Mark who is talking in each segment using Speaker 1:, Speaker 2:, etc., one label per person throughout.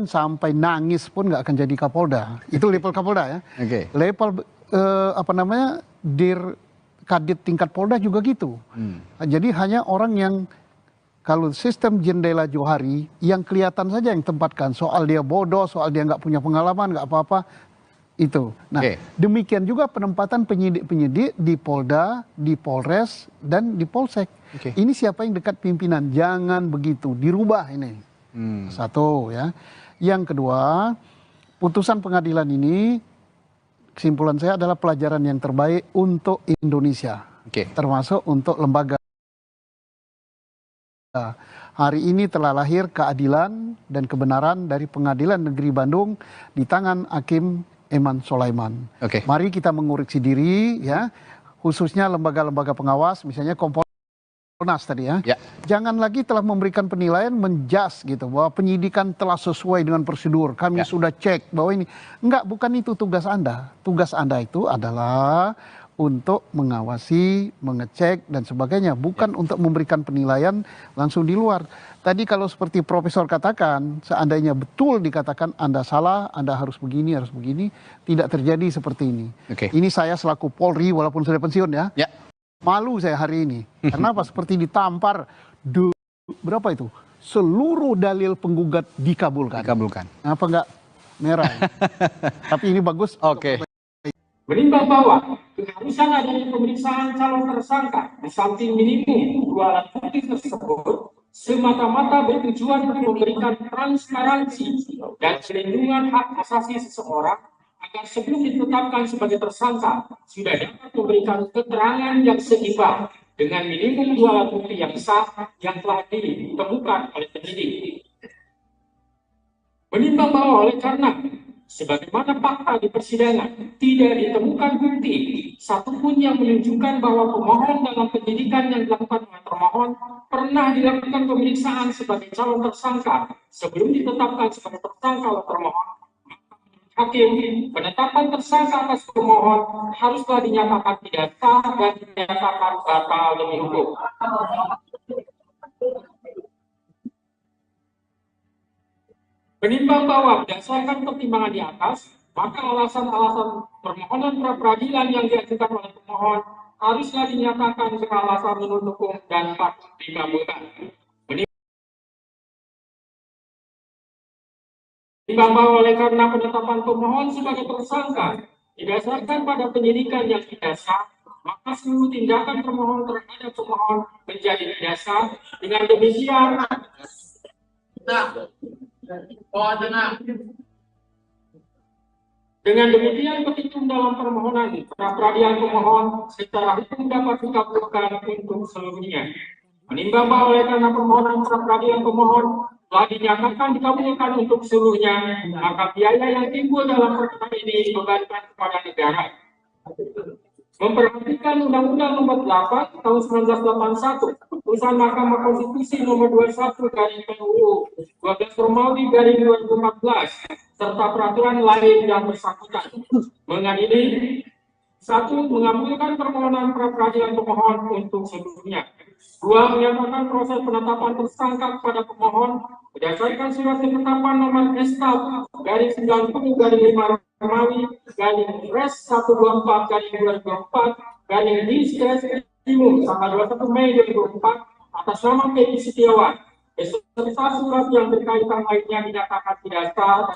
Speaker 1: sampai nangis pun nggak akan jadi Kapolda. Itu level Kapolda ya.
Speaker 2: Oke.
Speaker 1: Level Dir Kadit tingkat Polda juga gitu. Jadi hanya orang yang kalau sistem jendela Johari yang kelihatan saja yang tempatkan, soal dia bodoh, soal dia nggak punya pengalaman, nggak apa-apa itu. Nah, demikian juga penempatan penyidik-penyidik di Polda, di Polres dan di Polsek. Ini siapa yang dekat pimpinan? Jangan begitu, dirubah ini. Satu ya. Yang kedua, putusan pengadilan ini kesimpulan saya adalah pelajaran yang terbaik untuk Indonesia, termasuk untuk lembaga. Hari ini telah lahir keadilan dan kebenaran dari Pengadilan Negeri Bandung di tangan Hakim Eman Sulaiman. Mari kita mengoreksi diri ya, khususnya lembaga-lembaga pengawas, misalnya Kompolnas tadi ya. Jangan lagi telah memberikan penilaian menjas gitu bahwa penyidikan telah sesuai dengan prosedur. Kami sudah cek bahwa ini enggak, bukan itu tugas Anda. Tugas Anda itu adalah untuk mengawasi, mengecek dan sebagainya, bukan untuk memberikan penilaian langsung di luar. Tadi kalau seperti Profesor katakan, seandainya betul dikatakan Anda salah, Anda harus begini, tidak terjadi seperti ini. Ini saya selaku Polri walaupun sudah pensiun ya. Malu saya hari ini. Kenapa? Seperti ditampar berapa itu? Seluruh dalil penggugat dikabulkan. Apa enggak merah? Tapi ini bagus.
Speaker 3: Menimbang bahwa keharusan adanya pemeriksaan calon tersangka di samping minimum 2 alat bukti tersebut semata-mata bertujuan untuk memberikan transparansi dan perlindungan hak asasi seseorang agar sebelum ditetapkan sebagai tersangka sudah dapat memberikan keterangan yang seimbang dengan minimum 2 alat bukti yang sah yang telah ditemukan oleh penyidik. Menimbang bahwa oleh karena sebagaimana fakta di persidangan tidak ditemukan bukti satupun yang menunjukkan bahwa pemohon dalam penyidikan yang dilakukan oleh termohon pernah dilakukan pemeriksaan sebagai calon tersangka sebelum ditetapkan sebagai tersangka oleh termohon, Hakim, penetapan tersangka atas pemohon haruslah dinyatakan tidak sah dan dinyatakan batal demi hukum. Menimbang bahwa berdasarkan pertimbangan di atas, maka alasan-alasan permohonan pra-peradilan yang diajukan oleh pemohon haruslah dinyatakan beralasan menurut hukum dan patut dikabulkan. Menimbang bahwa oleh karena penetapan pemohon sebagai tersangka didasarkan pada penyidikan yang tidak sah, maka seluruh tindakan termohon terhadap pemohon menjadi tidak sah. Dengan demikian, petitum dalam permohonan pra-peradilan pemohon secara hukum dapat dikabulkan untuk seluruhnya. Menimbang bahwa oleh karena permohonan pra-peradilan pemohon telah dinyatakan dikabulkan untuk seluruhnya, maka biaya yang timbul dalam perkara ini dibebankan kepada negara. Memperhatikan Undang-Undang Nomor 8 Tahun 1981, Putusan Mahkamah Konstitusi Nomor 21 dari PUU 12 Romawi dari 2014, serta peraturan lain yang bersangkutan. Mengadili 1. Mengabulkan permohonan pra-peradilan pemohon untuk seluruhnya. 2. Menyatakan proses penetapan tersangka kepada pemohon berdasarkan surat ketetapan nomor SK dari 90 dari 5 Romawi garing Res 124 garing 2024 garing Diskrimum tanggal 21 Mei 2004 atas nama Peggy Setiawan beserta surat yang berkaitan lainnya dinyatakan tidak sah.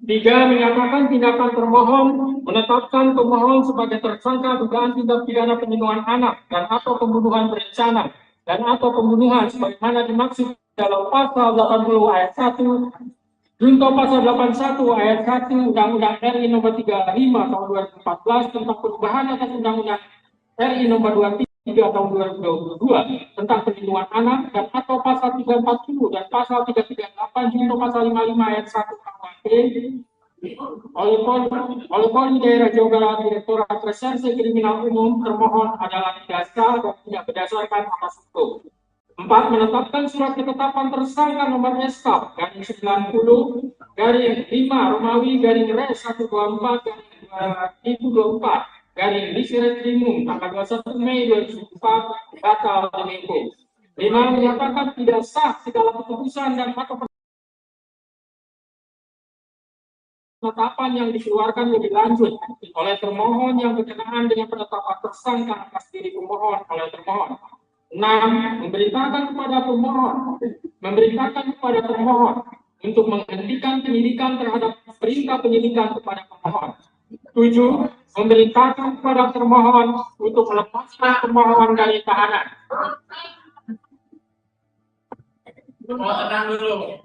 Speaker 3: Tiga, menyatakan tindakan termohon menetapkan pemohon sebagai tersangka dugaan tindak pidana penyimpangan anak dan atau pembunuhan berencana dan atau pembunuhan sebagaimana dimaksud dalam pasal 80 ayat 1 junto pasal 81 ayat 1 Undang-Undang RI Nomor 35 Tahun 2014 tentang perubahan atas Undang-Undang RI Nomor 23 Tahun 2022 tentang perlindungan anak dan atau pasal 340 dan pasal 338 junto pasal 55 ayat 1 KUHP oleh Polri Daerah Jawa Barat Direktorat Reserse Kriminal Umum termohon adalah tidak sah dan tidak berdasarkan atas hukum. 4. Menetapkan surat ketetapan tersangka nomor SK garing 90 garing 5 Romawi garing Res 124 garing 2024 garing Diskrimum tanggal 21 Mei 2004 batal demi hukum. 5. Menyatakan tidak sah segala keputusan dan atau penetapan yang dikeluarkan lebih lanjut oleh termohon yang berkenaan dengan penetapan tersangka atas diri pemohon oleh termohon. 6. Memberitakan kepada termohon untuk menghentikan penyidikan terhadap perintah penyidikan kepada pemohon. 7. Memerintahkan kepada termohon untuk melepaskan pemohon dari tahanan. Tenang dulu.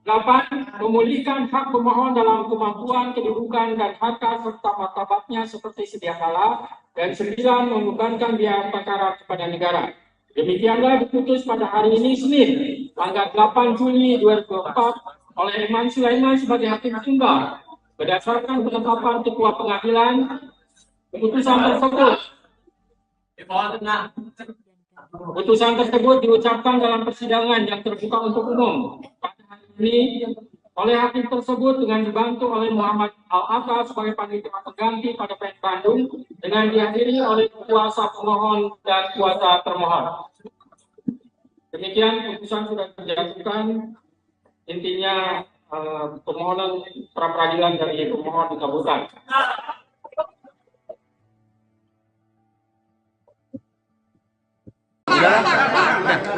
Speaker 3: 8. Memulihkan hak pemohon dalam kemampuan, kedudukan, dan harta serta martabatnya seperti sedia kala. Dan 9. Membebankan biaya perkara kepada negara. Demikianlah diputus pada hari ini Senin, tanggal 8 Juni 2004 oleh Eman Sulaiman sebagai hakim tunggal. Berdasarkan penetapan Ketua Pengadilan, Putusan tersebut diucapkan dalam persidangan yang terbuka untuk umum pada hari ini oleh hakim tersebut dengan dibantu oleh Muhammad Al-Atta sebagai panitia pengganti pada PN Bandung dengan dihadiri oleh kuasa pemohon dan kuasa termohon. Demikian putusan sudah dijatuhkan. Intinya permohonan pra peradilan dari pemohon dikabulkan.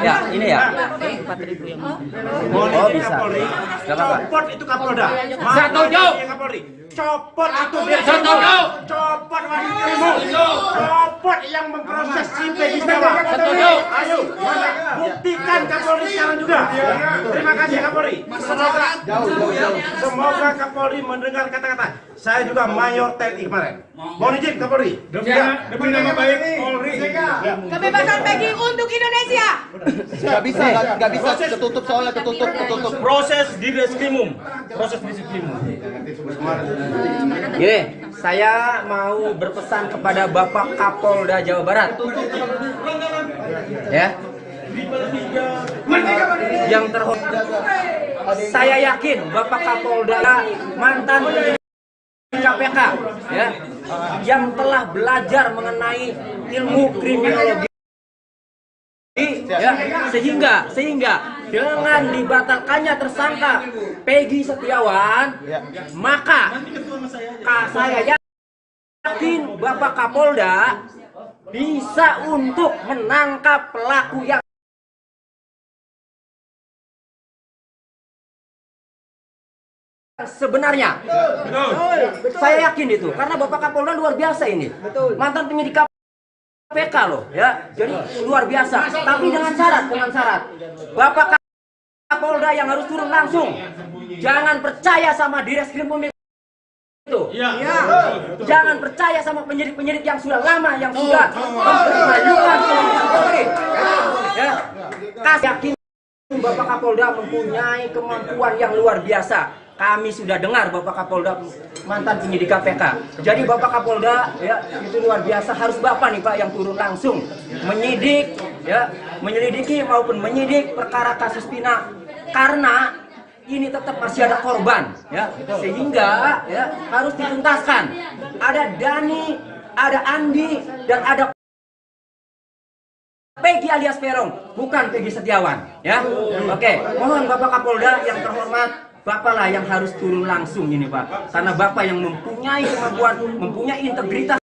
Speaker 2: Ya, ini ya. 4.000 yang oh bisa.
Speaker 4: Copot itu Kapolda.
Speaker 2: Setuju.
Speaker 4: Copot itu dia. Copot wanita. Copot yang memproses si Peggy Setiawan.
Speaker 2: Setuju.
Speaker 4: Ayo, buktikan Kapolri sekarang juga. Terima kasih Kapolri. Semoga Kapolri mendengar kata-kata. Saya juga Mayor TNI kemarin. Mohon izin Kapolri.
Speaker 5: Demi nama baik Polri.
Speaker 6: Kebebasan Peggy untuk Indonesia.
Speaker 2: Gak bisa ketutup soalnya ketutup.
Speaker 4: Proses di Diskrimum.
Speaker 2: Gini, saya mau berpesan kepada Bapak Kapolda Jawa Barat. Ya. Yang terhormat, saya yakin Bapak Kapolda mantan KPK ya, yang telah belajar mengenai ilmu kriminologi ya, sehingga dengan dibatalkannya tersangka Peggy Setiawan, maka saya yakin Bapak Kapolda bisa untuk menangkap pelaku yang sebenarnya. Saya yakin itu karena Bapak Kapolda luar biasa ini. Mantan penyidik KPK loh ya. Jadi luar biasa. Tapi dengan syarat Bapak Kapolda yang harus turun langsung. Jangan percaya sama Diskrimum itu. Jangan percaya sama penyidik-penyidik yang sudah lama yang sudah mempermalukan Polri. Ya. Yakin Bapak Kapolda mempunyai kemampuan yang luar biasa. Kami sudah dengar Bapak Kapolda mantan penyidik KPK. Jadi Bapak Kapolda ya itu luar biasa, harus Bapak nih Pak yang turun langsung menyidik ya, menyelidiki maupun menyidik perkara kasus Pina karena ini tetap masih ada korban ya, sehingga ya harus dituntaskan. Ada Dani, ada Andi dan ada Peggy alias Peron, bukan Peggy Setiawan ya. Oke, mohon Bapak Kapolda yang terhormat, Bapaklah yang harus turun langsung ini Pak, karena Bapak yang mempunyai kemampuan, mempunyai integritas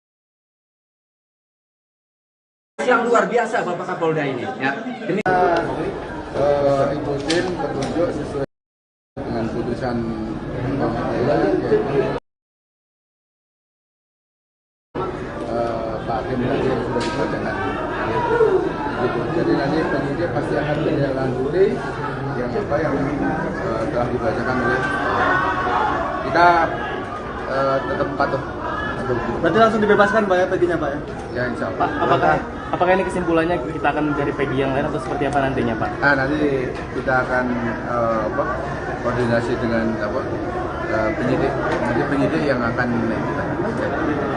Speaker 2: yang luar biasa Bapak Kapolda ini ya.
Speaker 7: Ikutin petunjuk sesuai dengan putusan Pak Hakim tadi yang sudah dibacakan. Jadi nanti penyidik pasti akan menindaklanjuti yang telah dibacakan oleh kita. Tetap patuh.
Speaker 5: Berarti langsung dibebaskan Pak ya Peggy-nya Pak ya?
Speaker 7: Ya insya Allah.
Speaker 5: Pak, apakah ini kesimpulannya kita akan mencari Peggy yang lain atau seperti apa nantinya Pak?
Speaker 7: Nanti kita akan koordinasi dengan penyidik. Nanti penyidik yang akan kita.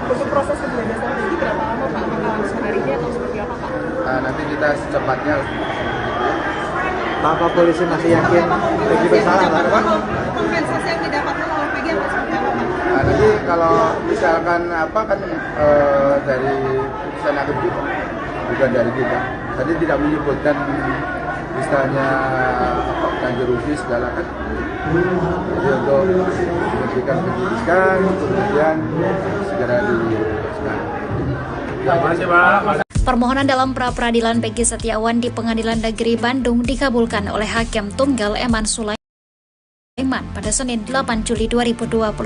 Speaker 6: Untuk proses pembebasan Peggy berapa lama Pak? Apakah langsung hari ini atau seperti apa Pak?
Speaker 7: Nanti kita secepatnya.
Speaker 5: Pak polisi masih yakin Peggy bersalah Pak?
Speaker 6: Kompensasi yang didapatkan oleh Peggy apa seperti apa Pak?
Speaker 7: Nah, nanti kalau misalkan apa kan dari putusan hakim itu bukan dari kita. Tadi tidak menyebutkan misalnya ganti rugi segala kan. Jadi untuk memberikan penyidikan kemudian segera diputuskan.
Speaker 8: Permohonan dalam pra-peradilan Peggy Setiawan di Pengadilan Negeri Bandung dikabulkan oleh Hakim Tunggal Eman Sulaiman pada Senin 8 Juli 2024.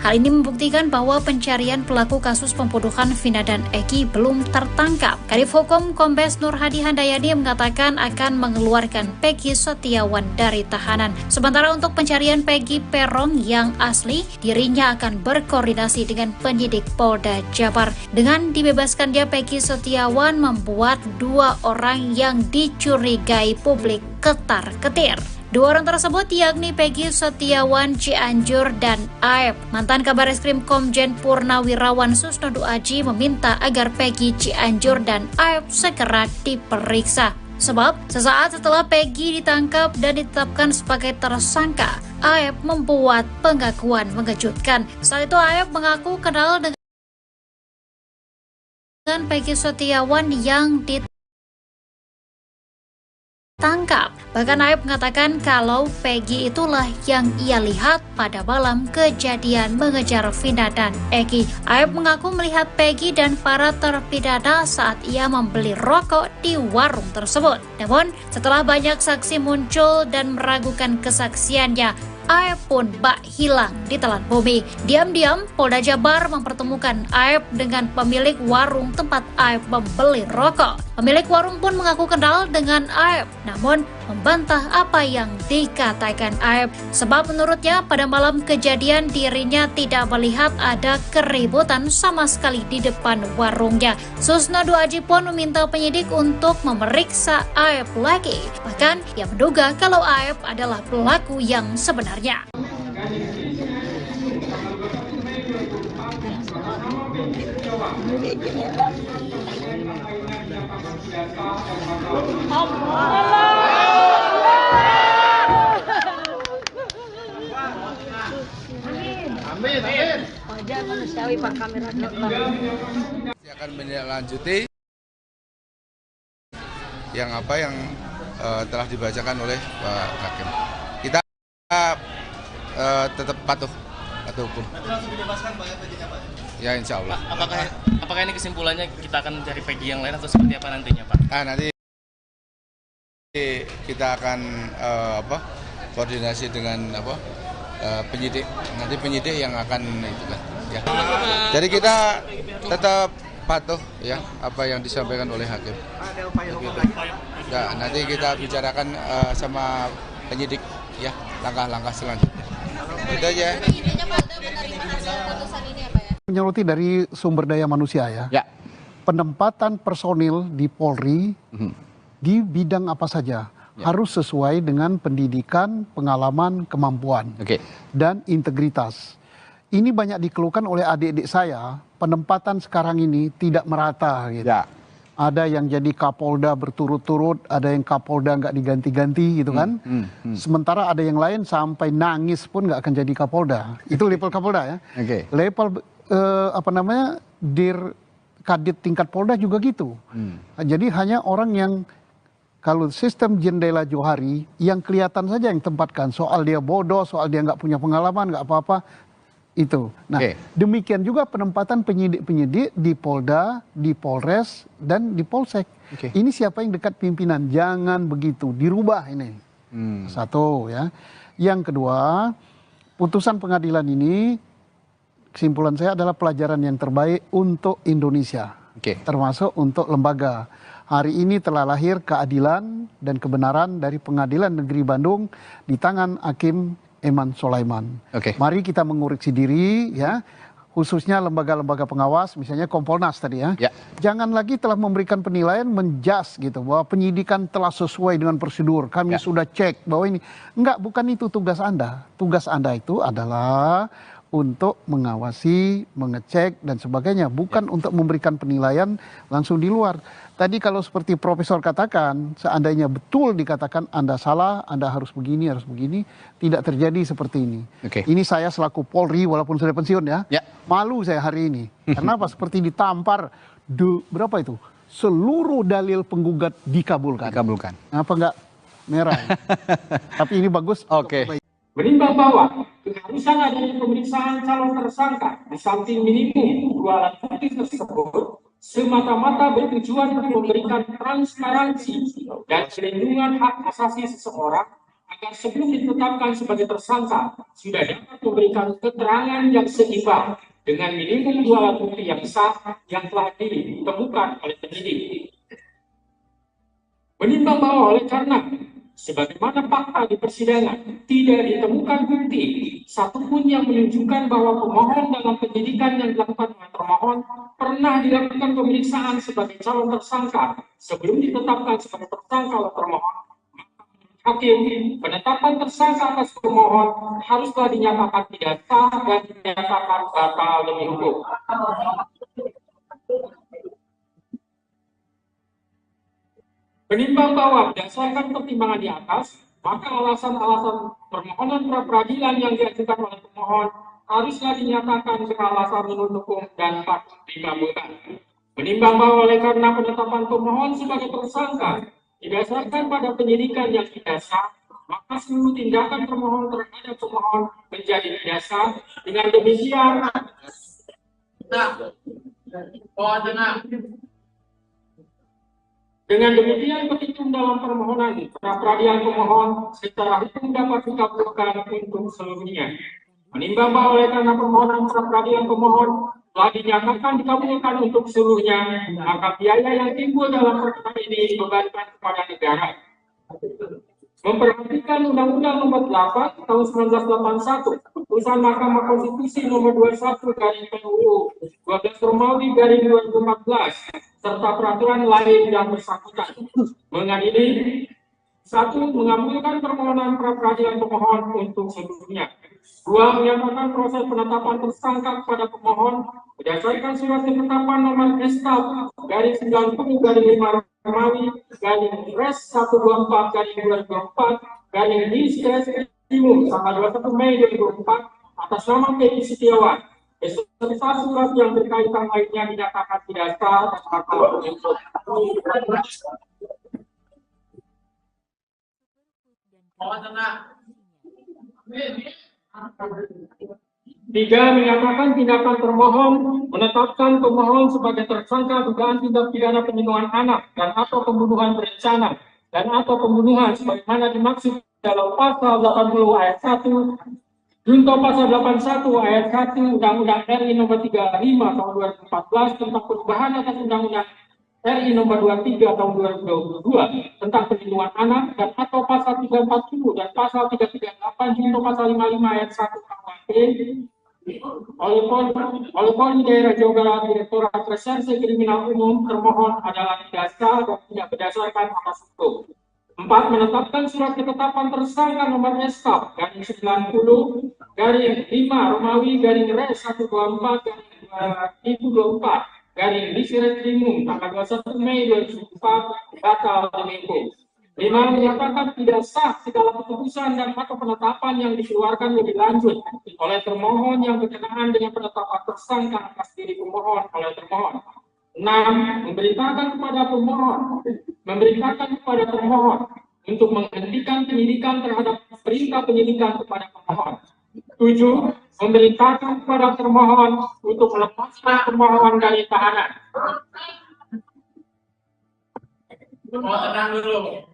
Speaker 8: Hal ini membuktikan bahwa pencarian pelaku kasus pembunuhan Vina dan Eki belum tertangkap. Kadif Hukum Kombes Nur Hadi Handayani mengatakan akan mengeluarkan Peggy Setiawan dari tahanan. Sementara untuk pencarian Peggy Peron yang asli, dirinya akan berkoordinasi dengan penyidik Polda Jabar. Dengan dibebaskannya Peggy Setiawan membuat 2 orang yang dicurigai publik ketar-ketir. 2 orang tersebut yakni Peggy Setiawan Cianjur dan Aep. Mantan Kabareskrim Komjen Purnawirawan Susnodo Aji meminta agar Peggy Cianjur dan Aep segera diperiksa. Sebab sesaat setelah Peggy ditangkap dan ditetapkan sebagai tersangka, Aep membuat pengakuan mengejutkan. Saat itu Aep mengaku kenal dengan Peggy Setiawan yang ditangkap. Bahkan Aep mengatakan kalau Peggy itulah yang ia lihat pada malam kejadian mengejar Vina dan Eki. Aep mengaku melihat Peggy dan para terpidana saat ia membeli rokok di warung tersebut. Namun setelah banyak saksi muncul dan meragukan kesaksiannya, Aep pun bak hilang di telan bumi. Diam-diam Polda Jabar mempertemukan Aep dengan pemilik warung tempat Aep membeli rokok. Pemilik warung pun mengaku kenal dengan Aep, namun membantah apa yang dikatakan Aep. Sebab menurutnya pada malam kejadian dirinya tidak melihat ada keributan sama sekali di depan warungnya. Susnodo Aji pun meminta penyidik untuk memeriksa Aep lagi. Bahkan ia menduga kalau Aep adalah pelaku yang sebenarnya.
Speaker 7: Akan menindaklanjuti yang telah dibacakan oleh Pak Hakim. Kita tetap patuh hukum. Ya insya Allah.
Speaker 5: Apakah ini kesimpulannya kita akan mencari Peggy yang lain atau seperti apa nantinya, Pak?
Speaker 7: Nanti kita akan koordinasi dengan penyidik. Nanti penyidik yang akan itu kan. Ya. Jadi kita tetap patuh ya apa yang disampaikan oleh hakim. Ya, nanti kita bicarakan sama penyidik ya langkah-langkah selanjutnya. Itu aja.
Speaker 1: Menyoroti dari sumber daya manusia ya. Penempatan personil di Polri di bidang apa saja harus sesuai dengan pendidikan, pengalaman, kemampuan dan integritas. Ini banyak dikeluhkan oleh adik-adik saya, penempatan sekarang ini tidak merata gitu. Ada yang jadi Kapolda berturut-turut, ada yang Kapolda nggak diganti-ganti gitu kan. Sementara ada yang lain sampai nangis pun nggak akan jadi Kapolda. Itu level Kapolda ya. Level Dir Kadit tingkat Polda juga gitu. Jadi hanya orang yang kalau sistem jendela Johari yang kelihatan saja yang tempatkan, soal dia bodoh, soal dia nggak punya pengalaman, nggak apa-apa. Itu. Nah, demikian juga penempatan penyidik-penyidik di Polda, di Polres, dan di Polsek. Ini siapa yang dekat pimpinan? Jangan begitu, dirubah ini. Satu ya. Yang kedua, putusan pengadilan ini, kesimpulan saya adalah pelajaran yang terbaik untuk Indonesia. Termasuk untuk lembaga. Hari ini telah lahir keadilan dan kebenaran dari Pengadilan Negeri Bandung di tangan Hakim Eman Sulaiman. Mari kita mengoreksi diri ya, khususnya lembaga-lembaga pengawas, misalnya Kompolnas tadi ya. Jangan lagi telah memberikan penilaian menjas gitu bahwa penyidikan telah sesuai dengan prosedur. Kami sudah cek bahwa ini enggak, bukan itu tugas Anda. Tugas Anda itu adalah untuk mengawasi, mengecek dan sebagainya, bukan untuk memberikan penilaian langsung di luar. Tadi kalau seperti Profesor katakan, seandainya betul dikatakan Anda salah, Anda harus begini, tidak terjadi seperti ini. Ini saya selaku Polri walaupun sudah pensiun ya, malu saya hari ini. Karena apa? Seperti ditampar berapa itu? Seluruh dalil penggugat dikabulkan. Apa enggak merah? Tapi ini bagus.
Speaker 3: Menimbang bahwa keharusan adanya pemeriksaan calon tersangka di samping minimum 2 alat bukti tersebut semata-mata bertujuan untuk memberikan transparansi dan perlindungan hak asasi seseorang agar sebelum ditetapkan sebagai tersangka sudah dapat memberikan keterangan yang seimbang dengan minimum 2 alat bukti yang sah yang telah ditemukan oleh penyidik. Menimbang bahwa oleh karena sebagaimana fakta di persidangan, tidak ditemukan bukti satupun yang menunjukkan bahwa pemohon dalam penyidikan yang dilakukan oleh termohon pernah dilakukan pemeriksaan sebagai calon tersangka sebelum ditetapkan sebagai tersangka oleh termohon. Hakim, penetapan tersangka atas pemohon haruslah dinyatakan tidak sah dan dinyatakan batal demi hukum. Menimbang bahwa berdasarkan pertimbangan di atas, maka alasan-alasan permohonan pra-peradilan yang diajukan oleh pemohon haruslah dinyatakan beralasan menurut hukum dan patut dikabulkan. Menimbang bahwa oleh karena penetapan pemohon sebagai tersangka didasarkan pada penyidikan yang tidak sah, maka seluruh tindakan termohon terhadap pemohon menjadi tidak sah. Dengan demikian, petitum dalam permohonan pra-peradilan pemohon secara hukum dapat dikabulkan untuk seluruhnya. Menimbang bahwa oleh karena permohonan pra-peradilan pemohon telah dinyatakan dikabulkan untuk seluruhnya, maka biaya yang timbul dalam perkara ini dibebankan kepada negara. Memperhatikan Undang-Undang Nomor 8 Tahun 1981, Putusan Mahkamah Konstitusi Nomor 21 garing PUU 12 Romawi garing 2014 serta peraturan lain yang bersangkutan. Mengadili 1. Mengabulkan permohonan pra-peradilan pemohon untuk seluruhnya. 2. Menyatakan proses penetapan tersangka kepada pemohon berdasarkan surat ketetapan nomor SK garing 90 garing 5 Romawi garing Res 124 garing 2024 garing Distres Timur tanggal 21 Mei 2024 atas nama Peggy Setiawan beserta surat yang berkaitan lainnya dinyatakan tidak sah dan batal untuk. 3. Menyatakan tindakan termohon menetapkan pemohon sebagai tersangka dugaan tindak pidana perlindungan anak dan atau pembunuhan berencana dan atau pembunuhan sebagaimana dimaksud dalam pasal 80 ayat 1 junto pasal 81 ayat 1 Undang-Undang RI Nomor 35 Tahun 2014 tentang perubahan atas Undang-Undang RI Nomor 23 Tahun 2022 tentang perlindungan anak dan atau pasal 340 dan pasal 338 junto pasal 55 ayat 1 KUHP oleh Polri Daerah Jawa Barat Direktorat Reserse Kriminal Umum termohon adalah tidak sah dan tidak berdasarkan atas hukum. 4. Menetapkan surat ketetapan tersangka nomor SK garing 90 garing 5 Romawi garing Res 124 garing 2024 garing Distres Timur tanggal 21 Mei 2004 batal demi hukum. 5. Menyatakan tidak sah segala keputusan dan atau penetapan yang dikeluarkan lebih lanjut oleh termohon yang berkenaan dengan penetapan tersangka atas diri pemohon oleh termohon. 6. Memerintahkan kepada termohon untuk menghentikan penyidikan terhadap perintah penyidikan kepada pemohon. 7. Memerintahkan kepada termohon untuk melepaskan termohon dari tahanan. Tenang dulu.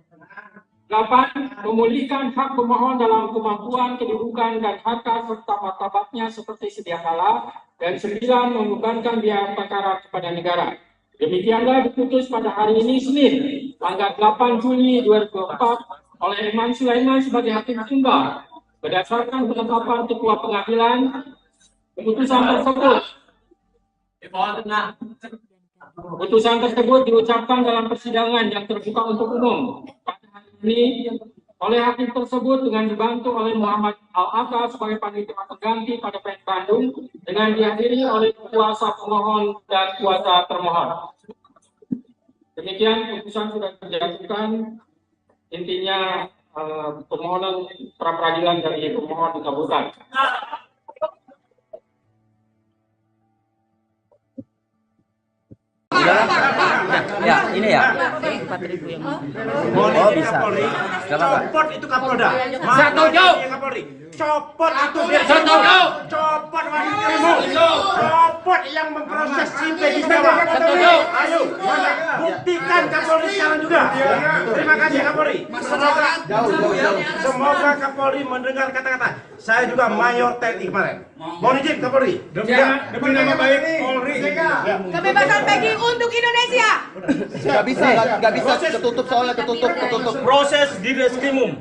Speaker 3: 8. Memulihkan hak pemohon dalam kemampuan, kedudukan, dan harta serta martabatnya seperti sedia kala. Dan 9. Membebankan biaya perkara kepada negara. Demikianlah diputus pada hari ini Senin, tanggal 8 Juli 2024 oleh Eman Sulaiman sebagai hakim tunggal. Berdasarkan penetapan Ketua Pengadilan, Putusan tersebut diucapkan dalam persidangan yang terbuka untuk umum pada hari ini oleh hakim tersebut dengan dibantu oleh Muhammad Al-Atta sebagai panitia pengganti pada PN Bandung dengan dihadiri oleh kuasa pemohon dan kuasa termohon. Demikian putusan sudah dijatuhkan. Intinya permohonan pra peradilan dari pemohon dikabulkan.
Speaker 2: Ya, ini ya.
Speaker 4: 4.000 yang oh, bisa. Copot itu Kapolda.
Speaker 3: Setuju.
Speaker 4: Kapolri. Copot itu dia. Setuju. Copot wanitamu. Copot yang memproses si Peggy Setiawan.
Speaker 3: Setuju.
Speaker 4: Ayo, buktikan Kapolri sekarang juga. Terima kasih Kapolri. Semoga Kapolri mendengar kata-kata. Saya juga Mayor TNI kemarin. Mohon izin Kapolri. Demi nama baik Polri.
Speaker 6: Kebebasan Peggy untuk Indonesia.
Speaker 7: Nggak bisa, ketutup soalnya, ketutup.
Speaker 4: Proses di reskrimum.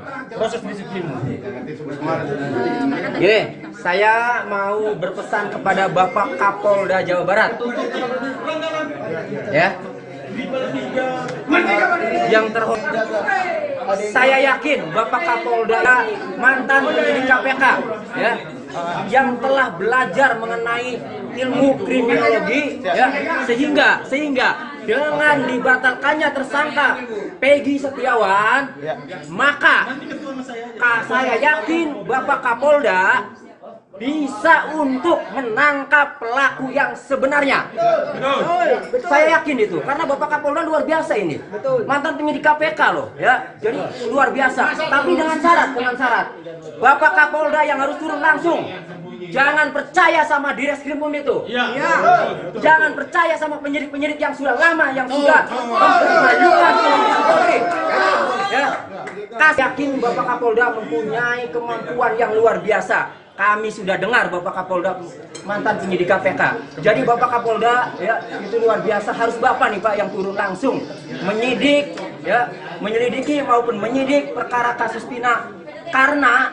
Speaker 2: Gini, saya mau berpesan kepada Bapak Kapolda Jawa Barat. Ya. Yang terhormat, saya yakin Bapak Kapolda mantan penyidik KPK, ya, yang telah belajar mengenai ilmu kriminologi, ya, sehingga dengan dibatalkannya tersangka Peggy Setiawan, maka saya yakin Bapak Kapolda bisa untuk menangkap pelaku yang sebenarnya. Saya yakin itu, karena Bapak Kapolda luar biasa ini. Mantan penyidik KPK loh, ya. Jadi luar biasa. Tapi dengan syarat. Bapak Kapolda yang harus turun langsung. Jangan percaya sama Direskrimum itu. Jangan percaya sama penyidik-penyidik yang sudah lama, yang sudah mempermalukan Polri. Ya. Yakin Bapak Kapolda mempunyai kemampuan yang luar biasa. Kami sudah dengar Bapak Kapolda mantan penyidik KPK. Jadi Bapak Kapolda, ya, itu luar biasa. Harus Bapak nih Pak yang turun langsung menyidik, ya, menyelidiki maupun menyidik perkara kasus Pina, karena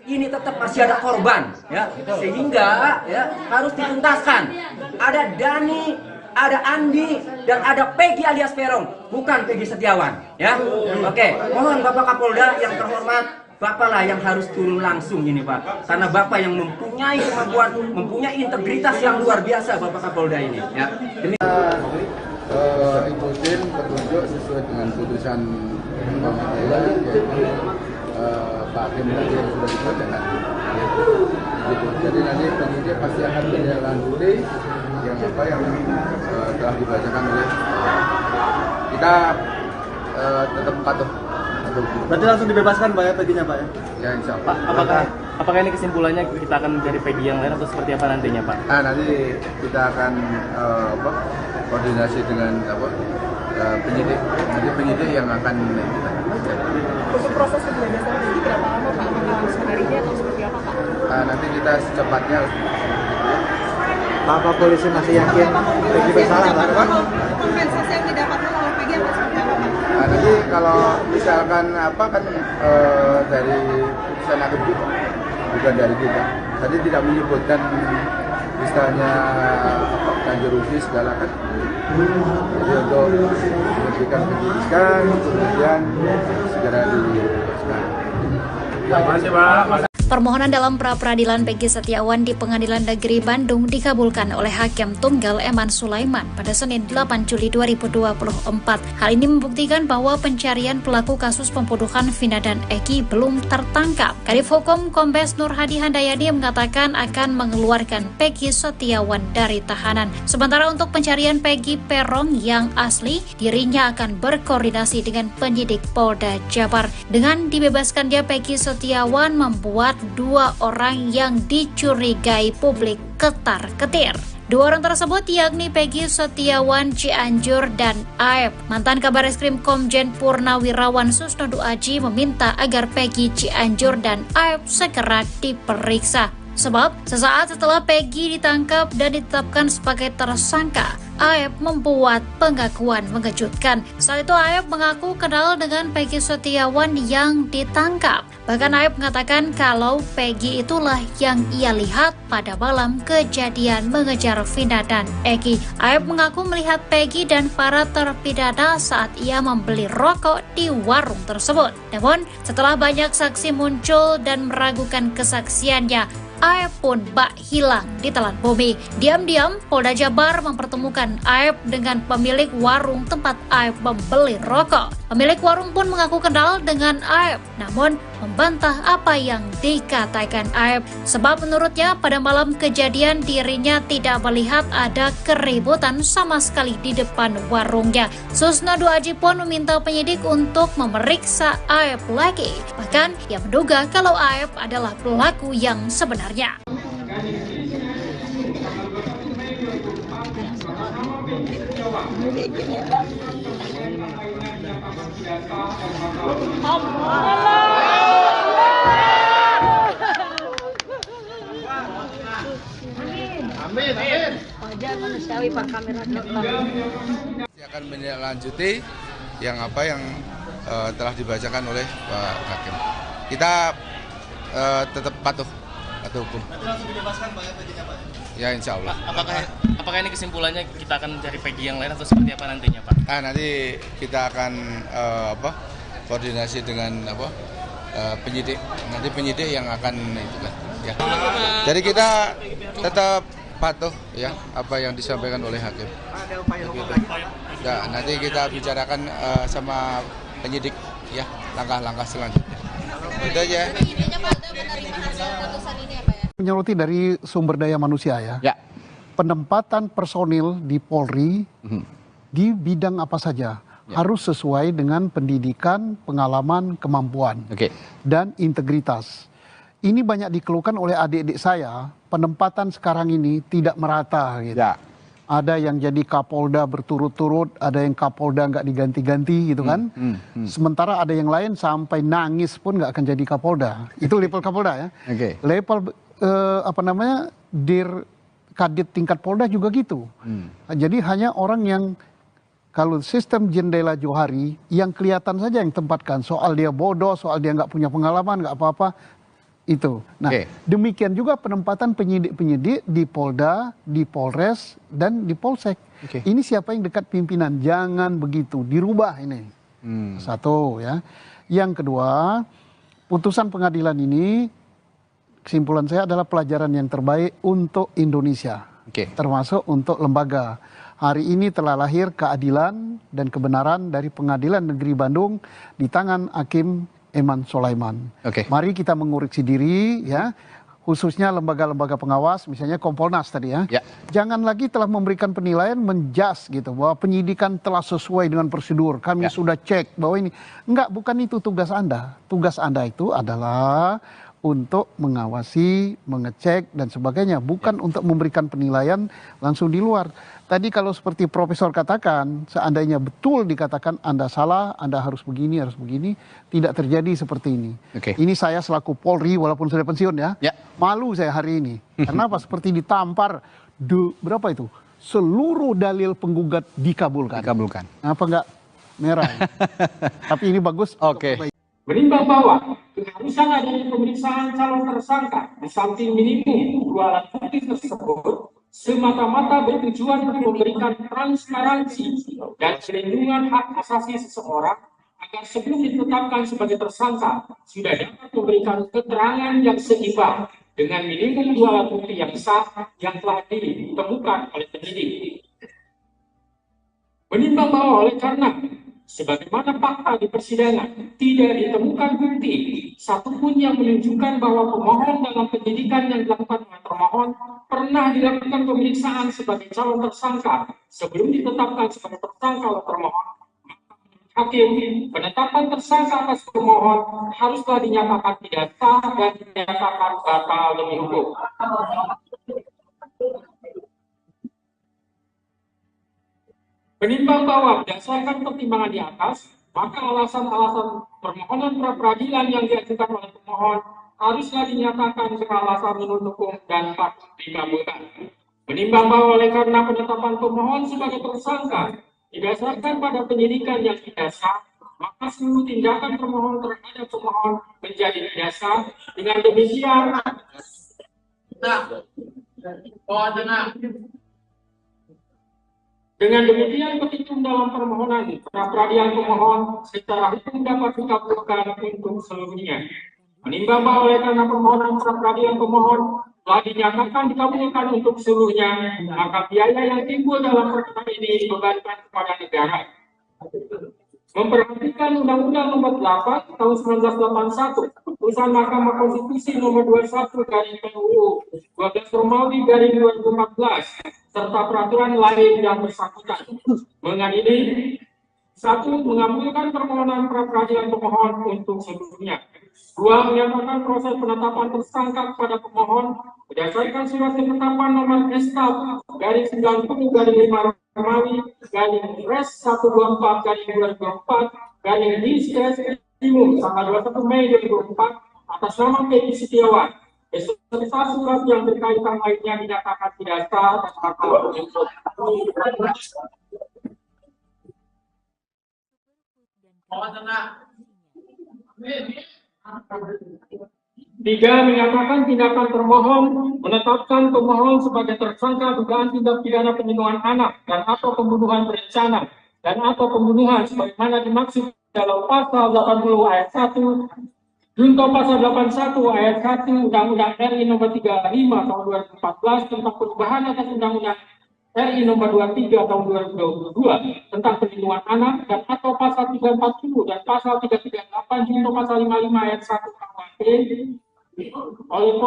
Speaker 2: ini tetap masih ada korban, ya, sehingga ya harus dituntaskan. Ada Dani, ada Andi, dan ada Peggy alias Peron, bukan Peggy Setiawan, ya. Oke, mohon Bapak Kapolda yang terhormat, Bapak lah yang harus turun langsung ini Pak, karena Bapak yang mempunyai kemampuan, mempunyai integritas yang luar biasa Bapak Kapolda ini, ya.
Speaker 7: Ikutin petunjuk sesuai dengan putusan pengadilan, yaitu Pak Hakim tadi yang sudah dibacakan. Gitu. Jadi nanti penyidik pasti akan menindaklanjuti yang telah dibacakan oleh kita, tetap patuh.
Speaker 5: Berarti langsung dibebaskan Pak ya Peggy-nya Pak ya?
Speaker 7: Ya insya Allah.
Speaker 5: Pak, apakah ini kesimpulannya kita akan mencari Peggy yang lain atau seperti apa nantinya Pak?
Speaker 7: Nanti kita akan koordinasi dengan penyidik yang akan kita.
Speaker 6: Untuk proses pembebasan Peggy berapa lama Pak? Apakah seharinya atau seperti apa Pak?
Speaker 7: Nanti kita secepatnya.
Speaker 1: Bapak polisi masih yakin Peggy bersalah Pak?
Speaker 6: Kompensasi yang didapatkan oleh Peggy atau seperti apa Pak?
Speaker 7: Nanti kalau misalkan dari putusan hakim juga, bukan dari kita. Tadi tidak menyebutkan istilahnya ganti rugi segala kan. Jadi untuk memberikan penyidikan, kemudian segera dibebaskan.
Speaker 3: Terima kasih Pak.
Speaker 8: Permohonan dalam pra-peradilan Peggy Setiawan di Pengadilan Negeri Bandung dikabulkan oleh Hakim Tunggal Eman Sulaiman pada Senin 8 Juli 2024. Hal ini membuktikan bahwa pencarian pelaku kasus pembunuhan Vina dan Eki belum tertangkap. Kadif Hukum Kombes Nur Hadi Handayani mengatakan akan mengeluarkan Peggy Setiawan dari tahanan. Sementara untuk pencarian Peggy Peron yang asli, dirinya akan berkoordinasi dengan penyidik Polda Jabar. Dengan dibebaskannya Peggy Setiawan membuat dua orang yang dicurigai publik ketar-ketir. Dua orang tersebut yakni Peggy Setiawan Cianjur dan Aep. Mantan Kabareskrim Komjen Purnawirawan Susnodo Aji meminta agar Peggy Cianjur dan Aep segera diperiksa. Sebab sesaat setelah Peggy ditangkap dan ditetapkan sebagai tersangka, Aep membuat pengakuan mengejutkan. Saat itu Aep mengaku kenal dengan Peggy Setiawan yang ditangkap. Bahkan Aep mengatakan kalau Peggy itulah yang ia lihat pada malam kejadian mengejar Vina dan Egi. Aep mengaku melihat Peggy dan para terpidana saat ia membeli rokok di warung tersebut. Namun, setelah banyak saksi muncul dan meragukan kesaksiannya, Aep pun bak hilang di telan bumi. Diam-diam, Polda Jabar mempertemukan Aep dengan pemilik warung tempat Aep membeli rokok. Pemilik warung pun mengaku kenal dengan Aep, namun membantah apa yang dikatakan Aep. Sebab menurutnya pada malam kejadian dirinya tidak melihat ada keributan sama sekali di depan warungnya. Susnado Aji pun meminta penyidik untuk memeriksa Aep lagi. Bahkan ia menduga kalau Aep adalah pelaku yang sebenarnya.
Speaker 6: Wajar manusiawi Pak, kamera
Speaker 7: akan menindaklanjuti yang telah dibacakan oleh Pak Hakim. Kita tetap patuh hukum. Ya, insya Allah.
Speaker 5: Apakah ini kesimpulannya kita akan mencari Peggy yang lain atau seperti apa nantinya, Pak?
Speaker 7: Nanti kita akan koordinasi dengan penyidik. Nanti penyidik yang akan itu kan. Ya. Jadi kita tetap patuh ya apa yang disampaikan oleh hakim. Nah, nanti kita bicarakan sama penyidik ya langkah-langkah selanjutnya. Itu aja.
Speaker 1: Menyoroti dari sumber daya manusia ya. Penempatan personil di Polri di bidang apa saja harus sesuai dengan pendidikan, pengalaman, kemampuan dan integritas. Ini banyak dikeluhkan oleh adik-adik saya, penempatan sekarang ini tidak merata gitu. Ada yang jadi Kapolda berturut-turut, ada yang Kapolda nggak diganti-ganti gitu kan. Sementara ada yang lain sampai nangis pun nggak akan jadi Kapolda. Itu level Kapolda ya. Level Dir Kadit tingkat Polda juga gitu. Jadi hanya orang yang kalau sistem jendela Johari yang kelihatan saja yang tempatkan. Soal dia bodoh, soal dia nggak punya pengalaman, nggak apa-apa. Itu. Nah, demikian juga penempatan penyidik-penyidik di Polda, di Polres, dan di Polsek. Ini siapa yang dekat pimpinan? Jangan begitu, dirubah ini. Satu ya. Yang kedua, putusan pengadilan ini, kesimpulan saya adalah pelajaran yang terbaik untuk Indonesia. Termasuk untuk lembaga. Hari ini telah lahir keadilan dan kebenaran dari Pengadilan Negeri Bandung di tangan Hakim Eman Sulaiman. Mari kita mengoreksi diri ya, khususnya lembaga-lembaga pengawas, misalnya Kompolnas tadi ya. Jangan lagi telah memberikan penilaian menjas gitu bahwa penyidikan telah sesuai dengan prosedur. Kami sudah cek bahwa ini enggak, bukan itu tugas Anda. Tugas Anda itu adalah untuk mengawasi, mengecek dan sebagainya, bukan untuk memberikan penilaian langsung di luar. Tadi kalau seperti Profesor katakan, seandainya betul dikatakan Anda salah, Anda harus begini, tidak terjadi seperti ini. Ini saya selaku Polri, walaupun sudah pensiun ya, malu saya hari ini. Karena apa? Seperti ditampar, berapa itu? Seluruh dalil penggugat dikabulkan. Apa enggak merah? Tapi ini bagus.
Speaker 3: Menimbang bahwa keharusan adanya pemeriksaan calon tersangka di samping minimum 2 alat bukti tersebut semata-mata bertujuan untuk memberikan transparansi dan perlindungan hak asasi seseorang agar sebelum ditetapkan sebagai tersangka sudah dapat memberikan keterangan yang seimbang dengan minimum 2 alat bukti yang sah yang telah ditemukan oleh penyidik. Menimbang bahwa oleh karena sebagaimana fakta di persidangan, tidak ditemukan bukti satupun yang menunjukkan bahwa pemohon dalam penyidikan yang dilakukan oleh termohon pernah dilakukan pemeriksaan sebagai calon tersangka sebelum ditetapkan sebagai tersangka oleh termohon. Hakim, penetapan tersangka atas pemohon haruslah dinyatakan tidak sah dan dinyatakan batal demi hukum. Menimbang bahwa berdasarkan pertimbangan di atas, maka alasan-alasan permohonan pra-peradilan yang diajukan oleh pemohon haruslah dinyatakan beralasan menurut hukum dan patut dikabulkan. Menimbang bahwa oleh karena penetapan pemohon sebagai tersangka didasarkan pada penyidikan yang tidak sah, maka seluruh tindakan termohon terhadap pemohon menjadi tidak sah. Dengan demikian, petitum dalam permohonan pra peradilan pemohon secara hukum dapat dikabulkan untuk seluruhnya. Menimbang bahwa oleh karena permohonan pra peradilan pemohon telah dinyatakan dikabulkan untuk seluruhnya, maka biaya yang timbul dalam perkara ini dibebankan kepada negara. Memperhatikan Undang-Undang Nomor 8 Tahun 1981, Putusan Mahkamah Konstitusi Nomor 21 garing PUU 12 Romawi garing 2014, serta peraturan lain yang bersangkutan. Mengadili 1. Mengabulkan permohonan pra peradilan pemohon untuk seluruhnya. 2. Menyatakan proses penetapan tersangka kepada pemohon berdasarkan surat ketetapan nomor SK garing 90 garing 5 Romawi garing Res 124 garing 2024 garing Diskrimum tanggal 21 Mei 2024 atas nama Peggy Setiawan beserta surat yang berkaitan lainnya dinyatakan tidak sah dan batal. 3. Menyatakan tindakan termohon menetapkan pemohon sebagai tersangka dugaan tindak pidana penyembuhan anak dan atau pembunuhan berencana dan atau pembunuhan sebagaimana dimaksud dalam pasal 80 ayat 1 junto pasal 81 ayat 1 Undang-Undang RI Nomor 35 Tahun 2014 tentang perubahan atas Undang-Undang RI Nomor 23 Tahun 2022 tentang perlindungan anak dan atau pasal 340 dan pasal 338 junto pasal 55 ayat 1 KUHP oleh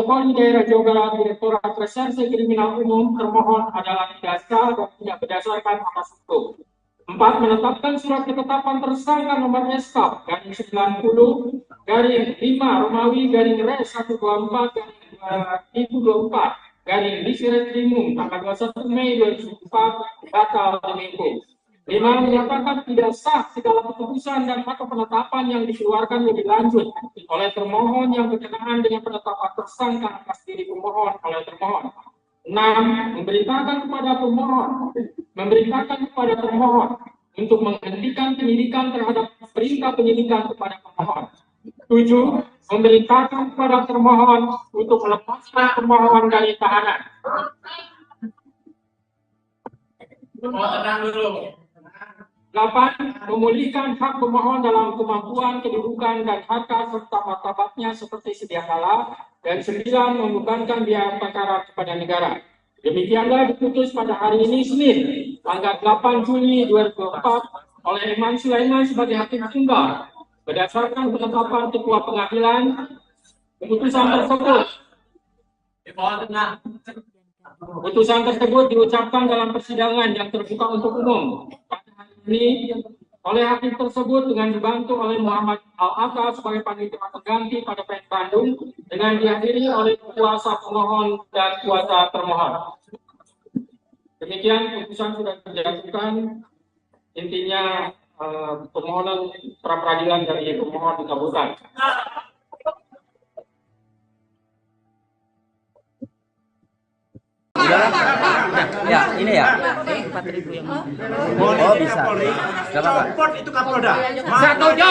Speaker 3: Polri Daerah Jawa Barat Direktorat Reserse Kriminal Umum termohon adalah tidak sah dan tidak berdasarkan atas hukum. 4. Menetapkan surat ketetapan tersangka nomor SK garing 90 garing 5 Romawi garing Res 124 garing 2024 garing Diskrimum tanggal 21 Mei 2004 batal demi hukum. 5. Menyatakan tidak sah segala keputusan dan atau penetapan yang dikeluarkan lebih lanjut oleh termohon yang berkenaan dengan penetapan tersangka atas diri pemohon oleh termohon. 6. Memerintahkan kepada termohon untuk menghentikan penyidikan terhadap perintah penyidikan kepada pemohon. 7. Memerintahkan kepada termohon untuk melepaskan termohon dari tahanan. Tenang dulu. 8. Memulihkan hak pemohon dalam kemampuan, kedudukan, dan harta serta martabatnya seperti sedia kala. Dan 9. Membebankan biaya perkara kepada negara. Demikianlah diputus pada hari ini Senin, tanggal 8 Juli 2024 oleh Eman Sulaiman sebagai hakim tunggal. Berdasarkan penetapan Ketua Pengadilan, Putusan tersebut diucapkan dalam persidangan yang terbuka untuk umum pada hari ini oleh hakim tersebut dengan dibantu oleh Muhammad Al-Atta sebagai panitia pengganti pada PN Bandung dengan dihadiri oleh kuasa pemohon dan kuasa termohon. Demikian putusan sudah dijatuhkan, intinya permohonan pra peradilan dari pemohon dikabulkan.
Speaker 2: Ya, ini ya.
Speaker 4: Ini 4.000 yang oh bisa. Copot itu Kapolda.
Speaker 3: Setuju.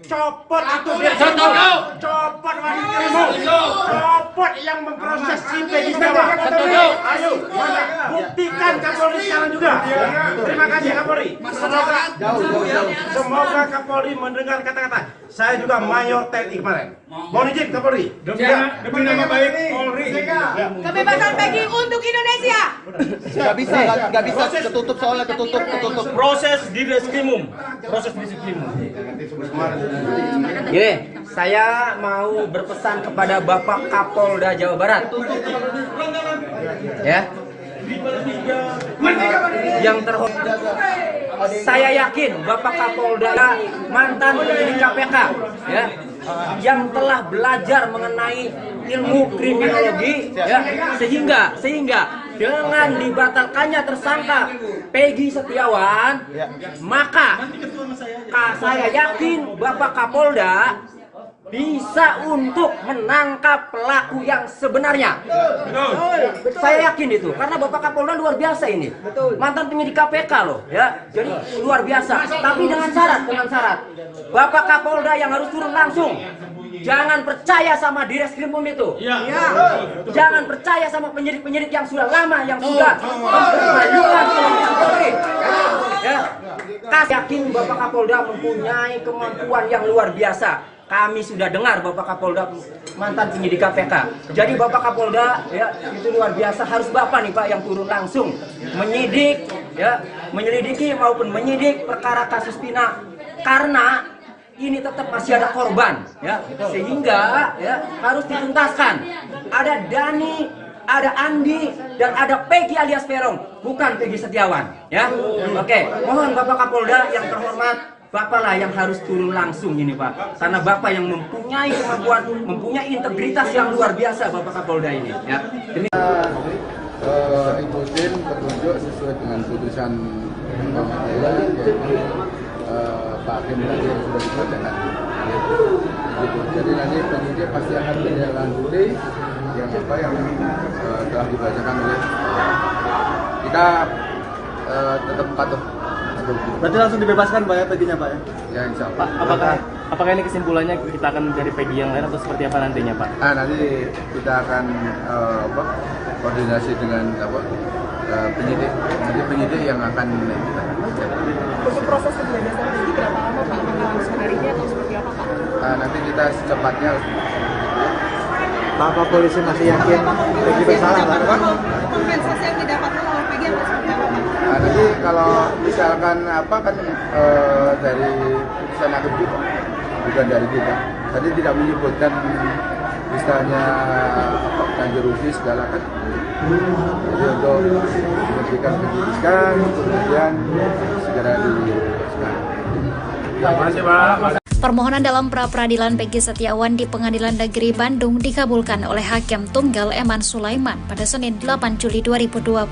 Speaker 4: Copot itu dia. Setuju. Copot wanitamu. Copot yang memproses si Peggy Setiawan.
Speaker 3: Setuju.
Speaker 4: Ayo, buktikan Kapolri sekarang juga. Terima kasih Kapolri. Semoga Kapolri mendengar kata-kata. Saya juga Mayor TNI kemarin. Mohon izin Kapolri.
Speaker 3: Demi nama baik Polri.
Speaker 6: Kebebasan Peggy untuk Indonesia.
Speaker 9: Gak bisa ketutup soalnya ketutup.
Speaker 4: Proses di Diskrimum.
Speaker 2: Gini, saya mau berpesan kepada Bapak Kapolda Jawa Barat. Ya. Yang terhormat, saya yakin Bapak Kapolda mantan penyidik KPK, ya, yang telah belajar mengenai ilmu kriminologi, ya, sehingga dengan dibatalkannya tersangka Peggy Setiawan, maka saya yakin Bapak Kapolda bisa untuk menangkap pelaku yang sebenarnya. Saya yakin itu karena Bapak Kapolda luar biasa ini. Mantan penyidik KPK loh, ya. Jadi luar biasa. Tapi dengan syarat. Bapak Kapolda yang harus turun langsung. Jangan percaya sama Direskrimum itu. Jangan percaya sama penyidik-penyidik yang sudah lama, yang sudah mempermalukan Polri. Ya. Yakin Bapak Kapolda mempunyai kemampuan yang luar biasa. Kami sudah dengar Bapak Kapolda mantan penyidik KPK. Jadi Bapak Kapolda ya itu luar biasa. Harus Bapak nih Pak yang turun langsung menyidik, ya, menyelidiki maupun menyidik perkara kasus Pina karena ini tetap masih ada korban, ya, sehingga ya harus dituntaskan. Ada Dani, ada Andi, dan ada Peggy alias Peron, bukan Peggy Setiawan, ya. Oke, mohon Bapak Kapolda yang terhormat, Bapak lah yang harus turun langsung ini Pak, karena Bapak yang mempunyai kemampuan, mempunyai integritas yang luar biasa Bapak Kapolda ini, ya.
Speaker 7: Ikutin petunjuk sesuai dengan putusan pengadilan, Pak Hakim tadi yang sudah dibacakan. Jadi nanti penyidik pasti akan menindaklanjuti yang telah dibacakan oleh kita. Tetap patuh.
Speaker 9: Berarti langsung dibebaskan Pak ya Peggy-nya Pak ya?
Speaker 7: Ya insya Allah.
Speaker 5: Pak, apakah ini kesimpulannya kita akan mencari Peggy yang lain atau seperti apa nantinya Pak?
Speaker 7: Nanti kita akan koordinasi dengan penyidik. Nanti penyidik yang akan
Speaker 6: Untuk proses pembebasan Peggy berapa lama Pak? Apakah langsung harinya atau seperti apa Pak?
Speaker 7: nanti kita secepatnya.
Speaker 9: Pak polisi masih yakin Peggy bersalah Pak?
Speaker 6: Kompensasi yang didapatkan oleh Peggy atau seperti apa Pak?
Speaker 7: Nanti kalau misalkan dari putusan hakim juga, bukan dari kita. Tadi tidak menyebutkan misalnya ganti rugi segala kan. Jadi untuk memberikan penyidikan, kemudian segera dibebaskan. Terima kasih Pak.
Speaker 8: Permohonan dalam pra-peradilan Peggy Setiawan di Pengadilan Negeri Bandung dikabulkan oleh Hakim Tunggal Eman Sulaiman pada Senin 8 Juli 2024.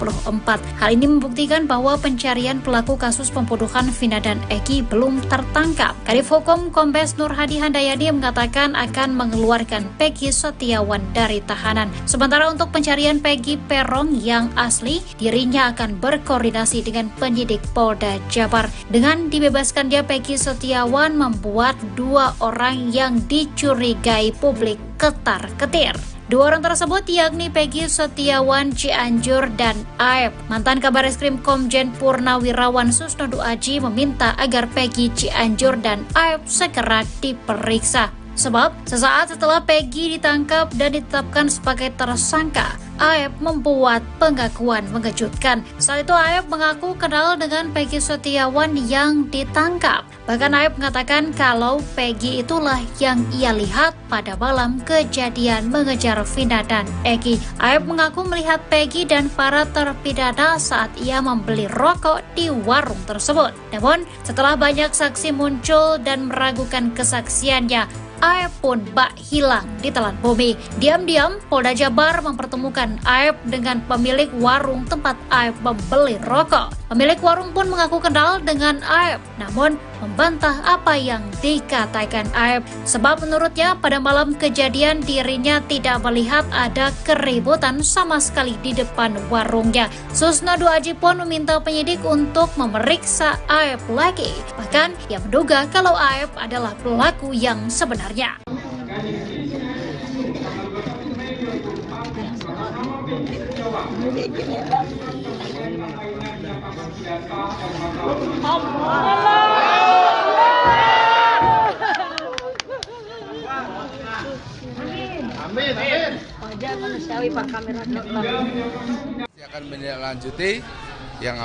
Speaker 8: Hal ini membuktikan bahwa pencarian pelaku kasus pembunuhan Vina dan Eki belum tertangkap. Kadif Hukum Kombes Nur Hadi Handayani mengatakan akan mengeluarkan Peggy Setiawan dari tahanan. Sementara untuk pencarian Peggy Peron yang asli, dirinya akan berkoordinasi dengan penyidik Polda Jabar. Dengan dibebaskannya Peggy Setiawan membuat dua orang yang dicurigai publik ketar-ketir. Dua orang tersebut yakni Peggy Setiawan Cianjur dan Aep. Mantan Kabareskrim Komjen Purnawirawan Susnodu Aji meminta agar Peggy Cianjur dan Aep segera diperiksa. Sebab sesaat setelah Peggy ditangkap dan ditetapkan sebagai tersangka, Aep membuat pengakuan mengejutkan. Saat itu Aep mengaku kenal dengan Peggy Setiawan yang ditangkap. Bahkan Aep mengatakan kalau Peggy itulah yang ia lihat pada malam kejadian mengejar Vina dan Eki. Aep mengaku melihat Peggy dan para terpidana saat ia membeli rokok di warung tersebut. Namun setelah banyak saksi muncul dan meragukan kesaksiannya, Aep pun bak hilang di telan bumi. Diam-diam, Polda Jabar mempertemukan Aep dengan pemilik warung tempat Aep membeli rokok. Pemilik warung pun mengaku kenal dengan Aep, namun membantah apa yang dikatakan Aep. Sebab menurutnya pada malam kejadian dirinya tidak melihat ada keributan sama sekali di depan warungnya. Susnodu Aji pun meminta penyidik untuk memeriksa Aep lagi. Bahkan ia menduga kalau Aep adalah pelaku yang sebenarnya.
Speaker 7: Amin. Akan menindaklanjuti yang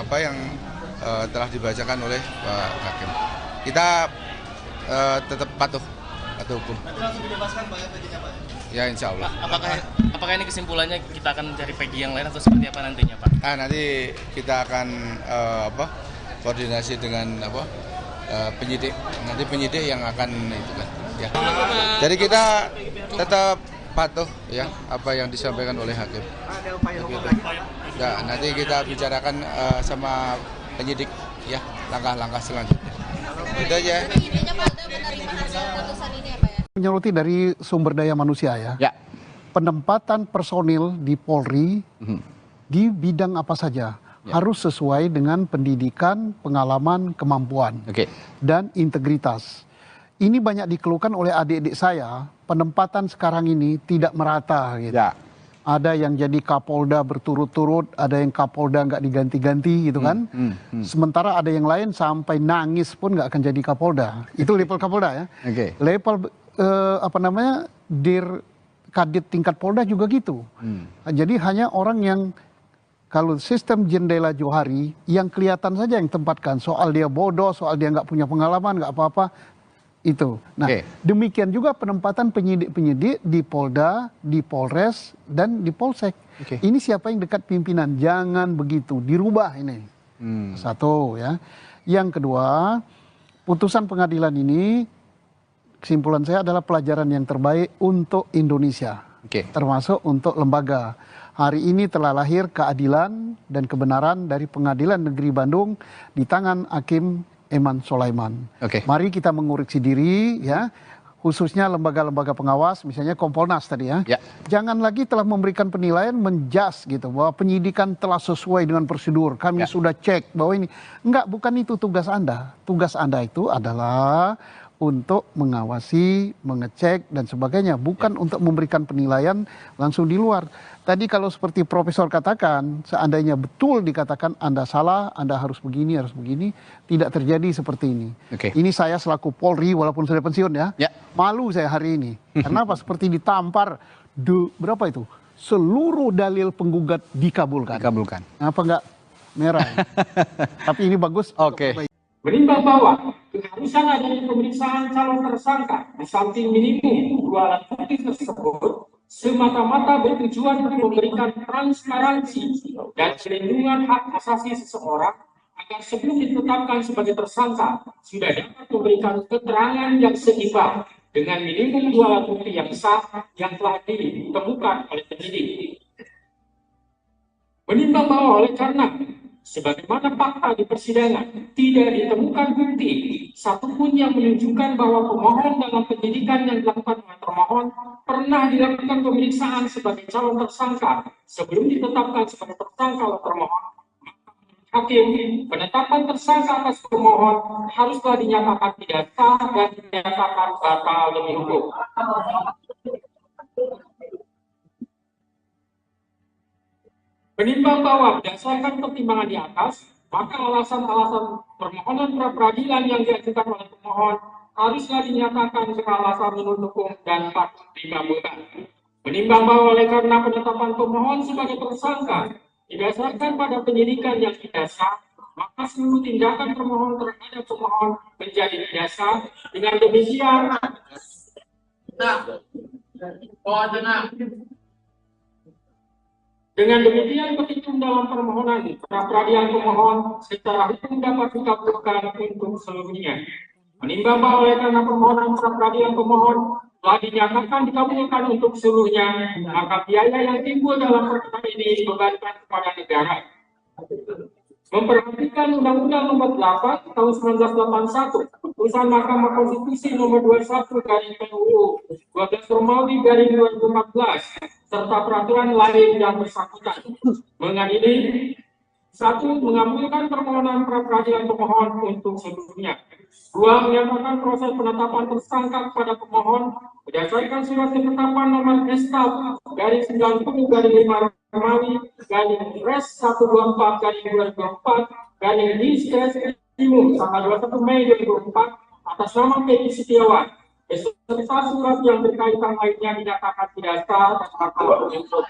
Speaker 7: telah dibacakan oleh Pak Hakim. Kita tetap patuh hukum. Ya insya Allah.
Speaker 5: Apakah ini kesimpulannya kita akan mencari Peggy yang lain atau seperti apa nantinya Pak?
Speaker 7: Nanti kita akan koordinasi dengan penyidik. Nanti penyidik yang akan itu kan. Ya. Jadi kita tetap patuh ya apa yang disampaikan oleh hakim. Ya, nanti kita bicarakan sama penyidik ya langkah-langkah selanjutnya. Itu aja.
Speaker 1: menyoroti dari sumber daya manusia ya. Penempatan personil di Polri di bidang apa saja harus sesuai dengan pendidikan, pengalaman, kemampuan, dan integritas. Ini banyak dikeluhkan oleh adik-adik saya, penempatan sekarang ini tidak merata gitu. Ada yang jadi Kapolda berturut-turut, ada yang Kapolda nggak diganti-ganti gitu kan. Sementara ada yang lain sampai nangis pun nggak akan jadi Kapolda. Itu level Kapolda ya. Level Dir Kadit tingkat Polda juga gitu. Jadi hanya orang yang kalau sistem jendela Johari yang kelihatan saja yang tempatkan, soal dia bodoh, soal dia nggak punya pengalaman, nggak apa-apa. Itu. Nah, demikian juga penempatan penyidik-penyidik di Polda, di Polres, dan di Polsek. Ini siapa yang dekat pimpinan? Jangan begitu, dirubah ini. Satu ya. Yang kedua, putusan pengadilan ini, kesimpulan saya adalah pelajaran yang terbaik untuk Indonesia. Termasuk untuk lembaga. Hari ini telah lahir keadilan dan kebenaran dari Pengadilan Negeri Bandung di tangan Hakim Eman Sulaiman. Mari kita mengoreksi diri ya, khususnya lembaga-lembaga pengawas, misalnya Kompolnas tadi ya. Jangan lagi telah memberikan penilaian menjas gitu bahwa penyidikan telah sesuai dengan prosedur. Kami sudah cek bahwa ini enggak, bukan itu tugas Anda. Tugas Anda itu adalah untuk mengawasi, mengecek dan sebagainya, bukan untuk memberikan penilaian langsung di luar. Tadi kalau seperti Profesor katakan, seandainya betul dikatakan Anda salah, Anda harus begini, tidak terjadi seperti ini. Ini saya selaku Polri walaupun sudah pensiun ya, malu saya hari ini. Karena apa? Seperti ditampar, berapa itu? Seluruh dalil penggugat dikabulkan. Apa enggak merah? Tapi ini bagus.
Speaker 3: Menimbang bahwa keharusan adanya pemeriksaan calon tersangka di samping minimum 2 alat bukti tersebut semata-mata bertujuan untuk memberikan transparansi dan perlindungan hak asasi seseorang agar sebelum ditetapkan sebagai tersangka sudah dapat memberikan keterangan yang seimbang dengan minimum 2 alat bukti yang sah yang telah ditemukan oleh penyidik. Menimbang bahwa oleh karena sebagaimana fakta di persidangan, tidak ditemukan bukti satupun yang menunjukkan bahwa pemohon dalam penyidikan yang dilakukan oleh termohon pernah dilakukan pemeriksaan sebagai calon tersangka sebelum ditetapkan sebagai tersangka oleh termohon. Hakim, penetapan tersangka atas pemohon haruslah dinyatakan tidak sah dan dinyatakan batal demi hukum. Menimbang bahwa berdasarkan pertimbangan di atas, maka alasan-alasan permohonan pra-peradilan yang diajukan oleh pemohon haruslah dinyatakan beralasan menurut hukum dan patut dikabulkan. Menimbang bahwa oleh karena penetapan pemohon sebagai tersangka didasarkan pada penyidikan yang tidak sah, maka seluruh tindakan permohon terhadap pemohon menjadi tidak sah. Dengan demikian, petitum dalam permohonan pra-peradilan pemohon secara hukum dapat dikabulkan untuk seluruhnya. Menimbang bahwa oleh karena permohonan pra-peradilan pemohon telah dinyatakan dikabulkan untuk seluruhnya, maka biaya yang timbul dalam perkara ini dibebankan kepada negara. Memperhatikan Undang-Undang Nomor 8 Tahun 1981, Putusan Mahkamah Konstitusi Nomor 21 garing PUU 12 Romawi garing 2014, serta peraturan lain yang bersangkutan. Mengadili 1. Mengabulkan permohonan pra-peradilan pemohon untuk seluruhnya. 2. Menyatakan proses penetapan tersangka kepada pemohon berdasarkan surat ketetapan nomor SK garing 90 garing 5 Romawi garing Res 124 garing 2024 garing Diskres Timur tanggal 21 Mei 2004 atas nama Peggy Setiawan beserta surat yang berkaitan lainnya dinyatakan tidak sah dan batal demi hukum.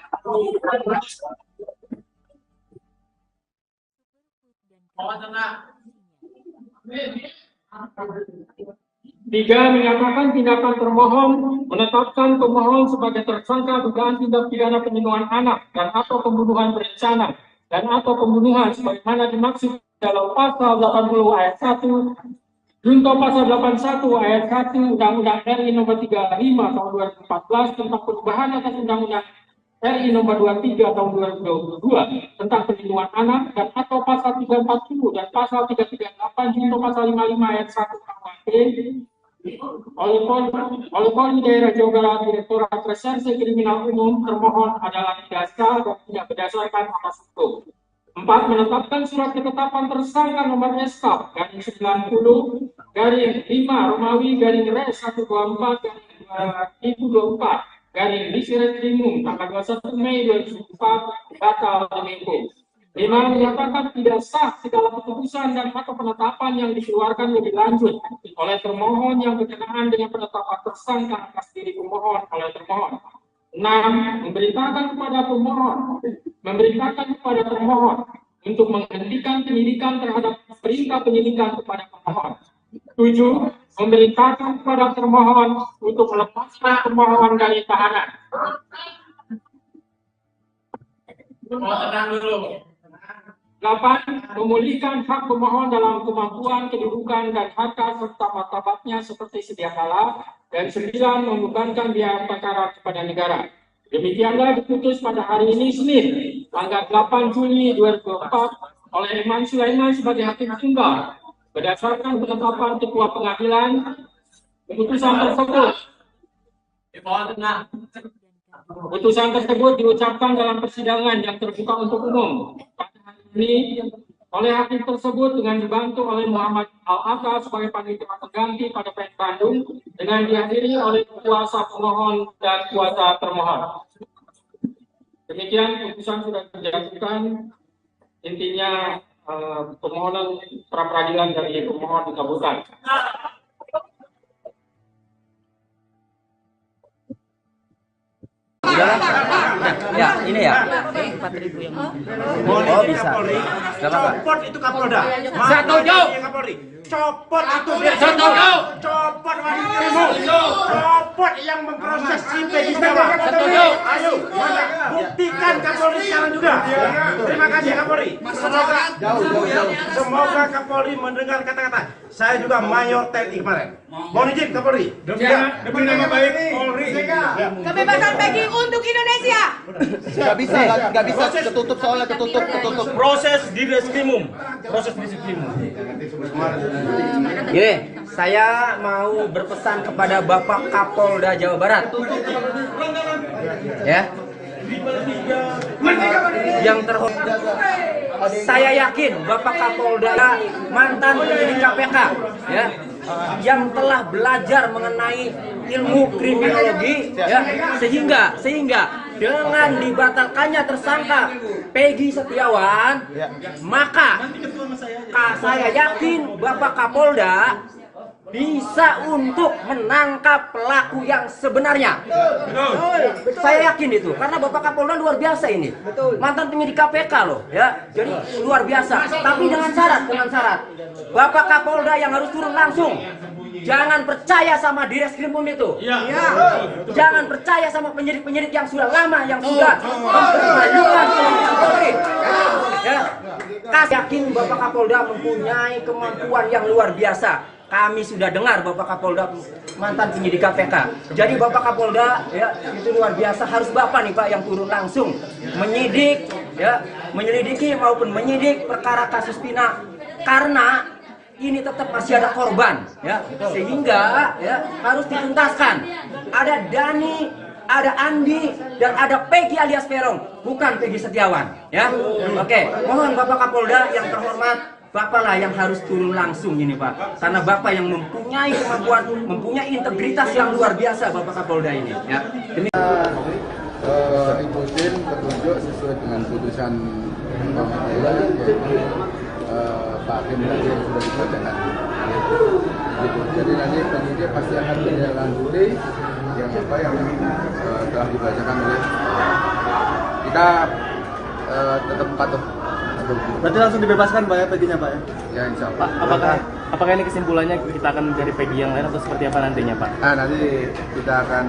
Speaker 3: 3. Menyatakan tindakan termohon menetapkan pemohon sebagai tersangka dugaan tindak pidana perlindungan anak dan atau pembunuhan berencana dan atau pembunuhan sebagaimana dimaksud dalam pasal 80 ayat 1 junto pasal 81 ayat 1 Undang-Undang RI Nomor 35 Tahun 2014 tentang perubahan atas Undang-Undang RI Nomor 23 Tahun 2022 tentang perlindungan anak dan atau pasal 340 dan pasal 338 junto pasal 55 ayat 1 KUHP Oleh Polri Daerah Jawa Barat, Direktorat Reserse Kriminal Umum, termohon adalah tidak sah dan tidak berdasarkan atas hukum. 4. Menetapkan surat ketetapan tersangka nomor SK garing 90 garing 5 Romawi garing Res 124 garing 2024 garing Diskrimum tanggal 21 Mei 2004 batal demi hukum. 5. Menyatakan tidak sah segala keputusan dan atau penetapan yang dikeluarkan lebih lanjut oleh termohon yang berkenaan dengan penetapan tersangka atas diri pemohon oleh termohon. 6. Memberitakan kepada termohon untuk menghentikan penyidikan terhadap perintah penyidikan kepada pemohon. 7. Memerintahkan kepada termohon untuk melepaskan pemohon dari tahanan. Tenang dulu. 8. Memulihkan hak pemohon dalam kemampuan, kedudukan, dan harta serta martabatnya seperti sedia kala. Dan 9. Membebankan biaya perkara kepada negara. Demikianlah diputus pada hari ini Senin, tanggal 8 Juli 2024 oleh Eman Sulaiman sebagai hakim tunggal. Berdasarkan penetapan Ketua Pengadilan, Putusan tersebut diucapkan dalam persidangan yang terbuka untuk umum pada hari ini oleh hakim tersebut dengan dibantu oleh Muhammad Al-Atta sebagai panitia pengganti pada PN Bandung dengan dihadiri oleh kuasa pemohon dan kuasa termohon. Demikian putusan sudah dijatuhkan. Intinya permohonan pra peradilan dari pemohon dikabulkan.
Speaker 2: Ya, ini ya.
Speaker 4: 4.000 yang oh, bisa. Copot itu Kapolda.
Speaker 3: Setuju.
Speaker 4: Copot itu dia. Setuju. Copot wanitamu. Copot yang memproses si Peggy Setiawan.
Speaker 3: Setuju.
Speaker 4: Ayo, buktikan Kapolri sekarang juga. Terima kasih Kapolri. Semoga Kapolri mendengar kata-kata. Saya juga Mayor TNI kemarin. Mohon izin Kapolri. Demi nama baik Polri.
Speaker 6: Kebebasan Peggy untuk Indonesia.
Speaker 9: Gak bisa, ketutup soalnya, ketutup.
Speaker 4: Proses di Diskrimum.
Speaker 2: Gini, saya mau berpesan kepada Bapak Kapolda Jawa Barat. Ya. Yang terhormat, saya yakin Bapak Kapolda mantan penyidik KPK, ya, yang telah belajar mengenai ilmu kriminologi, ya, sehingga dengan dibatalkannya tersangka Peggy Setiawan, maka saya yakin Bapak Kapolda bisa untuk menangkap pelaku yang sebenarnya. Saya yakin itu, karena Bapak Kapolda luar biasa ini. Mantan penyidik KPK loh, ya. Jadi luar biasa. Tapi dengan syarat. Bapak Kapolda yang harus turun langsung. Jangan percaya sama Diskrimum itu. Jangan percaya sama penyidik-penyidik yang sudah lama, yang sudah mempermalukan Polri. Ya. Yakin Bapak Kapolda mempunyai kemampuan yang luar biasa. Kami sudah dengar Bapak Kapolda mantan penyidik KPK. Jadi Bapak Kapolda, ya, itu luar biasa. Harus Bapak nih Pak yang turun langsung menyidik, ya, menyelidiki maupun menyidik perkara kasus Pina, karena ini tetap masih ada korban, ya, sehingga ya harus dituntaskan. Ada Dani, ada Andi, dan ada Peggy alias Peron, bukan Peggy Setiawan, ya. Oke, mohon Bapak Kapolda yang terhormat, Bapak lah yang harus turun langsung ini Pak, karena Bapak yang mempunyai kemampuan, mempunyai integritas yang luar biasa Bapak Kapolda ini, ya.
Speaker 7: Ikutin petunjuk sesuai dengan putusan pengadilan, yaitu Pak Hakim tadi yang sudah dibacakan. Gitu. Jadi nanti penyidik pasti akan menindaklanjuti yang telah dibacakan oleh kita, tetap patuh.
Speaker 9: Berarti langsung dibebaskan Pak ya, Peggy-nya Pak ya?
Speaker 7: Ya insya Allah.
Speaker 5: Pak, apakah ini kesimpulannya kita akan mencari Peggy yang lain atau seperti apa nantinya Pak?
Speaker 7: Nah, nanti kita akan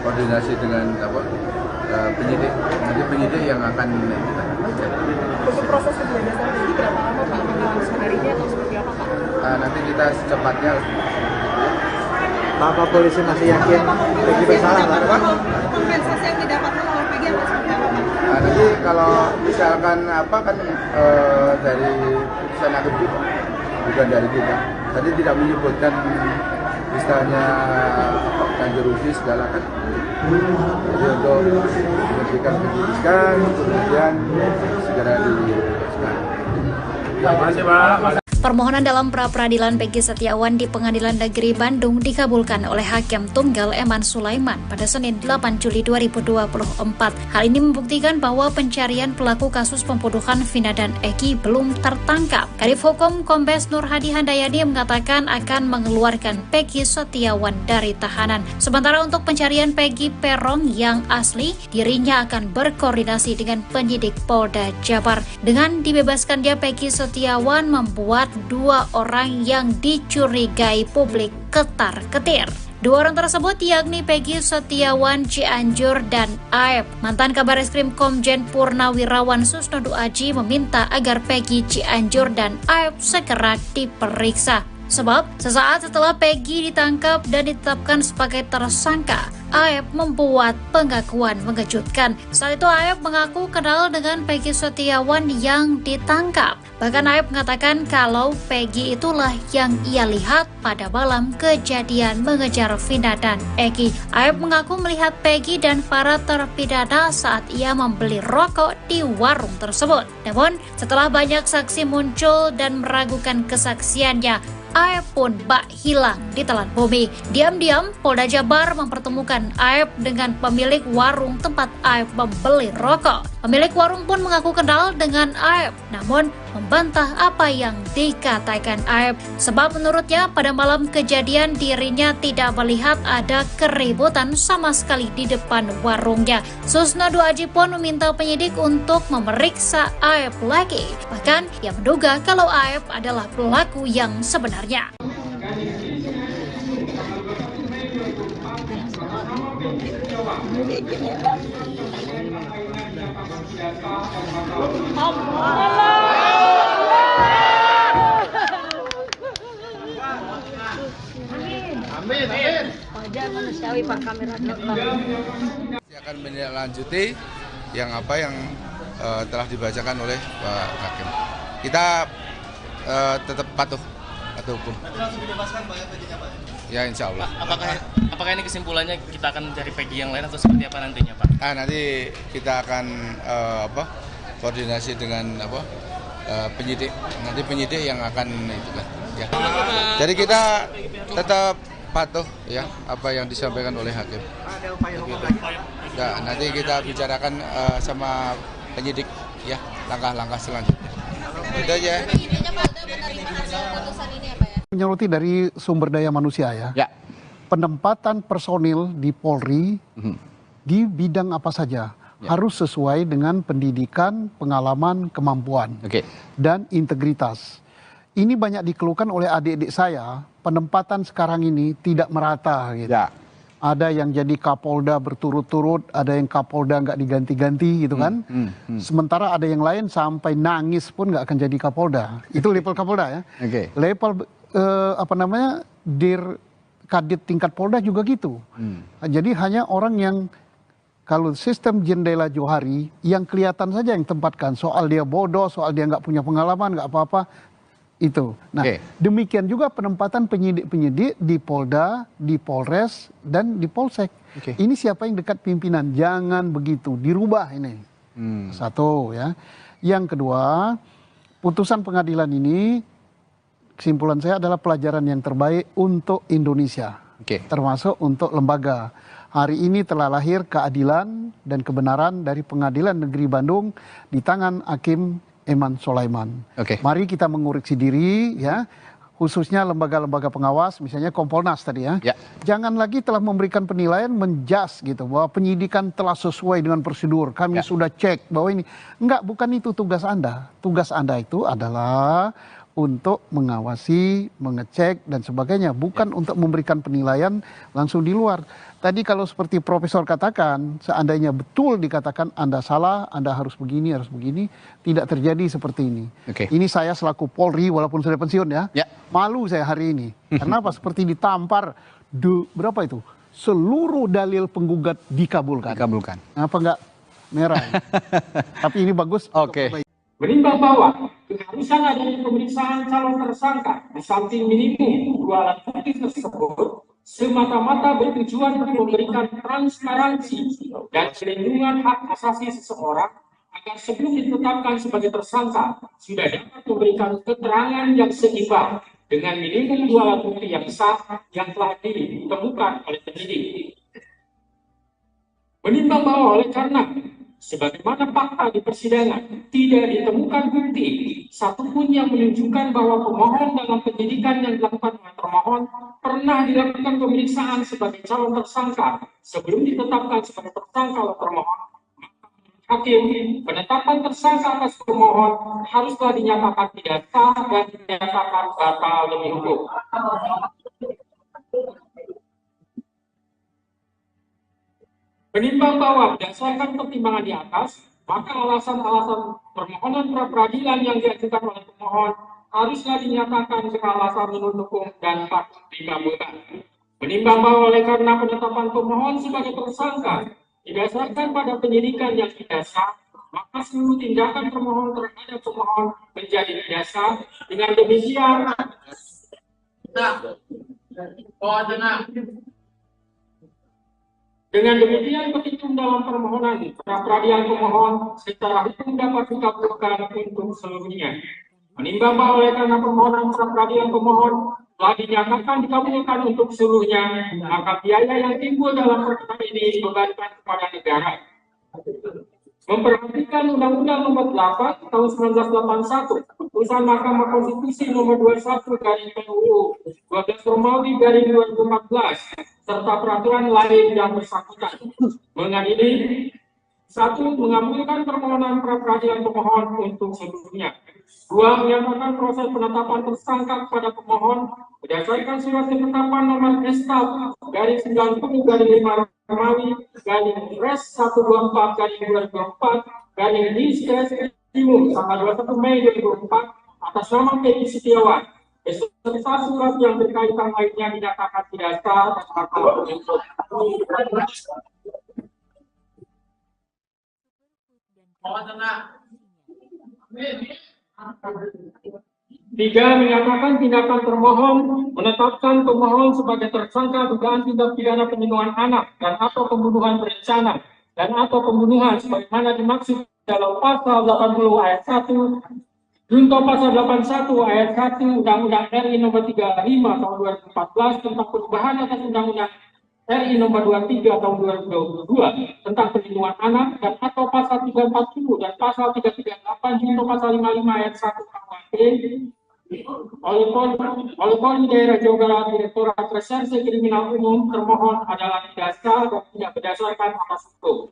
Speaker 7: koordinasi dengan penyidik. Nanti penyidik yang akan
Speaker 6: Untuk proses pembebasan Peggy berapa lama Pak? Apakah langsung hari ini atau seperti apa Pak?
Speaker 7: nanti kita secepatnya.
Speaker 9: Pak polisi masih yakin Peggy bersalah Pak?
Speaker 6: Kompensasi yang didapatkan oleh Peggy apa seperti apa Pak?
Speaker 7: Nah, nanti kalau misalkan dari putusan hakim kita, bukan dari kita. tadi tidak menyebutkan istilahnya ganti rugi segala kan. Jadi untuk memberikan pendidikan, kemudian segera dibebaskan.
Speaker 3: Terima kasih, Pak.
Speaker 8: Permohonan dalam pra-peradilan Peggy Setiawan di Pengadilan Negeri Bandung dikabulkan oleh Hakim Tunggal Eman Sulaiman pada Senin 8 Juli 2024. Hal ini membuktikan bahwa pencarian pelaku kasus pembunuhan Vina dan Eki belum tertangkap. Kadif Hukum Kombes Nur Hadi Handayani mengatakan akan mengeluarkan Peggy Setiawan dari tahanan. Sementara untuk pencarian Peggy Peron yang asli, dirinya akan berkoordinasi dengan penyidik Polda Jabar. Dengan dibebaskannya Peggy Setiawan membuat 2 orang yang dicurigai publik ketar-ketir. 2 orang tersebut yakni Peggy Setiawan Cianjur dan Aep. Mantan Kabareskrim Komjen Purnawirawan Susnodu Aji meminta agar Peggy Cianjur dan Aep segera diperiksa. Sebab sesaat setelah Peggy ditangkap dan ditetapkan sebagai tersangka, Aep membuat pengakuan mengejutkan. Saat itu Aep mengaku kenal dengan Peggy Setiawan yang ditangkap. Bahkan Aep mengatakan kalau Peggy itulah yang ia lihat pada malam kejadian mengejar Vina dan Eki. Aep mengaku melihat Peggy dan para terpidana saat ia membeli rokok di warung tersebut. Namun setelah banyak saksi muncul dan meragukan kesaksiannya, Aep pun bak hilang di telan bumi. Diam-diam, Polda Jabar mempertemukan Aep dengan pemilik warung tempat Aep membeli rokok. Pemilik warung pun mengaku kenal dengan Aep, namun membantah apa yang dikatakan Aep. Sebab menurutnya pada malam kejadian dirinya tidak melihat ada keributan sama sekali di depan warungnya. Susnodu Aji pun meminta penyidik untuk memeriksa Aep lagi. Bahkan ia menduga kalau Aep adalah pelaku yang sebenarnya.
Speaker 7: Amin.
Speaker 6: Wajar manusiawi Pak, kamera
Speaker 7: Akan menindaklanjuti yang telah dibacakan oleh Pak Hakim. Kita tetap patuh hukum.
Speaker 9: Langsung dibebaskan Pak ya Peggy-nya Pak?
Speaker 7: Ya insya Allah.
Speaker 5: Apakah ini kesimpulannya kita akan mencari Peggy yang lain atau seperti apa nantinya Pak?
Speaker 7: Nanti kita akan koordinasi dengan penyidik. Nanti penyidik yang akan itu kan. Ya. Jadi kita tetap patuh ya apa yang disampaikan oleh hakim.
Speaker 9: Ada upaya hukum lagi?
Speaker 7: Ya, nanti kita bicarakan sama penyidik ya langkah-langkah selanjutnya. Itu aja.
Speaker 1: Menyoroti dari sumber daya manusia ya. Penempatan personil di Polri di bidang apa saja harus sesuai dengan pendidikan, pengalaman, kemampuan dan integritas. Ini banyak dikeluhkan oleh adik-adik saya, penempatan sekarang ini tidak merata gitu. Ada yang jadi Kapolda berturut-turut, ada yang Kapolda nggak diganti-ganti gitu kan. Sementara ada yang lain sampai nangis pun nggak akan jadi Kapolda. Itu level Kapolda ya. Level Dir Kadit tingkat Polda juga gitu. Jadi hanya orang yang kalau sistem jendela Johari yang kelihatan saja yang tempatkan. Soal dia bodoh, soal dia nggak punya pengalaman, nggak apa-apa. Itu. Nah, demikian juga penempatan penyidik-penyidik di Polda, di Polres, dan di Polsek. Ini siapa yang dekat pimpinan? Jangan begitu, dirubah ini. Satu ya. Yang kedua, putusan pengadilan ini, kesimpulan saya adalah pelajaran yang terbaik untuk Indonesia. Termasuk untuk lembaga. Hari ini telah lahir keadilan dan kebenaran dari Pengadilan Negeri Bandung di tangan Hakim Eman Sulaiman. Mari kita mengoreksi diri ya, khususnya lembaga-lembaga pengawas, misalnya Kompolnas tadi ya. Jangan lagi telah memberikan penilaian menjas gitu bahwa penyidikan telah sesuai dengan prosedur. Kami sudah cek bahwa ini enggak, bukan itu tugas Anda. Tugas Anda itu adalah untuk mengawasi, mengecek dan sebagainya, bukan untuk memberikan penilaian langsung di luar. Tadi kalau seperti Profesor katakan, seandainya betul dikatakan Anda salah, Anda harus begini, tidak terjadi seperti ini. Ini saya selaku Polri, walaupun sudah pensiun ya, malu saya hari ini. Kenapa? Seperti ditampar, berapa itu? Seluruh dalil penggugat dikabulkan. Apa enggak merah? Tapi ini bagus.
Speaker 3: Menimbang bahwa keharusan adanya pemeriksaan calon tersangka di samping minimum 2 alat bukti tersebut semata-mata bertujuan untuk memberikan transparansi dan perlindungan hak asasi seseorang agar sebelum ditetapkan sebagai tersangka sudah dapat memberikan keterangan yang seimbang dengan minimum 2 alat bukti yang sah yang telah ditemukan oleh penyidik. Menimbang bahwa oleh karena sebagaimana fakta di persidangan tidak ditemukan bukti satupun yang menunjukkan bahwa pemohon dalam penyidikan yang dilakukan oleh termohon pernah dilakukan pemeriksaan sebagai calon tersangka sebelum ditetapkan sebagai tersangka oleh termohon, hakim penetapan tersangka atas pemohon haruslah dinyatakan tidak sah dan dinyatakan batal demi hukum. Menimbang bahwa berdasarkan pertimbangan di atas, maka alasan-alasan permohonan pra-peradilan yang diajukan oleh pemohon haruslah dinyatakan beralasan menurut hukum dan patut dikabulkan. Menimbang bahwa oleh karena penetapan pemohon sebagai tersangka didasarkan pada penyidikan yang tidak sah, maka seluruh tindakan permohon terhadap pemohon menjadi tidak sah. Dengan demikian, petitum dalam permohonan pra-peradilan pemohon secara hukum dapat dikabulkan untuk seluruhnya. Menimbang bahwa oleh karena permohonan pra-peradilan pemohon telah dinyatakan dikabulkan untuk seluruhnya, maka biaya yang timbul dalam perkara ini dibebankan kepada negara. Memperhatikan Undang-Undang Nomor 8 Tahun 1981, Putusan Mahkamah Konstitusi Nomor 21 garing PUU 12 Romawi garing 2014, serta peraturan lain yang bersangkutan. Mengadili 1. Mengabulkan permohonan pra-peradilan pemohon untuk seluruhnya. 2. Menyatakan proses penetapan tersangka kepada pemohon berdasarkan surat ketetapan nomor SK garing 90 garing 5 Romawi garing Res 124 garing 2024 garing Diskres Timur tanggal 21 Mei 2004 atas nama Peggy Setiawan beserta surat yang berkaitan lainnya dinyatakan tidak sah dan batal. 3. Menyatakan tindakan termohon menetapkan pemohon sebagai tersangka dugaan tindak pidana perlindungan anak dan atau pembunuhan berencana dan atau pembunuhan sebagaimana dimaksud dalam pasal 80 ayat 1 junto pasal 81 ayat 1 Undang-Undang RI Nomor 35 Tahun 2014 tentang perubahan atas Undang-Undang RI Nomor 23 Tahun 2022 tentang perlindungan anak dan atau pasal 340 dan pasal 338 junto pasal 55 ayat 1 KUHP oleh Polri Daerah Jawa Barat Direktorat Reserse Kriminal Umum termohon adalah tidak sah dan tidak berdasarkan atas hukum.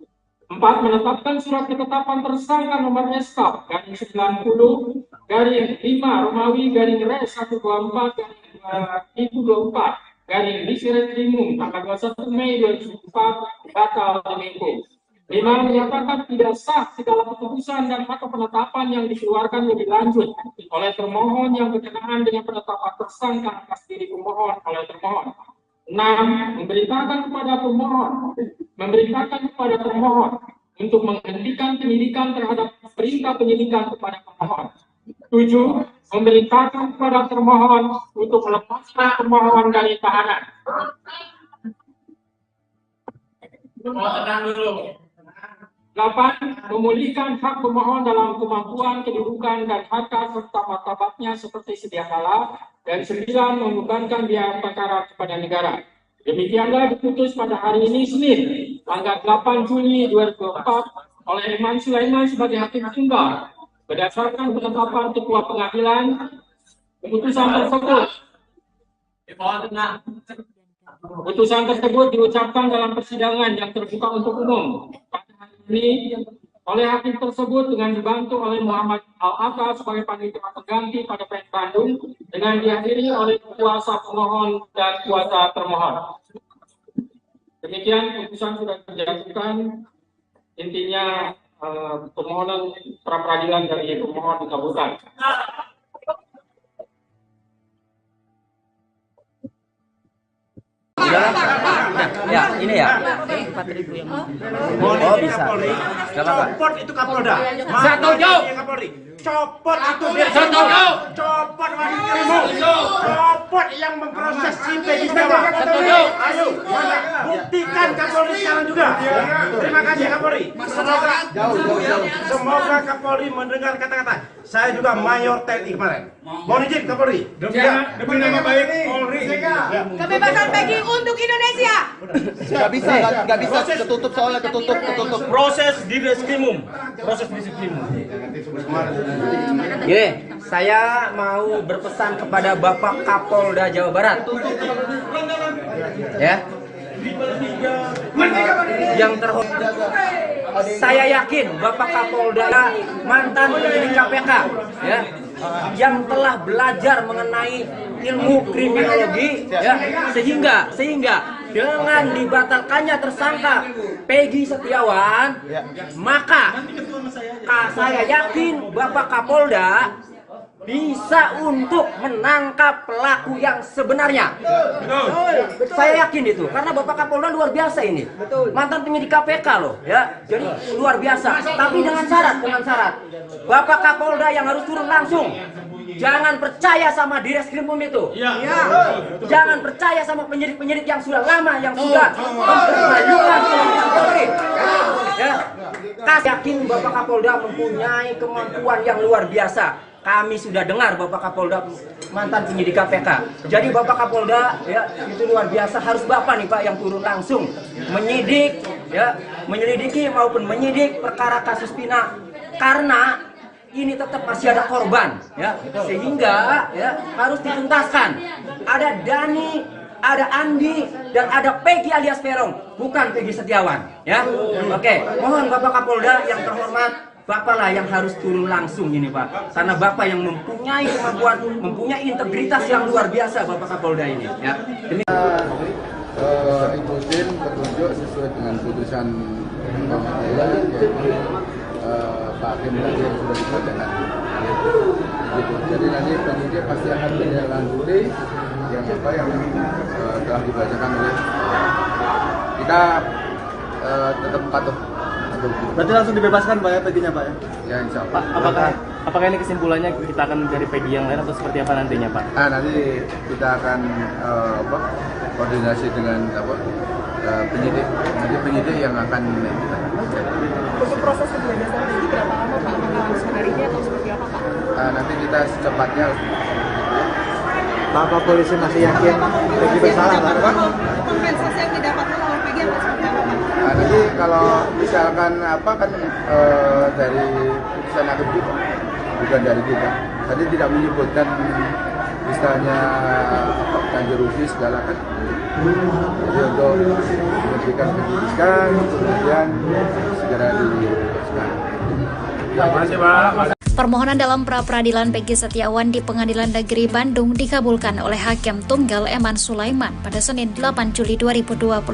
Speaker 3: 4. Menetapkan surat ketetapan tersangka nomor SK garing 90 garing 5 Romawi garing Res 124 garing 2024 garing Diskret Timur tanggal 21 Mei 2004 batal demi hukum. 5. Menyatakan tidak sah segala keputusan dan atau penetapan yang dikeluarkan lebih lanjut oleh termohon yang berkenaan dengan penetapan tersangka atas diri pemohon oleh termohon. 6. Memerintahkan kepada termohon untuk menghentikan penyidikan terhadap perintah penyidikan kepada pemohon. 7. Memerintahkan kepada termohon untuk melepaskan pemohon dari tahanan. 8. Memulihkan hak pemohon dalam kemampuan, kedudukan, dan harta serta martabatnya seperti sedia kala. Dan 9. Membebankan biaya perkara kepada negara. Demikianlah diputus pada hari ini Senin, tanggal 8 Juni 2024 oleh Eman Sulaiman sebagai hakim tunggal. Berdasarkan penetapan Ketua Pengadilan, Putusan tersebut diucapkan dalam persidangan yang terbuka untuk umum pada hari ini oleh hakim tersebut dengan dibantu oleh Muhammad Al-Atta sebagai panitia pengganti pada PN Bandung dengan dihadiri oleh kuasa pemohon dan kuasa termohon. Demikian putusan sudah dijatuhkan, intinya permohonan pra-peradilan dari pemohon dikabulkan.
Speaker 2: Ya, ini ya. 4.000 yang
Speaker 4: bisa. Copot itu Kapolda. Setuju. Kapolri. Copot itu dia. Copot wanitamu. Copot yang memproses si Peggy Setiawan. Ayo, buktikan Kapolri sekarang juga. Terima kasih Kapolri. Semoga Kapolri mendengar kata-kata. Saya juga Mayor TNI kemarin. Mohon izin Kapolri. Demi nama baik Polri.
Speaker 6: Kebebasan Peggy untuk Indonesia.
Speaker 9: Gak bisa, ketutup soalnya, ketutup.
Speaker 5: Proses di reskrimum.
Speaker 2: Gini, saya mau berpesan kepada Bapak Kapolda Jawa Barat. Ya. Yang terhormat, saya yakin Bapak Kapolda mantan penyidik KPK, ya, yang telah belajar mengenai ilmu kriminologi, ya, sehingga dengan dibatalkannya tersangka Peggy Setiawan, maka saya yakin Bapak Kapolda bisa untuk menangkap pelaku yang sebenarnya. Saya yakin itu, karena Bapak Kapolda luar biasa ini. Mantan penyidik KPK loh, ya. Jadi luar biasa. Tapi dengan syarat. Bapak Kapolda yang harus turun langsung. Jangan percaya sama Direskrimum itu. Jangan percaya sama penyidik-penyidik yang sudah lama, yang sudah mempermalukan Polri. Ya. Yakin Bapak Kapolda mempunyai kemampuan yang luar biasa. Kami sudah dengar Bapak Kapolda mantan penyidik KPK. Jadi Bapak Kapolda, ya, itu luar biasa. Harus Bapak nih Pak yang turun langsung menyidik, ya, menyelidiki maupun menyidik perkara kasus Pina, karena ini tetap masih ada korban, ya, sehingga, ya, harus dituntaskan. Ada Dani, ada Andi, dan ada Peggy alias Peron, bukan Peggy Setiawan, ya. Oke, mohon Bapak Kapolda yang terhormat, Bapak lah yang harus turun langsung ini Pak, karena Bapak yang mempunyai kemampuan, mempunyai integritas yang luar biasa Bapak Kapolda ini, ya.
Speaker 7: Ikutin petunjuk sesuai dengan putusan pengadilan, yaitu Pak Hakim tadi yang sudah dibacakan. Gitu. Jadi nanti penyidik pasti akan menindaklanjuti yang telah dibacakan oleh kita, tetap patuh.
Speaker 9: Berarti langsung dibebaskan Pak ya Peggy-nya Pak ya?
Speaker 7: Ya insya Allah.
Speaker 5: Pak, apakah ini kesimpulannya kita akan mencari Peggy yang lain atau seperti apa nantinya Pak?
Speaker 7: Nanti kita akan koordinasi dengan penyidik. Nanti penyidik yang akan kita.
Speaker 6: Untuk proses kebebasan Peggy berapa lama Pak? Langsung harinya atau seperti apa Pak?
Speaker 7: Nanti kita secepatnya.
Speaker 9: Pak polisi masih yakin Peggy bersalah Pak?
Speaker 6: Kompensasi yang didapatkan oleh Peggy atau seperti apa Pak?
Speaker 7: Nanti kalau misalkan dari putusan hakim juga, bukan dari kita. Tadi tidak menyebutkan misalnya ganti rugi segala kan. Jadi untuk memberikan pendidikan, kemudian segera dibebaskan.
Speaker 3: Terima kasih Pak.
Speaker 8: Permohonan dalam pra-peradilan Peggy Setiawan di Pengadilan Negeri Bandung dikabulkan oleh Hakim Tunggal Eman Sulaiman pada Senin 8 Juli 2024.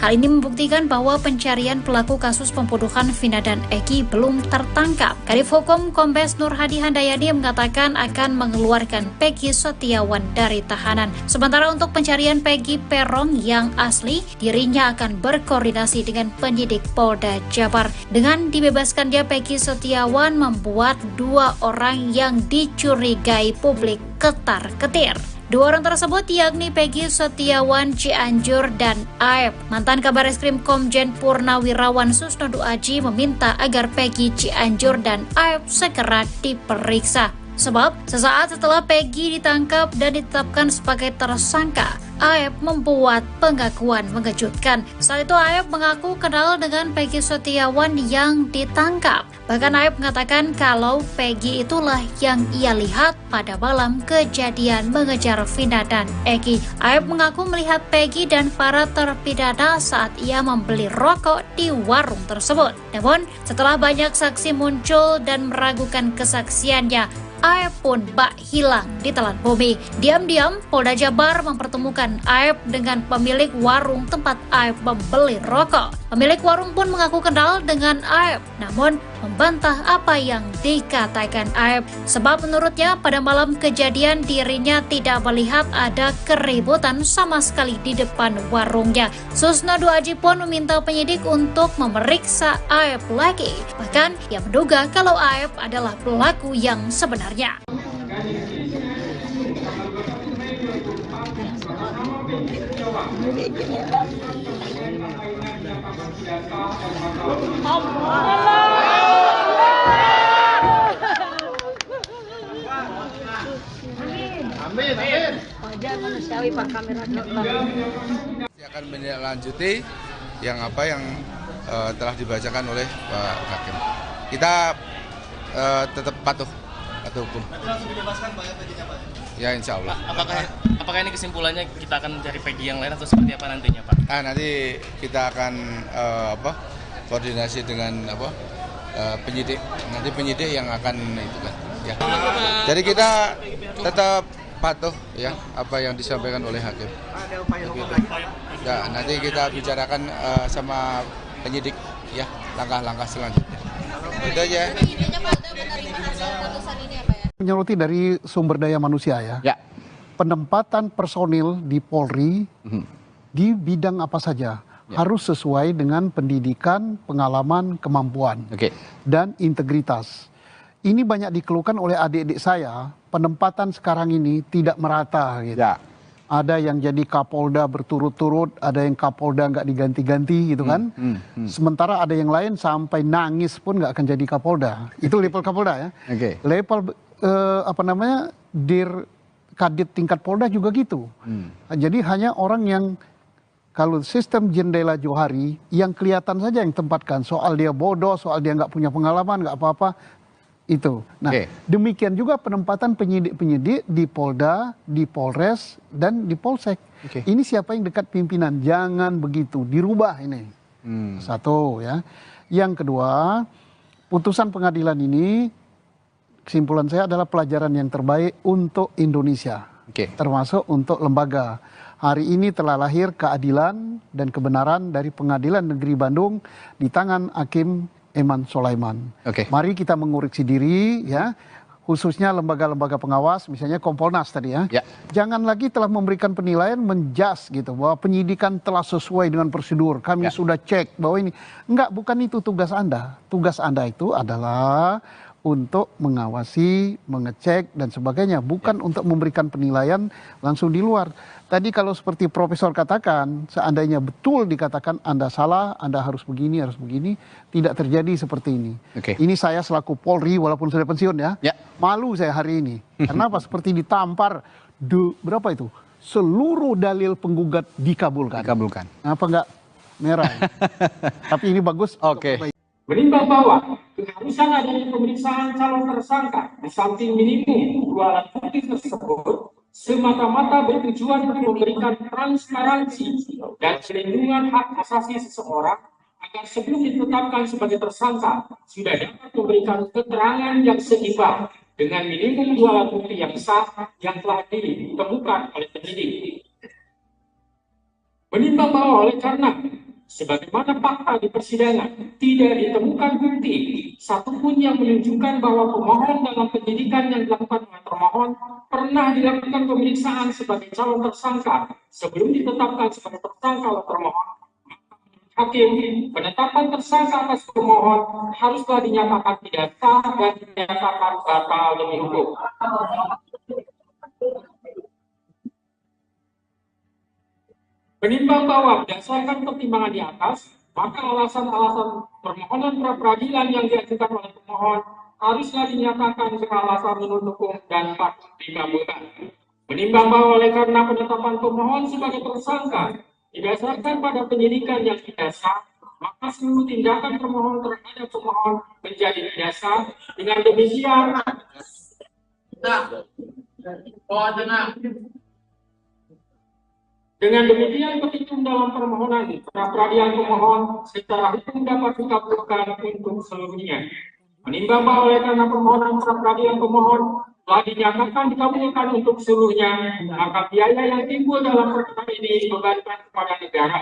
Speaker 8: Hal ini membuktikan bahwa pencarian pelaku kasus pembunuhan Vina dan Eki belum tertangkap. Kadif Hukum Kombes Nur Hadi Handayani mengatakan akan mengeluarkan Peggy Setiawan dari tahanan. Sementara untuk pencarian Peggy Peron yang asli, dirinya akan berkoordinasi dengan penyidik Polda Jabar. Dengan dibebaskannya Peggy Setiawan membuat dua orang yang dicurigai publik ketar-ketir. Dua orang tersebut yakni Peggy Setiawan Cianjur dan Aep. Mantan Kabareskrim Komjen Purnawirawan Susnodo Aji meminta agar Peggy Cianjur dan Aep segera diperiksa. Sebab sesaat setelah Peggy ditangkap dan ditetapkan sebagai tersangka, Aep membuat pengakuan mengejutkan. Saat itu Aep mengaku kenal dengan Peggy Setiawan yang ditangkap. Bahkan Aep mengatakan kalau Peggy itulah yang ia lihat pada malam kejadian mengejar Vina dan Eki. Aep mengaku melihat Peggy dan para terpidana saat ia membeli rokok di warung tersebut. Namun setelah banyak saksi muncul dan meragukan kesaksiannya, Aep pun bak hilang di telan bumi. Diam-diam, Polda Jabar mempertemukan Aep dengan pemilik warung tempat Aep membeli rokok. Pemilik warung pun mengaku kenal dengan Aep, namun membantah apa yang dikatakan Aep. Sebab menurutnya pada malam kejadian dirinya tidak melihat ada keributan sama sekali di depan warungnya. Susnado Aji pun meminta penyidik untuk memeriksa Aep lagi. Bahkan ia menduga kalau Aep adalah pelaku yang sebenarnya.
Speaker 7: Akan menindaklanjuti yang telah dibacakan oleh Pak Hakim. Kita tetap patuh hukum. Ya, insya Allah.
Speaker 5: Apakah ini kesimpulannya kita akan mencari Peggy yang lain atau seperti apa nantinya, Pak?
Speaker 7: Nanti kita akan koordinasi dengan penyidik. Nanti penyidik yang akan itu kan. Ya. Jadi kita tetap patuh ya apa yang disampaikan oleh hakim. Ya, nanti kita bicarakan sama penyidik ya langkah-langkah selanjutnya. Itu aja.
Speaker 1: Menyoroti dari sumber daya manusia ya. Penempatan personil di Polri di bidang apa saja harus sesuai dengan pendidikan, pengalaman, kemampuan dan integritas. Ini banyak dikeluhkan oleh adik-adik saya, penempatan sekarang ini tidak merata gitu. Ada yang jadi Kapolda berturut-turut, ada yang Kapolda nggak diganti-ganti gitu kan. Sementara ada yang lain sampai nangis pun nggak akan jadi Kapolda. Itu level Kapolda ya. Level Dir Kadit tingkat Polda juga gitu. Jadi hanya orang yang kalau sistem jendela Johari yang kelihatan saja yang tempatkan, soal dia bodoh, soal dia nggak punya pengalaman, nggak apa-apa itu. Nah, demikian juga penempatan penyidik-penyidik di Polda, di Polres dan di Polsek. Ini siapa yang dekat pimpinan? Jangan begitu, dirubah ini. Satu ya. Yang kedua, putusan pengadilan ini kesimpulan saya adalah pelajaran yang terbaik untuk Indonesia, termasuk untuk lembaga. Hari ini telah lahir keadilan dan kebenaran dari Pengadilan Negeri Bandung di tangan Hakim Eman Sulaiman. Mari kita mengoreksi diri ya, khususnya lembaga-lembaga pengawas, misalnya Kompolnas tadi ya. Jangan lagi telah memberikan penilaian menjas gitu bahwa penyidikan telah sesuai dengan prosedur. Kami sudah cek bahwa ini enggak, bukan itu tugas Anda. Tugas Anda itu adalah untuk mengawasi, mengecek dan sebagainya, bukan untuk memberikan penilaian langsung di luar. Tadi kalau seperti Profesor katakan, seandainya betul dikatakan Anda salah, Anda harus begini, tidak terjadi seperti ini. Ini saya selaku Polri walaupun sudah pensiun ya, malu saya hari ini. Kenapa? Seperti ditampar berapa itu? Seluruh dalil penggugat dikabulkan. Apa enggak merah? Tapi ini bagus.
Speaker 3: Menimbang bahwa keharusan adanya pemeriksaan calon tersangka di samping minimum 2 alat bukti tersebut semata-mata bertujuan untuk memberikan transparansi dan perlindungan hak asasi seseorang agar sebelum ditetapkan sebagai tersangka sudah dapat memberikan keterangan yang seimbang dengan minimum 2 alat bukti yang sah yang telah ditemukan oleh penyidik. Menimbang bahwa oleh karena sebagaimana fakta di persidangan, tidak ditemukan bukti satupun yang menunjukkan bahwa pemohon dalam penyidikan yang dilakukan oleh termohon pernah dilakukan pemeriksaan sebagai calon tersangka sebelum ditetapkan sebagai tersangka oleh termohon. Hakim, penetapan tersangka atas pemohon haruslah dinyatakan tidak sah dan dinyatakan batal demi hukum. Menimbang bahwa berdasarkan pertimbangan di atas, maka alasan-alasan permohonan pra-peradilan yang diajukan oleh pemohon haruslah dinyatakan beralasan menurut hukum dan patut dikabulkan. Menimbang bahwa oleh karena penetapan pemohon sebagai tersangka didasarkan pada penyidikan yang tidak sah, maka seluruh tindakan termohon terhadap pemohon menjadi tidak sah. Dengan demikian, petitum dalam permohonan pra-peradilan pemohon secara hukum dapat dikabulkan untuk seluruhnya. Menimbang bahwa oleh karena permohonan pra-peradilan pemohon telah dinyatakan dikabulkan untuk seluruhnya, maka biaya yang timbul dalam perkara ini dibebankan kepada negara.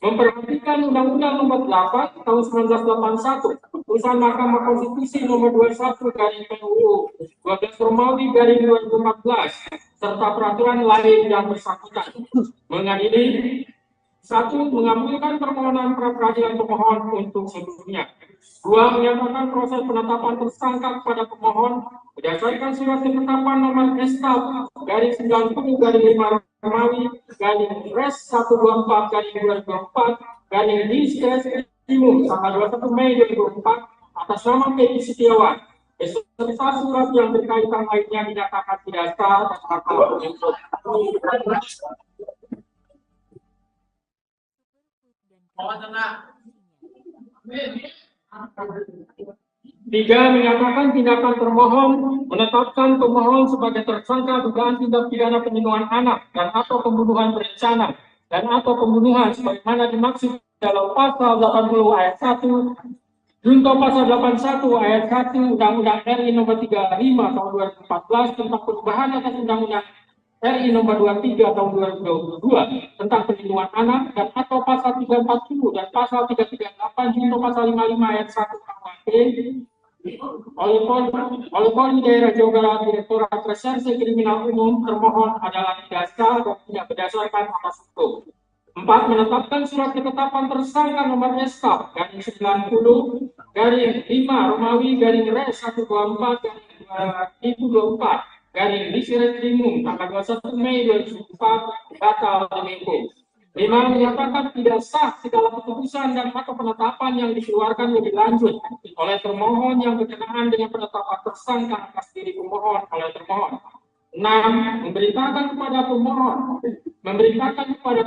Speaker 3: memperhatikan Undang-Undang Nomor 8 Tahun 1981, Putusan Mahkamah Konstitusi Nomor 21 garing PUU 12 Romawi garing 2014, serta peraturan lain yang bersangkutan. Mengadili: 1. Mengabulkan permohonan pra-peradilan pemohon untuk sebelumnya. 2. Menyatakan proses penetapan tersangka kepada pemohon berdasarkan surat ketetapan nomor SK garing 90 garing 5 Romawi garing Res 124 garing 2024 garing Diskrimum tanggal 21 Mei 2004 atas nama Peggy Setiawan beserta surat yang berkaitan lainnya dinyatakan tidak sah dan batal. 3. Menyatakan tindakan termohon menetapkan pemohon sebagai tersangka dugaan tindak pidana penyembuhan anak dan atau pembunuhan berencana dan atau pembunuhan sebagaimana dimaksud dalam pasal 80 ayat 1 junto pasal 81 ayat 1 Undang-Undang RI Nomor 35 Tahun 2014 tentang perubahan atas Undang-Undang RI Nomor 23 Tahun 2022 tentang perlindungan anak dan atau pasal 340 dan pasal 338 junto pasal 55 ayat 1 KUHP oleh Polri Daerah Jawa Barat Direktorat Reserse Kriminal Umum termohon adalah tidak sah dan tidak berdasarkan atas hukum. 4. Menetapkan surat ketetapan tersangka nomor SK garing 90 garing 5 Romawi garing Res 124 garing 2024 garing Diskrimum tanggal 21 Mei 2004 batal demi hukum. 5. Menyatakan tidak sah segala keputusan dan atau penetapan yang dikeluarkan lebih lanjut oleh termohon yang berkenaan dengan penetapan tersangka atas diri pemohon oleh termohon. 6. Memerintahkan kepada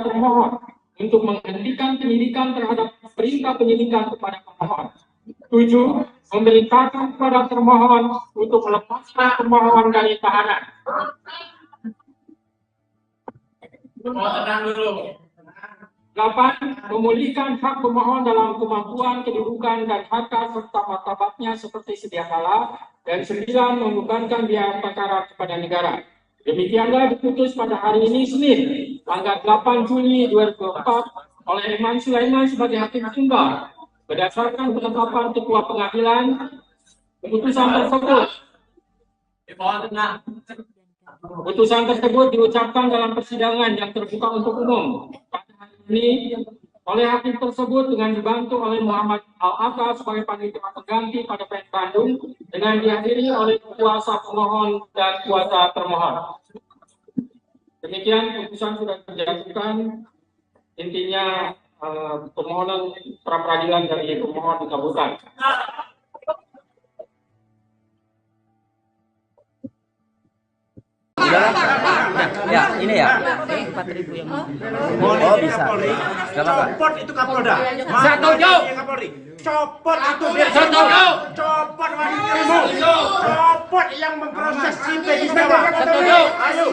Speaker 3: termohon untuk menghentikan penyidikan terhadap perintah penyidikan kepada pemohon. 7. Memerintahkan kepada termohon untuk melepaskan termohon dari tahanan. Tenang dulu. 8. Memulihkan hak pemohon dalam kemampuan, kedudukan, dan harta serta martabatnya seperti sedia kala. Dan 9. Membebankan biaya perkara kepada negara. Demikianlah diputus pada hari ini Senin, tanggal 8 Juli 2024 oleh Eman Sulaiman sebagai hakim tunggal. Berdasarkan penetapan Ketua Pengadilan, Putusan tersebut diucapkan dalam persidangan yang terbuka untuk umum pada hari ini oleh hakim tersebut dengan dibantu oleh Muhammad Al-Atta sebagai panitia pengganti pada PN Bandung dengan dihadiri oleh kuasa pemohon dan kuasa termohon. Demikian putusan sudah dijatuhkan, intinya permohonan pra-peradilan dari pemohon dikabulkan.
Speaker 2: Ya, ini ya. 4.000 yang oh bisa.
Speaker 4: Copot itu Kapolda.
Speaker 5: Setuju.
Speaker 4: Copot itu dia. Copot wanitamu. Copot yang memproses si Peggy Setiawan. Ayo,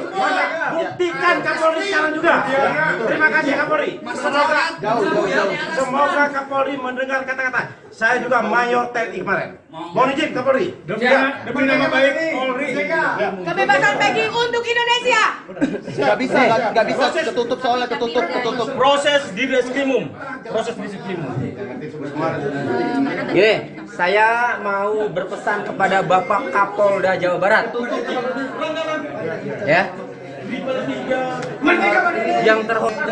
Speaker 4: buktikan Kapolri sekarang juga. Terima kasih Kapolri. Semoga Kapolri mendengar kata-kata. Saya juga Mayor TNI kemarin. Mohon izin Kapolri. Demi nama baik Polri.
Speaker 6: Kebebasan Peggy untuk Indonesia.
Speaker 9: Gak bisa ketutup soalnya ketutup.
Speaker 4: Proses di Diskrimum.
Speaker 2: Gini, saya mau berpesan kepada Bapak Kapolda Jawa Barat. Ya. Yang terhormat,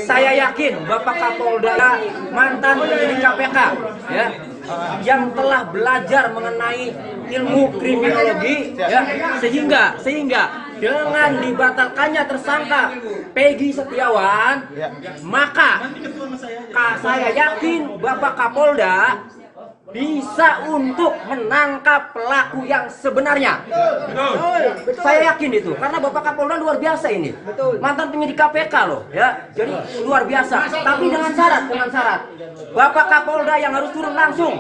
Speaker 2: saya yakin Bapak Kapolda mantan penyidik KPK, ya, yang telah belajar mengenai ilmu kriminologi, ya, sehingga dengan dibatalkannya tersangka Peggy Setiawan, maka saya yakin Bapak Kapolda bisa untuk menangkap pelaku yang sebenarnya. Saya yakin itu, karena Bapak Kapolda luar biasa ini. Mantan penyidik KPK loh, ya. Jadi luar biasa. Tapi dengan syarat. Bapak Kapolda yang harus turun langsung.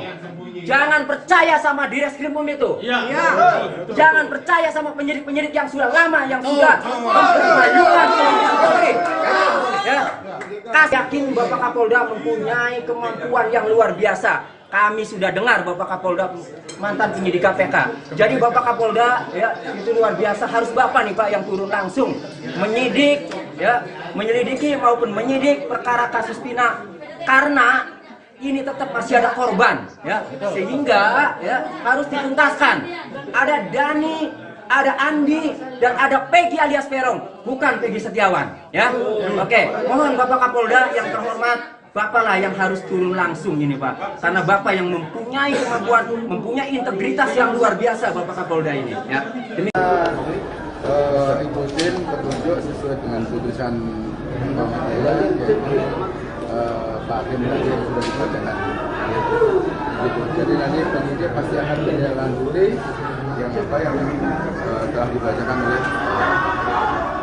Speaker 2: Jangan percaya sama Diskrimum itu. Jangan percaya sama penyidik-penyidik yang sudah lama, yang sudah mempermalukan Polri. Ya. Yakin Bapak Kapolda mempunyai kemampuan yang luar biasa. Kami sudah dengar Bapak Kapolda mantan penyidik KPK. Jadi Bapak Kapolda, ya, itu luar biasa. Harus Bapak nih Pak yang turun langsung menyidik ya menyelidiki maupun menyidik perkara kasus Pina, karena ini tetap masih ada korban, ya, sehingga ya harus dituntaskan. Ada Dani, ada Andi, dan ada Peggy alias Peron, bukan Peggy Setiawan, ya. Oke, mohon Bapak Kapolda yang terhormat, Bapak lah yang harus turun langsung ini, Pak, karena Bapak yang mempunyai kemampuan, mempunyai integritas yang luar biasa, Bapak Kapolda ini, ya.
Speaker 7: Ikutin petunjuk sesuai dengan putusan Pak Hakim tadi yang sudah dibacakan. Gitu. Jadi nanti penyidik pasti akan menindaklanjuti yang telah dibacakan oleh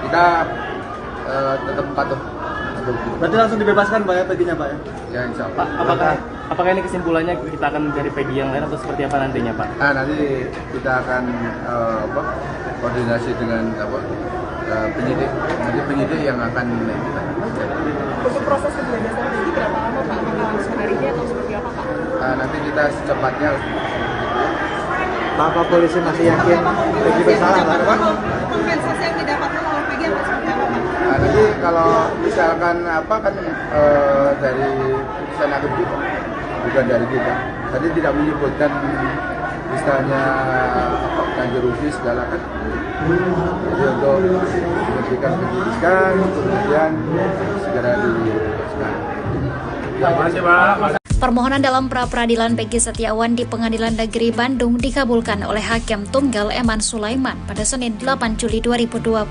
Speaker 7: kita, tetap patuh.
Speaker 9: Berarti langsung dibebaskan Pak ya Peggy-nya Pak ya?
Speaker 7: Ya insya Allah.
Speaker 5: Pak, apakah ini kesimpulannya kita akan mencari Peggy yang lain atau seperti apa nantinya Pak?
Speaker 7: Nah, nanti kita akan koordinasi dengan penyidik. Nanti penyidik yang akan
Speaker 6: Untuk proses pembebasan Peggy berapa lama Pak? Apakah langsung hari ini atau seperti apa Pak?
Speaker 7: nanti kita secepatnya.
Speaker 9: Pak polisi masih yakin Peggy bersalah Pak?
Speaker 6: Kompensasi yang didapatkan oleh Peggy apa seperti apa Pak?
Speaker 7: Nah, nanti kalau misalkan dari putusan hakim kita, bukan dari kita. Tadi tidak menyebutkan misalnya ganti rugi segala kan. Jadi untuk memberikan penyidikan, kemudian segera dibebaskan.
Speaker 3: Terima kasih Pak.
Speaker 8: Permohonan dalam pra-peradilan Peggy Setiawan di Pengadilan Negeri Bandung dikabulkan oleh Hakim Tunggal Eman Sulaiman pada Senin 8 Juli 2024.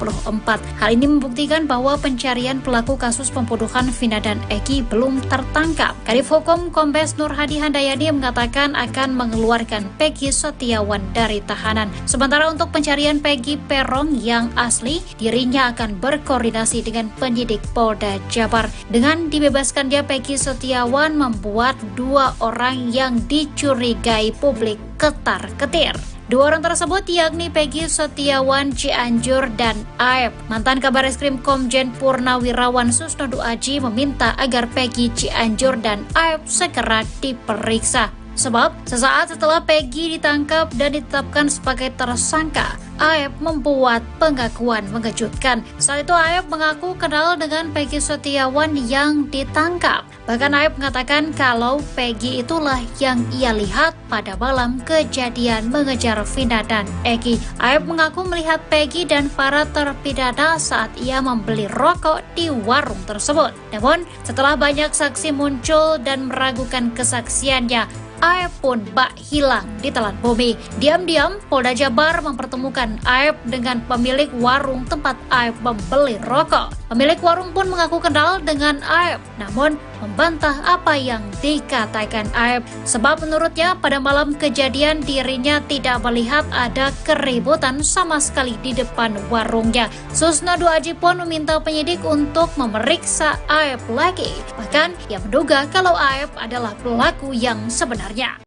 Speaker 8: Hal ini membuktikan bahwa pencarian pelaku kasus pembunuhan Vina dan Eki belum tertangkap. Kadif Hukum Kombes Nur Hadi Handayani mengatakan akan mengeluarkan Peggy Setiawan dari tahanan. Sementara untuk pencarian Peggy Peron yang asli, dirinya akan berkoordinasi dengan penyidik Polda Jabar. Dengan dibebaskannya Peggy Setiawan membuat dua orang yang dicurigai publik ketar-ketir. Dua orang tersebut yakni Peggy Setiawan Cianjur dan Aep. Mantan Kabar Eskrim Komjen Purnawirawan Susnodu Aji meminta agar Peggy Cianjur dan Aep segera diperiksa. Sebab sesaat setelah Peggy ditangkap dan ditetapkan sebagai tersangka, Aep membuat pengakuan mengejutkan. Saat itu Aep mengaku kenal dengan Peggy Setiawan yang ditangkap. Bahkan Aep mengatakan kalau Peggy itulah yang ia lihat pada malam kejadian mengejar Vina dan Eki. Aep mengaku melihat Peggy dan para terpidana saat ia membeli rokok di warung tersebut. Namun setelah banyak saksi muncul dan meragukan kesaksiannya, Aep pun bak hilang di telan bumi. Diam-diam, Polda Jabar mempertemukan Aep dengan pemilik warung tempat Aep membeli rokok. Pemilik warung pun mengaku kenal dengan Aep, namun membantah apa yang dikatakan Aep. Sebab menurutnya pada malam kejadian dirinya tidak melihat ada keributan sama sekali di depan warungnya. Susnodu Aji pun meminta penyidik untuk memeriksa Aep lagi. Bahkan ia menduga kalau Aep adalah pelaku yang sebenarnya.
Speaker 7: Amin.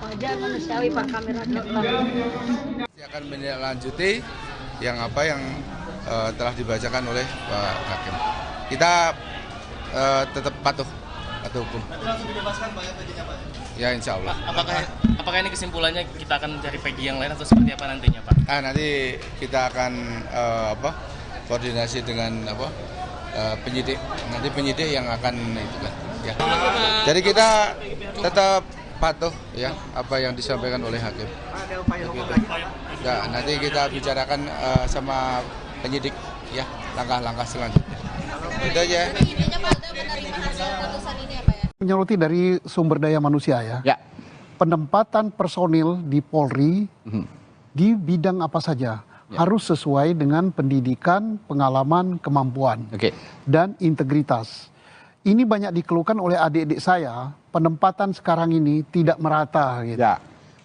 Speaker 6: Wajar manusiawi Pak, kamera
Speaker 7: Akan menindaklanjuti yang telah dibacakan oleh Pak Hakim. Kita tetap patuh hukum.
Speaker 9: Langsung dibebaskan Pak ya Peggy-nya Pak?
Speaker 7: Ya insya Allah.
Speaker 5: Apakah ini kesimpulannya kita akan mencari Peggy yang lain atau seperti apa nantinya Pak?
Speaker 7: Nanti kita akan koordinasi dengan penyidik. Nanti penyidik yang akan itu kan. Ya. Jadi kita tetap patuh ya apa yang disampaikan oleh hakim.
Speaker 9: Ada upaya hukum
Speaker 7: Gitu.
Speaker 9: lagi?
Speaker 7: Ya, nanti kita bicarakan sama penyidik ya langkah-langkah selanjutnya. Itu aja.
Speaker 1: Menyoroti dari sumber daya manusia ya. Penempatan personil di Polri di bidang apa saja harus sesuai dengan pendidikan, pengalaman, kemampuan, dan integritas. Ini banyak dikeluhkan oleh adik-adik saya, penempatan sekarang ini tidak merata gitu.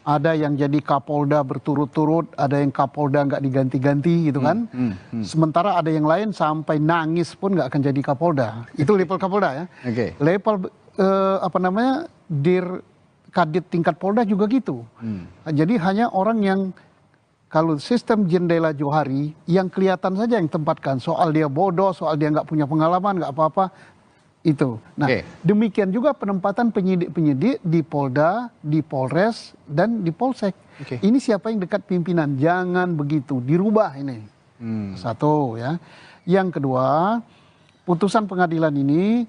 Speaker 1: Ada yang jadi Kapolda berturut-turut, ada yang Kapolda nggak diganti-ganti gitu kan. Sementara ada yang lain sampai nangis pun nggak akan jadi Kapolda. Itu level Kapolda ya. Level Dir Kadit tingkat Polda juga gitu. Jadi hanya orang yang kalau sistem jendela Johari yang kelihatan saja yang tempatkan, soal dia bodoh, soal dia nggak punya pengalaman, nggak apa-apa, itu. Nah, demikian juga penempatan penyidik-penyidik di Polda, di Polres, dan di Polsek. Ini siapa yang dekat pimpinan, jangan begitu, dirubah ini. Satu ya. Yang kedua, putusan pengadilan ini,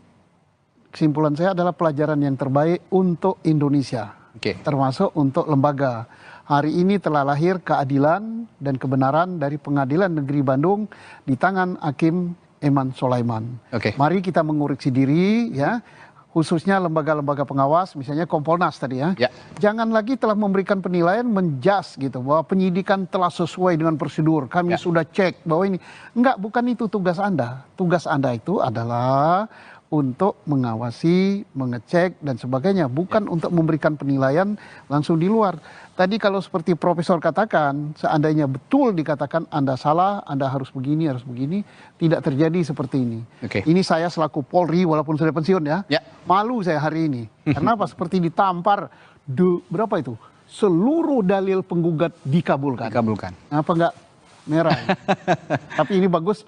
Speaker 1: kesimpulan saya adalah pelajaran yang terbaik untuk Indonesia, termasuk untuk lembaga. Hari ini telah lahir keadilan dan kebenaran dari Pengadilan Negeri Bandung di tangan Hakim Eman Sulaiman. Mari kita mengoreksi diri ya, khususnya lembaga-lembaga pengawas, misalnya Kompolnas tadi ya. Jangan lagi telah memberikan penilaian menjas gitu bahwa penyidikan telah sesuai dengan prosedur. Kami sudah cek bahwa ini enggak, bukan itu tugas Anda. Tugas Anda itu adalah untuk mengawasi, mengecek dan sebagainya, bukan untuk memberikan penilaian langsung di luar. Tadi kalau seperti Profesor katakan, seandainya betul dikatakan Anda salah, Anda harus begini, tidak terjadi seperti ini. Ini saya selaku Polri walaupun sudah pensiun ya, malu saya hari ini. Karena apa? Seperti ditampar, berapa itu? Seluruh dalil penggugat dikabulkan. Apa enggak merah? Tapi ini bagus.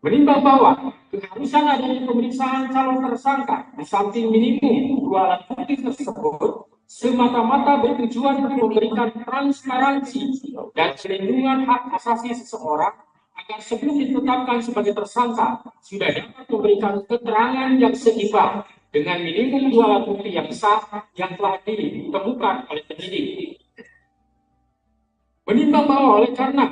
Speaker 3: Menimbang bahwa keharusan adanya pemeriksaan calon tersangka di samping minimum 2 alat bukti tersebut semata-mata bertujuan untuk memberikan transparansi dan perlindungan hak asasi seseorang agar sebelum ditetapkan sebagai tersangka sudah dapat memberikan keterangan yang seimbang dengan minimum 2 alat bukti yang sah yang telah ditemukan oleh penyidik. Menimbang bahwa oleh karena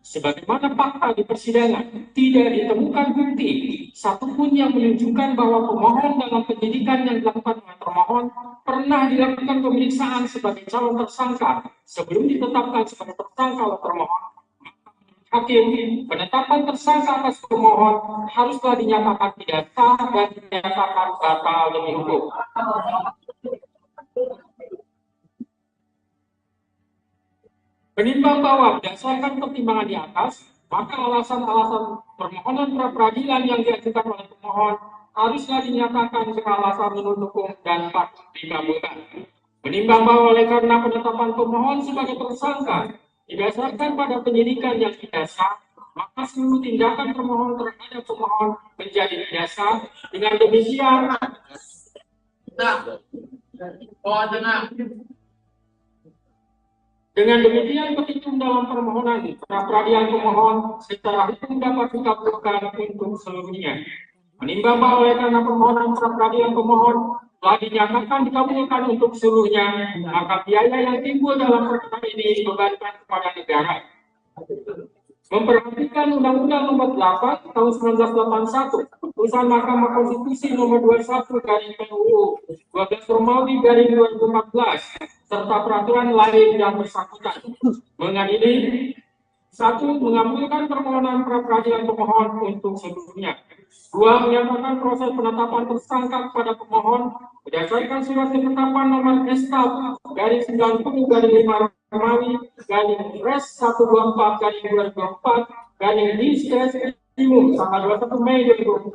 Speaker 3: sebagaimana fakta di persidangan, tidak ditemukan bukti satupun yang menunjukkan bahwa pemohon dalam penyidikan yang dilakukan oleh termohon pernah dilakukan pemeriksaan sebagai calon tersangka sebelum ditetapkan sebagai tersangka oleh termohon. Hakim, penetapan tersangka atas pemohon haruslah dinyatakan tidak sah dan dinyatakan batal demi hukum. Menimbang bahwa berdasarkan pertimbangan di atas, maka alasan-alasan permohonan pra-peradilan yang diajukan oleh pemohon haruslah dinyatakan beralasan menurut hukum dan patut dikabulkan. Menimbang bahwa oleh karena penetapan pemohon sebagai tersangka didasarkan pada penyidikan yang tidak sah, maka seluruh tindakan termohon terhadap pemohon menjadi tidak sah. Dengan demikian, petitum dalam permohonan pra-peradilan pemohon secara hukum dapat dikabulkan untuk seluruhnya. Menimbang bahwa oleh karena permohonan pra-peradilan pemohon telah dinyatakan dikabulkan untuk seluruhnya, maka biaya yang timbul dalam perkara ini dibebankan kepada negara. Memperhatikan Undang-Undang Nomor 8 Tahun 1981, Putusan Mahkamah Konstitusi Nomor 21 garing PUU 12 Romawi garing 2014, serta peraturan lain yang bersangkutan mengadili 1. Mengabulkan permohonan pra-peradilan pemohon untuk seluruhnya. 2. Menyatakan proses penetapan tersangka kepada pemohon berdasarkan surat ketetapan nomor SK garing 90 garing 5 Romawi garing Res 124 garing 2024 garing Diskresimum tanggal 21 Mei 2004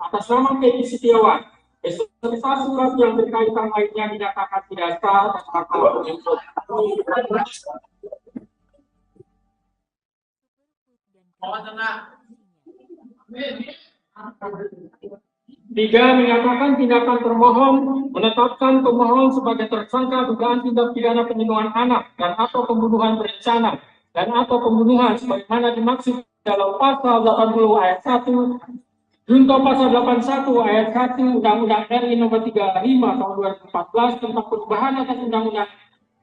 Speaker 3: atas nama Peggy Setiawan beserta surat yang berkaitan lainnya dinyatakan tidak sah dan batal demi hukum. 3. Menyatakan tindakan termohon menetapkan pemohon sebagai tersangka dugaan tindak pidana perlindungan anak dan atau pembunuhan berencana dan atau pembunuhan sebagaimana dimaksud dalam pasal 80 ayat 1 junto pasal 81 ayat 1 Undang-Undang RI Nomor 35 Tahun 2014 tentang perubahan atas Undang-Undang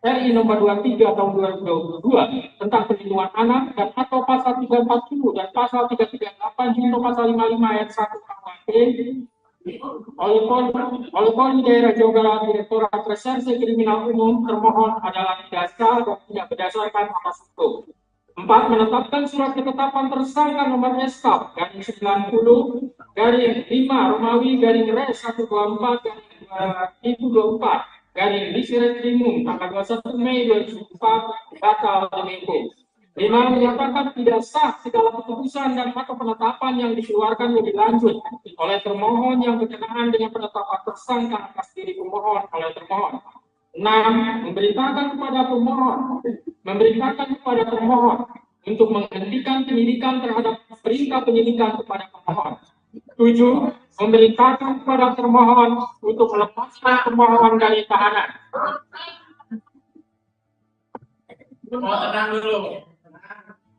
Speaker 3: RI Nomor 23 Tahun 2022 tentang perlindungan anak dan atau pasal 340 dan pasal 338 junto pasal 55 ayat 1 KUHP oleh Polri Daerah Jawa Barat Direktorat Reserse Kriminal Umum termohon adalah tidak sah dan tidak berdasarkan atas hukum. 4. Menetapkan surat ketetapan tersangka nomor SK garing 90 garing 5 Romawi garing Res 124 garing 2024 garing Diskresimum tanggal 21 Mei 2004 batal demi hukum. 5. Menyatakan tidak sah segala keputusan dan atau penetapan yang dikeluarkan lebih lanjut oleh termohon yang berkenaan dengan penetapan tersangka atas diri pemohon oleh termohon. 6. Memberitakan kepada pemohon memerintahkan kepada termohon untuk menghentikan penyidikan terhadap perintah penyidikan kepada pemohon. 7. Memerintahkan kepada termohon untuk melepaskan pemohon dari tahanan. Tenang dulu.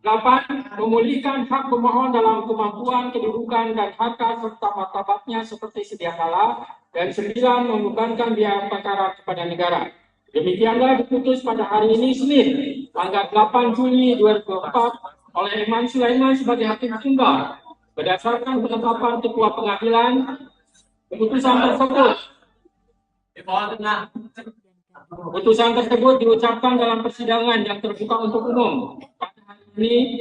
Speaker 3: 8. Memulihkan hak pemohon dalam kemampuan, kedudukan, dan harkat serta martabatnya seperti sedia kala. Dan 9. Membebankan biaya perkara kepada negara. Demikianlah diputus pada hari ini Senin, tanggal 8 Juli 2024 oleh Eman Sulaiman sebagai hakim tunggal. Berdasarkan penetapan Ketua Pengadilan, Putusan tersebut diucapkan dalam persidangan yang terbuka untuk umum pada hari ini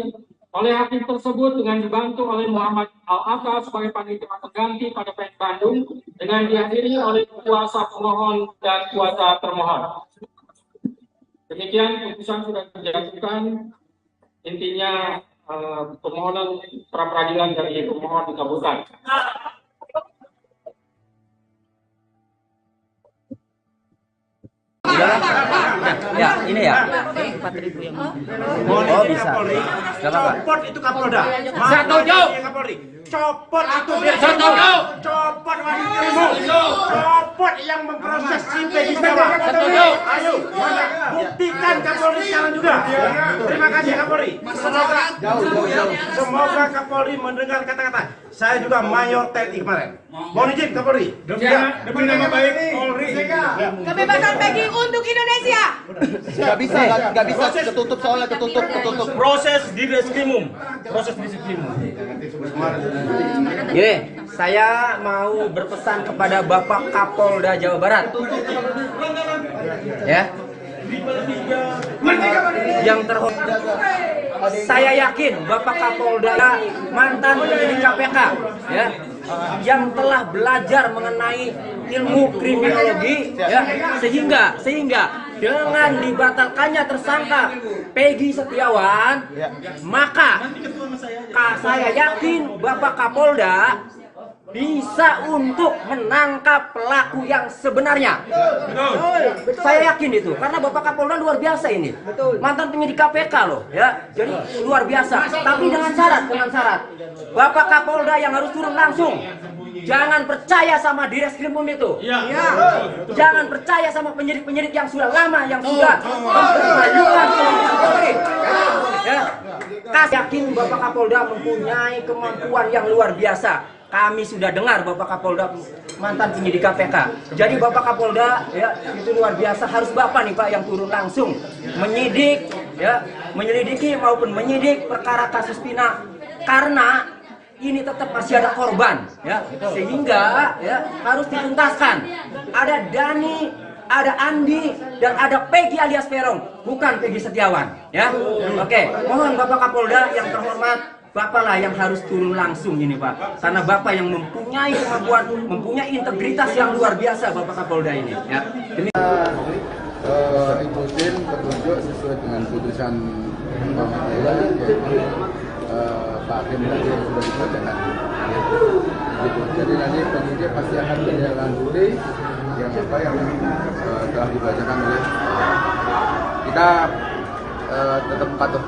Speaker 3: oleh hakim tersebut dengan dibantu oleh Muhammad Al-Atta sebagai panitia pengganti pada PN Bandung dengan dihadiri oleh kuasa pemohon dan kuasa termohon. Demikian putusan sudah dijatuhkan. Intinya permohonan pra peradilan dari pemohon dikabulkan.
Speaker 2: Ya, ini ya.
Speaker 4: Oh,
Speaker 2: bisa.
Speaker 4: Copot itu Kapolda.
Speaker 2: Setuju.
Speaker 4: Copot itu dia. Setuju. Copot wanita. Copot yang memproses si Peggy Setiawan.
Speaker 2: Setuju.
Speaker 4: Ayo, buktikan Kapolri sekarang juga. Terima kasih Kapolri. Semoga Kapolri mendengar kata-kata. Saya juga Mayor TNI kemarin. Mohon izin Kapolri. Demi nama baik Polri.
Speaker 6: Kebebasan Peggy untuk Indonesia.
Speaker 9: Gak bisa, ketutup soalnya, ketutup.
Speaker 4: Proses di reskrimum.
Speaker 2: Gini, saya mau berpesan kepada Bapak Kapolda Jawa Barat. Ya. Yang terhormat, saya yakin Bapak Kapolda mantan penyidik KPK, ya, yang telah belajar mengenai ilmu kriminologi, ya, sehingga dengan dibatalkannya tersangka Peggy Setiawan, maka saya yakin Bapak Kapolda bisa untuk menangkap pelaku yang sebenarnya. Saya yakin itu, karena Bapak Kapolda luar biasa ini. Mantan penyidik KPK loh, ya. Jadi luar biasa. Tapi dengan syarat. Bapak Kapolda yang harus turun langsung. Jangan percaya sama Direskrimum itu. Jangan percaya sama penyidik-penyidik yang sudah lama, yang sudah mempermalukan Polri. Ya. Yakin Bapak Kapolda mempunyai kemampuan yang luar biasa. Kami sudah dengar Bapak Kapolda mantan penyidik KPK. Jadi Bapak Kapolda, ya, itu luar biasa. Harus Bapak nih Pak yang turun langsung menyidik, ya, menyelidiki maupun menyidik perkara kasus Pina, karena ini tetap masih ada korban, ya, sehingga ya harus dituntaskan. Ada Dani, ada Andi, dan ada Peggy alias Peron, bukan Peggy Setiawan, ya. Oke, mohon Bapak Kapolda yang terhormat, Bapak lah yang harus turun langsung ini Pak, karena Bapak yang mempunyai kemampuan, mempunyai integritas yang luar biasa Bapak Kapolda ini, ya.
Speaker 7: Ikutin petunjuk sesuai dengan putusan pengadilan, yaitu Pak Hakim tadi yang sudah dibacakan. Gitu. Jadi nanti penyidik pasti akan menindaklanjuti yang telah dibacakan oleh kita, tetap patuh.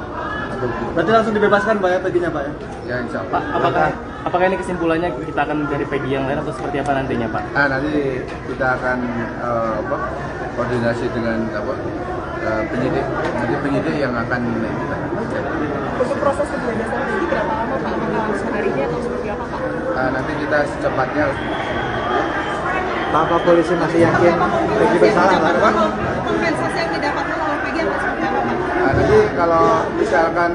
Speaker 9: Berarti langsung dibebaskan Pak ya Peggy-nya Pak ya?
Speaker 7: Ya insya Allah.
Speaker 5: Pak, apakah ini kesimpulannya kita akan mencari Peggy yang lain atau seperti apa nantinya Pak?
Speaker 7: Nah, nanti kita akan koordinasi dengan penyidik. Nanti penyidik yang akan
Speaker 6: Untuk proses kebebasan Peggy berapa lama Pak? Apakah langsung hari ini atau seperti apa Pak?
Speaker 7: nanti kita secepatnya.
Speaker 9: Pak polisi masih yakin Peggy bersalah Pak?
Speaker 6: Kompensasi yang didapatkan oleh Peggy apa seperti apa Pak?
Speaker 7: Nah, nanti kalau misalkan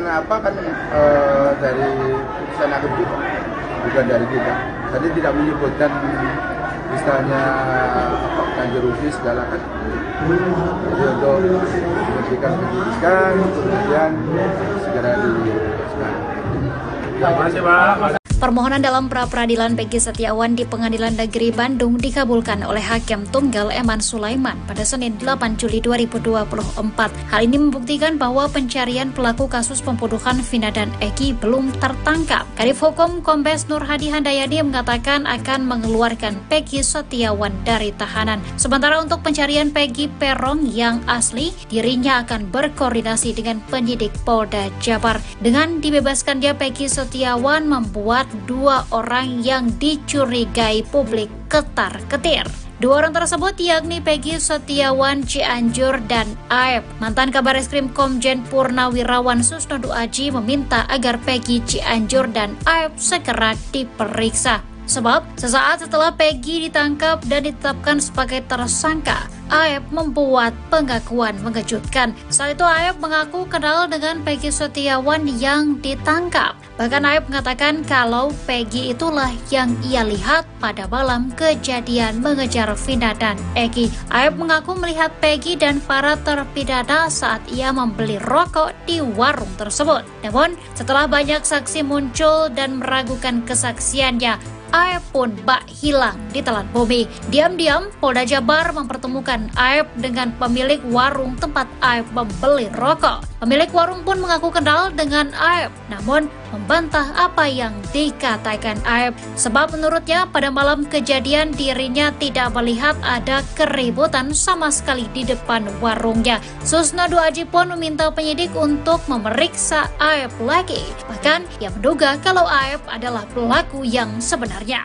Speaker 7: dari putusan hakim kita, bukan dari kita. Tadi tidak menyebutkan misalnya ganti rugi segala kan. Jadi untuk memberikan penyidikan, kemudian segera dibebaskan.
Speaker 3: Terima kasih Pak.
Speaker 8: Permohonan dalam pra-peradilan Peggy Setiawan di Pengadilan Negeri Bandung dikabulkan oleh Hakim Tunggal Eman Sulaiman pada Senin 8 Juli 2024. Hal ini membuktikan bahwa pencarian pelaku kasus pembunuhan Vina dan Eki belum tertangkap. Kadif Hukum Kombes Nur Hadi Handayani mengatakan akan mengeluarkan Peggy Setiawan dari tahanan. Sementara untuk pencarian Peggy Peron yang asli, dirinya akan berkoordinasi dengan penyidik Polda Jabar. Dengan dibebaskannya Peggy Setiawan membuat dua orang yang dicurigai publik ketar-ketir. Dua orang tersebut yakni Peggy Setiawan Cianjur dan Aep. Mantan Kabareskrim Komjen Purnawirawan Susnodu Aji meminta agar Peggy Cianjur dan Aep segera diperiksa. Sebab sesaat setelah Peggy ditangkap dan ditetapkan sebagai tersangka, Aep membuat pengakuan mengejutkan. Saat itu Aep mengaku kenal dengan Peggy Setiawan yang ditangkap. Bahkan Aep mengatakan kalau Peggy itulah yang ia lihat pada malam kejadian mengejar Vina dan Eki. Aep mengaku melihat Peggy dan para terpidana saat ia membeli rokok di warung tersebut. Namun setelah banyak saksi muncul dan meragukan kesaksiannya, Aep pun bak hilang di telan bumi. Diam-diam, Polda Jabar mempertemukan Aep dengan pemilik warung tempat Aep membeli rokok. Pemilik warung pun mengaku kenal dengan Aep, namun membantah apa yang dikatakan Aep. Sebab menurutnya pada malam kejadian dirinya tidak melihat ada keributan sama sekali di depan warungnya. Susnodu Aji pun meminta penyidik untuk memeriksa Aep lagi. Bahkan ia menduga kalau Aep adalah pelaku yang sebenarnya.
Speaker 4: Amin.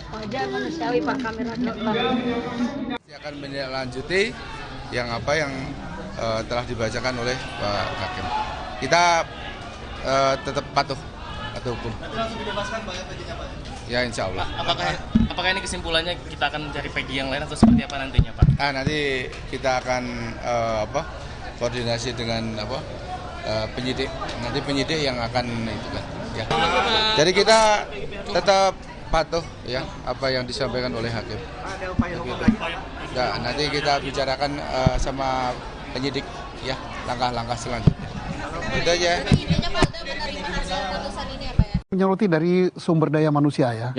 Speaker 6: Wajar manusiawi Pak, kamera
Speaker 7: Akan menindaklanjuti yang telah dibacakan oleh Pak Hakim. Kita tetap patuh hukum.
Speaker 9: Langsung dibebaskan Pak ya Peggy-nya Pak?
Speaker 7: Ya insya Allah.
Speaker 5: Apakah ini kesimpulannya kita akan mencari Peggy yang lain atau seperti apa nantinya Pak?
Speaker 7: Nanti kita akan koordinasi dengan penyidik. Nanti penyidik yang akan itu kan. Ya. Jadi kita tetap patuh ya apa yang disampaikan oleh hakim.
Speaker 9: Ada upaya hukum lagi?
Speaker 7: Ya, nanti kita bicarakan sama penyidik ya langkah-langkah selanjutnya. Itu aja.
Speaker 1: Menyoroti dari sumber daya manusia ya.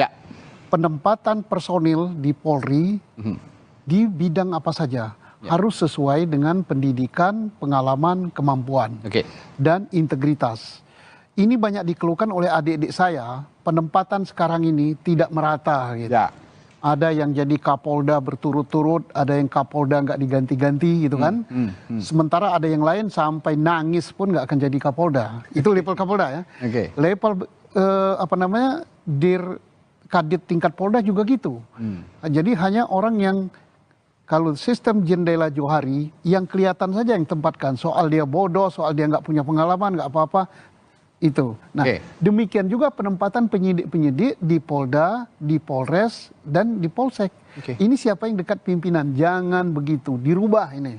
Speaker 1: Penempatan personil di Polri di bidang apa saja harus sesuai dengan pendidikan, pengalaman, kemampuan dan integritas. Ini banyak dikeluhkan oleh adik-adik saya, penempatan sekarang ini tidak merata gitu. Ada yang jadi Kapolda berturut-turut, ada yang Kapolda nggak diganti-ganti gitu kan. Sementara ada yang lain sampai nangis pun nggak akan jadi Kapolda. Itu level Kapolda ya. Level Dir Kadit tingkat Polda juga gitu. Jadi hanya orang yang kalau sistem jendela Johari yang kelihatan saja yang tempatkan. Soal dia bodoh, soal dia nggak punya pengalaman, nggak apa-apa. Itu. Nah, demikian juga penempatan penyidik-penyidik di Polda, di Polres, dan di Polsek. Ini siapa yang dekat pimpinan? Jangan begitu, dirubah ini.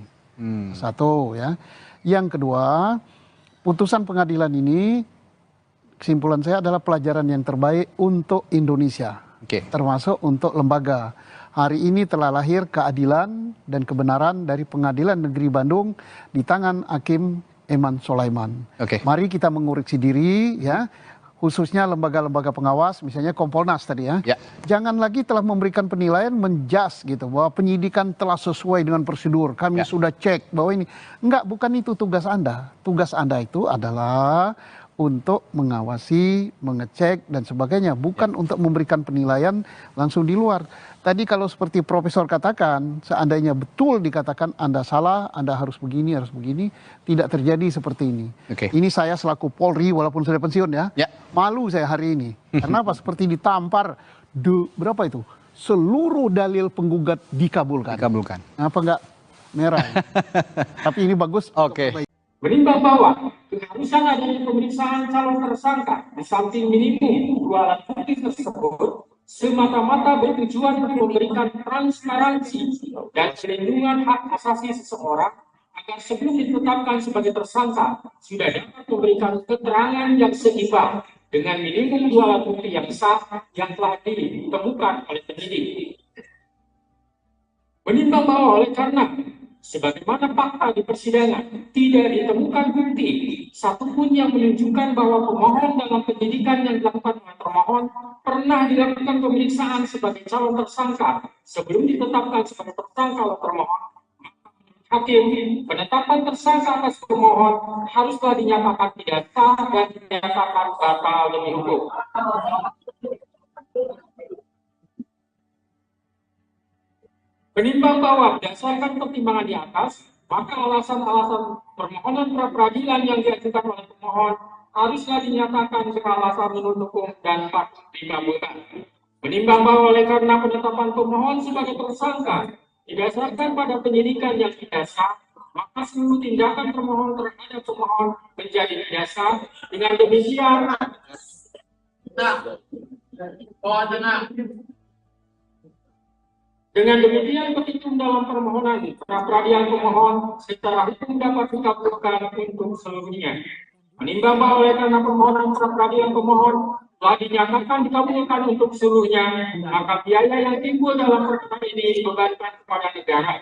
Speaker 1: Satu ya. Yang kedua, putusan pengadilan ini, kesimpulan saya adalah pelajaran yang terbaik untuk Indonesia. Termasuk untuk lembaga. Hari ini telah lahir keadilan dan kebenaran dari Pengadilan Negeri Bandung di tangan Hakim Eman Sulaiman. Mari kita mengoreksi diri ya, khususnya lembaga-lembaga pengawas, misalnya Kompolnas tadi ya. Jangan lagi telah memberikan penilaian menjas gitu bahwa penyidikan telah sesuai dengan prosedur. Kami sudah cek bahwa ini enggak, bukan itu tugas Anda. Tugas Anda itu adalah untuk mengawasi, mengecek dan sebagainya, bukan untuk memberikan penilaian langsung di luar. Tadi kalau seperti Profesor katakan, seandainya betul dikatakan Anda salah, Anda harus begini, tidak terjadi seperti ini. Ini saya selaku Polri, walaupun sudah pensiun ya, malu saya hari ini. Kenapa? Seperti ditampar, berapa itu? Seluruh dalil penggugat dikabulkan. Apa enggak merah? Tapi ini bagus.
Speaker 3: Menimbang bahwa keharusan adanya pemeriksaan calon tersangka di samping minimum 2 alat bukti tersebut semata-mata bertujuan untuk memberikan transparansi dan perlindungan hak asasi seseorang agar sebelum ditetapkan sebagai tersangka sudah dapat memberikan keterangan yang seimbang dengan minimum 2 alat bukti yang sah yang telah ditemukan oleh penyidik. Menimbang bahwa oleh karena sebagaimana fakta di persidangan tidak ditemukan bukti satupun yang menunjukkan bahwa pemohon dalam penyidikan yang dilakukan oleh termohon pernah dilakukan pemeriksaan sebagai calon tersangka sebelum ditetapkan sebagai tersangka oleh termohon, hakim penetapan tersangka atas pemohon haruslah dinyatakan tidak sah dan dinyatakan batal demi hukum. Menimbang bahwa berdasarkan pertimbangan di atas, maka alasan-alasan permohonan pra-peradilan yang diajukan oleh pemohon haruslah dinyatakan beralasan menurut hukum dan patut dikabulkan. Menimbang bahwa oleh karena penetapan pemohon sebagai tersangka didasarkan pada penyidikan yang tidak sah, maka seluruh tindakan termohon terhadap pemohon menjadi tidak sah. Dengan demikian, petitum dalam permohonan pra-peradilan pemohon secara hukum dapat dikabulkan untuk seluruhnya. Menimbang bahwa oleh karena permohonan pra-peradilan pemohon telah dinyatakan dikabulkan untuk seluruhnya, maka biaya yang timbul dalam perkara ini dibebankan kepada negara.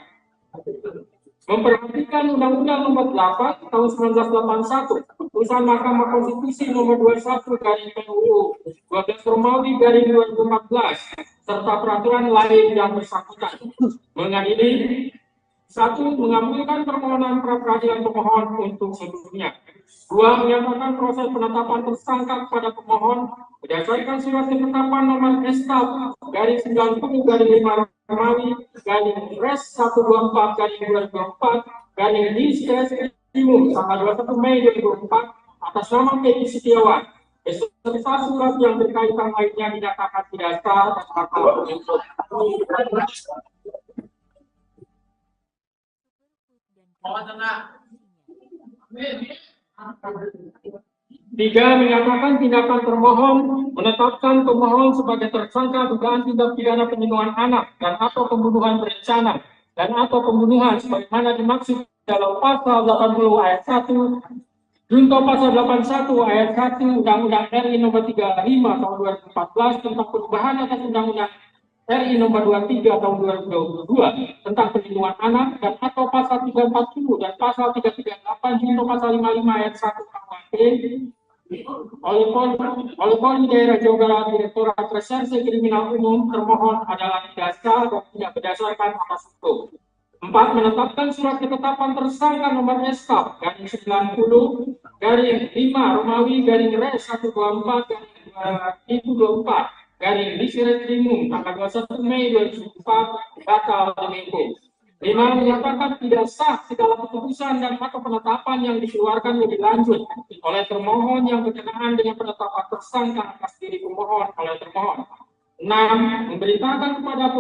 Speaker 3: Memperhatikan Undang-Undang Nomor 8 Tahun 1981, Putusan Mahkamah Konstitusi Nomor 21/PUU 12 Romawi 2014, serta peraturan lain yang bersangkutan. Mengadili 1. Mengabulkan permohonan pra-peradilan pemohon untuk seluruhnya. 2. Menyatakan proses penetapan tersangka kepada pemohon berdasarkan surat ketetapan nomor S/90/5 Romawi /Res 124/2024 tanggal 21 Mei 2004 atas nama Peggy Setiawan beserta surat yang berkaitan lainnya dinyatakan tidak sah dan batal demi hukum. 3. Menyatakan tindakan termohon menetapkan pemohon sebagai tersangka dugaan tindak pidana penyembuhan anak dan atau pembunuhan berencana dan atau pembunuhan sebagaimana dimaksud dalam pasal 80 ayat 1 junto pasal 81 ayat 1 Undang-Undang RI Nomor 35 Tahun 2014 tentang perubahan atas Undang-Undang RI Nomor 23 Tahun 2022 tentang perlindungan anak dan atau pasal 340 dan pasal 338 junto pasal 55 ayat 1 KUHP oleh Polri Daerah Jawa Barat Direktorat Reserse Kriminal Umum termohon adalah tidak sah dan tidak berdasarkan atas hukum. 4. Menetapkan surat ketetapan tersangka nomor S/90/5 Romawi /Res 124/2024 tanggal 21 Mei 2004 batal demi hukum. 5. Menyatakan tidak sah segala keputusan dan atau penetapan yang dikeluarkan lebih lanjut oleh termohon yang berkenaan dengan penetapan tersangka atas diri pemohon oleh termohon. 6. Memberitakan kepada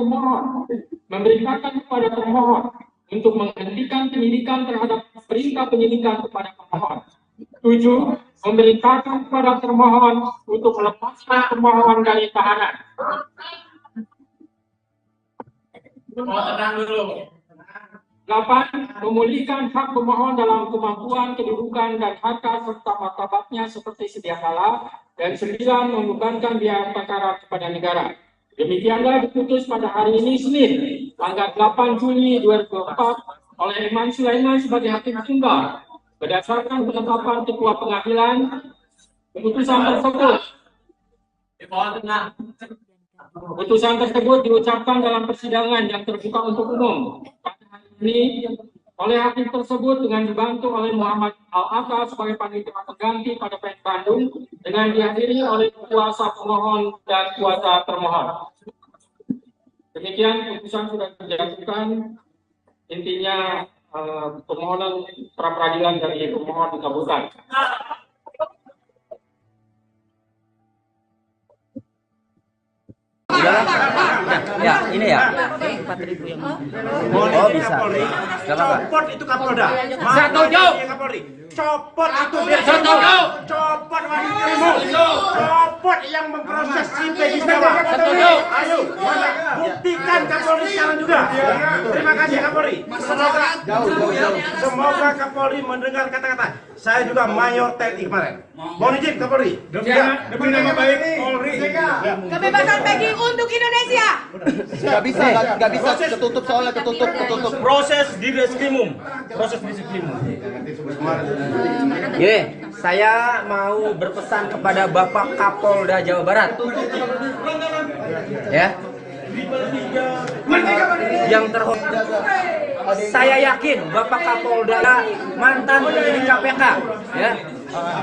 Speaker 3: termohon untuk menghentikan penyidikan terhadap perintah penyidikan kepada pemohon. 7. Memerintahkan kepada termohon untuk melepaskan termohon dari tahanan. 8. Memulihkan hak pemohon dalam kemampuan, kedudukan, dan harta serta martabatnya seperti sedia kala. Dan 9. Membebankan biaya perkara kepada negara. Demikianlah diputus pada hari ini Senin, tanggal 8 Juli 2004 oleh Eman Sulaiman sebagai hakim tunggal. Berdasarkan penetapan Ketua Pengadilan, Putusan tersebut diucapkan dalam persidangan yang terbuka untuk umum pada hari ini oleh hakim tersebut dengan dibantu oleh Muhammad Al-Atta sebagai panitia pengganti pada PN Bandung dengan dihadiri oleh kuasa pemohon dan kuasa termohon. Demikian putusan sudah dijatuhkan, intinya permohonan pra-peradilan dari pemohon dikabulkan.
Speaker 2: Ya, ini ya.
Speaker 4: 4.000 yang
Speaker 2: Oh, bisa.
Speaker 4: Copot itu Kapolda.
Speaker 2: Setuju.
Speaker 4: Kapolri. Copot itu biar sembuh. Copot wanita. Copot yang memproses si Peggy Setiawan. Ayo, buktikan Kapolri sekarang juga. Terima kasih Kapolri. Semoga Kapolri mendengar kata-kata. Saya juga Mayor TNI kemarin. Mohon izin Kapolri. Demi nama baik Polri.
Speaker 6: Kebebasan Peggy untuk Indonesia.
Speaker 9: Gak bisa, ketutup soalnya, ketutup.
Speaker 2: Proses di reskrimum. Gini, saya mau berpesan kepada Bapak Kapolda Jawa Barat. Ya. Yang terhormat, saya yakin Bapak Kapolda mantan penyidik KPK, ya,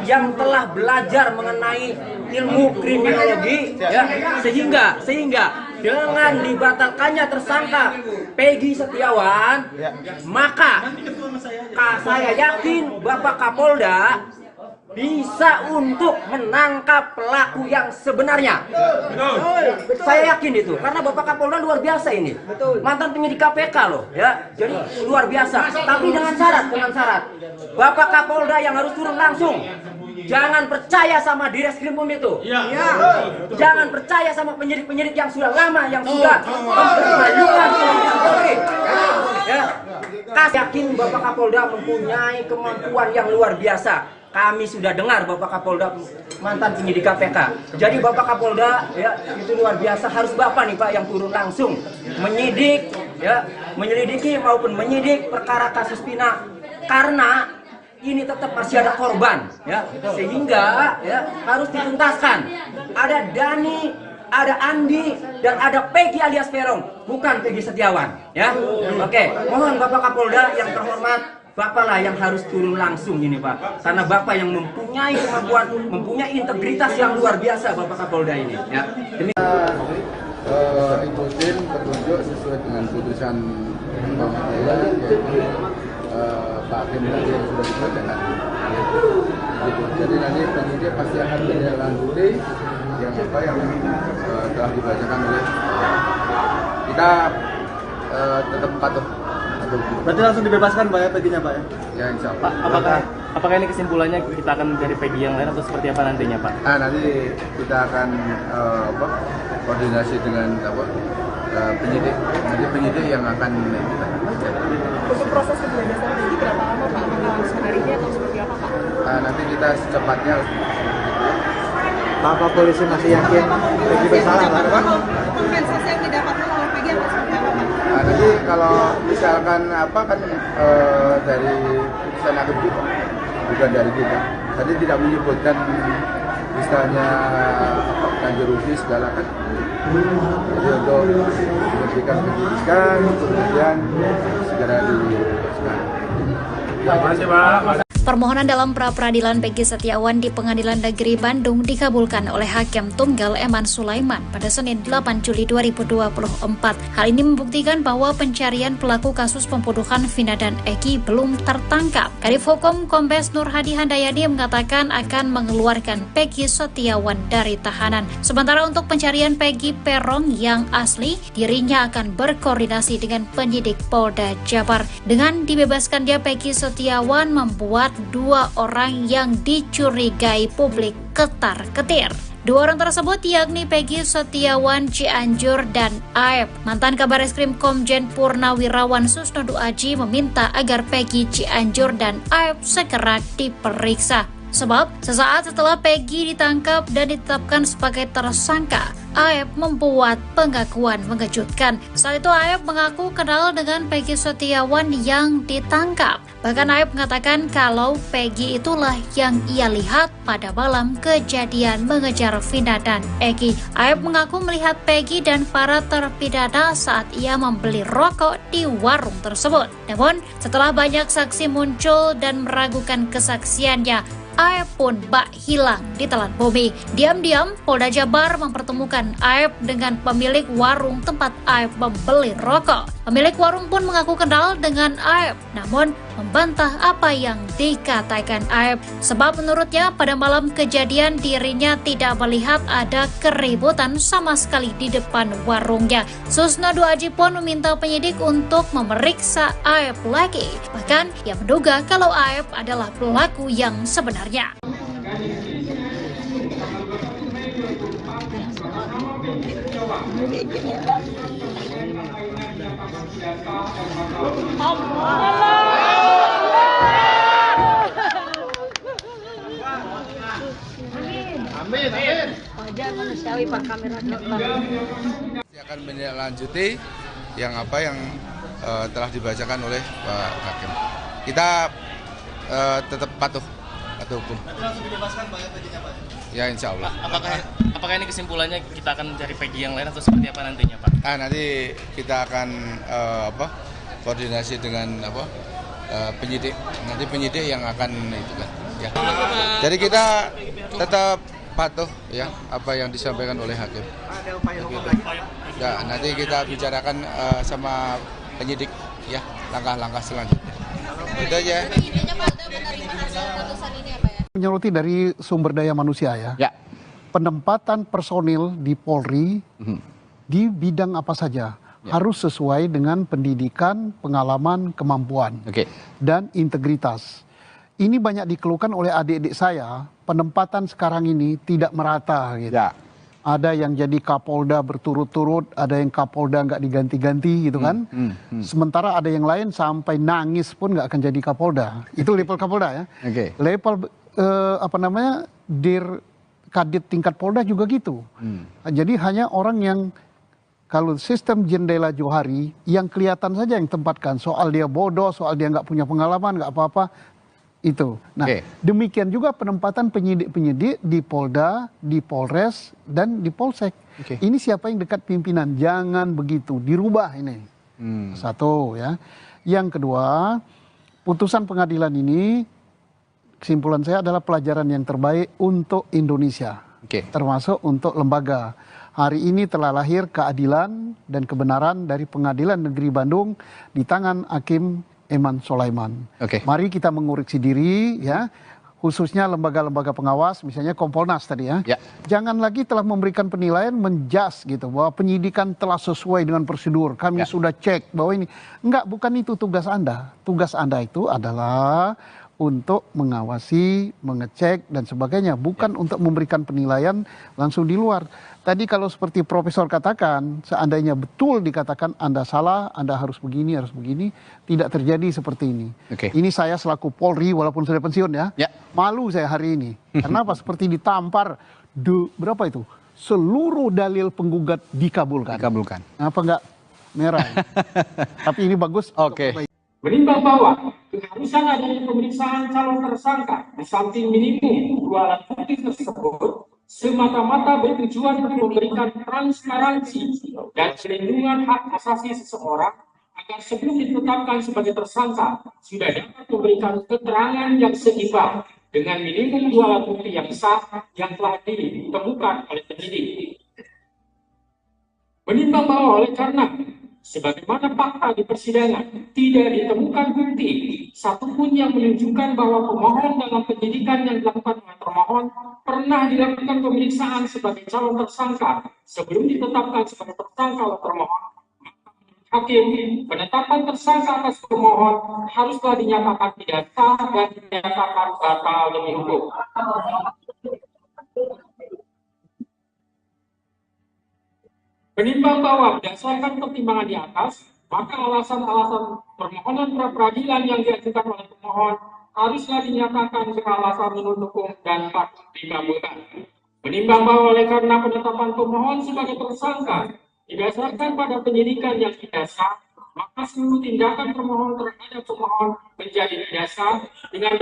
Speaker 2: yang telah belajar mengenai ilmu kriminologi, ya, sehingga dengan dibatalkannya tersangka Peggy Setiawan, maka saya yakin Bapak Kapolda bisa untuk menangkap pelaku yang sebenarnya. Saya yakin itu, karena Bapak Kapolda luar biasa ini. Mantan penyidik KPK loh, ya. Jadi luar biasa. Tapi dengan syarat. Bapak Kapolda yang harus turun langsung. Jangan percaya sama Direskrimum itu. Jangan percaya sama penyidik-penyidik yang sudah lama, yang sudah mempermalukan Polri. Ya. Yakin Bapak Kapolda mempunyai kemampuan yang luar biasa. Kami sudah dengar Bapak Kapolda mantan penyidik KPK. Jadi Bapak Kapolda, ya, itu luar biasa. Harus Bapak nih Pak yang turun langsung menyidik, ya, menyelidiki maupun menyidik perkara kasus Pina, karena ini tetap masih ada korban, ya, sehingga, ya, harus dituntaskan. Ada Dani, ada Andi, dan ada Peggy alias Peron, bukan Peggy Setiawan, ya. Oke, mohon Bapak Kapolda yang terhormat, Bapak lah yang harus turun langsung ini Pak, karena Bapak yang mempunyai kemampuan, mempunyai integritas yang luar biasa Bapak Kapolda ini, ya.
Speaker 7: Ikutin petunjuk sesuai dengan putusan Kapolda, yaitu Pak Hakim tadi yang sudah dibacakan. Jadi nanti penyidik pasti akan menindaklanjuti yang telah dibacakan oleh kita, tetap patuh.
Speaker 9: Berarti langsung dibebaskan Pak ya Peggy-nya Pak ya?
Speaker 7: Ya insya Allah.
Speaker 5: Pak, apakah ini kesimpulannya kita akan mencari Peggy yang lain atau seperti apa nantinya Pak?
Speaker 7: Nanti kita akan koordinasi dengan penyidik. Nanti penyidik yang akan kita.
Speaker 6: Untuk proses kebebasan Peggy berapa lama Pak? Apakah langsung hari ini atau seperti apa Pak?
Speaker 7: Nanti kita secepatnya.
Speaker 9: Pak polisi masih yakin Peggy bersalah Pak?
Speaker 6: Kompensasi yang didapatkan oleh Peggy atau seperti apa Pak?
Speaker 7: Nanti kalau misalkan dari putusan hakim kita, bukan dari kita. Tadi tidak menyebutkan misalnya ganti rugi segala kan. Jadi untuk memberikan pendidikan, kemudian segera dibebaskan. Terima kasih Pak.
Speaker 8: Permohonan dalam pra-peradilan Peggy Setiawan di Pengadilan Negeri Bandung dikabulkan oleh Hakim Tunggal Eman Sulaiman pada Senin 8 Juli 2024. Hal ini membuktikan bahwa pencarian pelaku kasus pembunuhan Vina dan Eki belum tertangkap. Kadif Hukum Kombes Nur Hadi Handayani mengatakan akan mengeluarkan Peggy Setiawan dari tahanan. Sementara untuk pencarian Peggy Peron yang asli, dirinya akan berkoordinasi dengan penyidik Polda Jabar. Dengan dibebaskannya Peggy Setiawan membuat dua orang yang dicurigai publik ketar-ketir. Dua orang tersebut yakni Peggy Setiawan Cianjur dan Aep. Mantan Kabareskrim Komjen Purnawirawan Susnodu Aji meminta agar Peggy Cianjur dan Aep segera diperiksa. Sebab sesaat setelah Peggy ditangkap dan ditetapkan sebagai tersangka, Aep membuat pengakuan mengejutkan. Saat itu Aep mengaku kenal dengan Peggy Setiawan yang ditangkap. Bahkan Aep mengatakan kalau Peggy itulah yang ia lihat pada malam kejadian mengejar Vina dan Eki. Aep mengaku melihat Peggy dan para terpidana saat ia membeli rokok di warung tersebut. Namun setelah banyak saksi muncul dan meragukan kesaksiannya, Aep pun bak hilang di telan bumi. Diam-diam, Polda Jabar mempertemukan Aep dengan pemilik warung tempat Aep membeli rokok. Pemilik warung pun mengaku kenal dengan Aep, namun membantah apa yang dikatakan Aep. Sebab menurutnya pada malam kejadian dirinya tidak melihat ada keributan sama sekali di depan warungnya. Susno Duaji pun meminta penyidik untuk memeriksa Aep lagi. Bahkan ia menduga kalau Aep adalah pelaku yang sebenarnya.
Speaker 7: Akan menindaklanjuti yang telah dibacakan oleh Pak Hakim. Kita tetap patuh hukum. Ya, insya Allah.
Speaker 5: Apakah ini kesimpulannya kita akan cari Peggy yang lain atau seperti apa nantinya, Pak?
Speaker 7: Nanti kita akan koordinasi dengan penyidik. Nanti penyidik yang akan itu kan. Ya. Jadi kita tetap patuh ya apa yang disampaikan oleh hakim. Ya, nanti kita bicarakan sama penyidik ya langkah-langkah selanjutnya. Itu aja.
Speaker 1: Menyoroti dari sumber daya manusia ya. Penempatan personil di Polri di bidang apa saja harus sesuai dengan pendidikan, pengalaman, kemampuan dan integritas. Ini banyak dikeluhkan oleh adik-adik saya, penempatan sekarang ini tidak merata gitu. Ada yang jadi Kapolda berturut-turut, ada yang Kapolda nggak diganti-ganti gitu kan. Sementara ada yang lain sampai nangis pun nggak akan jadi Kapolda. Itu level Kapolda ya. Level Dir Kadit tingkat Polda juga gitu. Jadi hanya orang yang kalau sistem jendela Johari yang kelihatan saja yang tempatkan. Soal dia bodoh, soal dia nggak punya pengalaman, nggak apa-apa. Itu. Nah, demikian juga penempatan penyidik-penyidik di Polda, di Polres, dan di Polsek. Ini siapa yang dekat pimpinan? Jangan begitu, dirubah ini. Satu ya. Yang kedua, putusan pengadilan ini, kesimpulan saya adalah pelajaran yang terbaik untuk Indonesia. Termasuk untuk lembaga. Hari ini telah lahir keadilan dan kebenaran dari Pengadilan Negeri Bandung di tangan Hakim Eman Sulaiman. Mari kita mengoreksi diri ya, khususnya lembaga-lembaga pengawas, misalnya Kompolnas tadi ya. Jangan lagi telah memberikan penilaian menjas gitu bahwa penyidikan telah sesuai dengan prosedur. Kami sudah cek bahwa ini enggak, bukan itu tugas Anda. Tugas Anda itu adalah untuk mengawasi, mengecek dan sebagainya, bukan untuk memberikan penilaian langsung di luar. Tadi kalau seperti Profesor katakan, seandainya betul dikatakan Anda salah, Anda harus begini, tidak terjadi seperti ini. Ini saya selaku Polri, walaupun sudah pensiun ya, malu saya hari ini. Karena apa? Seperti ditampar, berapa itu? Seluruh dalil penggugat dikabulkan. Apa enggak merah? Tapi ini bagus.
Speaker 3: Menimbang bahwa keharusan adanya pemeriksaan calon tersangka di samping minimum 2 alat bukti tersebut semata-mata bertujuan untuk memberikan transparansi dan perlindungan hak asasi seseorang agar sebelum ditetapkan sebagai tersangka sudah dapat memberikan keterangan yang seimbang dengan minimum 2 alat bukti yang sah yang telah ditemukan oleh penyidik. Menimbang bahwa oleh karena sebagaimana fakta di persidangan, tidak ditemukan bukti satupun yang menunjukkan bahwa pemohon dalam penyidikan yang dilakukan oleh termohon pernah dilakukan pemeriksaan sebagai calon tersangka sebelum ditetapkan sebagai tersangka oleh termohon. Hakim, penetapan tersangka atas pemohon haruslah dinyatakan tidak sah dan dinyatakan batal demi hukum. Menimbang bahwa berdasarkan pertimbangan di atas, maka alasan-alasan permohonan pra-peradilan yang diajukan oleh pemohon haruslah dinyatakan beralasan menurut hukum dan patut dikabulkan. Menimbang bahwa oleh karena penetapan pemohon sebagai tersangka didasarkan pada penyidikan yang tidak sah, maka seluruh tindakan pemohon terhadap pemohon menjadi tidak sah. Dengan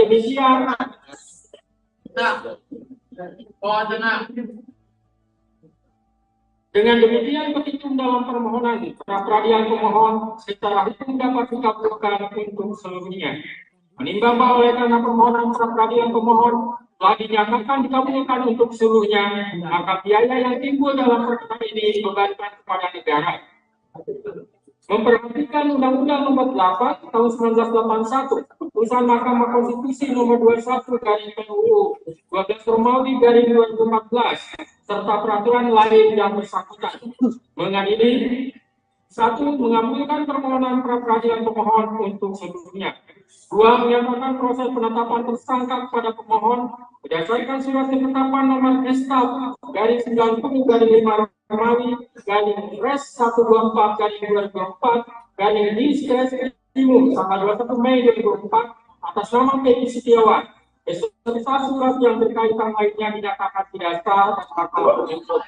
Speaker 3: demikian, petitum dalam permohonan pra-peradilan pemohon secara hukum dapat dikabulkan untuk seluruhnya. Menimbang bahwa oleh karena permohonan pra-peradilan pemohon telah dinyatakan dikabulkan untuk seluruhnya, maka biaya yang timbul dalam perkara ini dibebankan kepada negara. memperhatikan Undang-Undang Nomor 8 Tahun 1981, Putusan Mahkamah Konstitusi Nomor 21 garing PUU 12 Romawi garing 2014, serta peraturan lain yang bersangkutan. Mengadili: 1. Mengabulkan permohonan pra peradilan pemohon untuk seluruhnya. 2. Menyatakan proses penetapan tersangka kepada pemohon berdasarkan surat ketetapan nomor SK garing 90 garing 5 Romawi garing Res 124 garing 2024 garing Diskrimum tanggal 21 Mei 2004 atas nama Peggy Setiawan. Beserta surat yang berkaitan lainnya dinyatakan tidak sah dan bakal untuk.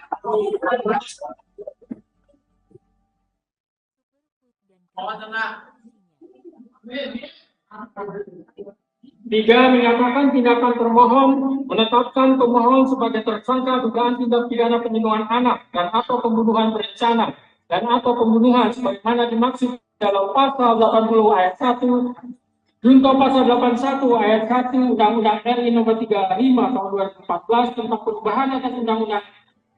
Speaker 3: 3. Menyatakan tindakan termohon menetapkan pemohon sebagai tersangka dugaan tindak pidana penyimpangan anak dan atau pembunuhan berencana dan atau pembunuhan sebagaimana dimaksud dalam pasal 80 ayat 1 junto pasal 81 ayat 1 Undang-Undang RI Nomor 35 Tahun 2014 tentang perubahan atas Undang-Undang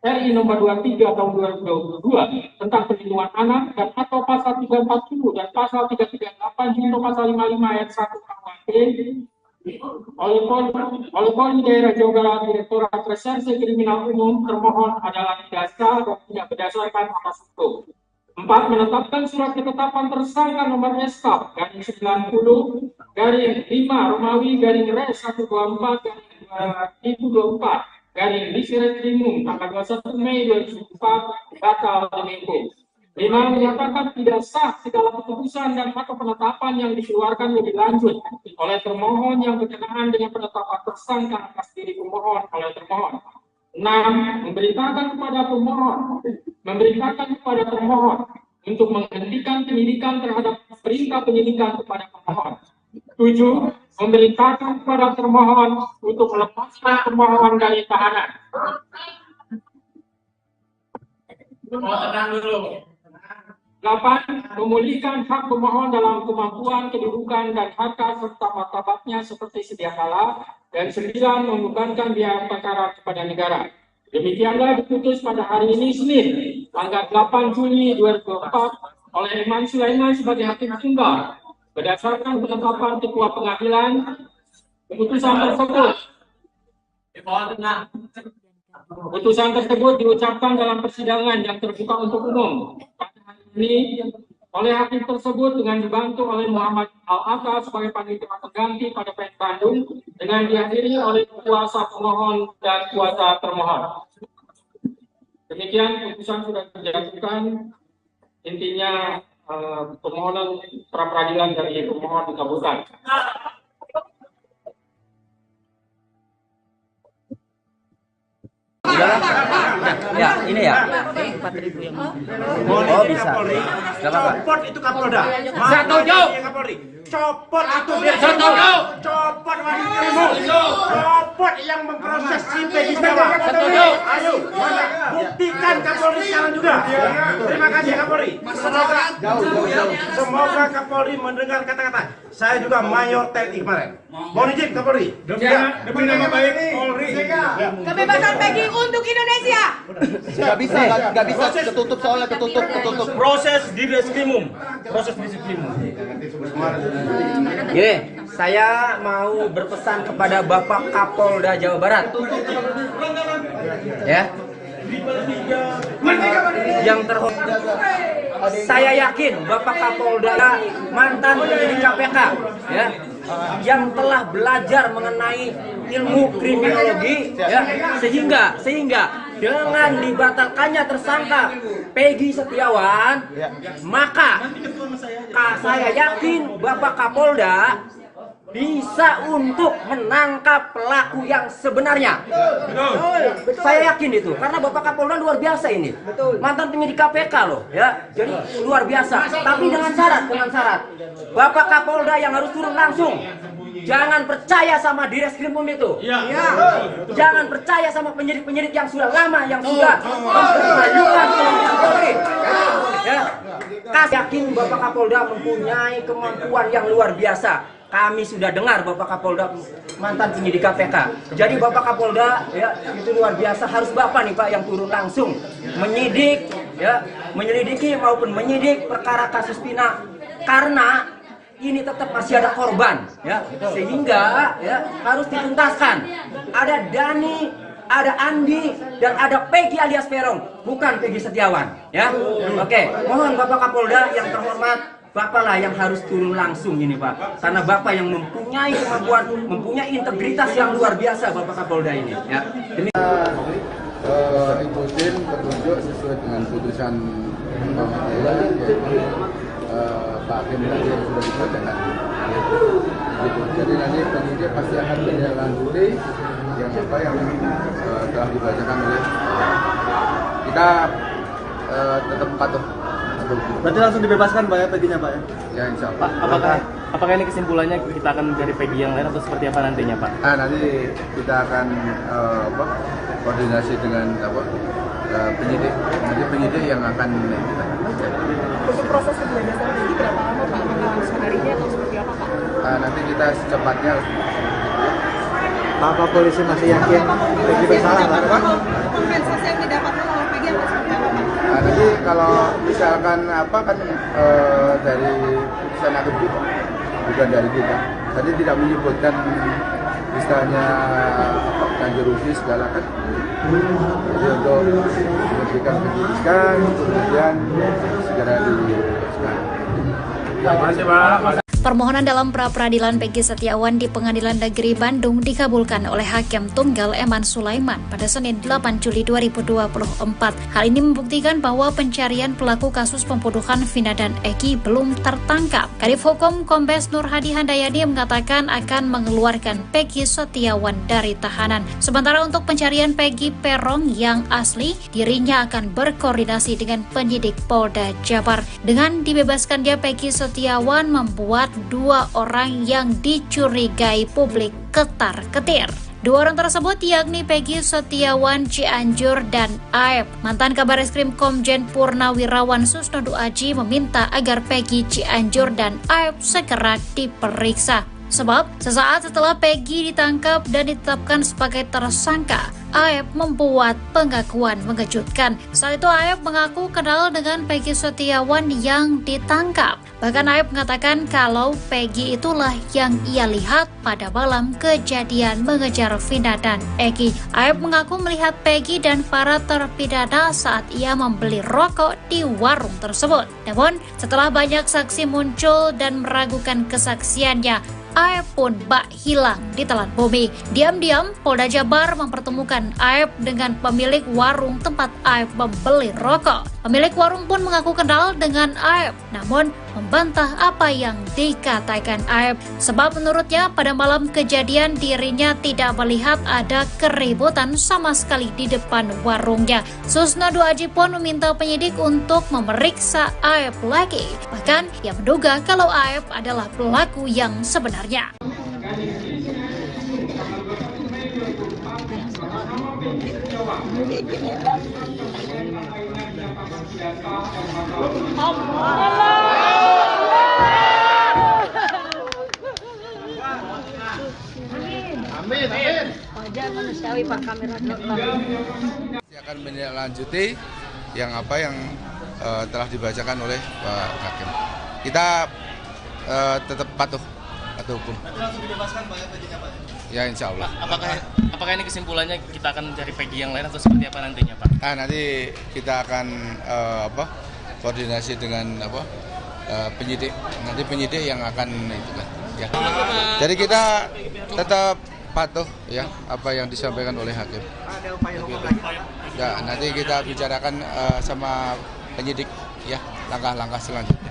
Speaker 3: RI Nomor 23 Tahun 2022 tentang perlindungan anak dan atau pasal 340 dan pasal 338 junto pasal 55 ayat 1 KUHP oleh Polri Daerah Jawa Barat Direktorat Reserse Kriminal Umum termohon adalah tidak sah dan tidak berdasarkan atas hukum. 4. Menetapkan surat ketetapan tersangka nomor SK garing 90 garing 5 Romawi garing Res 124 garing 2024 garing Diskrimum tanggal 21 Mei 2004 batal demi hukum. 5. Menyatakan tidak sah segala keputusan dan atau penetapan yang dikeluarkan lebih lanjut oleh termohon yang berkenaan dengan penetapan tersangka atas diri pemohon oleh termohon. 6. Memerintahkan kepada termohon untuk menghentikan penyidikan terhadap perintah penyidikan kepada pemohon. 7. Memerintahkan kepada termohon untuk melepaskan termohon dari tahanan. Tenang dulu. 8. Memulihkan hak pemohon dalam kemampuan, kedudukan, dan harta serta martabatnya seperti sedia kala. Dan 9. Membebankan biaya perkara kepada negara. Demikianlah diputus pada hari ini Senin, tanggal 8 Juli 2024 oleh Eman Sulaiman sebagai hakim tunggal. Berdasarkan penetapan Ketua Pengadilan, Putusan tersebut diucapkan dalam persidangan yang terbuka untuk umum pada hari ini oleh hakim tersebut dengan dibantu oleh Muhammad Al-Atta sebagai panitia pengganti pada PN Bandung dengan dihadiri oleh kuasa pemohon dan kuasa termohon. Demikian putusan sudah dijatuhkan, intinya permohonan pra peradilan dari pemohon dikabulkan.
Speaker 2: Ya, ini ya. 4.000 yang oh bisa.
Speaker 4: Copot itu Kapolda.
Speaker 5: Setuju.
Speaker 4: Copot itu dia. Copot wanitamu. Copot yang memproses si Peggy Setiawan. Ayo, buktikan Kapolri sekarang juga. Terima kasih Kapolri. Semoga Kapolri mendengar kata-kata. Saya juga Mayor TNI kemarin. Mohon izin Kapolri. Demi nama baik Polri.
Speaker 6: Kebebasan Peggy untuk Indonesia.
Speaker 9: Gak bisa ketutup soalnya ketutup.
Speaker 5: Proses di Diskrimum.
Speaker 2: Gini, saya mau berpesan kepada Bapak Kapolda Jawa Barat. Ya. Yang terhormat, saya yakin Bapak Kapolda mantan penyidik KPK, ya, yang telah belajar mengenai ilmu kriminologi, ya, sehingga dengan dibatalkannya tersangka Peggy Setiawan, maka saya yakin Bapak Kapolda bisa untuk menangkap pelaku yang sebenarnya. Saya yakin itu, karena Bapak Kapolda luar biasa ini. Mantan penyidik KPK loh, ya. Jadi luar biasa. Tapi dengan syarat. Bapak Kapolda yang harus turun langsung. Jangan percaya sama Diskrimum itu. Jangan percaya sama penyidik-penyidik yang sudah lama, yang sudah mempermalukan Polri. Ya. Yakin Bapak Kapolda mempunyai kemampuan yang luar biasa. Kami sudah dengar Bapak Kapolda mantan penyidik KPK. Jadi Bapak Kapolda, ya, itu luar biasa. Harus Bapak nih Pak yang turun langsung menyidik ya menyelidiki maupun menyidik perkara kasus Pina, karena ini tetap masih ada korban, ya, sehingga ya harus dituntaskan. Ada Dani, ada Andi, dan ada Peggy alias Peron, bukan Peggy Setiawan, ya. Oke, mohon Bapak Kapolda yang terhormat, Bapak lah yang harus turun langsung ini, Pak, karena Bapak yang mempunyai kemampuan, mempunyai integritas yang luar biasa, Bapak Kapolda ini, ya.
Speaker 7: Ikutin petunjuk sesuai dengan putusan pengadilan, yaitu Pak Hakim tadi yang sudah dibacakan. Jadi nanti penyidik pasti akan menindaklanjuti yang telah dibacakan oleh kita, tetap patuh.
Speaker 9: Berarti langsung dibebaskan Pak ya Peggy-nya Pak ya?
Speaker 7: Ya insya Allah.
Speaker 5: Pak, apakah ini kesimpulannya kita akan mencari Peggy yang lain atau seperti apa nantinya Pak?
Speaker 7: Nah, nanti kita akan koordinasi dengan penyidik. Nanti penyidik yang akan kita cari.
Speaker 6: Untuk proses pembebasan Peggy berapa lama Pak? Apakah langsung harinya atau seperti apa Pak?
Speaker 7: Nanti kita secepatnya.
Speaker 9: Pak polisi masih yakin Peggy bersalah Pak?
Speaker 6: Kompensasi yang didapatkan oleh Peggy atau seperti apa Pak?
Speaker 7: Nanti kalau misalkan dari putusan hakim kita, bukan dari kita. Tadi tidak menyebutkan istilahnya ganti rugi segala kan. Jadi untuk memberikan penyidikan, kemudian segera dibebaskan. Terima kasih Pak.
Speaker 8: Permohonan dalam pra-peradilan Peggy Setiawan di Pengadilan Negeri Bandung dikabulkan oleh Hakim Tunggal Eman Sulaiman pada Senin 8 Juli 2024. Hal ini membuktikan bahwa pencarian pelaku kasus pembunuhan Vina dan Eki belum tertangkap. Kadif Hukum Kombes Nur Hadi Handayani mengatakan akan mengeluarkan Peggy Setiawan dari tahanan. Sementara untuk pencarian Peggy Peron yang asli, dirinya akan berkoordinasi dengan penyidik Polda Jabar. Dengan dibebaskannya Peggy Setiawan membuat 2 orang yang dicurigai publik ketar-ketir. 2 orang tersebut yakni Peggy Setiawan Cianjur dan Aep. Mantan Kabareskrim Komjen Purnawirawan Susnodo Aji meminta agar Peggy Cianjur dan Aep segera diperiksa. Sebab sesaat setelah Peggy ditangkap dan ditetapkan sebagai tersangka, Aep membuat pengakuan mengejutkan. Saat itu Aep mengaku kenal dengan Peggy Setiawan yang ditangkap. Bahkan Aep mengatakan kalau Peggy itulah yang ia lihat pada malam kejadian mengejar Vina dan Eki. Aep mengaku melihat Peggy dan para terpidana saat ia membeli rokok di warung tersebut. Namun setelah banyak saksi muncul dan meragukan kesaksiannya, Aep pun bak hilang di telan bumi. Diam-diam, Polda Jabar mempertemukan Aep dengan pemilik warung tempat Aep membeli rokok. Pemilik warung pun mengaku kenal dengan Aep, namun membantah apa yang dikatakan Aep. Sebab menurutnya pada malam kejadian dirinya tidak melihat ada keributan sama sekali di depan warungnya. Susnodo Aji pun meminta penyidik untuk memeriksa Aep lagi. Bahkan ia menduga kalau Aep adalah pelaku yang sebenarnya.
Speaker 7: Amin.
Speaker 6: Wajar manusiawi Pak, kamera
Speaker 7: Akan menindaklanjuti yang telah dibacakan oleh Pak Hakim. Kita tetap patuh hukum. Ya insya Allah.
Speaker 5: Apakah ini kesimpulannya kita akan mencari Peggy yang lain atau seperti apa nantinya Pak?
Speaker 7: Nanti kita akan koordinasi dengan penyidik. Nanti penyidik yang akan itu kan. Ya. Jadi kita tetap patuh ya apa yang disampaikan oleh hakim.
Speaker 9: Ada upaya hukum lagi Pak?
Speaker 7: Ya, nanti kita bicarakan sama penyidik ya langkah-langkah selanjutnya.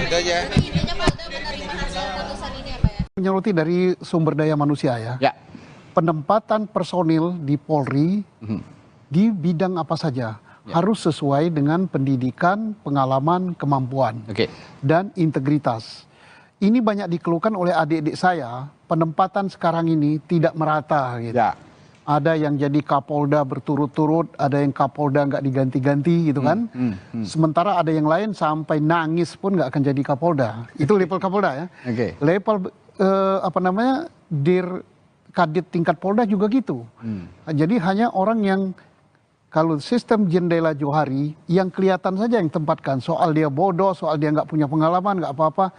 Speaker 7: Itu aja.
Speaker 1: Menyoroti dari sumber daya manusia ya. Penempatan personil di Polri di bidang apa saja harus sesuai dengan pendidikan, pengalaman, kemampuan dan integritas. Ini banyak dikeluhkan oleh adik-adik saya, penempatan sekarang ini tidak merata gitu. Ada yang jadi Kapolda berturut-turut, ada yang Kapolda nggak diganti-ganti gitu kan. Sementara ada yang lain sampai nangis pun nggak akan jadi Kapolda. Itu level Kapolda ya. Level Dir Kadit tingkat Polda juga gitu. Jadi hanya orang yang kalau sistem jendela Johari yang kelihatan saja yang tempatkan, soal dia bodoh, soal dia nggak punya pengalaman, nggak apa-apa,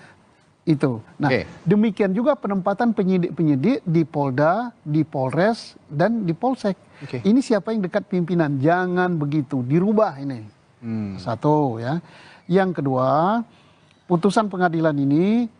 Speaker 1: itu. Nah, demikian juga penempatan penyidik-penyidik di Polda, di Polres, dan di Polsek. Ini siapa yang dekat pimpinan, jangan begitu, dirubah ini. Satu ya. Yang kedua, putusan pengadilan ini,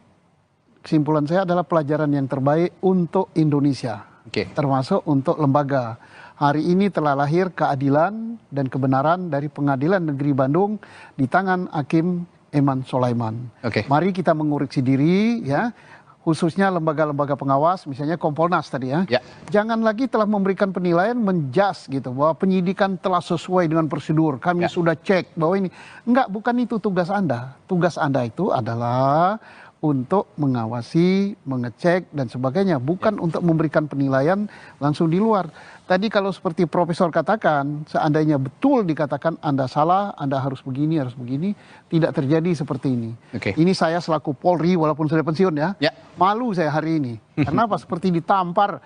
Speaker 1: kesimpulan saya adalah pelajaran yang terbaik untuk Indonesia, termasuk untuk lembaga. Hari ini telah lahir keadilan dan kebenaran dari Pengadilan Negeri Bandung di tangan Hakim Eman Sulaiman. Mari kita mengoreksi diri ya, khususnya lembaga-lembaga pengawas, misalnya Kompolnas tadi ya. Jangan lagi telah memberikan penilaian menjas gitu bahwa penyidikan telah sesuai dengan prosedur. Kami sudah cek bahwa ini enggak, bukan itu tugas Anda. Tugas Anda itu adalah untuk mengawasi, mengecek dan sebagainya, bukan untuk memberikan penilaian langsung di luar. Tadi kalau seperti Profesor katakan, seandainya betul dikatakan Anda salah, Anda harus begini, tidak terjadi seperti ini. Ini saya selaku Polri, walaupun sudah pensiun ya, malu saya hari ini. Karena apa? Seperti ditampar,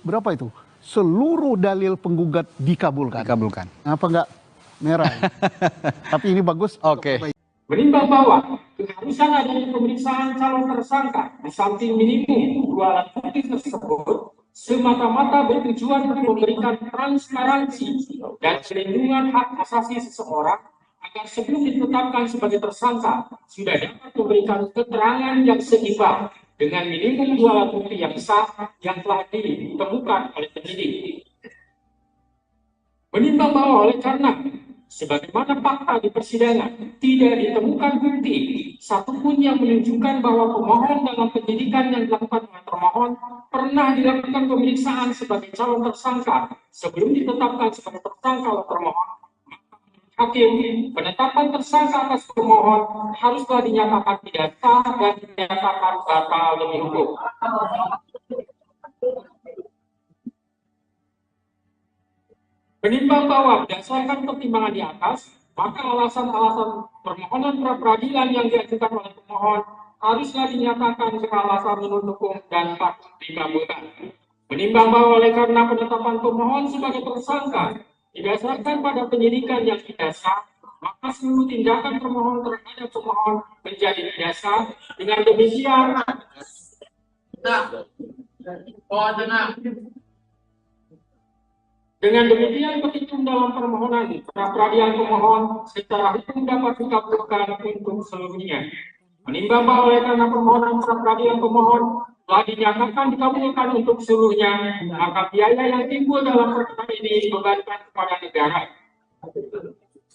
Speaker 1: berapa itu? Seluruh dalil penggugat dikabulkan. Apa enggak merah? Tapi ini bagus.
Speaker 3: Menimbang bahwa keharusan adanya pemeriksaan calon tersangka di samping minimum 2 alat bukti tersebut semata-mata bertujuan untuk memberikan transparansi dan perlindungan hak asasi seseorang agar sebelum ditetapkan sebagai tersangka sudah dapat memberikan keterangan yang seimbang dengan minimum 2 alat bukti yang sah yang telah ditemukan oleh penyidik. Menimbang bahwa oleh karena sebagaimana fakta di persidangan, tidak ditemukan bukti satupun yang menunjukkan bahwa pemohon dalam penyidikan yang dilakukan oleh termohon pernah dilakukan pemeriksaan sebagai calon tersangka sebelum ditetapkan sebagai tersangka oleh termohon. Hakim, penetapan tersangka atas pemohon haruslah dinyatakan tidak sah dan dinyatakan batal demi hukum. Menimbang bahwa berdasarkan pertimbangan di atas, maka alasan-alasan permohonan pra-peradilan yang diajukan oleh pemohon haruslah dinyatakan beralasan menurut hukum dan patut dikabulkan. Menimbang bahwa oleh karena penetapan pemohon sebagai tersangka didasarkan pada penyidikan yang tidak sah, maka seluruh tindakan termohon terhadap pemohon menjadi tidak sah. Dengan demikian, petitum dalam permohonan pra-peradilan pemohon secara hukum dapat dikabulkan untuk seluruhnya. Menimbang bahwa oleh karena permohonan pra-peradilan pemohon telah dinyatakan dikabulkan untuk seluruhnya, maka biaya yang timbul dalam perkara ini dibebankan kepada negara.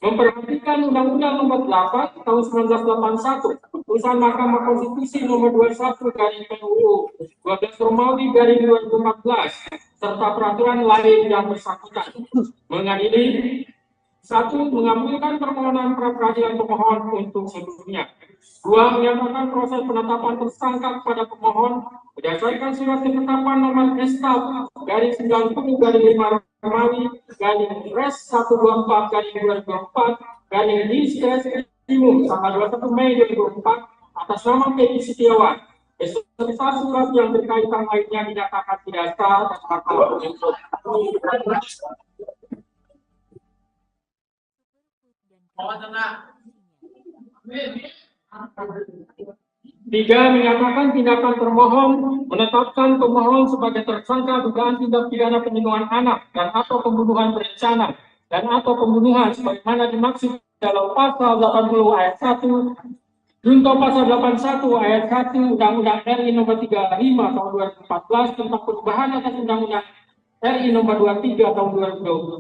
Speaker 3: Memperhatikan Undang-Undang Nomor 8 Tahun 1981, Putusan Mahkamah Konstitusi Nomor 21 dari PUU 12 Romawi dari 2014, serta peraturan lain yang bersangkutan. Mengadili 1. Mengabulkan permohonan pra-peradilan pemohon untuk seluruhnya. 2. Menyatakan proses penetapan tersangka kepada pemohon berdasarkan surat ketetapan nomor SK garis 90 garis 5 Romawi garis Res 124 garis 2024 garis Diskresimum tanggal 21 Mei 2004 atas nama Peggy Setiawan beserta surat yang berkaitan lainnya dinyatakan tidak sah dan batal demi hukum. 3. Menyatakan tindakan termohon menetapkan pemohon sebagai tersangka dugaan tindak pidana penyembuhan anak dan atau pembunuhan berencana dan atau pembunuhan sebagaimana dimaksud dalam pasal 80 ayat 1 junto pasal 81 ayat 1 Undang-Undang RI Nomor 35 Tahun 2014 tentang perubahan atas Undang-Undang RI Nomor 23 Tahun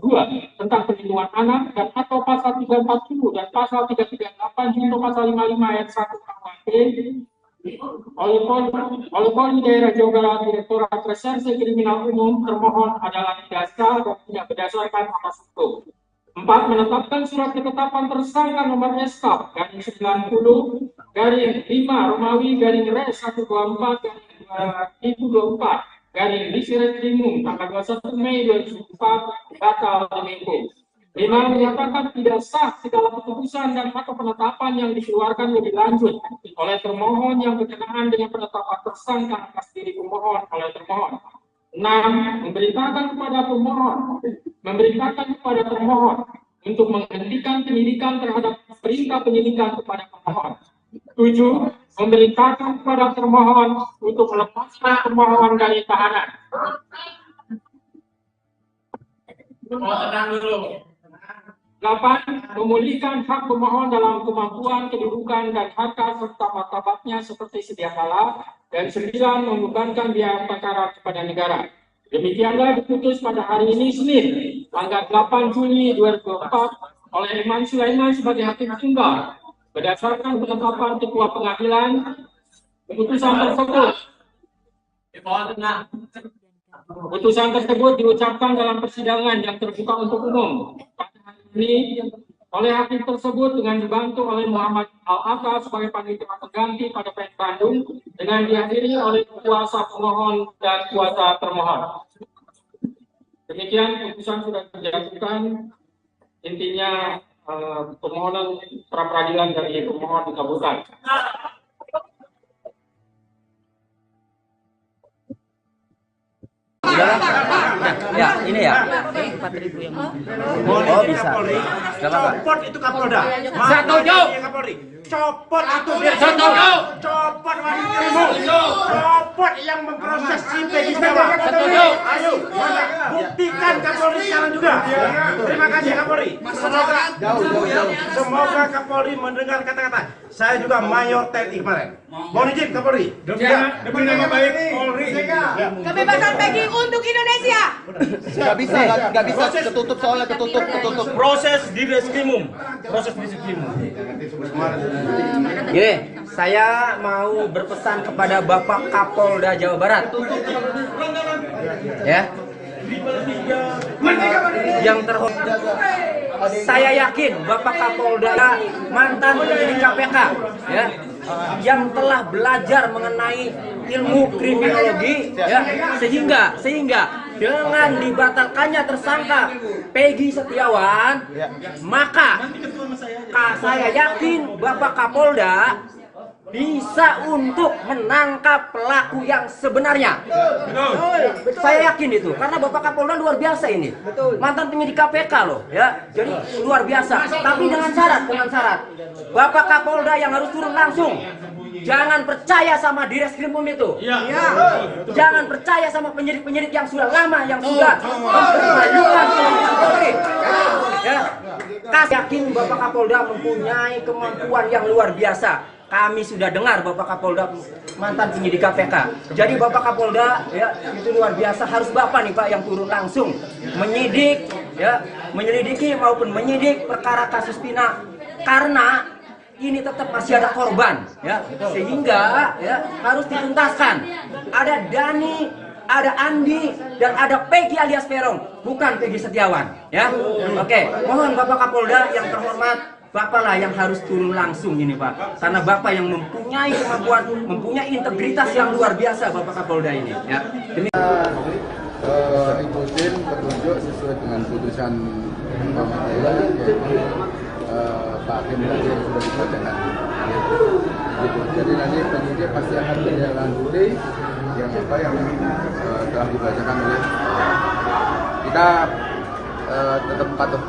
Speaker 3: 2022 tentang perlindungan anak dan atau pasal 340 dan pasal 338 junto pasal 55 ayat 1 KUHP oleh Polri Daerah Jawa Barat Direktorat Reserse Kriminal Umum termohon adalah tidak sah dan tidak berdasarkan atas hukum. 4. Menetapkan surat ketetapan tersangka nomor SK garis 90 garis 5 Romawi garis Res 124 garis 2024 garis Diskresimum tanggal 21 Mei 2004 batal demi hukum. 5. Menyatakan tidak sah segala keputusan dan atau penetapan yang dikeluarkan lebih lanjut oleh termohon yang berkenaan dengan penetapan tersangka atas diri pemohon oleh termohon. 6. Memberitakan kepada pemohon memerintahkan kepada termohon untuk menghentikan penyidikan terhadap perintah penyidikan kepada pemohon. 7. Memerintahkan kepada termohon untuk melepaskan termohon dari tahanan. Tenang dulu. 8. Memulihkan hak pemohon dalam kemampuan, kedudukan, dan harta serta martabatnya seperti sedia kala. Dan 9. Membebankan biaya perkara kepada negara. Demikianlah diputus pada hari ini Senin, tanggal 8 Juli 2024 oleh Eman Sulaiman sebagai hakim tunggal. Berdasarkan penetapan Ketua Pengadilan, Putusan tersebut diucapkan dalam persidangan yang terbuka untuk umum pada hari ini oleh hakim tersebut dengan dibantu oleh Muhammad Al-Atta sebagai panitia pengganti pada PN Bandung dengan dihadiri oleh kuasa pemohon dan kuasa termohon. Demikian putusan sudah dijatuhkan, intinya permohonan pra peradilan dari pemohon dikabulkan.
Speaker 2: Ya, ini ya.
Speaker 4: Oh, bisa. Copot itu Kapolda.
Speaker 2: Setuju.
Speaker 4: Copot itu dia. Setuju. Copot wanita. Copot yang memproses si Peggy Setiawan.
Speaker 2: Setuju.
Speaker 4: Ayo, buktikan Kapolri sekarang juga. Terima kasih Kapolri. Semoga Kapolri mendengar kata-kata. Saya juga Mayor TNI kemarin. Mohon izin Kapolri.
Speaker 3: Demi nama baik Polri.
Speaker 6: Kebebasan Peggy untuk Indonesia.
Speaker 9: Gak bisa, ketutup soalnya, ketutup.
Speaker 4: Proses di Reskrimum.
Speaker 2: Gini, saya mau berpesan kepada Bapak Kapolda Jawa Barat. Ya. Yang terhormat, saya yakin Bapak Kapolda mantan penyidik KPK, ya, yang telah belajar mengenai ilmu kriminologi, ya, sehingga dengan dibatalkannya tersangka Peggy Setiawan, maka saya yakin Bapak Kapolda bisa untuk menangkap pelaku yang sebenarnya. Saya yakin itu, karena Bapak Kapolda luar biasa ini. Mantan penyidik KPK loh, ya. Jadi luar biasa. Tapi dengan syarat. Bapak Kapolda yang harus turun langsung. Jangan percaya sama Direskrimum itu. Jangan percaya sama penyidik-penyidik yang sudah lama, yang sudah mempermalukan Polri. Ya. Yakin Bapak Kapolda mempunyai kemampuan yang luar biasa. Kami sudah dengar Bapak Kapolda mantan penyidik KPK. Jadi Bapak Kapolda, ya, itu luar biasa. Harus Bapak nih Pak yang turun langsung menyidik, ya, menyelidiki maupun menyidik perkara kasus Pina, karena ini tetap masih ada korban, ya, sehingga ya harus dituntaskan. Ada Dani, ada Andi, dan ada Peggy alias Peron, bukan Peggy Setiawan, ya. Oke, mohon Bapak Kapolda yang terhormat, Bapaklah yang harus turun langsung ini Pak, karena Bapak yang mempunyai kemampuan, mempunyai integritas yang luar biasa Bapak Kapolda ini, ya.
Speaker 7: Ikutin petunjuk sesuai dengan putusan pengadilan, yaitu Pak Hakim tadi yang sudah dibacakan. Jadi nanti penyidik pasti akan menindaklanjuti yang telah dibacakan oleh kita. Tetap patuh.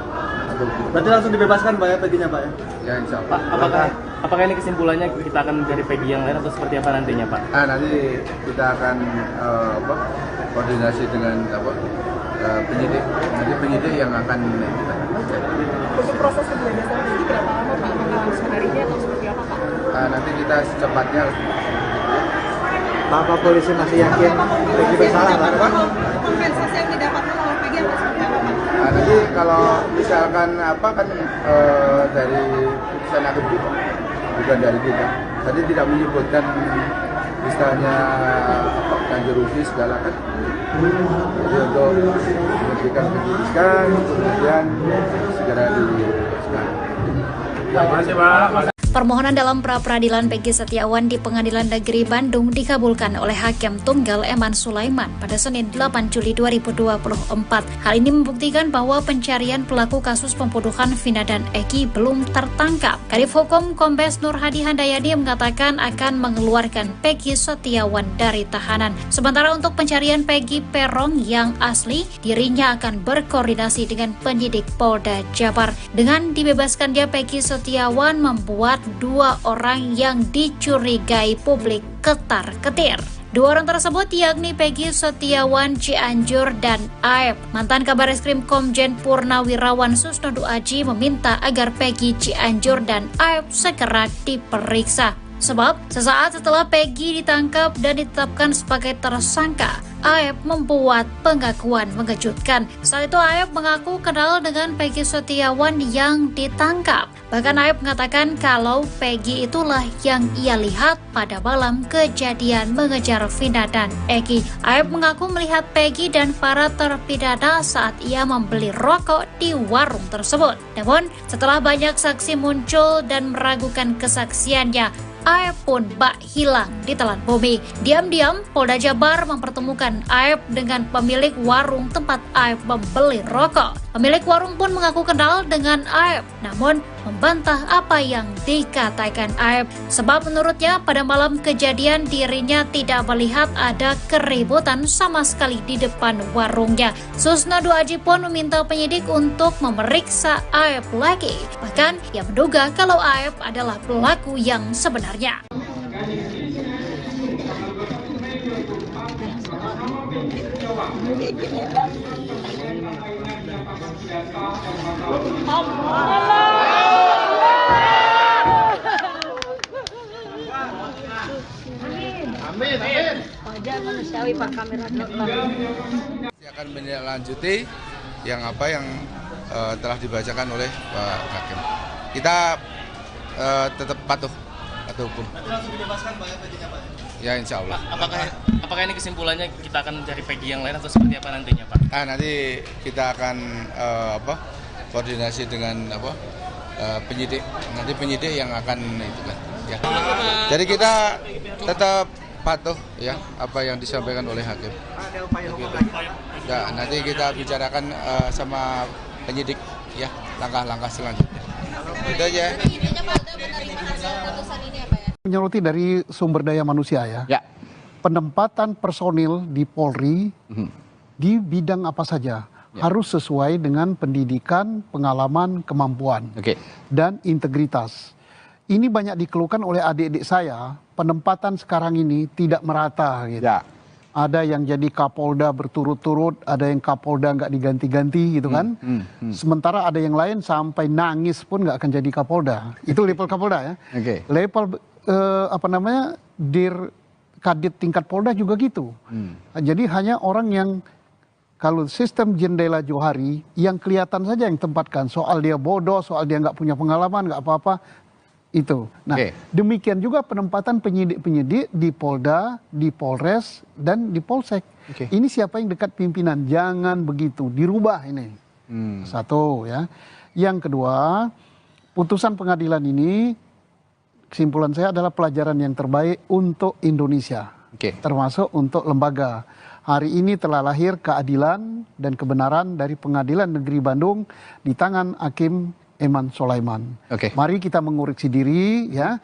Speaker 9: Berarti langsung dibebaskan Pak ya Peggy-nya Pak ya?
Speaker 7: Ya insya Allah.
Speaker 5: Pak, apakah ini kesimpulannya kita akan mencari Peggy yang lain atau seperti apa nantinya Pak?
Speaker 7: Nanti kita akan koordinasi dengan penyidik. Nanti penyidik yang akan kita cari.
Speaker 6: Untuk proses pembebasan Peggy berapa lama Pak? Apakah langsung hari ini atau seperti apa Pak?
Speaker 7: Nanti kita secepatnya.
Speaker 9: Pak polisi masih yakin Peggy bersalah Pak?
Speaker 6: Kompensasi yang didapatkan oleh Peggy atau seperti apa Pak?
Speaker 7: Nanti kalau misalkan dari putusan hakim juga, bukan dari kita. Tadi tidak menyebutkan istilahnya ganti rugi segala kan. Jadi untuk memberikan penyidikan, kemudian segera dibebaskan.
Speaker 3: Terima kasih Pak.
Speaker 8: Permohonan dalam pra-peradilan Peggy Setiawan di Pengadilan Negeri Bandung dikabulkan oleh Hakim Tunggal Eman Sulaiman pada Senin 8 Juli 2024. Hal ini membuktikan bahwa pencarian pelaku kasus pembunuhan Vina dan Eki belum tertangkap. Kadif Hukum Kombes Nur Hadi Handayani mengatakan akan mengeluarkan Peggy Setiawan dari tahanan. Sementara untuk pencarian Peggy Peron yang asli, dirinya akan berkoordinasi dengan penyidik Polda Jabar. Dengan dibebaskannya Peggy Setiawan membuat 2 orang yang dicurigai publik ketar-ketir. 2 orang tersebut yakni Peggy Setiawan Cianjur dan Aep. Mantan Kabareskrim Komjen Purnawirawan Susnodu Aji meminta agar Peggy Cianjur dan Aep segera diperiksa. Sebab sesaat setelah Peggy ditangkap dan ditetapkan sebagai tersangka, Aep membuat pengakuan mengejutkan. Saat itu Aep mengaku kenal dengan Peggy Setiawan yang ditangkap. Bahkan Aep mengatakan kalau Peggy itulah yang ia lihat pada malam kejadian mengejar Vina dan Eki. Aep mengaku melihat Peggy dan para terpidana saat ia membeli rokok di warung tersebut. Namun setelah banyak saksi muncul dan meragukan kesaksiannya, Aep pun bak hilang di telan bumi. Diam-diam, Polda Jabar mempertemukan Aep dengan pemilik warung tempat Aep membeli rokok. Pemilik warung pun mengaku kenal dengan Aep, namun membantah apa yang dikatakan Aep. Sebab menurutnya pada malam kejadian dirinya tidak melihat ada keributan sama sekali di depan warungnya. Susnodu Aji pun meminta penyidik untuk memeriksa Aep lagi. Bahkan ia menduga kalau Aep adalah pelaku yang sebenarnya.
Speaker 7: Amin.
Speaker 10: Wajar manusiawi Pak kamera
Speaker 7: Akan menindaklanjuti yang telah dibacakan oleh Pak Hakim. Kita tetap patuh hukum. Ya insya Allah.
Speaker 5: Apakah ini kesimpulannya kita akan mencari Peggy yang lain atau seperti apa nantinya Pak?
Speaker 7: Nanti kita akan koordinasi dengan penyidik. Nanti penyidik yang akan itu kan. Ya. Jadi kita tetap patuh ya apa yang disampaikan oleh hakim. Ya, nanti kita bicarakan sama penyidik ya langkah-langkah selanjutnya. Itu aja.
Speaker 1: Menyoroti dari sumber daya manusia ya. Penempatan personil di Polri di bidang apa saja harus sesuai dengan pendidikan, pengalaman, kemampuan dan integritas. Ini banyak dikeluhkan oleh adik-adik saya, penempatan sekarang ini tidak merata gitu. Ada yang jadi Kapolda berturut-turut, ada yang Kapolda nggak diganti-ganti gitu kan. Sementara ada yang lain sampai nangis pun nggak akan jadi Kapolda. Itu level Kapolda ya. Level Dir Kadit tingkat Polda juga gitu. Jadi hanya orang yang kalau sistem jendela Johari yang kelihatan saja yang tempatkan. Soal dia bodoh, soal dia nggak punya pengalaman, nggak apa-apa. Itu. Nah, demikian juga penempatan penyidik-penyidik di Polda, di Polres, dan di Polsek. Ini siapa yang dekat pimpinan? Jangan begitu, dirubah ini. Satu ya. Yang kedua, putusan pengadilan ini, kesimpulan saya adalah pelajaran yang terbaik untuk Indonesia. Termasuk untuk lembaga. Hari ini telah lahir keadilan dan kebenaran dari Pengadilan Negeri Bandung di tangan Hakim Eman Sulaiman. Mari kita mengoreksi diri ya,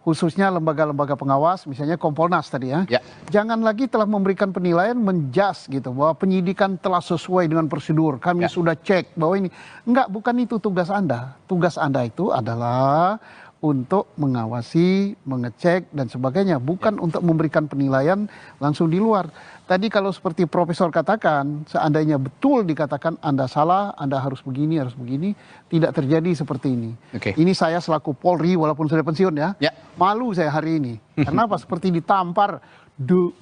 Speaker 1: khususnya lembaga-lembaga pengawas, misalnya Kompolnas tadi ya. Jangan lagi telah memberikan penilaian menjas gitu bahwa penyidikan telah sesuai dengan prosedur. Kami sudah cek bahwa ini enggak, bukan itu tugas Anda. Tugas Anda itu adalah untuk mengawasi, mengecek dan sebagainya, bukan untuk memberikan penilaian langsung di luar. Tadi kalau seperti Profesor katakan, seandainya betul dikatakan Anda salah, Anda harus begini, tidak terjadi seperti ini. Ini saya selaku Polri, walaupun sudah pensiun ya, malu saya hari ini. Kenapa? Seperti ditampar,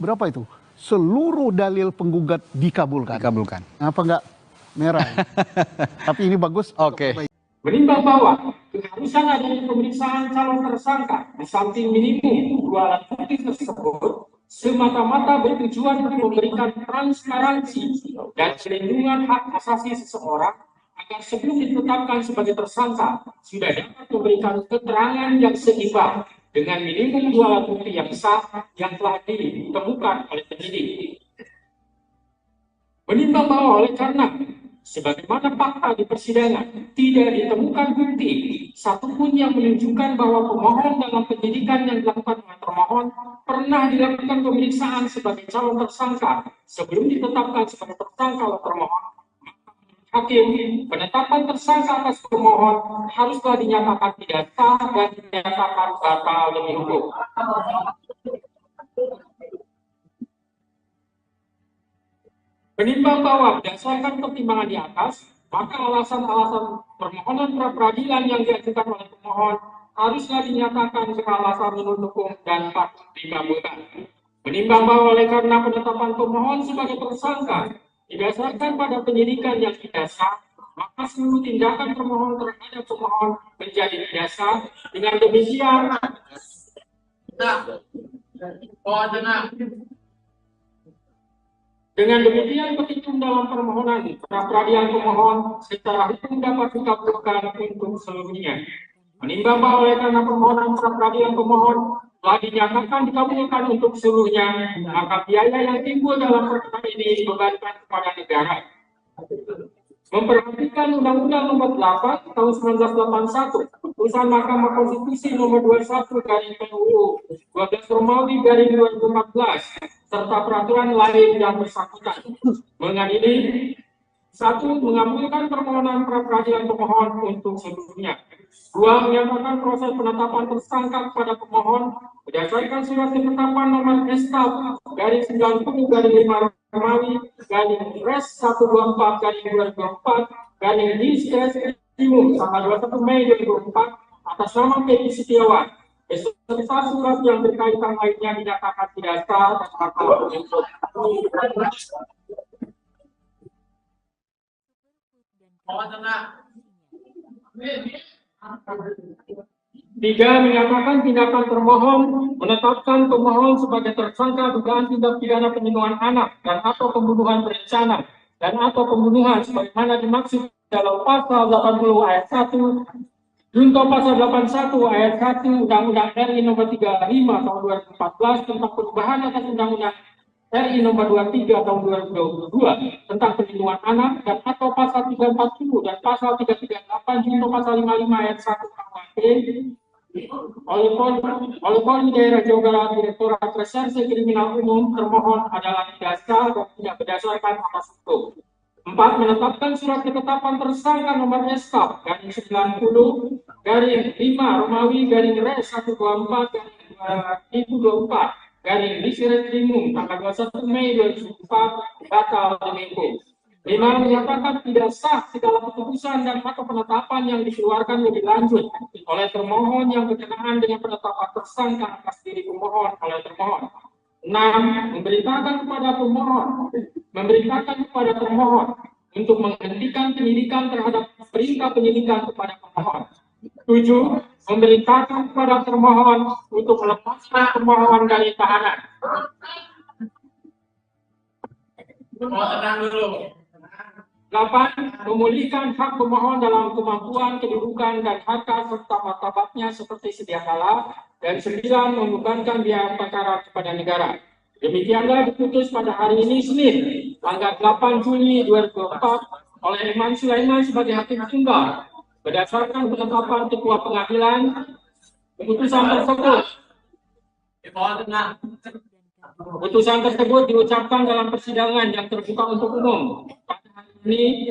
Speaker 1: berapa itu? Seluruh dalil penggugat dikabulkan. Apa enggak merah? Tapi ini bagus.
Speaker 3: Menimbang bahwa keharusan adanya pemeriksaan calon tersangka di samping minimum 2 alat bukti tersebut semata-mata bertujuan untuk memberikan transparansi dan perlindungan hak asasi seseorang agar sebelum ditetapkan sebagai tersangka sudah dapat memberikan keterangan yang seimbang dengan minimum 2 alat bukti yang sah yang telah ditemukan oleh penyidik. Menimbang bahwa oleh karena sebagaimana fakta di persidangan tidak ditemukan bukti satupun yang menunjukkan bahwa pemohon dalam penyidikan yang dilakukan oleh termohon pernah dilakukan pemeriksaan sebagai calon tersangka sebelum ditetapkan sebagai tersangka oleh termohon, hakim penetapan tersangka atas pemohon haruslah dinyatakan tidak sah dan dinyatakan batal demi hukum. Menimbang bahwa berdasarkan pertimbangan di atas, maka alasan-alasan permohonan pra-peradilan yang diajukan oleh pemohon haruslah dinyatakan beralasan menurut hukum dan patut dikabulkan. Menimbang bahwa oleh karena penetapan pemohon sebagai tersangka didasarkan pada penyidikan yang tidak sah, maka seluruh tindakan termohon terhadap pemohon menjadi tidak sah. Dengan demikian, petitum dalam permohonan pra-peradilan pemohon secara hukum dapat dikabulkan untuk seluruhnya. Menimbang bahwa oleh karena permohonan pra-peradilan pemohon telah dinyatakan dikabulkan untuk seluruhnya, maka biaya yang timbul dalam perkara ini dibebankan kepada negara. Memperhatikan Undang-Undang Nomor 8 Tahun 1981, Putusan Mahkamah Konstitusi Nomor 21/PUU 12 Romawi 2014, serta peraturan lain yang bersangkutan. Mengadili 1. Mengabulkan permohonan pra-peradilan pemohon untuk seluruhnya. 2. Menyatakan proses penetapan tersangka kepada pemohon berdasarkan surat ketetapan nomor SK garis 90/5 Romawi garis Res 124 garis 2024 garis Diskrimum tanggal 21 Mei 2004 atas nama Peggy Setiawan beserta surat yang berkaitan lainnya dinyatakan tidak sah dan batal demi hukum. 3. Menyatakan tindakan termohon menetapkan pemohon sebagai tersangka dugaan tindak pidana perlindungan anak dan atau pembunuhan berencana dan atau pembunuhan sebagaimana dimaksud dalam pasal 80 ayat 1 junto pasal 81 ayat 1 Undang-Undang RI Nomor 35 Tahun 2014 tentang perubahan atas Undang-Undang RI Nomor 23 Tahun 2022 tentang perlindungan anak dan atau pasal 340 dan pasal 338 junto pasal 55 ayat 1 KUHP oleh Polri Daerah Jawa Barat Direktorat Reserse Kriminal Umum termohon adalah tidak sah dan tidak berdasarkan atas hukum. 4. Menetapkan surat ketetapan tersangka nomor SK garing 90 garing 5 Romawi garing Res 124 garing 2024 garing Diskrimum tanggal 21 Mei 2004 batal demi hukum. 5. Menyatakan tidak sah segala keputusan dan atau penetapan yang dikeluarkan lebih lanjut oleh termohon yang berkenaan dengan penetapan tersangka atas diri pemohon oleh termohon. 6. Memberitakan kepada termohon untuk menghentikan penyidikan terhadap perintah penyidikan kepada pemohon. 7. Memerintahkan kepada termohon untuk melepaskan pemohon dari tahanan. Tenang dulu. 8. Memulihkan hak pemohon dalam kemampuan, kedudukan, dan harta serta martabatnya seperti sedia kala. Dan 9. Membebankan biaya perkara kepada negara. Demikianlah diputus pada hari ini Senin, tanggal 8 Juli 2024 oleh Eman Sulaiman sebagai hakim tunggal. Berdasarkan penetapan Ketua Pengadilan, Putusan tersebut diucapkan dalam persidangan yang terbuka untuk umum pada hari ini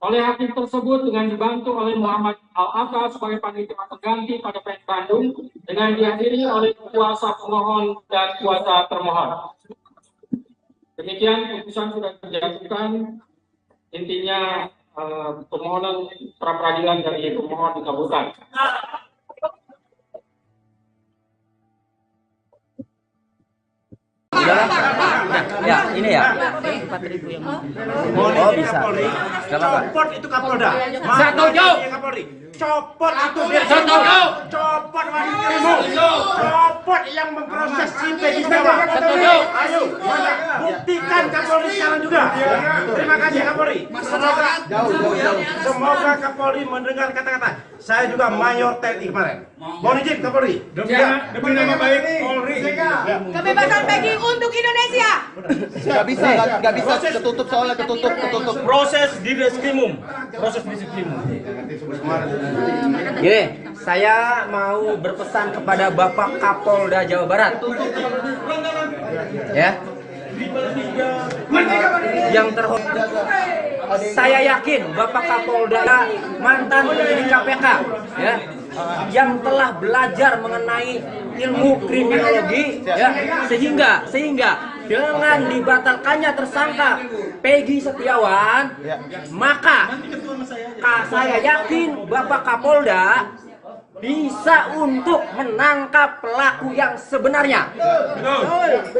Speaker 3: oleh hakim tersebut dengan dibantu oleh Muhammad Al-Atta sebagai panitia pengganti pada PN Bandung dengan dihadiri oleh kuasa pemohon dan kuasa termohon. Demikian putusan sudah dijatuhkan, intinya permohonan pra-peradilan dari pemohon dikabulkan.
Speaker 2: Ya, ini ya.
Speaker 4: Oh, bisa. Copot itu Kapolda. Setuju. Copot itu dia. Setuju. Copot wanita. Copot yang memproses si Peggy Setiawan. Setuju. Ayo, buktikan Kapolri sekarang juga. Terima kasih Kapolri. Jauh. Semoga Kapolri mendengar kata-kata. Saya juga Mayor TNI kemarin. Mohon izin Kapolri. Demi nama baik Polri.
Speaker 6: Kebebasan Peggy untuk Indonesia.
Speaker 9: Gak bisa ketutup soalnya ketutup.
Speaker 5: Proses di Reskrimum.
Speaker 2: Gini, saya mau berpesan kepada Bapak Kapolda Jawa Barat. Ya. Yang terhormat, saya yakin Bapak Kapolda mantan penyidik KPK, ya, yang telah belajar mengenai ilmu kriminologi, ya, sehingga dengan dibatalkannya tersangka Peggy Setiawan, maka saya yakin Bapak Kapolda bisa untuk menangkap pelaku yang sebenarnya.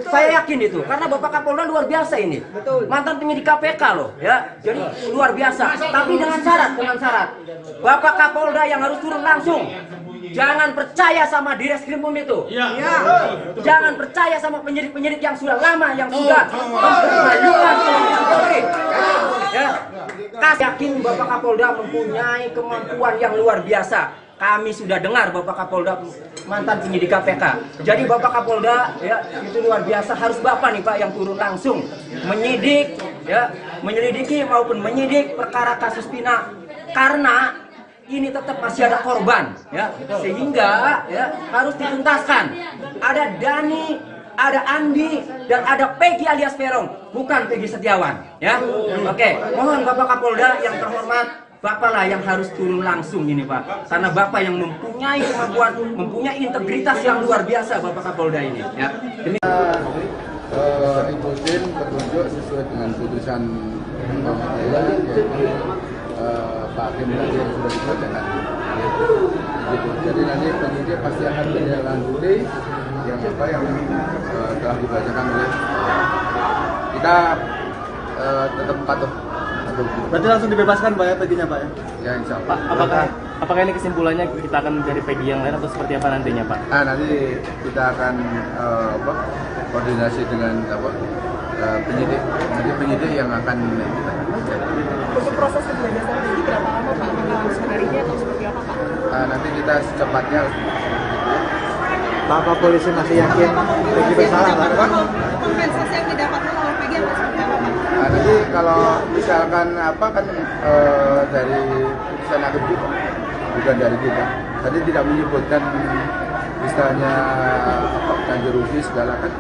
Speaker 2: Saya yakin itu, karena Bapak Kapolda luar biasa ini. Mantan penyidik KPK loh, ya. Jadi luar biasa. Tapi dengan syarat. Bapak Kapolda yang harus turun langsung. Jangan percaya sama Direskrimum itu. Jangan percaya sama penyidik-penyidik yang sudah lama, yang sudah mempermalukan Polri. Ya. Yakin Bapak Kapolda mempunyai kemampuan yang luar biasa. Kami sudah dengar Bapak Kapolda mantan penyidik KPK. Jadi Bapak Kapolda, ya, itu luar biasa. Harus Bapak nih Pak yang turun langsung menyidik, ya, menyelidiki maupun menyidik perkara kasus Pina, karena ini tetap masih ada korban, ya, sehingga ya harus dituntaskan. Ada Dani, ada Andi, dan ada Peggy alias Peron, bukan Peggy Setiawan, ya. Oke, mohon Bapak Kapolda yang terhormat, Bapak lah yang harus turun langsung ini Pak, karena Bapak yang mempunyai kemampuan, mempunyai integritas yang luar biasa Bapak Kapolda ini, ya.
Speaker 7: Ikutin petunjuk sesuai dengan putusan pengadilan, yaitu Pak Hakim tadi yang sudah dibacakan. Gitu. Jadi nanti penyidik pasti akan menindaklanjuti yang telah dibacakan oleh kita, tetap patuh.
Speaker 9: Berarti langsung dibebaskan Pak ya Peggy-nya Pak ya?
Speaker 7: Ya insya Allah.
Speaker 5: Pak, apakah ini kesimpulannya kita akan mencari Peggy yang lain atau seperti apa nantinya Pak?
Speaker 7: Nanti kita akan koordinasi dengan penyidik. Nanti penyidik yang akan
Speaker 6: Untuk proses kebebasan Peggy berapa lama Pak? Apakah seharinya atau seperti apa Pak?
Speaker 7: nanti kita secepatnya.
Speaker 9: Pak polisi masih yakin Peggy bersalah Pak?
Speaker 6: Kompensasi yang didapatkan oleh Peggy apa seperti apa Pak?
Speaker 7: Nanti kalau misalkan dari putusan hakim kita, bukan dari kita. Tadi tidak menyebutkan misalnya ganti rugi segala kan.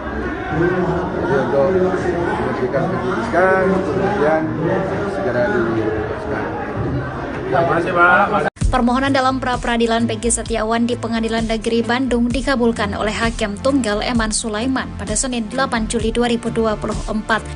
Speaker 7: Jadi untuk memberikan penyidikan, kemudian segera dibebaskan. Terima kasih Pak.
Speaker 8: Permohonan dalam pra-peradilan Peggy Setiawan di Pengadilan Negeri Bandung dikabulkan oleh Hakim Tunggal Eman Sulaiman pada Senin 8 Juli 2024.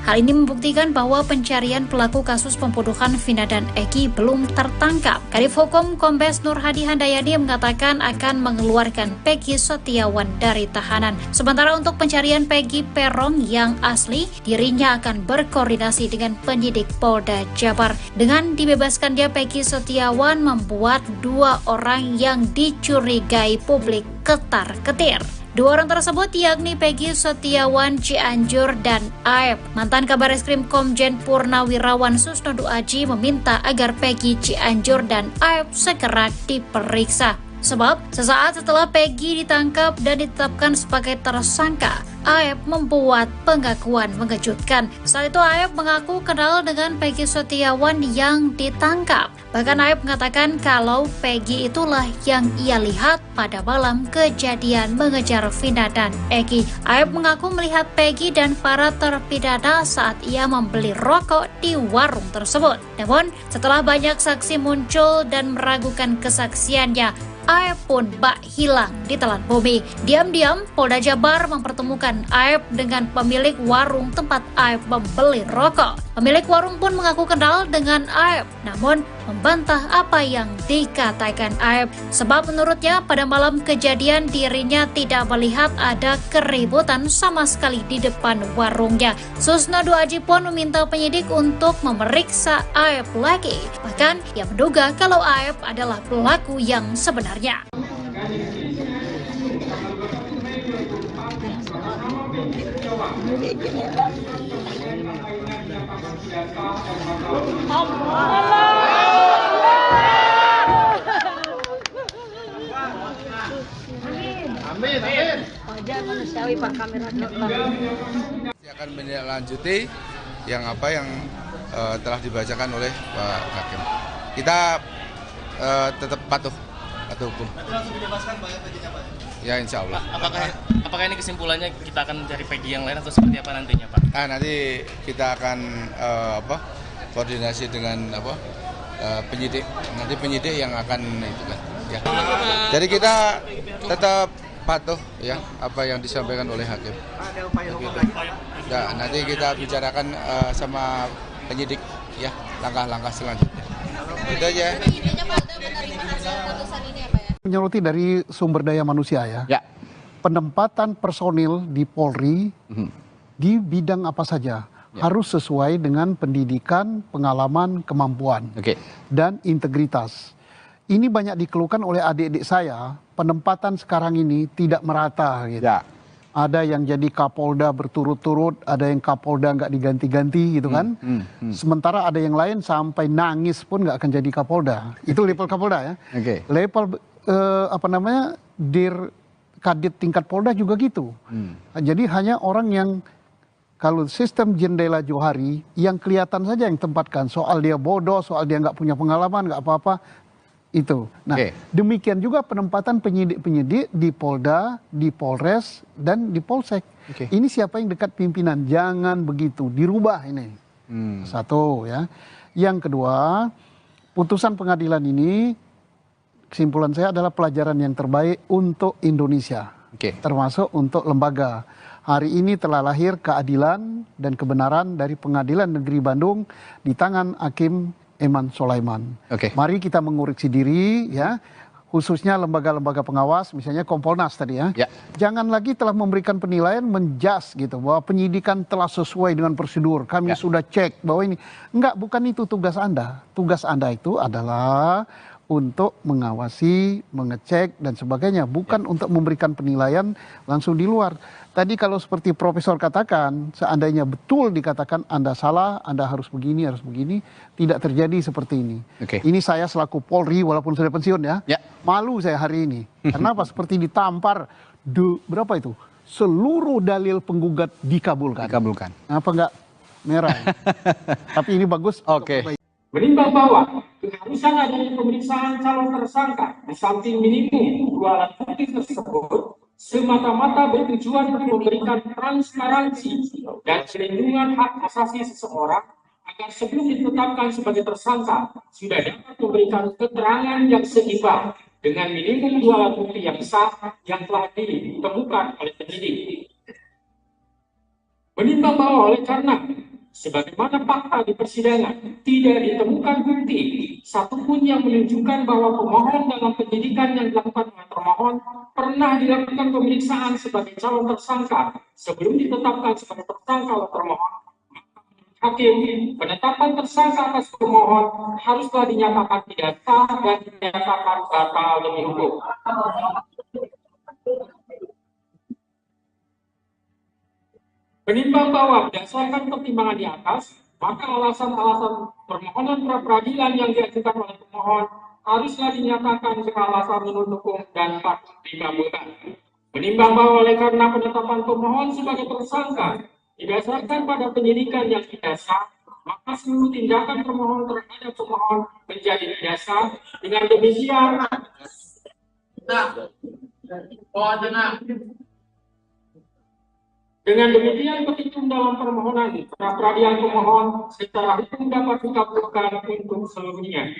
Speaker 8: Hal ini membuktikan bahwa pencarian pelaku kasus pembunuhan Vina dan Eki belum tertangkap. Kadif Hukum Kombes Nur Hadi Handayani mengatakan akan mengeluarkan Peggy Setiawan dari tahanan. Sementara untuk pencarian Peggy Peron yang asli, dirinya akan berkoordinasi dengan penyidik Polda Jabar. Dengan dibebaskannya Peggy Setiawan membuat 2 orang yang dicurigai publik ketar-ketir. 2 orang tersebut yakni Peggy Setiawan Cianjur dan Aep. Mantan Kabareskrim Komjen Purnawirawan Susnodu Aji meminta agar Peggy Cianjur dan Aep segera diperiksa. Sebab sesaat setelah Peggy ditangkap dan ditetapkan sebagai tersangka, Aep membuat pengakuan mengejutkan. Saat itu Aep mengaku kenal dengan Peggy Setiawan yang ditangkap. Bahkan Aep mengatakan kalau Peggy itulah yang ia lihat pada malam kejadian mengejar Vina dan Eki. Aep mengaku melihat Peggy dan para terpidana saat ia membeli rokok di warung tersebut. Namun setelah banyak saksi muncul dan meragukan kesaksiannya, Aep pun bak hilang di telan bumi. Diam-diam, Polda Jabar mempertemukan Aep dengan pemilik warung tempat Aep membeli rokok. Pemilik warung pun mengaku kenal dengan Aep, namun membantah apa yang dikatakan Aep. Sebab menurutnya pada malam kejadian dirinya tidak melihat ada keributan sama sekali di depan warungnya. Susnodu Aji pun meminta penyidik untuk memeriksa Aep lagi. Bahkan ia menduga kalau Aep adalah pelaku yang sebenarnya.
Speaker 6: Allah.
Speaker 10: manusiawi Pak kamera depan.
Speaker 7: Akan menindaklanjuti yang telah dibacakan oleh Pak Hakim. Kita tetap patuh hukum.
Speaker 9: Itu langsung dibebaskan Pak ya Peggy-nya Pak?
Speaker 7: Ya insya Allah.
Speaker 5: Apakah ini kesimpulannya kita akan mencari Peggy yang lain atau seperti apa nantinya Pak?
Speaker 7: Nanti kita akan koordinasi dengan penyidik. Nanti penyidik yang akan itu kan. Ya. Jadi kita tetap patuh ya apa yang disampaikan oleh hakim.
Speaker 9: Ada upaya hukum lagi?
Speaker 7: Ya, nanti kita bicarakan sama penyidik ya langkah-langkah selanjutnya. Itu aja.
Speaker 1: Menyoroti dari sumber daya manusia ya. Penempatan personil di Polri di bidang apa saja harus sesuai dengan pendidikan, pengalaman, kemampuan dan integritas. Ini banyak dikeluhkan oleh adik-adik saya, penempatan sekarang ini tidak merata gitu. Ada yang jadi Kapolda berturut-turut, ada yang Kapolda nggak diganti-ganti gitu kan. Sementara ada yang lain sampai nangis pun nggak akan jadi Kapolda. Itu level Kapolda ya. Level Dir Kadit tingkat Polda juga gitu. Jadi hanya orang yang kalau sistem jendela Johari yang kelihatan saja yang tempatkan, soal dia bodoh, soal dia nggak punya pengalaman, nggak apa-apa. Itu. Nah, demikian juga penempatan penyidik-penyidik di Polda, di Polres, dan di Polsek. Ini siapa yang dekat pimpinan? Jangan begitu, dirubah ini. Satu ya. Yang kedua, putusan pengadilan ini, kesimpulan saya adalah pelajaran yang terbaik untuk Indonesia. Termasuk untuk lembaga. Hari ini telah lahir keadilan dan kebenaran dari Pengadilan Negeri Bandung di tangan Hakim Eman Sulaiman. Mari kita mengoreksi diri ya, khususnya lembaga-lembaga pengawas, misalnya Kompolnas tadi ya. Jangan lagi telah memberikan penilaian menjas gitu bahwa penyidikan telah sesuai dengan prosedur. Kami sudah cek bahwa ini enggak, bukan itu tugas Anda. Tugas Anda itu adalah untuk mengawasi, mengecek dan sebagainya, bukan untuk memberikan penilaian langsung di luar. Tadi kalau seperti Profesor katakan, seandainya betul dikatakan Anda salah, Anda harus begini, tidak terjadi seperti ini. Ini saya selaku Polri, walaupun sudah pensiun ya, malu saya hari ini. Kenapa? Seperti ditampar, berapa itu? Seluruh dalil penggugat dikabulkan. Apa enggak merah? Tapi ini bagus.
Speaker 3: Menimbang bahwa keharusan adanya pemeriksaan calon tersangka di samping minimum 2 alat bukti tersebut semata-mata bertujuan untuk memberikan transparansi dan perlindungan hak asasi seseorang agar sebelum ditetapkan sebagai tersangka sudah dapat memberikan keterangan yang seimbang dengan minimum 2 alat bukti yang sah yang telah ditemukan oleh penyidik. Menimbang bahwa oleh karena sebagaimana fakta di persidangan, tidak ditemukan bukti satupun yang menunjukkan bahwa pemohon dalam penyidikan yang dilakukan oleh termohon pernah dilakukan pemeriksaan sebagai calon tersangka sebelum ditetapkan sebagai tersangka oleh termohon. Hakim, penetapan tersangka atas pemohon haruslah dinyatakan tidak sah dan dinyatakan batal demi hukum. Menimbang bahwa berdasarkan pertimbangan di atas, maka alasan-alasan permohonan pra-peradilan yang diajukan oleh pemohon haruslah dinyatakan beralasan menurut hukum dan patut dikabulkan. Menimbang bahwa oleh karena penetapan pemohon sebagai tersangka didasarkan pada penyidikan yang tidak sah, maka seluruh tindakan pemohon terhadap pemohon menjadi tidak sah. Dengan demikian, petitum dalam permohonan pra-peradilan pemohon secara hukum dapat dikabulkan untuk seluruhnya.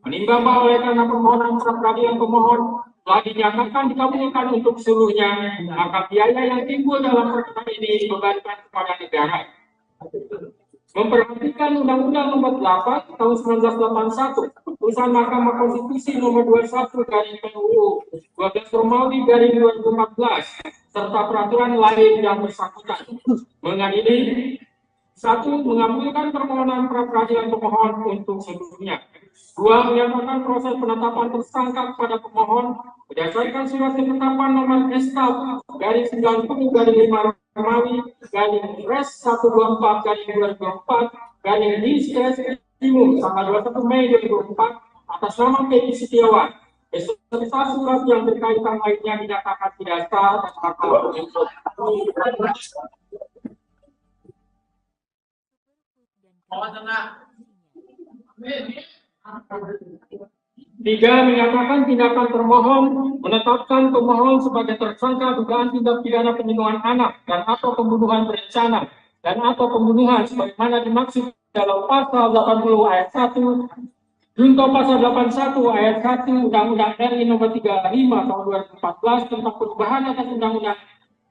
Speaker 3: Menimbang bahwa oleh karena permohonan pra-peradilan pemohon telah dinyatakan dikabulkan untuk seluruhnya, maka biaya yang timbul dalam perkara ini dibebankan kepada negara. Memperhatikan Undang-Undang Nomor 8 Tahun 1981, Putusan Mahkamah Konstitusi Nomor 21 dari PUU 12 Romawi dari 2014, serta peraturan lain yang bersangkutan. Mengadili 1. Mengabulkan permohonan pra-peradilan pemohon untuk seluruhnya. 2. Menyatakan proses penetapan tersangka kepada pemohon berdasarkan surat ketetapan nomor SK garis 90 garis 5 Romawi garis Res 124 garis 2024 garis Diskres Timur tanggal 21 Mei 2004 atas nama Peggy Setiawan beserta surat yang berkaitan lainnya dinyatakan tidak sah dan bakal berikut. Tiga, menyatakan tindakan termohon menetapkan pemohon sebagai tersangka dugaan tindak pidana penyinggungan anak dan atau pembunuhan berencana dan atau pembunuhan sebagaimana dimaksud dalam pasal 80 ayat 1 junto pasal 81 ayat 1 Undang-Undang RI nomor 35 tahun 2014 tentang perubahan atas Undang-Undang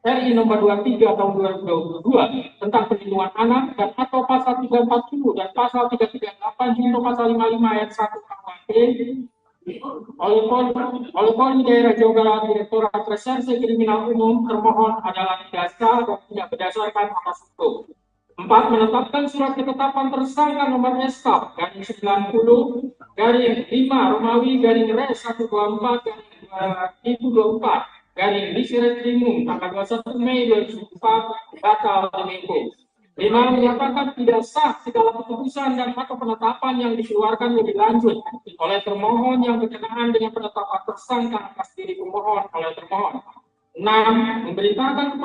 Speaker 3: RI nomor 23 tahun 2022 tentang perlindungan anak dan atau pasal 340 dan pasal 338 junto pasal 55 ayat 1 KUHP oleh Polri Daerah Jawa Barat Direktorat Reserse Kriminal Umum termohon adalah tidak sah dan tidak berdasarkan atas hukum. 4. Menetapkan surat ketetapan tersangka nomor SK garing 90 garing 5 Romawi garing Res 124 garing 2024 garing Diskrimum tanggal 21 Mei 2004 batal demi hukum. 5. Menyatakan tidak sah segala keputusan dan atau penetapan yang dikeluarkan lebih lanjut oleh termohon yang berkenaan dengan penetapan tersangka atas diri pemohon oleh termohon. 6. Memerintahkan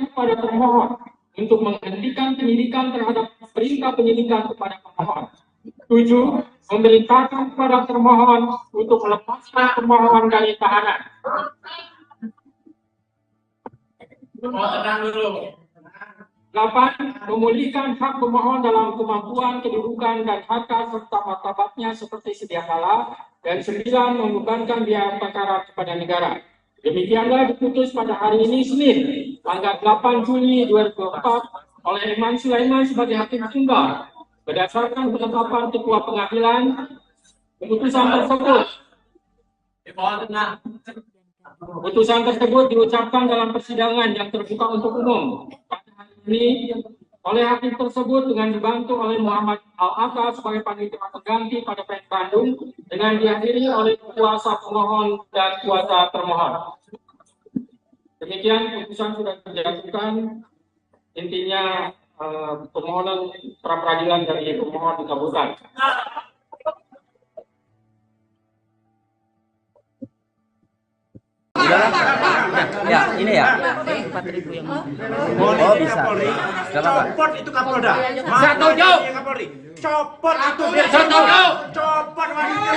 Speaker 3: kepada termohon untuk menghentikan penyidikan terhadap perintah penyidikan kepada pemohon. 7. Memerintahkan kepada termohon untuk melepaskan pemohon dari tahanan. 8. Memulihkan hak pemohon dalam kemampuan, kedudukan, dan harta serta martabatnya seperti sedia kala. Dan 9. Membebankan biaya perkara kepada negara. Demikianlah diputus pada hari ini Senin, tanggal 8 Juli 2024 oleh Eman Sulaiman sebagai hakim tunggal. Berdasarkan penetapan Ketua Pengadilan, Putusan tersebut diucapkan dalam persidangan yang terbuka untuk umum pada hari ini oleh hakim tersebut dengan dibantu oleh Muhammad Al-Aka sebagai panitia pengganti pada PN Bandung dengan dihadiri oleh kuasa pemohon dan kuasa termohon. Demikian putusan sudah dijatuhkan, intinya permohonan pra peradilan dari pemohon dikabulkan.
Speaker 2: Ya, ini ya. 4.000 yang oh bisa.
Speaker 4: Copot itu Kapolda.
Speaker 2: Setuju.
Speaker 4: Copot itu dia. Copot wanita.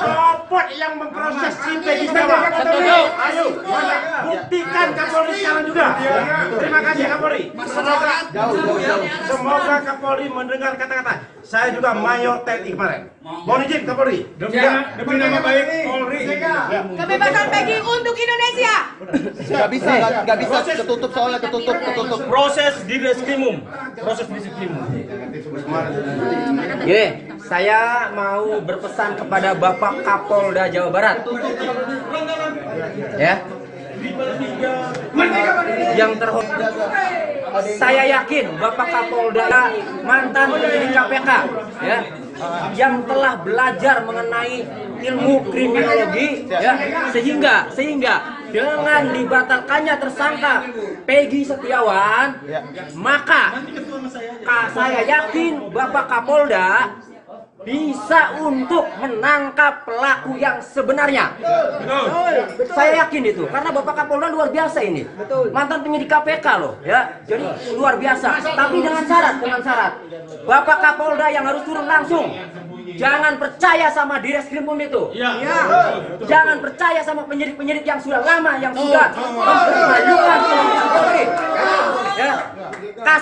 Speaker 4: Copot yang memproses si Peggy Setiawan. Ayo, buktikan Kapolri sekarang juga. Terima kasih Kapolri. Semoga Kapolri mendengar kata-kata. Saya juga Mayor TNI kemarin. Mohon izin Kapolri. Demi nama baik Polri.
Speaker 6: Kebebasan Peggy untuk Indonesia.
Speaker 9: Gak bisa ketutup soalnya ketutup.
Speaker 4: Proses di Diskrimum.
Speaker 2: Gini, saya mau berpesan kepada Bapak Kapolda Jawa Barat. Ya. Yang terhormat, saya yakin Bapak Kapolda mantan penyidik KPK, ya, yang telah belajar mengenai ilmu kriminologi, ya, sehingga dengan dibatalkannya tersangka Peggy Setiawan, maka saya yakin Bapak Kapolda bisa untuk menangkap pelaku yang sebenarnya. Saya yakin itu, karena Bapak Kapolda luar biasa ini. Mantan penyidik KPK loh, ya. Jadi luar biasa. Tapi dengan syarat. Bapak Kapolda yang harus turun langsung. Jangan percaya sama Diskrimum itu. Jangan percaya sama penyidik-penyidik yang sudah lama, yang sudah mempermalukan Polri. Ya.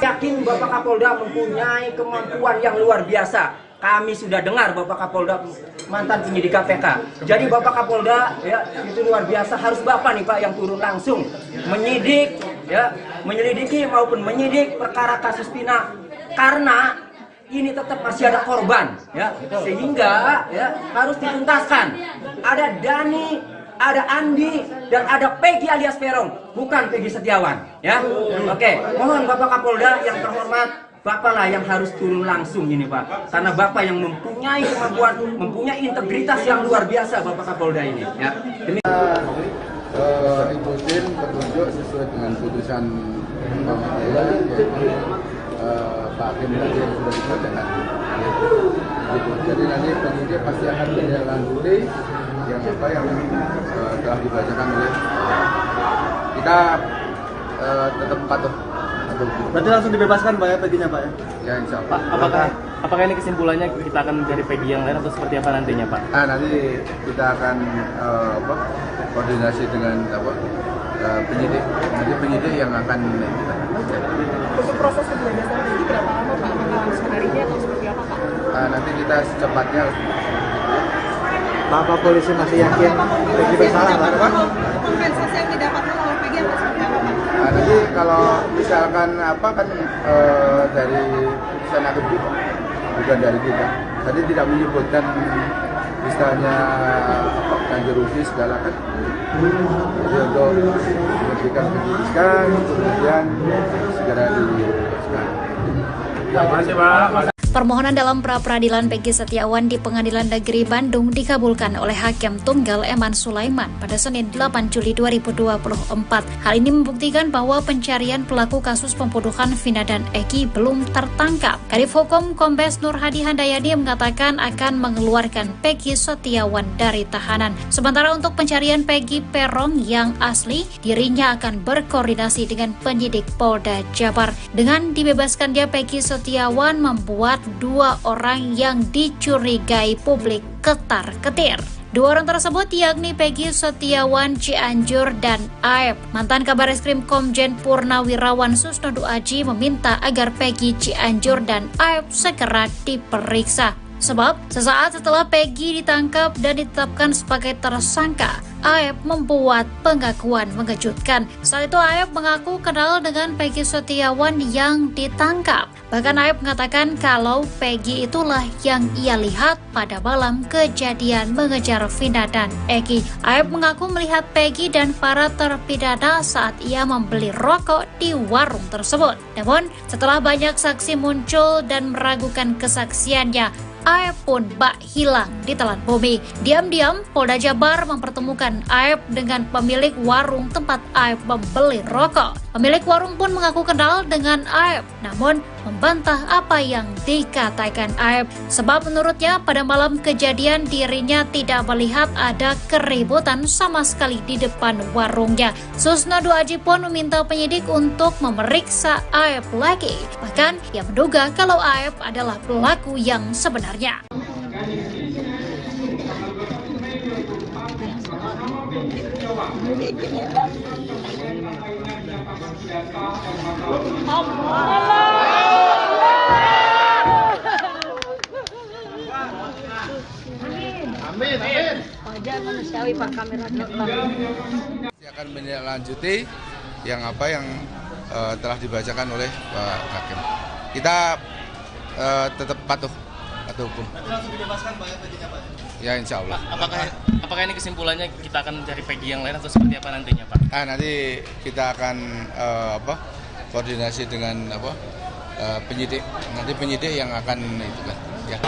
Speaker 2: Yakin Bapak Kapolda mempunyai kemampuan yang luar biasa. Kami sudah dengar Bapak Kapolda mantan penyidik KPK. Jadi Bapak Kapolda, ya, itu luar biasa. Harus Bapak nih Pak yang turun langsung menyidik, ya, menyelidiki maupun menyidik perkara kasus Pina, karena ini tetap masih ada korban, ya, sehingga ya harus dituntaskan. Ada Dani, ada Andi, dan ada Peggy alias Peron, bukan Peggy Setiawan, ya. Oke, mohon Bapak Kapolda yang terhormat, Bapak lah yang harus turun langsung ini Pak, karena Bapak yang mempunyai kemampuan, mempunyai integritas yang luar biasa Bapak Kapolda ini, ya.
Speaker 7: Ikutin petunjuk sesuai dengan putusan pengadilan, yaitu Pak Hakim tadi yang sudah dibacakan. Gitu. Jadi nanti penyidik pasti akan menindaklanjuti yang telah dibacakan oleh kita tetap patuh.
Speaker 9: Berarti langsung dibebaskan Pak ya Peggy-nya Pak ya?
Speaker 7: Ya insya Allah.
Speaker 5: Pak, apakah ini kesimpulannya kita akan mencari Peggy yang lain atau seperti apa nantinya Pak?
Speaker 7: Nanti kita akan koordinasi dengan penyidik. Nanti penyidik yang akan
Speaker 6: Untuk proses pembebasan Peggy berapa lama Pak? Langsung harinya atau seperti apa Pak?
Speaker 7: nanti kita secepatnya.
Speaker 9: Pak polisi masih yakin Peggy bersalah Pak?
Speaker 6: Kompensasi yang didapatkan oleh Peggy atau seperti apa Pak?
Speaker 7: Nanti kalau misalkan dari putusan hakim bukan dari kita. Tadi tidak menyebutkan misalnya ganti rugi segala kan. Jadi untuk memberikan penyidikan kemudian segera dibebaskan.
Speaker 4: Terima kasih Pak.
Speaker 8: Permohonan dalam pra-peradilan Peggy Setiawan di Pengadilan Negeri Bandung dikabulkan oleh Hakim Tunggal Eman Sulaiman pada Senin 8 Juli 2024. Hal ini membuktikan bahwa pencarian pelaku kasus pembunuhan Vina dan Eki belum tertangkap. Kadif Hukum Kombes Nur Hadi Handayani mengatakan akan mengeluarkan Peggy Setiawan dari tahanan. Sementara untuk pencarian Peggy Peron yang asli, dirinya akan berkoordinasi dengan penyidik Polda Jabar. Dengan dibebaskannya Peggy Setiawan membuat 2 orang yang dicurigai publik ketar-ketir. 2 orang tersebut yakni Peggy Setiawan Cianjur dan Aep. Mantan Kabareskrim Komjen Purnawirawan Susnodo Aji meminta agar Peggy Cianjur dan Aep segera diperiksa. Sebab sesaat setelah Peggy ditangkap dan ditetapkan sebagai tersangka, Aep membuat pengakuan mengejutkan. Saat itu Aep mengaku kenal dengan Peggy Setiawan yang ditangkap. Bahkan Aep mengatakan kalau Peggy itulah yang ia lihat pada malam kejadian mengejar Vina dan Eki. Aep mengaku melihat Peggy dan para terpidana saat ia membeli rokok di warung tersebut. Namun setelah banyak saksi muncul dan meragukan kesaksiannya, Aep pun bak hilang di telan bumi. Diam-diam, Polda Jabar mempertemukan Aep dengan pemilik warung tempat Aep membeli rokok. Pemilik warung pun mengaku kenal dengan Aep, namun membantah apa yang dikatakan Aep. Sebab menurutnya pada malam kejadian dirinya tidak melihat ada keributan sama sekali di depan warungnya. Susnodo Aji pun meminta penyidik untuk memeriksa Aep lagi. Bahkan ia menduga kalau Aep adalah pelaku yang sebenarnya.
Speaker 10: Amin. Wajar manusiawi Pak kamera depan.
Speaker 7: Akan menindaklanjuti yang telah dibacakan oleh Pak Hakim. Kita tetap patuh hukum.
Speaker 9: Langsung dibebaskan Pak ya Peggy-nya Pak?
Speaker 7: Ya insya Allah.
Speaker 5: Apakah ini kesimpulannya kita akan mencari Peggy yang lain atau seperti apa nantinya Pak?
Speaker 7: Nanti kita akan koordinasi dengan penyidik. Nanti penyidik yang akan itu kan. Ya.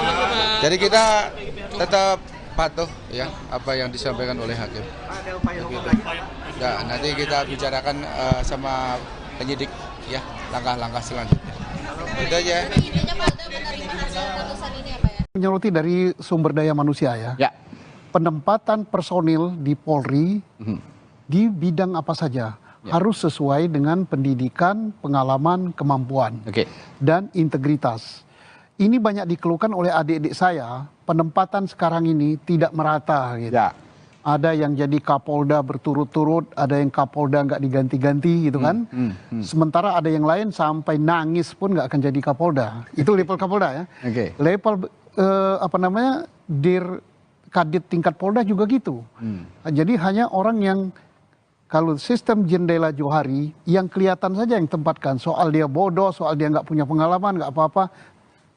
Speaker 7: Jadi kita tetap patuh ya apa yang disampaikan oleh hakim.
Speaker 9: Ada upaya hukum lagi Pak?
Speaker 7: Ya, nanti kita bicarakan sama penyidik ya langkah-langkah selanjutnya. Itu aja.
Speaker 1: Menyoroti dari sumber daya manusia ya. Penempatan personil di Polri di bidang apa saja harus sesuai dengan pendidikan, pengalaman, kemampuan dan integritas. Ini banyak dikeluhkan oleh adik-adik saya, penempatan sekarang ini tidak merata gitu. Ada yang jadi Kapolda berturut-turut, ada yang Kapolda nggak diganti-ganti gitu kan. Sementara ada yang lain sampai nangis pun nggak akan jadi Kapolda. Itu level Kapolda ya. Level Dir Kadit tingkat Polda juga gitu. Jadi hanya orang yang kalau sistem jendela Johari yang kelihatan saja yang tempatkan. Soal dia bodoh, soal dia nggak punya pengalaman, nggak apa-apa.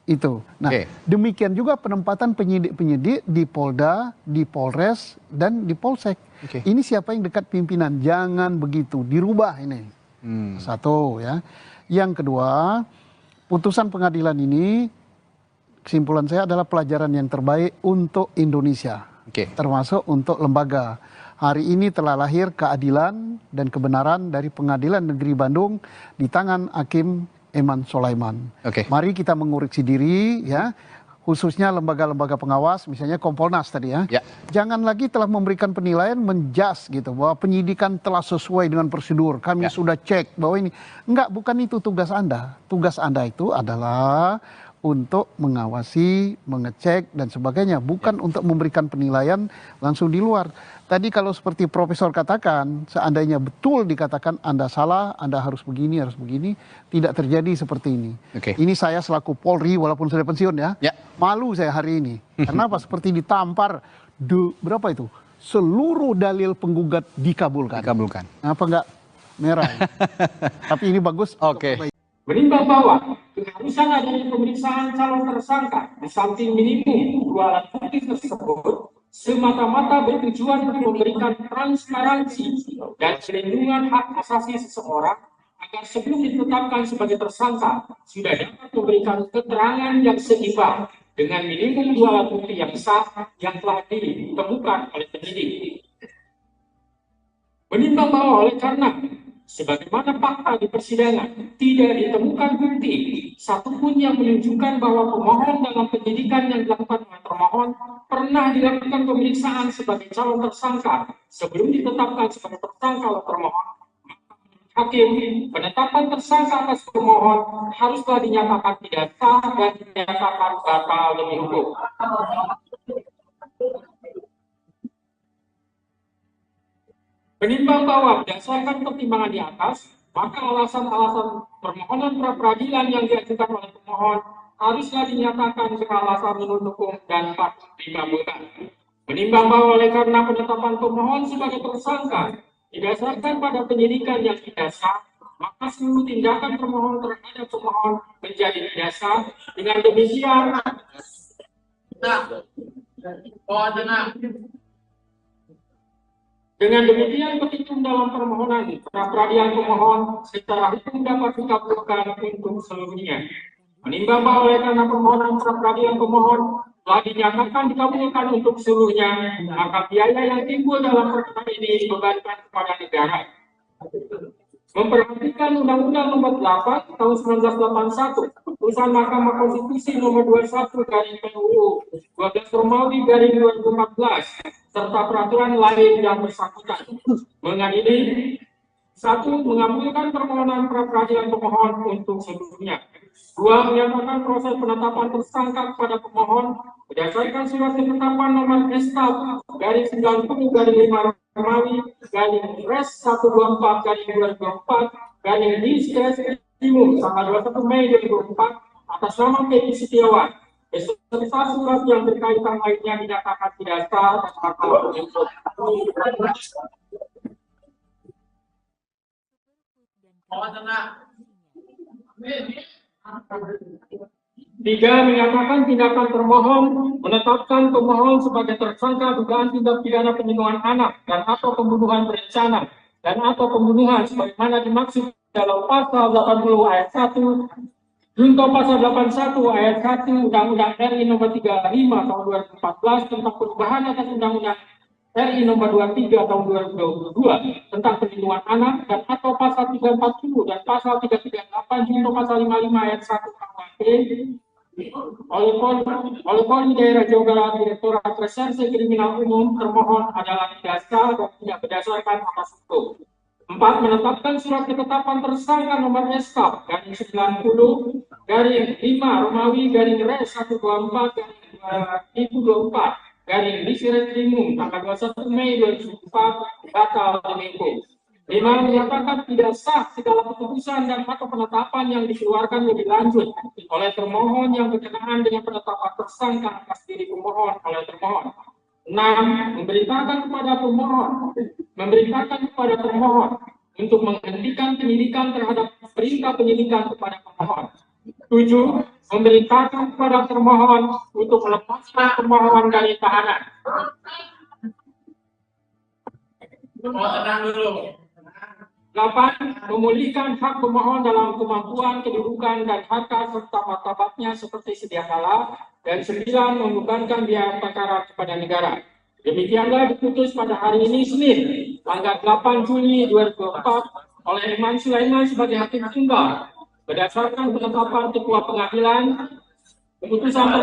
Speaker 1: Itu. Nah, demikian juga penempatan penyidik-penyidik di Polda, di Polres, dan di Polsek. Ini siapa yang dekat pimpinan? Jangan begitu, dirubah ini. Satu ya. Yang kedua, putusan pengadilan ini, kesimpulan saya adalah pelajaran yang terbaik untuk Indonesia. Termasuk untuk lembaga. Hari ini telah lahir keadilan dan kebenaran dari Pengadilan Negeri Bandung di tangan Hakim Eman Sulaiman. Mari kita mengoreksi diri ya, khususnya lembaga-lembaga pengawas, misalnya Kompolnas tadi ya. Jangan lagi telah memberikan penilaian menjas gitu bahwa penyidikan telah sesuai dengan prosedur. Kami sudah cek bahwa ini enggak, bukan itu tugas Anda. Tugas Anda itu adalah untuk mengawasi, mengecek dan sebagainya, bukan untuk memberikan penilaian langsung di luar. Tadi kalau seperti Profesor katakan, seandainya betul dikatakan Anda salah, Anda harus begini, tidak terjadi seperti ini. Ini saya selaku Polri walaupun sudah pensiun ya, malu saya hari ini. Kenapa? Seperti ditampar berapa itu? Seluruh dalil penggugat dikabulkan. Apa enggak merah? Tapi ini bagus.
Speaker 3: Menimbang bahwa keharusan adanya pemeriksaan calon tersangka di samping minimum 2 alat bukti tersebut semata-mata bertujuan untuk memberikan transparansi dan perlindungan hak asasi seseorang agar sebelum ditetapkan sebagai tersangka sudah dapat memberikan keterangan yang seimbang dengan minimum 2 alat bukti yang sah yang telah ditemukan oleh penyidik. Menimbang bahwa oleh karena sebagaimana fakta di persidangan, tidak ditemukan bukti satupun yang menunjukkan bahwa pemohon dalam penyidikan yang dilakukan oleh termohon pernah dilakukan pemeriksaan sebagai calon tersangka sebelum ditetapkan sebagai tersangka oleh termohon. Hakim, penetapan tersangka atas pemohon haruslah dinyatakan tidak sah dan dinyatakan batal demi hukum. Menimbang bahwa berdasarkan pertimbangan di atas, maka alasan-alasan permohonan pra-peradilan yang diajukan oleh pemohon haruslah dinyatakan beralasan menurut hukum dan patut dikabulkan. Menimbang bahwa oleh karena penetapan pemohon sebagai tersangka didasarkan pada penyidikan yang tidak sah, maka seluruh tindakan termohon terhadap pemohon menjadi tidak sah. Dengan demikian, petitum dalam permohonan pra-peradilan pemohon secara hukum dapat dikabulkan untuk seluruhnya. Menimbang bahwa oleh karena permohonan pra-peradilan pemohon telah dinyatakan dikabulkan untuk seluruhnya, maka biaya yang timbul dalam perkara ini dibebankan kepada negara. Memperhatikan Undang-Undang Nomor 8 Tahun 1981, Putusan Mahkamah Konstitusi Nomor 21 garing PUU 12 Romawi garing 2014, serta peraturan lain yang bersangkutan. Mengadili 1. Mengabulkan permohonan pra-peradilan pemohon untuk seluruhnya. 2. Menyatakan proses penetapan tersangka kepada pemohon berdasarkan surat ketetapan nomor SK garing 90 garing 5 Romawi garing Res 124 garing 2024 garing Diskresimum tanggal 21 Mei 2024 atas nama Peggy Setiawan beserta surat yang berkaitan lainnya dinyatakan tidak sah dan batal demi hukum. 3. Menyatakan tindakan termohon menetapkan pemohon sebagai tersangka dugaan tindak pidana penyimpangan anak dan atau pembunuhan berencana dan atau pembunuhan sebagaimana dimaksud dalam pasal 80 ayat 1 junto pasal 81 ayat 1 Undang-Undang RI Nomor 35 Tahun 2014 tentang perubahan atas Undang-Undang RI Nomor 23 Tahun 2022 tentang perlindungan anak dan atau pasal 340 dan pasal 338 junto pasal 55 ayat 1 KUHP oleh Polri Daerah Jawa Barat Direktorat Reserse Kriminal Umum termohon adalah tidak sah dan tidak berdasarkan atas hukum. 4. Menetapkan surat ketetapan tersangka nomor SK garing 90 garing 5 Romawi garing Res 124 garing 2024 garing Diskresimum tanggal 21 Mei 2004 batal demi hukum. 5. Menyatakan tidak sah segala keputusan dan atau penetapan yang dikeluarkan lebih lanjut oleh termohon yang berkenaan dengan penetapan tersangka atas diri pemohon oleh termohon. 6. Memerintahkan kepada termohon untuk menghentikan penyidikan terhadap perintah penyidikan kepada pemohon. 7. Memerintahkan kepada termohon untuk melepaskan pemohon dari tahanan. Tenang dulu. 8. Memulihkan hak pemohon dalam kemampuan, kedudukan, dan harta serta martabatnya seperti sedia kala. Dan 9. Membebankan biaya perkara kepada negara. Demikianlah diputus pada hari ini Senin, tanggal 8 Juli 2024 oleh Eman Sulaiman sebagai hakim tunggal Berdasarkan penetapan Ketua Pengadilan, Putusan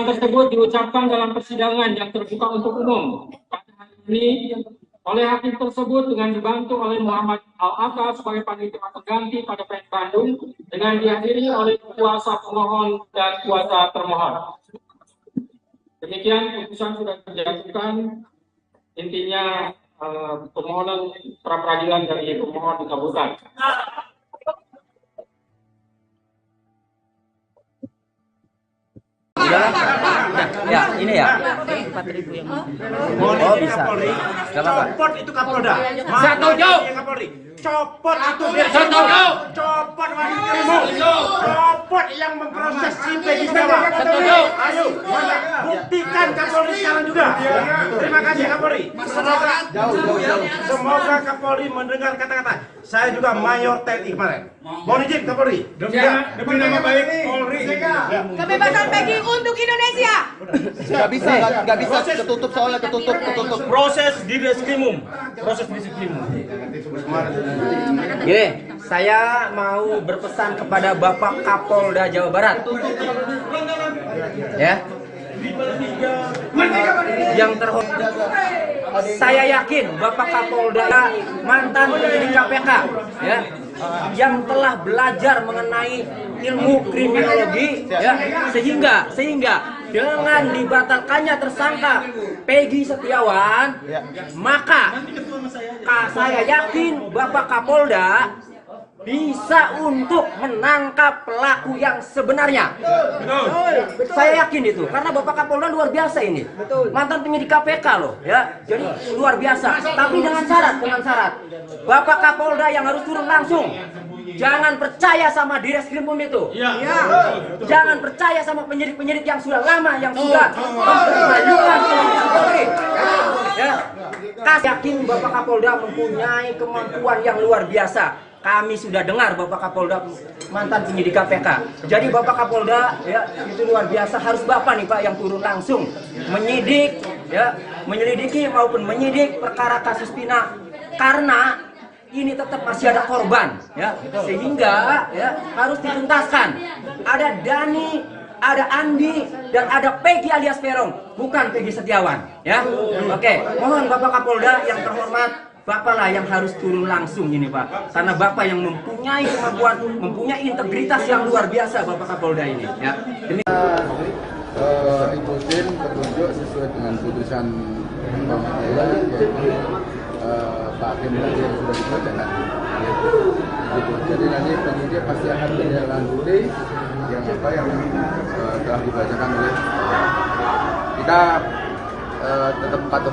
Speaker 3: tersebut diucapkan dalam persidangan yang terbuka untuk umum pada hari ini oleh hakim tersebut dengan dibantu oleh Muhammad Al-Atta sebagai panitia pengganti pada PN Bandung dengan dihadiri oleh kuasa pemohon dan kuasa termohon. Demikian putusan sudah dijatuhkan, intinya permohonan pra peradilan dari pemohon dikabulkan.
Speaker 2: Ya, ini ya.
Speaker 4: Oh, bisa. Copot itu Kapolda. Setuju. Copot itu setuju. Copot wanitamu. Copot yang memproses si Peggy Setiawan. Setuju. Ayo, buktikan Kapolri sekarang juga. Terima kasih Kapolri. Semoga Kapolri mendengar kata-kata. Saya juga Mayor TNI kemarin. Mohon izin Kapolri. Demi nama baik Polri.
Speaker 6: Kebebasan Peggy untuk Indonesia.
Speaker 9: Gak bisa, ketutup soalnya, ketutup.
Speaker 4: Proses di Reskrimum.
Speaker 2: Gini, saya mau berpesan kepada Bapak Kapolda Jawa Barat. Ya. Yang terhormat, saya yakin Bapak Kapolda mantan penyidik KPK, ya, yang telah belajar mengenai ilmu kriminologi, ya, sehingga dengan dibatalkannya tersangka Peggy Setiawan, maka saya yakin Bapak Kapolda bisa untuk menangkap pelaku yang sebenarnya. Saya yakin itu, karena Bapak Kapolda luar biasa ini. Mantan penyidik KPK loh, ya. Jadi luar biasa. Tapi dengan syarat. Bapak Kapolda yang harus turun langsung. Jangan percaya sama Direskrimum itu. Jangan percaya sama penyidik-penyidik yang sudah lama, yang sudah mempermalukan Polri. Ya. Yakin Bapak Kapolda mempunyai kemampuan yang luar biasa. Kami sudah dengar Bapak Kapolda mantan penyidik KPK. Jadi Bapak Kapolda, ya, itu luar biasa. Harus Bapak nih Pak yang turun langsung menyidik, ya, menyelidiki maupun menyidik perkara kasus Pina, karena ini tetap masih ada korban, ya, sehingga ya harus dituntaskan. Ada Dani, ada Andi, dan ada Peggy alias Peron, bukan Peggy Setiawan, ya. Oke, mohon Bapak Kapolda yang terhormat, Bapak lah yang harus turun langsung ini Pak, karena Bapak yang mempunyai kemampuan, mempunyai integritas yang luar biasa Bapak Kapolda ini, ya.
Speaker 7: Ikutin petunjuk sesuai dengan putusan pengadilan, yaitu Pak Hakim tadi yang sudah dibacakan. Jadi nanti penyidik pasti akan menindaklanjuti yang telah dibacakan oleh kita, tetap patuh.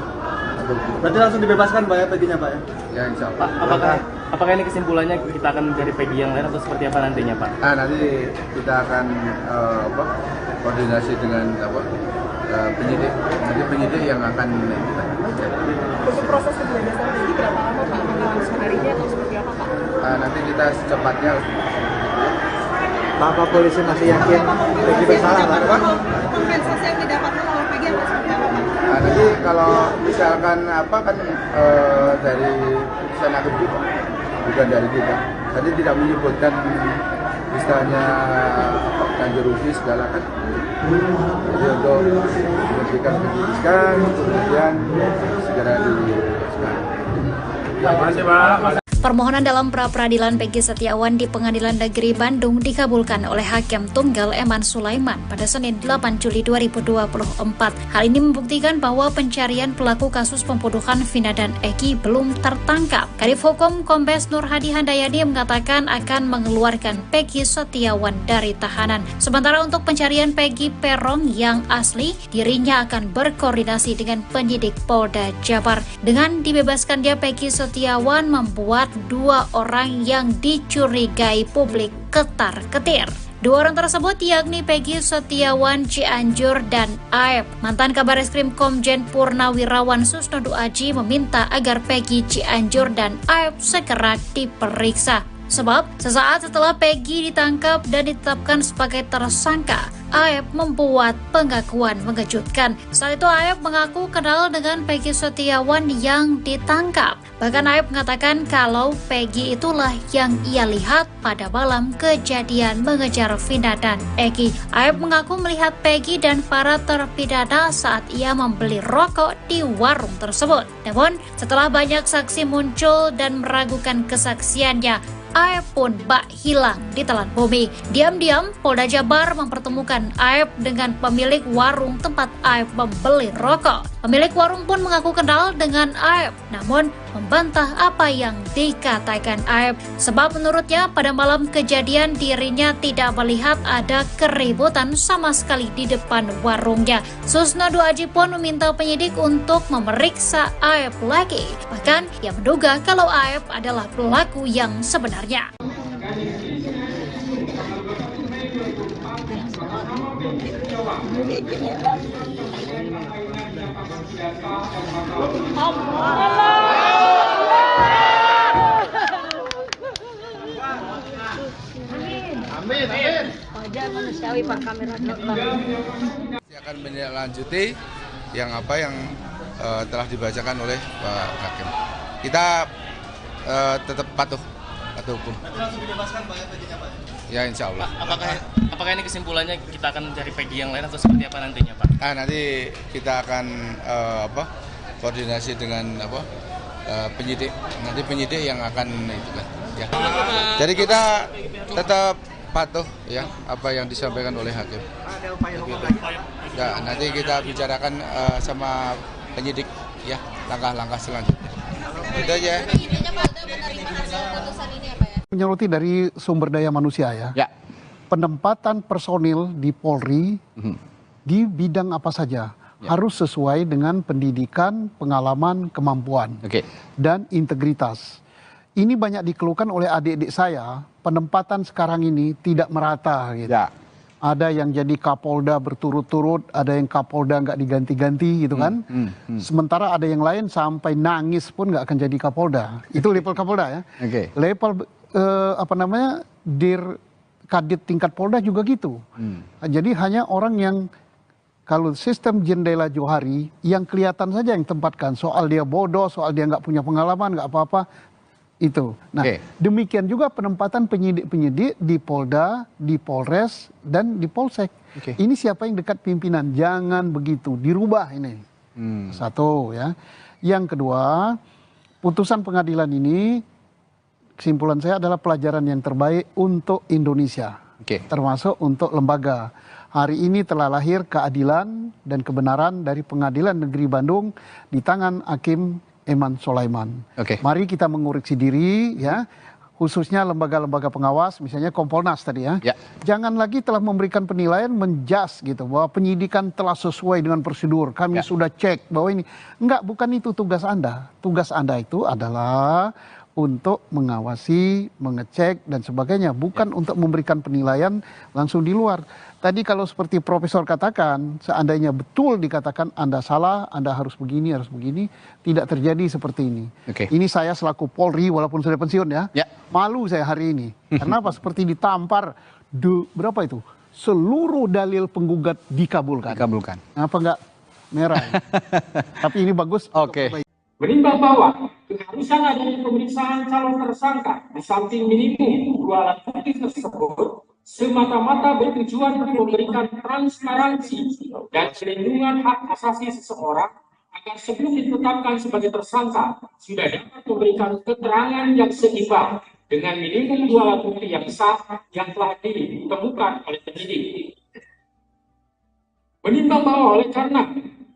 Speaker 9: Berarti langsung dibebaskan Pak ya Peggy-nya Pak ya?
Speaker 7: Ya insya Allah.
Speaker 5: Pak, apakah ini kesimpulannya kita akan mencari Peggy yang lain atau seperti apa nantinya Pak?
Speaker 7: Nanti kita akan koordinasi dengan penyidik. Nanti penyidik yang akan kita.
Speaker 6: Untuk proses pembebasan Peggy berapa lama Pak? Apakah langsung harinya atau seperti apa Pak?
Speaker 7: Nanti kita secepatnya.
Speaker 9: Pak polisi masih yakin Peggy bersalah Pak?
Speaker 6: Kompensasi yang didapatkan oleh Peggy apa seperti apa Pak?
Speaker 7: Nanti kalau misalkan dari putusan hakim juga, bukan dari kita. Tadi tidak menyebutkan istilahnya ganti rugi segala kan. Jadi untuk memberikan penyidikan, kemudian segera dibebaskan. Terima kasih Pak.
Speaker 8: Permohonan dalam pra-peradilan Peggy Setiawan di Pengadilan Negeri Bandung dikabulkan oleh Hakim Tunggal Eman Sulaiman pada Senin 8 Juli 2024. Hal ini membuktikan bahwa pencarian pelaku kasus pembunuhan Vina dan Eki belum tertangkap. Kadif Hukum Kombes Nur Hadi Handayani mengatakan akan mengeluarkan Peggy Setiawan dari tahanan. Sementara untuk pencarian Peggy Peron yang asli, dirinya akan berkoordinasi dengan penyidik Polda Jabar. Dengan dibebaskannya Peggy Setiawan membuat dua orang yang dicurigai publik ketar-ketir. Dua orang tersebut yakni Peggy Setiawan Cianjur dan Aep. Mantan Kabareskrim Komjen Purnawirawan Susnodo Aji meminta agar Peggy Cianjur dan Aep segera diperiksa. Sebab sesaat setelah Peggy ditangkap dan ditetapkan sebagai tersangka, Aep membuat pengakuan mengejutkan. Saat itu Aep mengaku kenal dengan Peggy Setiawan yang ditangkap. Bahkan Aep mengatakan kalau Peggy itulah yang ia lihat pada malam kejadian mengejar Vina dan Egi. Aep mengaku melihat Peggy dan para terpidana saat ia membeli rokok di warung tersebut. Namun setelah banyak saksi muncul dan meragukan kesaksiannya, Aep pun bak hilang di telan bumi. Diam-diam, Polda Jabar mempertemukan Aep dengan pemilik warung tempat Aep membeli rokok. Pemilik warung pun mengaku kenal dengan Aep, namun membantah apa yang dikatakan Aep. Sebab menurutnya pada malam kejadian dirinya tidak melihat ada keributan sama sekali di depan warungnya. Susno Duaji pun meminta penyidik untuk memeriksa Aep lagi. Bahkan ia menduga kalau Aep adalah pelaku yang sebenarnya.
Speaker 10: Amin. Wajar manusiawi Pak kamera depan.
Speaker 7: Akan menindaklanjuti yang telah dibacakan oleh Pak Hakim. Kita tetap patuh hukum. Ya, insya Allah.
Speaker 5: Apakah ini kesimpulannya kita akan mencari Peggy yang lain atau seperti apa nantinya, Pak?
Speaker 7: Nanti kita akan koordinasi dengan penyidik. Nanti penyidik yang akan itu kan. Ya. Jadi kita tetap patuh ya apa yang disampaikan oleh hakim. Ya, nanti kita bicarakan sama penyidik ya langkah-langkah selanjutnya. Itu aja.
Speaker 1: Menyoroti dari sumber daya manusia ya. Penempatan personil di Polri di bidang apa saja harus sesuai dengan pendidikan, pengalaman, kemampuan dan integritas. Ini banyak dikeluhkan oleh adik-adik saya, penempatan sekarang ini tidak merata gitu. Ada yang jadi Kapolda berturut-turut, ada yang Kapolda nggak diganti-ganti gitu kan. Sementara ada yang lain sampai nangis pun nggak akan jadi Kapolda. Itu level Kapolda ya. Level Dir Kadit tingkat Polda juga gitu. Jadi hanya orang yang kalau sistem jendela Johari yang kelihatan saja yang tempatkan. Soal dia bodoh, soal dia nggak punya pengalaman, nggak apa-apa. Itu. Nah, demikian juga penempatan penyidik-penyidik di Polda, di Polres, dan di Polsek. Ini siapa yang dekat pimpinan? Jangan begitu, dirubah ini. Satu ya. Yang kedua, putusan pengadilan ini, kesimpulan saya adalah pelajaran yang terbaik untuk Indonesia. Termasuk untuk lembaga. Hari ini telah lahir keadilan dan kebenaran dari Pengadilan Negeri Bandung di tangan Hakim Eman Sulaiman. Mari kita mengoreksi diri ya, khususnya lembaga-lembaga pengawas, misalnya Kompolnas tadi ya. Jangan lagi telah memberikan penilaian menjas gitu bahwa penyidikan telah sesuai dengan prosedur. Kami sudah cek bahwa ini enggak, bukan itu tugas Anda. Tugas Anda itu adalah untuk mengawasi, mengecek dan sebagainya, bukan untuk memberikan penilaian langsung di luar. Tadi kalau seperti Profesor katakan, seandainya betul dikatakan Anda salah, Anda harus begini, tidak terjadi seperti ini. Ini saya selaku Polri, walaupun sudah pensiun ya, malu saya hari ini. Kenapa? Seperti ditampar, berapa itu? Seluruh dalil penggugat dikabulkan. Apa enggak merah? Tapi ini bagus.
Speaker 3: Menimbang bahwa keharusan adanya pemeriksaan calon tersangka di samping minimum 2 alat bukti tersebut semata-mata bertujuan untuk memberikan transparansi dan perlindungan hak asasi seseorang agar sebelum ditetapkan sebagai tersangka sudah dapat memberikan keterangan yang seimbang dengan minimum 2 alat bukti yang sah yang telah ditemukan oleh penyidik. Menimbang bahwa oleh karena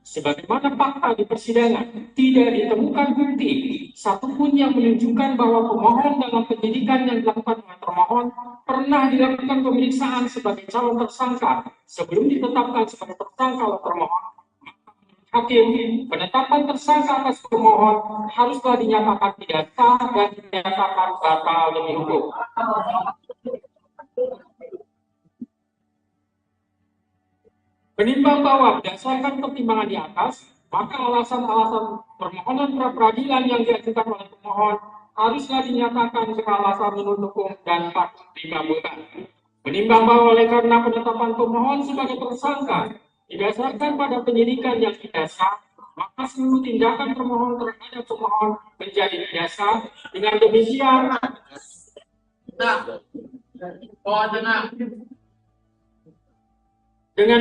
Speaker 3: sebagaimana fakta di persidangan, tidak ditemukan bukti satupun yang menunjukkan bahwa pemohon dalam penyidikan yang dilakukan oleh termohon pernah dilakukan pemeriksaan sebagai calon tersangka sebelum ditetapkan sebagai tersangka oleh termohon. Hakim, penetapan tersangka atas pemohon haruslah dinyatakan tidak sah dan dinyatakan batal demi hukum. Menimbang bahwa berdasarkan pertimbangan di atas, maka alasan-alasan permohonan pra-peradilan yang diajukan oleh pemohon haruslah dinyatakan beralasan menurut hukum dan patut dikabulkan. Menimbang bahwa oleh karena penetapan pemohon sebagai tersangka didasarkan pada penyidikan yang tidak sah, maka seluruh tindakan termohon terhadap pemohon menjadi tidak sah. Dengan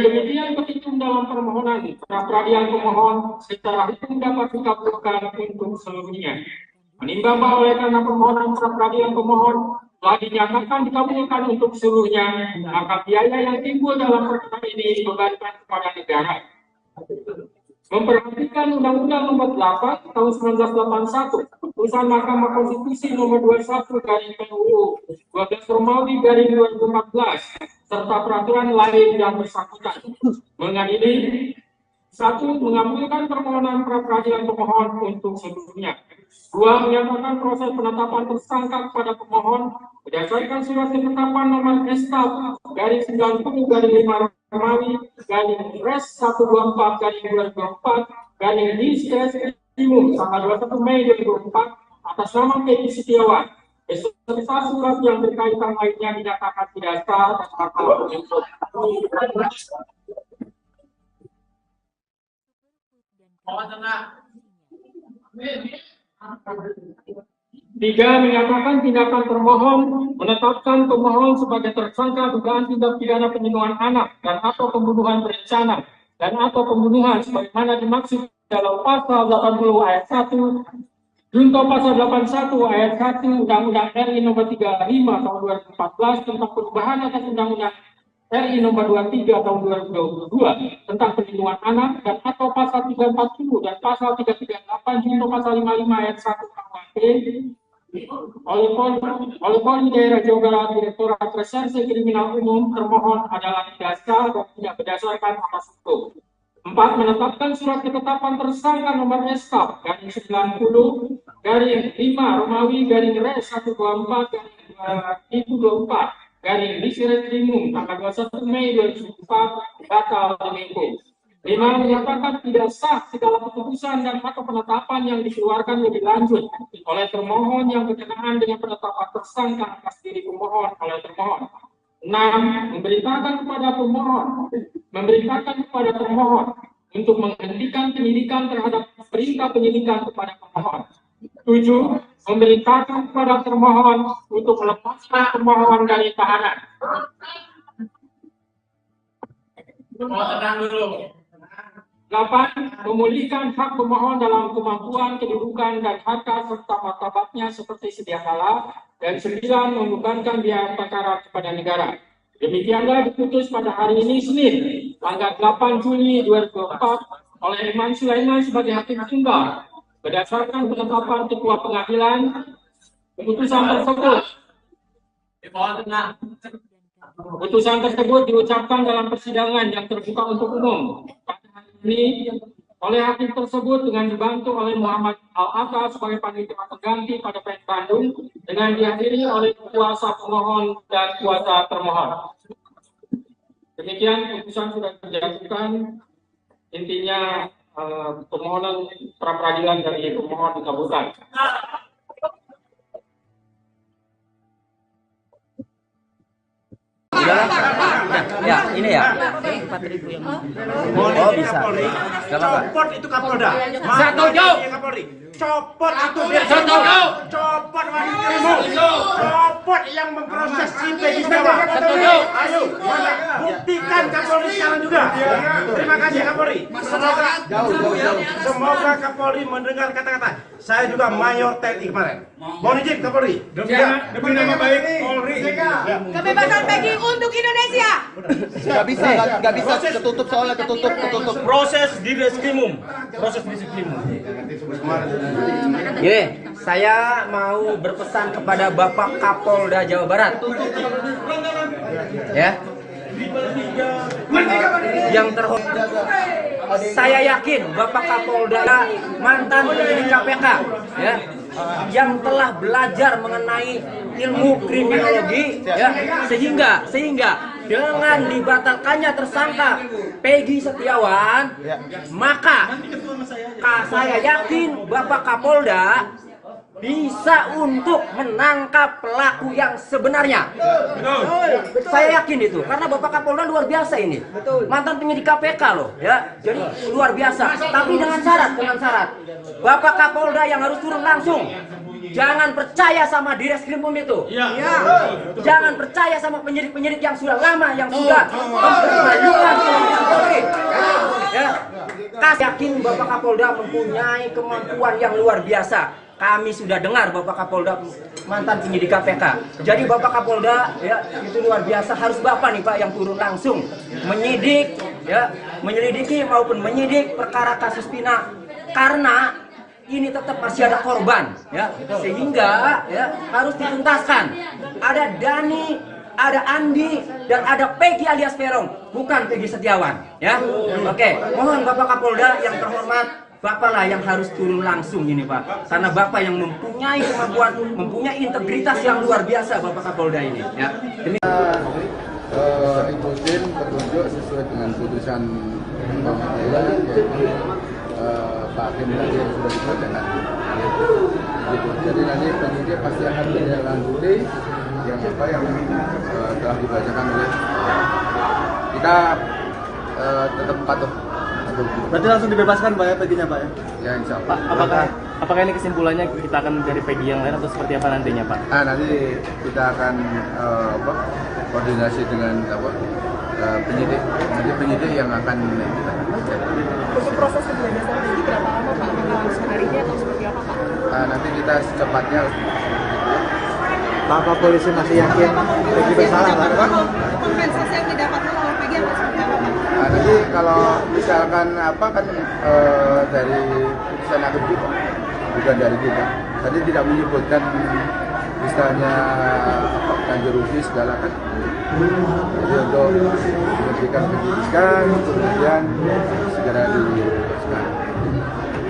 Speaker 3: demikian, petitum dalam permohonan pra peradilan pemohon secara hukum dapat dikabulkan untuk seluruhnya. Menimbang bahwa oleh karena permohonan pra peradilan pemohon telah dinyatakan dikabulkan untuk seluruhnya, maka biaya yang timbul dalam perkara ini dibebankan kepada negara. Memperhatikan Undang-Undang Nomor 8 Tahun 1981, Putusan Mahkamah Konstitusi Nomor 21 garing PUU 12 Romawi garing 2014, serta peraturan lain yang bersangkutan. Mengadili 1. Mengabulkan permohonan pra peradilan pemohon untuk seluruhnya. 2. Menyatakan proses penetapan tersangka kepada pemohon berdasarkan surat ketetapan nomor SK garing 90 garing 5 Romawi garing Res 124 garing 2024 garing Diskresimum tanggal 21 Mei 2004 atas nama Peggy Setiawan beserta surat yang berkaitan lainnya dinyatakan tidak sah dan bakal untuk 3. Menyatakan tindakan termohon menetapkan pemohon sebagai tersangka dugaan tindak pidana penyembuhan anak dan atau pembunuhan berencana dan atau pembunuhan sebagaimana dimaksud dalam pasal 80 ayat 1 junto pasal 81 ayat 1 Undang-Undang RI Nomor 35 Tahun 2014 tentang perubahan atas Undang-Undang RI Nomor 23 Tahun 2022 tentang perlindungan anak dan atau pasal 340 dan pasal 338 junto pasal 55 ayat 1 KUHP oleh Polri Daerah Jawa Barat Direktorat Reserse Kriminal Umum termohon adalah tidak sah dan tidak berdasarkan atas hukum. 4. Menetapkan surat ketetapan tersangka nomor SK garing 90 garing 5 Romawi garing Res 124 garing 2024 garing Diskresimum tanggal 21 Mei 2004 batal demi hukum. 5. Menyatakan tidak sah segala keputusan dan atau penetapan yang dikeluarkan lebih lanjut oleh termohon yang berkenaan dengan penetapan tersangka atas diri pemohon oleh termohon. 6. Memberitakan kepada termohon untuk menghentikan penyidikan terhadap perintah penyidikan kepada pemohon. 7. Memerintahkan kepada termohon untuk melepaskan termohon dari tahanan. Tenang dulu. 8. Memulihkan hak pemohon dalam kemampuan, kedudukan, dan harta serta martabatnya seperti sedia kala. Dan 9. Membebankan biaya perkara kepada negara. Demikianlah diputus pada hari ini Senin, tanggal 8 Juli 2024 oleh Eman Sulaiman sebagai hakim tunggal. Berdasarkan penetapan Ketua Pengadilan, putusan tersebut diucapkan dalam persidangan yang terbuka untuk umum. Ini oleh hakim tersebut dengan dibantu oleh Muhammad Al-Atta sebagai panitia pengganti pada PN Bandung dengan dihadiri oleh kuasa pemohon dan kuasa termohon. Demikian putusan sudah dijatuhkan. Intinya permohonan pra peradilan dari pemohon dikabulkan.
Speaker 2: Ya, ini ya. 4.000 yang oh bisa.
Speaker 4: Copot itu Kapolda.
Speaker 2: Setuju.
Speaker 4: Copot itu biar copot wanita. Copot yang memproses si Peggy Setiawan. Ayo, buktikan Kapolri sekarang juga. Terima kasih Kapolri. Semoga Kapolri mendengar kata-kata. Saya juga Mayor TNI kemarin. Mohon izin Kapolri. Demi nama baik Polri.
Speaker 6: Kebebasan Peggy untuk Indonesia.
Speaker 9: Gak bisa, ketutup soalnya ketutup.
Speaker 4: Proses di Diskrimum.
Speaker 2: Gini, saya mau berpesan kepada Bapak Kapolda Jawa Barat. Ya. Yang terhormat, saya yakin Bapak Kapolda mantan penyidik KPK, ya, yang telah belajar mengenai ilmu kriminologi, ya, sehingga dengan dibatalkannya tersangka Peggy Setiawan, maka saya yakin Bapak Kapolda bisa untuk menangkap pelaku yang sebenarnya. Saya yakin itu karena Bapak Kapolda luar biasa ini. Mantan penyidik KPK loh, ya. Jadi luar biasa. Tapi dengan syarat. Bapak Kapolda yang harus turun langsung. Jangan percaya sama Direskrimum itu. Jangan percaya sama penyidik-penyidik yang sudah lama, yang sudah mempermalukan Polri. Ya. Yakin Bapak Kapolda mempunyai kemampuan yang luar biasa. Kami sudah dengar Bapak Kapolda mantan penyidik KPK. Jadi Bapak Kapolda ya itu luar biasa, harus Bapak nih Pak yang turun langsung menyidik ya, menyelidiki maupun menyidik perkara kasus Pina karena ini tetap masih ada korban ya, sehingga ya harus dituntaskan. Ada Dani, ada Andi, dan ada Peggy alias Peron, bukan Peggy Setiawan ya. Oke, mohon Bapak Kapolda yang terhormat, Bapak lah yang harus turun langsung ini Pak, karena Bapak yang mempunyai kemampuan, mempunyai integritas yang luar biasa Bapak Kapolda ini ya.
Speaker 7: Ikutin petunjuk sesuai dengan putusan pengadilan, yaitu Pak Hakim tadi yang sudah dibacakan. Jadi nanti penyidik pasti akan menindaklanjuti yang telah dibacakan oleh kita, tetap patuh.
Speaker 9: Berarti langsung dibebaskan Pak ya Peggy-nya Pak ya?
Speaker 7: Ya insya Allah.
Speaker 5: Apakah ini kesimpulannya kita akan mencari Peggy yang lain atau seperti apa nantinya Pak?
Speaker 7: Nanti kita akan koordinasi dengan penyidik. Nanti penyidik yang akan
Speaker 6: Untuk proses pembebasan Peggy berapa lama Pak? Langsung hari ini atau seperti apa Pak?
Speaker 7: nanti kita secepatnya.
Speaker 9: Pak polisi masih yakin Peggy bersalah Pak?
Speaker 6: Kompensasi yang didapatkan oleh Peggy apa seperti apa Pak?
Speaker 7: Nanti kalau misalkan dari putusan hakim kita, bukan dari kita. Tadi tidak menyebutkan misalnya ganti rugi segala kan. Jadi untuk memberikan pendidikan, kemudian segera dibebaskan.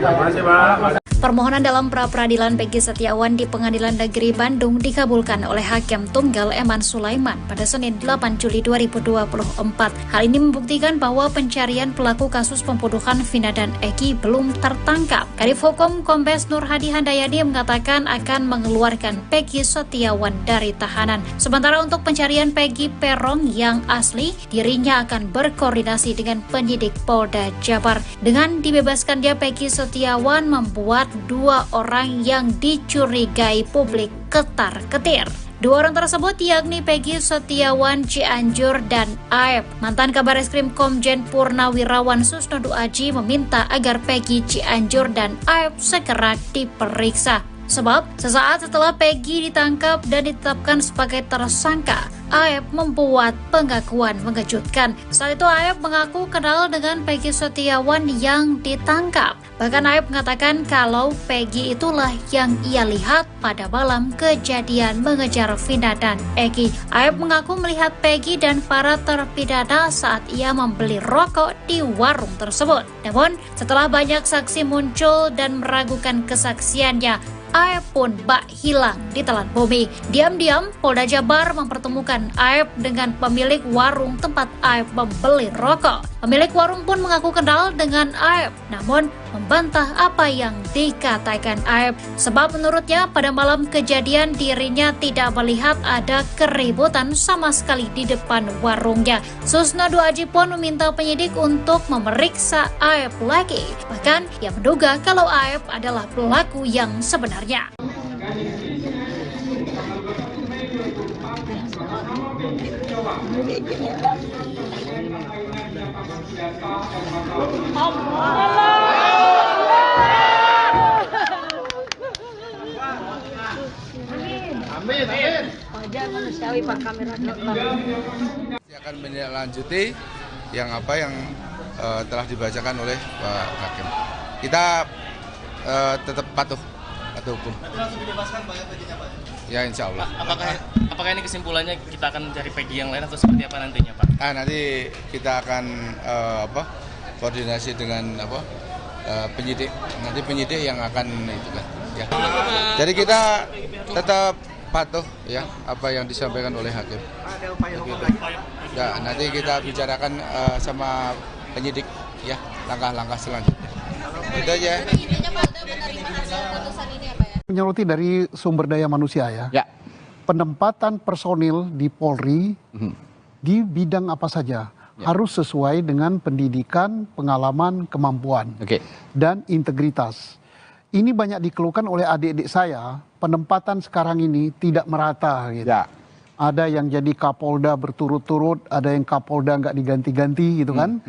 Speaker 7: Terima kasih Pak.
Speaker 8: Permohonan dalam pra-peradilan Peggy Setiawan di Pengadilan Negeri Bandung dikabulkan oleh Hakim Tunggal Eman Sulaiman pada Senin 8 Juli 2024. Hal ini membuktikan bahwa pencarian pelaku kasus pembunuhan Vina dan Eki belum tertangkap. Kadif Hukum Kombes Nur Hadi Handayani mengatakan akan mengeluarkan Peggy Setiawan dari tahanan. Sementara untuk pencarian Peggy Peron yang asli, dirinya akan berkoordinasi dengan penyidik Polda Jabar. Dengan dibebaskannya Peggy Setiawan membuat dua orang yang dicurigai publik ketar-ketir. Dua orang tersebut yakni Peggy Setiawan Cianjur dan Aep. Mantan Kabareskrim Komjen Purnawirawan Susnodu Aji meminta agar Peggy Cianjur dan Aep segera diperiksa. Sebab sesaat setelah Peggy ditangkap dan ditetapkan sebagai tersangka, Aep membuat pengakuan mengejutkan. Saat itu Aep mengaku kenal dengan Peggy Setiawan yang ditangkap. Bahkan Aep mengatakan kalau Peggy itulah yang ia lihat pada malam kejadian mengejar Vina dan Eki. Aep mengaku melihat Peggy dan para terpidana saat ia membeli rokok di warung tersebut. Namun setelah banyak saksi muncul dan meragukan kesaksiannya, Aep pun bak hilang di telan bumi. Diam-diam, Polda Jabar mempertemukan Aep dengan pemilik warung tempat Aep membeli rokok. Pemilik warung pun mengaku kenal dengan Aep, namun membantah apa yang dikatakan Aep. Sebab menurutnya pada malam kejadian dirinya tidak melihat ada keributan sama sekali di depan warungnya. Susnodu Aji pun meminta penyidik untuk memeriksa Aep lagi. Bahkan ia menduga kalau Aep adalah pelaku yang sebenarnya.
Speaker 10: Amin. Wajar manusiawi Pak kamera depan.
Speaker 7: Akan menindaklanjuti yang telah dibacakan oleh Pak Hakim. Kita tetap patuh hukum.
Speaker 9: Langsung dibebaskan Pak ya Peggy-nya Pak?
Speaker 7: Ya insya Allah.
Speaker 5: Apakah ini kesimpulannya kita akan mencari Peggy yang lain atau seperti apa nantinya Pak?
Speaker 7: Nanti kita akan koordinasi dengan penyidik. Nanti penyidik yang akan itu kan. Ya. Jadi kita tetap patuh ya apa yang disampaikan oleh hakim.
Speaker 9: Ada upaya hukum lagi?
Speaker 7: Ya, nanti kita bicarakan sama penyidik ya langkah-langkah selanjutnya. Itu aja.
Speaker 11: Penyidiknya Pak menerima hasil putusan ini ya Pak ya?
Speaker 1: menyoroti dari sumber daya manusia ya.
Speaker 11: Ya.
Speaker 1: Penempatan personil di Polri di bidang apa saja harus sesuai dengan pendidikan, pengalaman, kemampuan, dan integritas. Ini banyak dikeluhkan oleh adik-adik saya, penempatan sekarang ini tidak merata gitu.
Speaker 11: Ya.
Speaker 1: Ada yang jadi Kapolda berturut-turut, ada yang Kapolda nggak diganti-ganti gitu kan.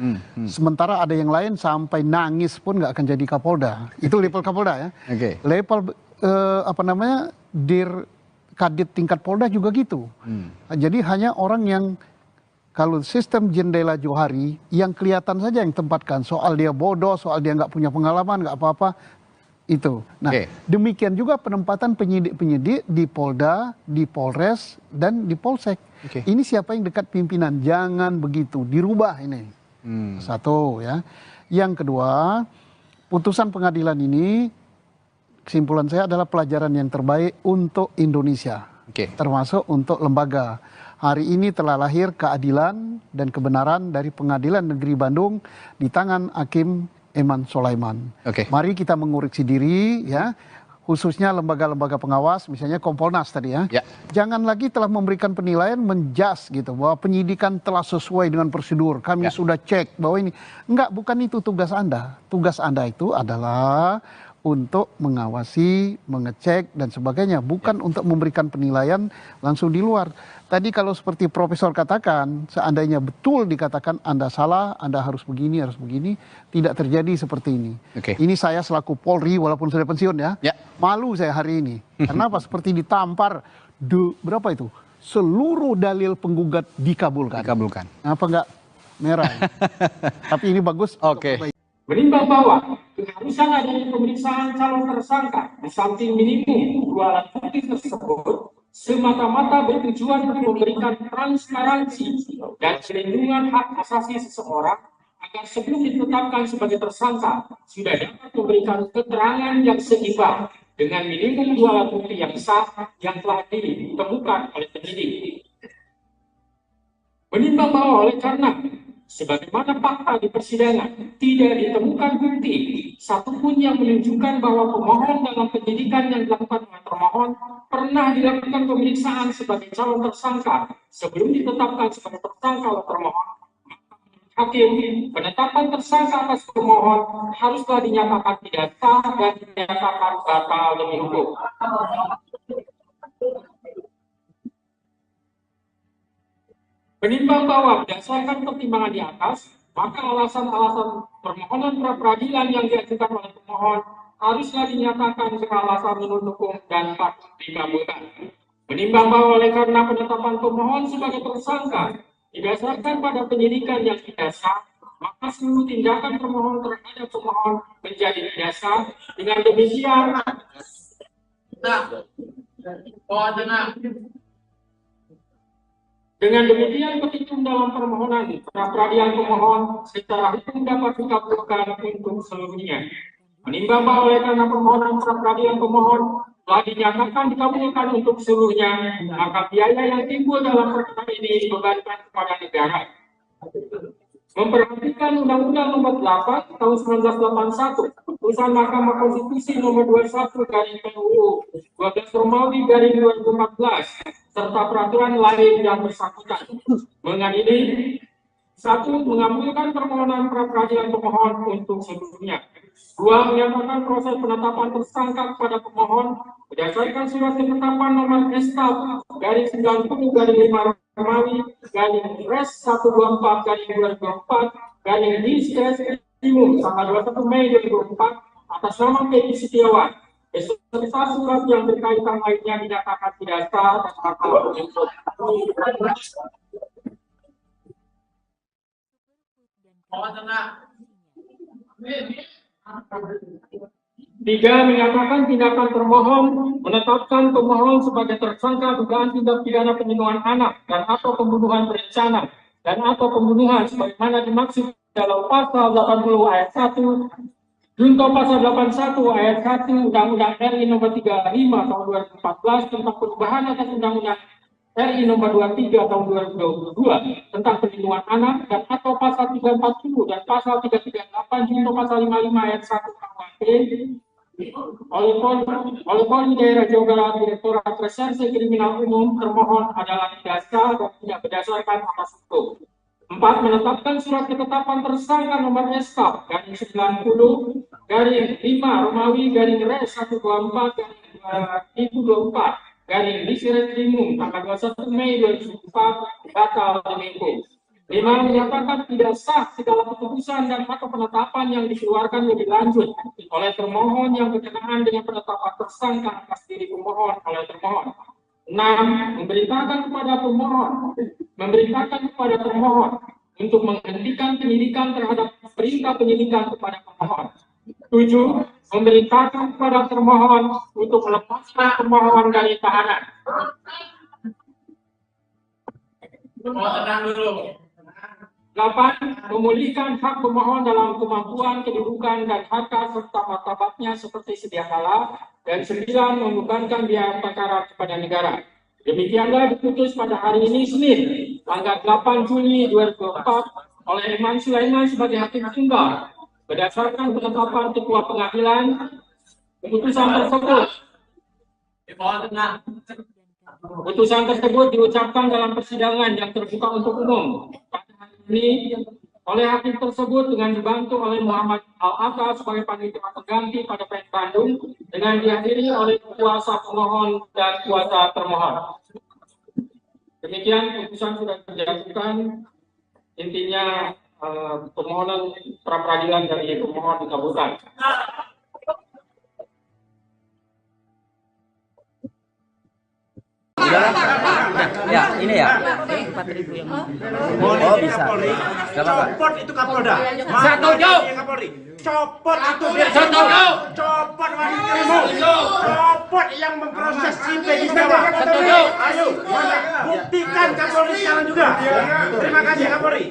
Speaker 1: Sementara ada yang lain sampai nangis pun nggak akan jadi Kapolda. Itu level Kapolda ya. Level Dir Kadit tingkat Polda juga gitu. Jadi hanya orang yang kalau sistem jendela Johari yang kelihatan saja yang tempatkan. Soal dia bodoh, soal dia nggak punya pengalaman, nggak apa-apa. Itu. Nah, demikian juga penempatan penyidik-penyidik di Polda, di Polres, dan di Polsek. Ini siapa yang dekat pimpinan? Jangan begitu, dirubah ini. Satu ya. Yang kedua, putusan pengadilan ini, kesimpulan saya adalah pelajaran yang terbaik untuk Indonesia. Termasuk untuk lembaga. Hari ini telah lahir keadilan dan kebenaran dari Pengadilan Negeri Bandung di tangan Hakim Eman Sulaiman. Mari kita mengoreksi diri ya, khususnya lembaga-lembaga pengawas, misalnya Kompolnas tadi ya. Jangan lagi telah memberikan penilaian menjas gitu bahwa penyidikan telah sesuai dengan prosedur. Kami sudah cek bahwa ini enggak, bukan itu tugas Anda. Tugas Anda itu adalah untuk mengawasi, mengecek dan sebagainya, bukan untuk memberikan penilaian langsung di luar. Tadi kalau seperti Profesor katakan, seandainya betul dikatakan Anda salah, Anda harus begini, tidak terjadi seperti ini. Ini saya selaku Polri, walaupun sudah pensiun ya, malu saya hari ini. Karena apa? Seperti ditampar, berapa itu? Seluruh dalil penggugat dikabulkan. Apa enggak merah? Tapi ini bagus.
Speaker 3: Menimbang bahwa keharusan adanya pemeriksaan calon tersangka di samping minimum 2 alat bukti tersebut semata-mata bertujuan untuk memberikan transparansi dan perlindungan hak asasi seseorang agar sebelum ditetapkan sebagai tersangka sudah dapat memberikan keterangan yang seimbang dengan minimum 2 alat bukti yang sah yang telah ditemukan oleh penyidik. Menimbang bahwa oleh karena sebagaimana fakta di persidangan, tidak ditemukan bukti satupun yang menunjukkan bahwa pemohon dalam penyidikan yang dilakukan oleh termohon pernah dilakukan pemeriksaan sebagai calon tersangka sebelum ditetapkan sebagai tersangka oleh termohon. Hakim, penetapan tersangka atas pemohon haruslah dinyatakan tidak sah dan dinyatakan batal demi hukum. Menimbang bahwa berdasarkan pertimbangan di atas, maka alasan-alasan permohonan pra-peradilan yang diajukan oleh pemohon haruslah dinyatakan beralasan menurut hukum dan patut dikabulkan. Menimbang bahwa oleh karena penetapan pemohon sebagai tersangka didasarkan pada penyidikan yang tidak sah, maka seluruh tindakan permohon terhadap pemohon menjadi tidak sah. Dengan demikian, petitum dalam permohonan pra-peradilan pemohon secara hukum dapat dikabulkan untuk seluruhnya. Menimbang bahwa oleh karena permohonan pra-peradilan pemohon telah dinyatakan dikabulkan untuk seluruhnya, maka biaya yang timbul dalam perkara ini dibebankan kepada negara. Memperhatikan Undang-Undang Nomor 8 Tahun 1981, Putusan Mahkamah Konstitusi Nomor 21/PUU 12 Romawi 2014, serta peraturan lain yang bersangkutan. Mengadili 1. Mengabulkan permohonan pra-peradilan pemohon untuk seluruhnya. 2. Menyatakan proses penetapan tersangka kepada pemohon berdasarkan surat ketetapan nomor S/90/5 Romawi /Res 124/2024 Diskrimum tanggal 21 Mei 2004 atas nama Peggy Setiawan. Beserta surat yang berkaitan lainnya dinyatakan tidak sah dan batal. 3. Menyatakan tindakan termohon menetapkan pemohon sebagai tersangka dugaan tindak pidana penyembuhan anak dan atau pembunuhan berencana dan atau pembunuhan sebagaimana dimaksud dalam pasal 80 ayat 1 junto pasal 81 ayat 1 Undang-Undang RI Nomor 35 Tahun 2014 tentang perubahan atas Undang-Undang RI Nomor 23 Tahun 2022 tentang perlindungan anak dan atau pasal 340 dan pasal 338 junto pasal 55 ayat 1 KUHP Oleh Polri Daerah Jawa Barat Direktorat Reserse Kriminal Umum, termohon adalah tidak sah dan tidak berdasarkan atas hukum. 4. Menetapkan surat ketetapan tersangka nomor SK garing 90 garing 5 Romawi garing Res 124 garing 2024 garing Diskrimum tanggal 21 Mei 2004 batal demi hukum. 5. Menyatakan tidak sah segala keputusan dan atau penetapan yang dikeluarkan lebih lanjut oleh termohon yang berkenaan dengan penetapan tersangka atas diri pemohon oleh termohon. 6. Memerintahkan kepada termohon untuk menghentikan penyidikan terhadap perintah penyidikan kepada pemohon. 7. Memerintahkan kepada termohon untuk melepaskan pemohon dari tahanan. Tenang dulu. 8. Memulihkan hak pemohon dalam kemampuan, kedudukan, dan harta serta martabatnya seperti sedia kala. Dan 9. Membebankan biaya perkara kepada negara. Demikianlah diputus pada hari ini Senin, tanggal 8 Juli 2024 oleh Eman Sulaiman sebagai hakim tunggal. Berdasarkan penetapan Ketua Pengadilan, Putusan tersebut diucapkan dalam persidangan yang terbuka untuk umum pada hari ini oleh hakim tersebut dengan dibantu oleh Muhammad Al-Atta sebagai panitia pengganti pada PN Bandung dengan dihadiri oleh kuasa pemohon dan kuasa termohon. Demikian putusan sudah dijatuhkan, intinya permohonan pra peradilan dari pemohon dikabulkan.
Speaker 2: Ya, ini ya. Oh, bisa.
Speaker 4: Copot itu Kapolda.
Speaker 2: Setuju.
Speaker 4: Copot itu Setuju. Copot wanita. Copot yang memproses si Peggy Setiawan.
Speaker 2: Setuju.
Speaker 4: Ayo, buktikan Kapolri sekarang juga. Terima kasih Kapolri.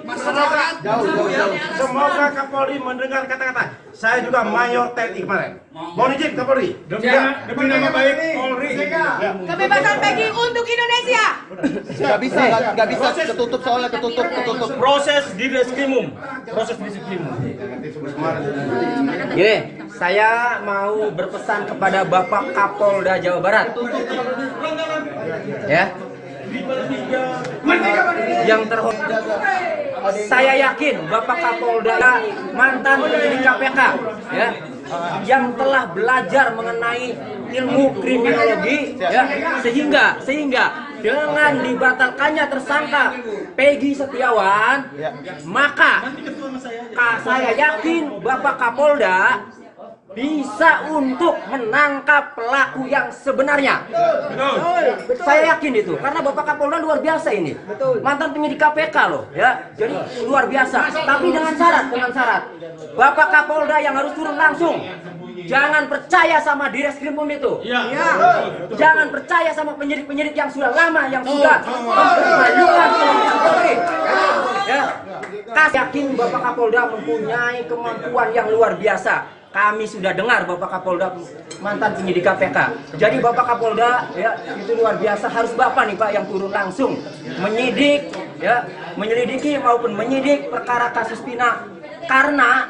Speaker 4: Semoga Kapolri mendengar kata-kata. Saya juga Mayor TNI kemarin. Mohon izin Kapolri.
Speaker 3: Demi nama baik Polri.
Speaker 6: Kebebasan Peggy untuk Indonesia.
Speaker 9: Gak bisa ketutup soalnya ketutup.
Speaker 4: Proses di Diskrimum.
Speaker 2: Gini, saya mau berpesan kepada Bapak Kapolda Jawa Barat. Ya. Yang terhormat, saya yakin Bapak Kapolda mantan penyidik KPK, ya, yang telah belajar mengenai ilmu kriminologi, ya, sehingga dengan dibatalkannya tersangka Peggy Setiawan, maka saya yakin Bapak Kapolda bisa untuk menangkap pelaku yang sebenarnya. Saya yakin itu, karena Bapak Kapolda luar biasa ini. Mantan penyidik KPK loh, ya. Jadi luar biasa. Tapi dengan syarat. Bapak Kapolda yang harus turun langsung. Jangan percaya sama Diskrimum itu. Jangan percaya sama penyidik-penyidik yang sudah lama, yang sudah mempermalukan Polri. Ya. Yakin Bapak Kapolda mempunyai kemampuan yang luar biasa. Kami sudah dengar Bapak Kapolda mantan penyidik KPK. Jadi Bapak Kapolda, ya, itu luar biasa. Harus Bapak nih Pak yang turun langsung menyidik, ya, menyelidiki maupun menyidik perkara kasus Pina, karena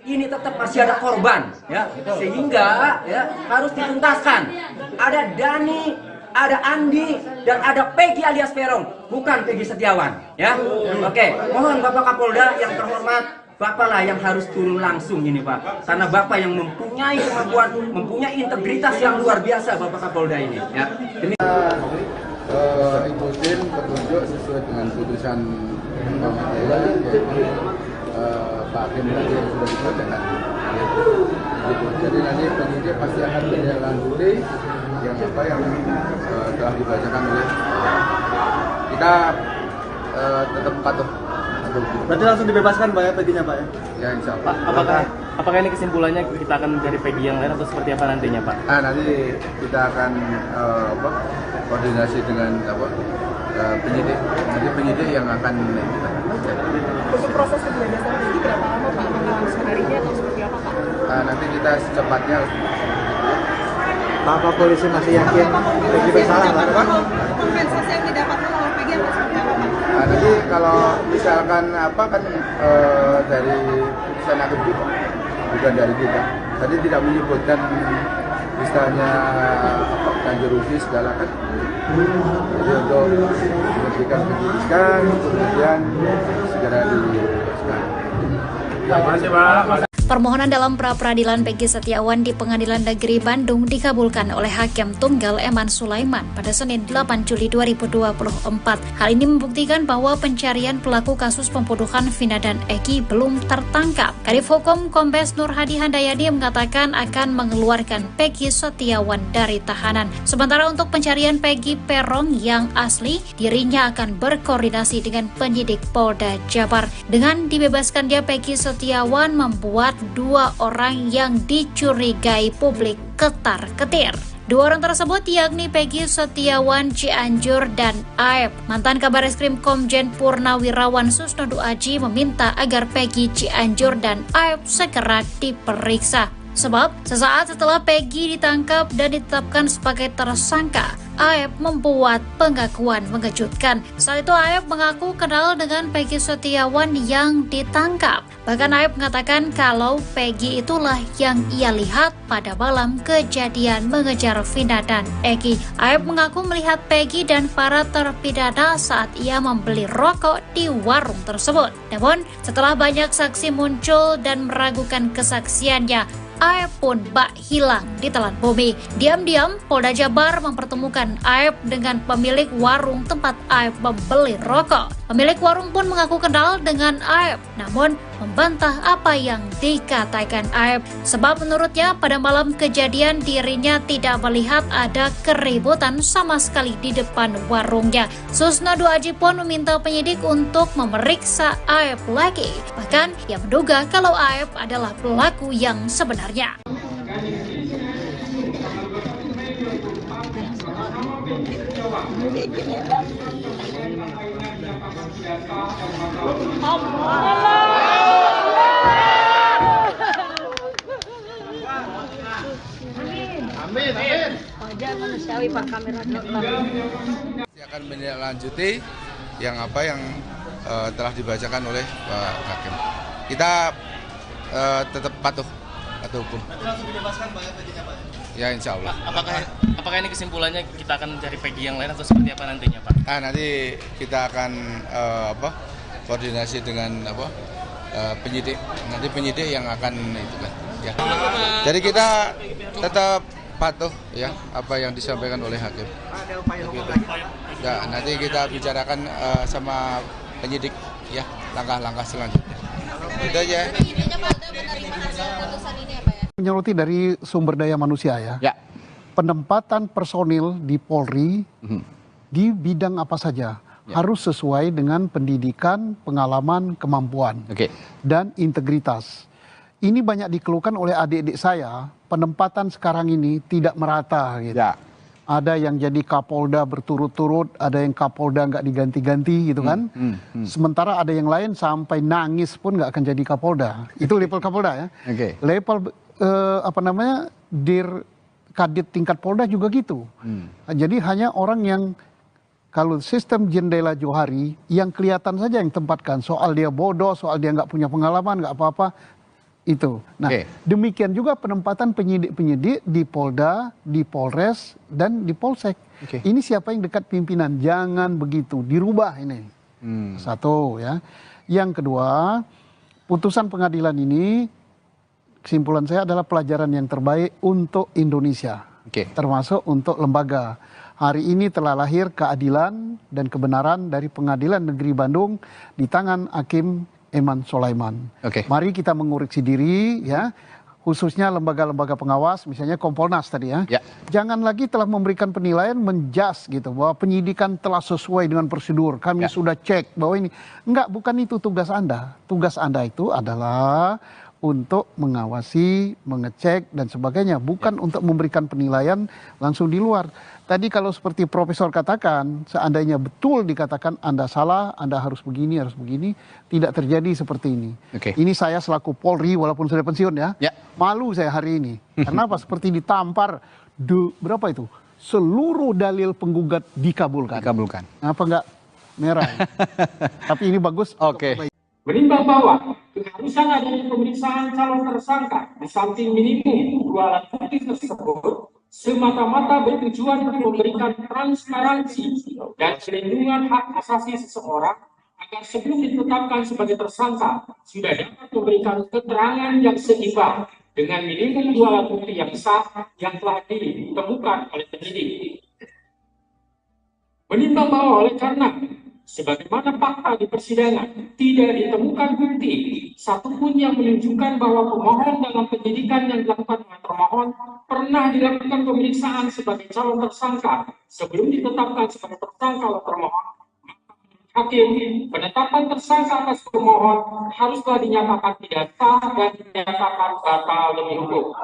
Speaker 2: ini tetap masih ada korban, ya, sehingga ya harus dituntaskan. Ada Dani, ada Andi, dan ada Peggy alias Peron, bukan Peggy Setiawan, ya. Oke, mohon Bapak Kapolda yang terhormat, Bapaklah yang harus turun langsung ini Pak, karena Bapak yang mempunyai kemampuan, mempunyai integritas yang luar biasa Bapak Kapolda ini, ya.
Speaker 7: Ikutin petunjuk sesuai dengan putusan pengadilan, yaitu Pak Hakim tadi yang sudah dibacakan. Jadi nanti penyidik pasti akan menindaklanjuti yang telah dibacakan oleh kita. Tetap patuh.
Speaker 9: Berarti langsung dibebaskan Pak ya Peggy-nya Pak ya?
Speaker 7: Ya insya Allah.
Speaker 5: Apakah ini kesimpulannya kita akan mencari Peggy yang lain atau seperti apa nantinya Pak?
Speaker 7: Nanti kita akan koordinasi dengan penyidik. Nanti penyidik yang akan
Speaker 6: Untuk proses kebebasan Peggy berapa lama Pak? Apakah langsung hari ini atau seperti apa Pak?
Speaker 7: nanti kita secepatnya.
Speaker 9: Apa polisi masih yakin Peggy bersalah Pak?
Speaker 6: Kompensasi yang didapatkan oleh Peggy atau seperti apa Pak?
Speaker 7: Nanti kalau misalkan dari putusan hakim juga, bukan dari kita. tadi tidak menyebutkan misalnya ganti rugi segala kan. Jadi untuk memberikan pendidikan, kemudian segera dibebaskan. Terima kasih, Pak.
Speaker 8: Permohonan dalam pra-peradilan Peggy Setiawan di Pengadilan Negeri Bandung dikabulkan oleh Hakim Tunggal Eman Sulaiman pada Senin 8 Juli 2024. Hal ini membuktikan bahwa pencarian pelaku kasus pembunuhan Vina dan Eki belum tertangkap. Kadif Hukum Kombes Nur Hadi Handayani mengatakan akan mengeluarkan Peggy Setiawan dari tahanan. Sementara untuk pencarian Peggy Peron yang asli, dirinya akan berkoordinasi dengan penyidik Polda Jabar. Dengan dibebaskannya Peggy Setiawan membuat 2 orang yang dicurigai publik ketar-ketir. 2 orang tersebut yakni Peggy Setiawan Cianjur dan Aep. Mantan Kabareskrim Komjen Purnawirawan Susnodu Aji meminta agar Peggy Cianjur dan Aep segera diperiksa. Sebab sesaat setelah Peggy ditangkap dan ditetapkan sebagai tersangka, Aep membuat pengakuan mengejutkan. Saat itu Aep mengaku kenal dengan Peggy Setiawan yang ditangkap. Bahkan Aep mengatakan kalau Peggy itulah yang ia lihat pada malam kejadian mengejar Vina dan Eki. Aep mengaku melihat Peggy dan para terpidana saat ia membeli rokok di warung tersebut. Namun setelah banyak saksi muncul dan meragukan kesaksiannya, Aep pun bak hilang di telan bumi. Diam-diam, Polda Jabar mempertemukan Aep dengan pemilik warung tempat Aep membeli rokok. Pemilik warung pun mengaku kenal dengan Aep, namun membantah apa yang dikatakan Aep. Sebab menurutnya pada malam kejadian dirinya tidak melihat ada keributan sama sekali di depan warungnya. Susnodu Aji pun meminta penyidik untuk memeriksa Aep lagi. Bahkan ia menduga kalau Aep adalah pelaku yang sebenarnya.
Speaker 10: Amin. Wajar manusiawi Pak kamera
Speaker 7: Akan menindaklanjuti yang telah dibacakan oleh Pak Hakim. Kita tetap patuh hukum. Ya insya Allah.
Speaker 5: Apakah ini kesimpulannya kita akan mencari Peggy yang lain atau seperti apa nantinya, Pak?
Speaker 7: Nanti kita akan koordinasi dengan penyidik. Nanti penyidik yang akan itu kan. Ya. Jadi kita tetap patuh ya apa yang disampaikan oleh hakim. Ya, nanti kita bicarakan sama penyidik ya langkah-langkah selanjutnya. Itu aja.
Speaker 1: Menyoroti dari sumber daya manusia ya. Penempatan personil di Polri di bidang apa saja harus sesuai dengan pendidikan, pengalaman, kemampuan dan integritas. Ini banyak dikeluhkan oleh adik-adik saya, penempatan sekarang ini tidak merata gitu. Ada yang jadi Kapolda berturut-turut, ada yang Kapolda nggak diganti-ganti gitu kan. Sementara ada yang lain sampai nangis pun nggak akan jadi Kapolda. Itu level Kapolda ya. Level Dir Kadit tingkat Polda juga gitu. Jadi hanya orang yang kalau sistem jendela Johari yang kelihatan saja yang tempatkan. Soal dia bodoh, soal dia nggak punya pengalaman, nggak apa-apa. Itu. Nah, demikian juga penempatan penyidik-penyidik di Polda, di Polres, dan di Polsek. Ini siapa yang dekat pimpinan? Jangan begitu, dirubah ini. Satu ya. Yang kedua, putusan pengadilan ini, kesimpulan saya adalah pelajaran yang terbaik untuk Indonesia. Termasuk untuk lembaga. Hari ini telah lahir keadilan dan kebenaran dari Pengadilan Negeri Bandung di tangan Hakim Eman Sulaiman. Mari kita mengoreksi diri ya, khususnya lembaga-lembaga pengawas, misalnya Kompolnas tadi ya. Jangan lagi telah memberikan penilaian menjas gitu bahwa penyidikan telah sesuai dengan prosedur. Kami sudah cek bahwa ini enggak, bukan itu tugas Anda. Tugas Anda itu adalah untuk mengawasi, mengecek dan sebagainya, bukan untuk memberikan penilaian langsung di luar. Tadi kalau seperti Profesor katakan, seandainya betul dikatakan Anda salah, Anda harus begini, tidak terjadi seperti ini. Ini saya selaku Polri, walaupun sudah pensiun ya, malu saya hari ini. Kenapa? Seperti ditampar, berapa itu? Seluruh dalil penggugat dikabulkan. Apa enggak merah? Tapi ini bagus.
Speaker 3: Menimbang bahwa keharusan adanya pemeriksaan calon tersangka di samping minimum 2 alat bukti tersebut semata-mata bertujuan untuk memberikan transparansi dan perlindungan hak asasi seseorang agar sebelum ditetapkan sebagai tersangka sudah dapat memberikan keterangan yang seimbang dengan minimum 2 alat bukti yang sah yang telah ditemukan oleh penyidik. Menimbang bahwa oleh karena sebagaimana fakta di persidangan tidak ditemukan bukti satupun yang menunjukkan bahwa pemohon dalam penyidikan yang dilakukan oleh termohon pernah dilakukan pemeriksaan sebagai calon tersangka sebelum ditetapkan sebagai tersangka oleh termohon, hakim penetapan tersangka atas pemohon haruslah dinyatakan tidak sah dan dinyatakan batal demi hukum.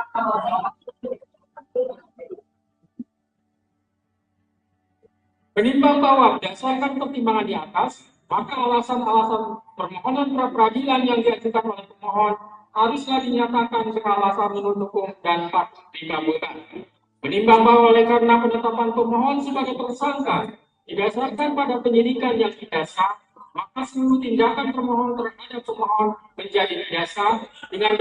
Speaker 3: Menimbang bahwa berdasarkan pertimbangan di atas, maka alasan-alasan permohonan pra-peradilan yang diajukan oleh pemohon haruslah dinyatakan beralasan menurut hukum dan patut dikabulkan. Menimbang bahwa oleh karena penetapan pemohon sebagai tersangka didasarkan pada penyidikan yang tidak sah, maka seluruh tindakan permohon terhadap pemohon menjadi tidak sah. Dengan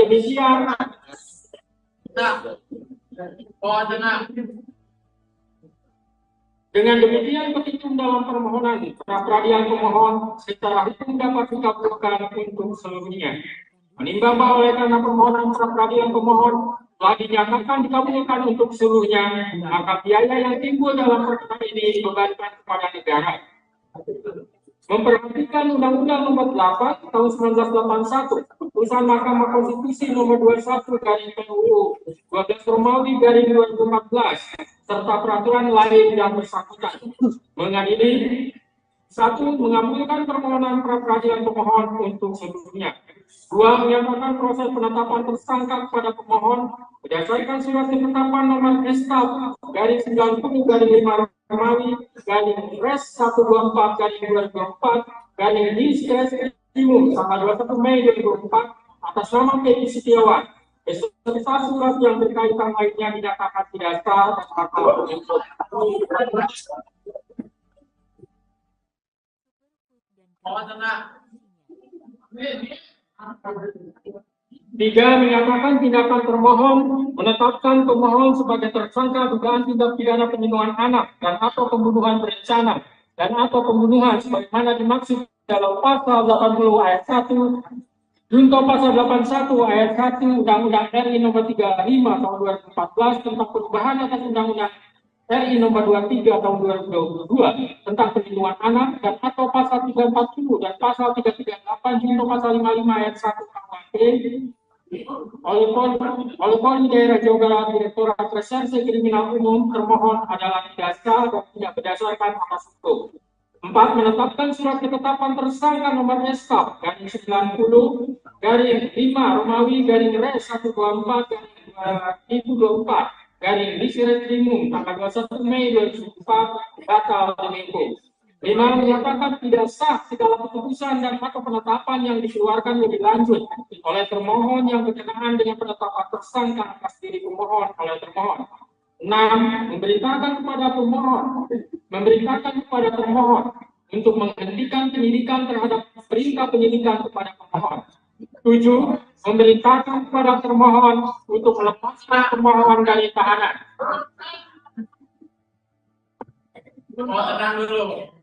Speaker 3: demikian, petitum dalam permohonan pra-peradilan pemohon secara hukum dapat dikabulkan untuk seluruhnya. Menimbang bahwa oleh karena permohonan pra-peradilan pemohon telah dinyatakan dikabulkan untuk seluruhnya, maka biaya yang timbul dalam perkara ini dibebankan kepada negara. Memperhatikan Undang-Undang Nomor 8 Tahun 1981, Putusan Mahkamah Konstitusi Nomor 21 garing PUU 12 Romawi garing 2014, serta peraturan lain yang bersangkutan. Mengadili 1. Mengabulkan permohonan pra-peradilan pemohon untuk seluruhnya. 2. Menyatakan proses penetapan tersangka kepada pemohon berdasarkan surat ketetapan nomor SK garing 90 garing 5 Romawi garing Res 124 garing 2024 garing Diskresimum tanggal 21 Mei 2004 atas nama Peggy Setiawan beserta surat yang berkaitan lainnya dinyatakan tidak sah dan batal demi hukum. 3. Menyatakan tindakan termohon menetapkan pemohon sebagai tersangka dugaan tindak pidana penyembuhan anak dan atau pembunuhan berencana dan atau pembunuhan sebagaimana dimaksud dalam pasal 80 ayat 1 junto pasal 81 ayat 1 Undang-Undang RI Nomor 35 Tahun 2014 tentang perubahan atas Undang-Undang RI Nomor 23 Tahun 2022 tentang perlindungan anak dan atau pasal 340 dan pasal 338 junto pasal 55 ayat 1 KUHP oleh Polri Daerah Jawa Barat Direktorat Reserse Kriminal Umum termohon adalah tidak sah dan tidak berdasarkan atas hukum. 4. Menetapkan surat ketetapan tersangka nomor SK garing 90 garing 5 Romawi garing Res 124 garing 2024 garing Diskresimum tanggal 21 Mei 2004 batal demi hukum. 5. Menyatakan tidak sah segala keputusan dan atau penetapan yang dikeluarkan lebih lanjut oleh termohon yang berkenaan dengan penetapan tersangka atas diri pemohon oleh termohon. 6. Memberitakan kepada termohon untuk menghentikan penyidikan terhadap perintah penyidikan kepada pemohon. 7. Memerintahkan kepada termohon untuk melepaskan pemohon dari tahanan. Tenang dulu.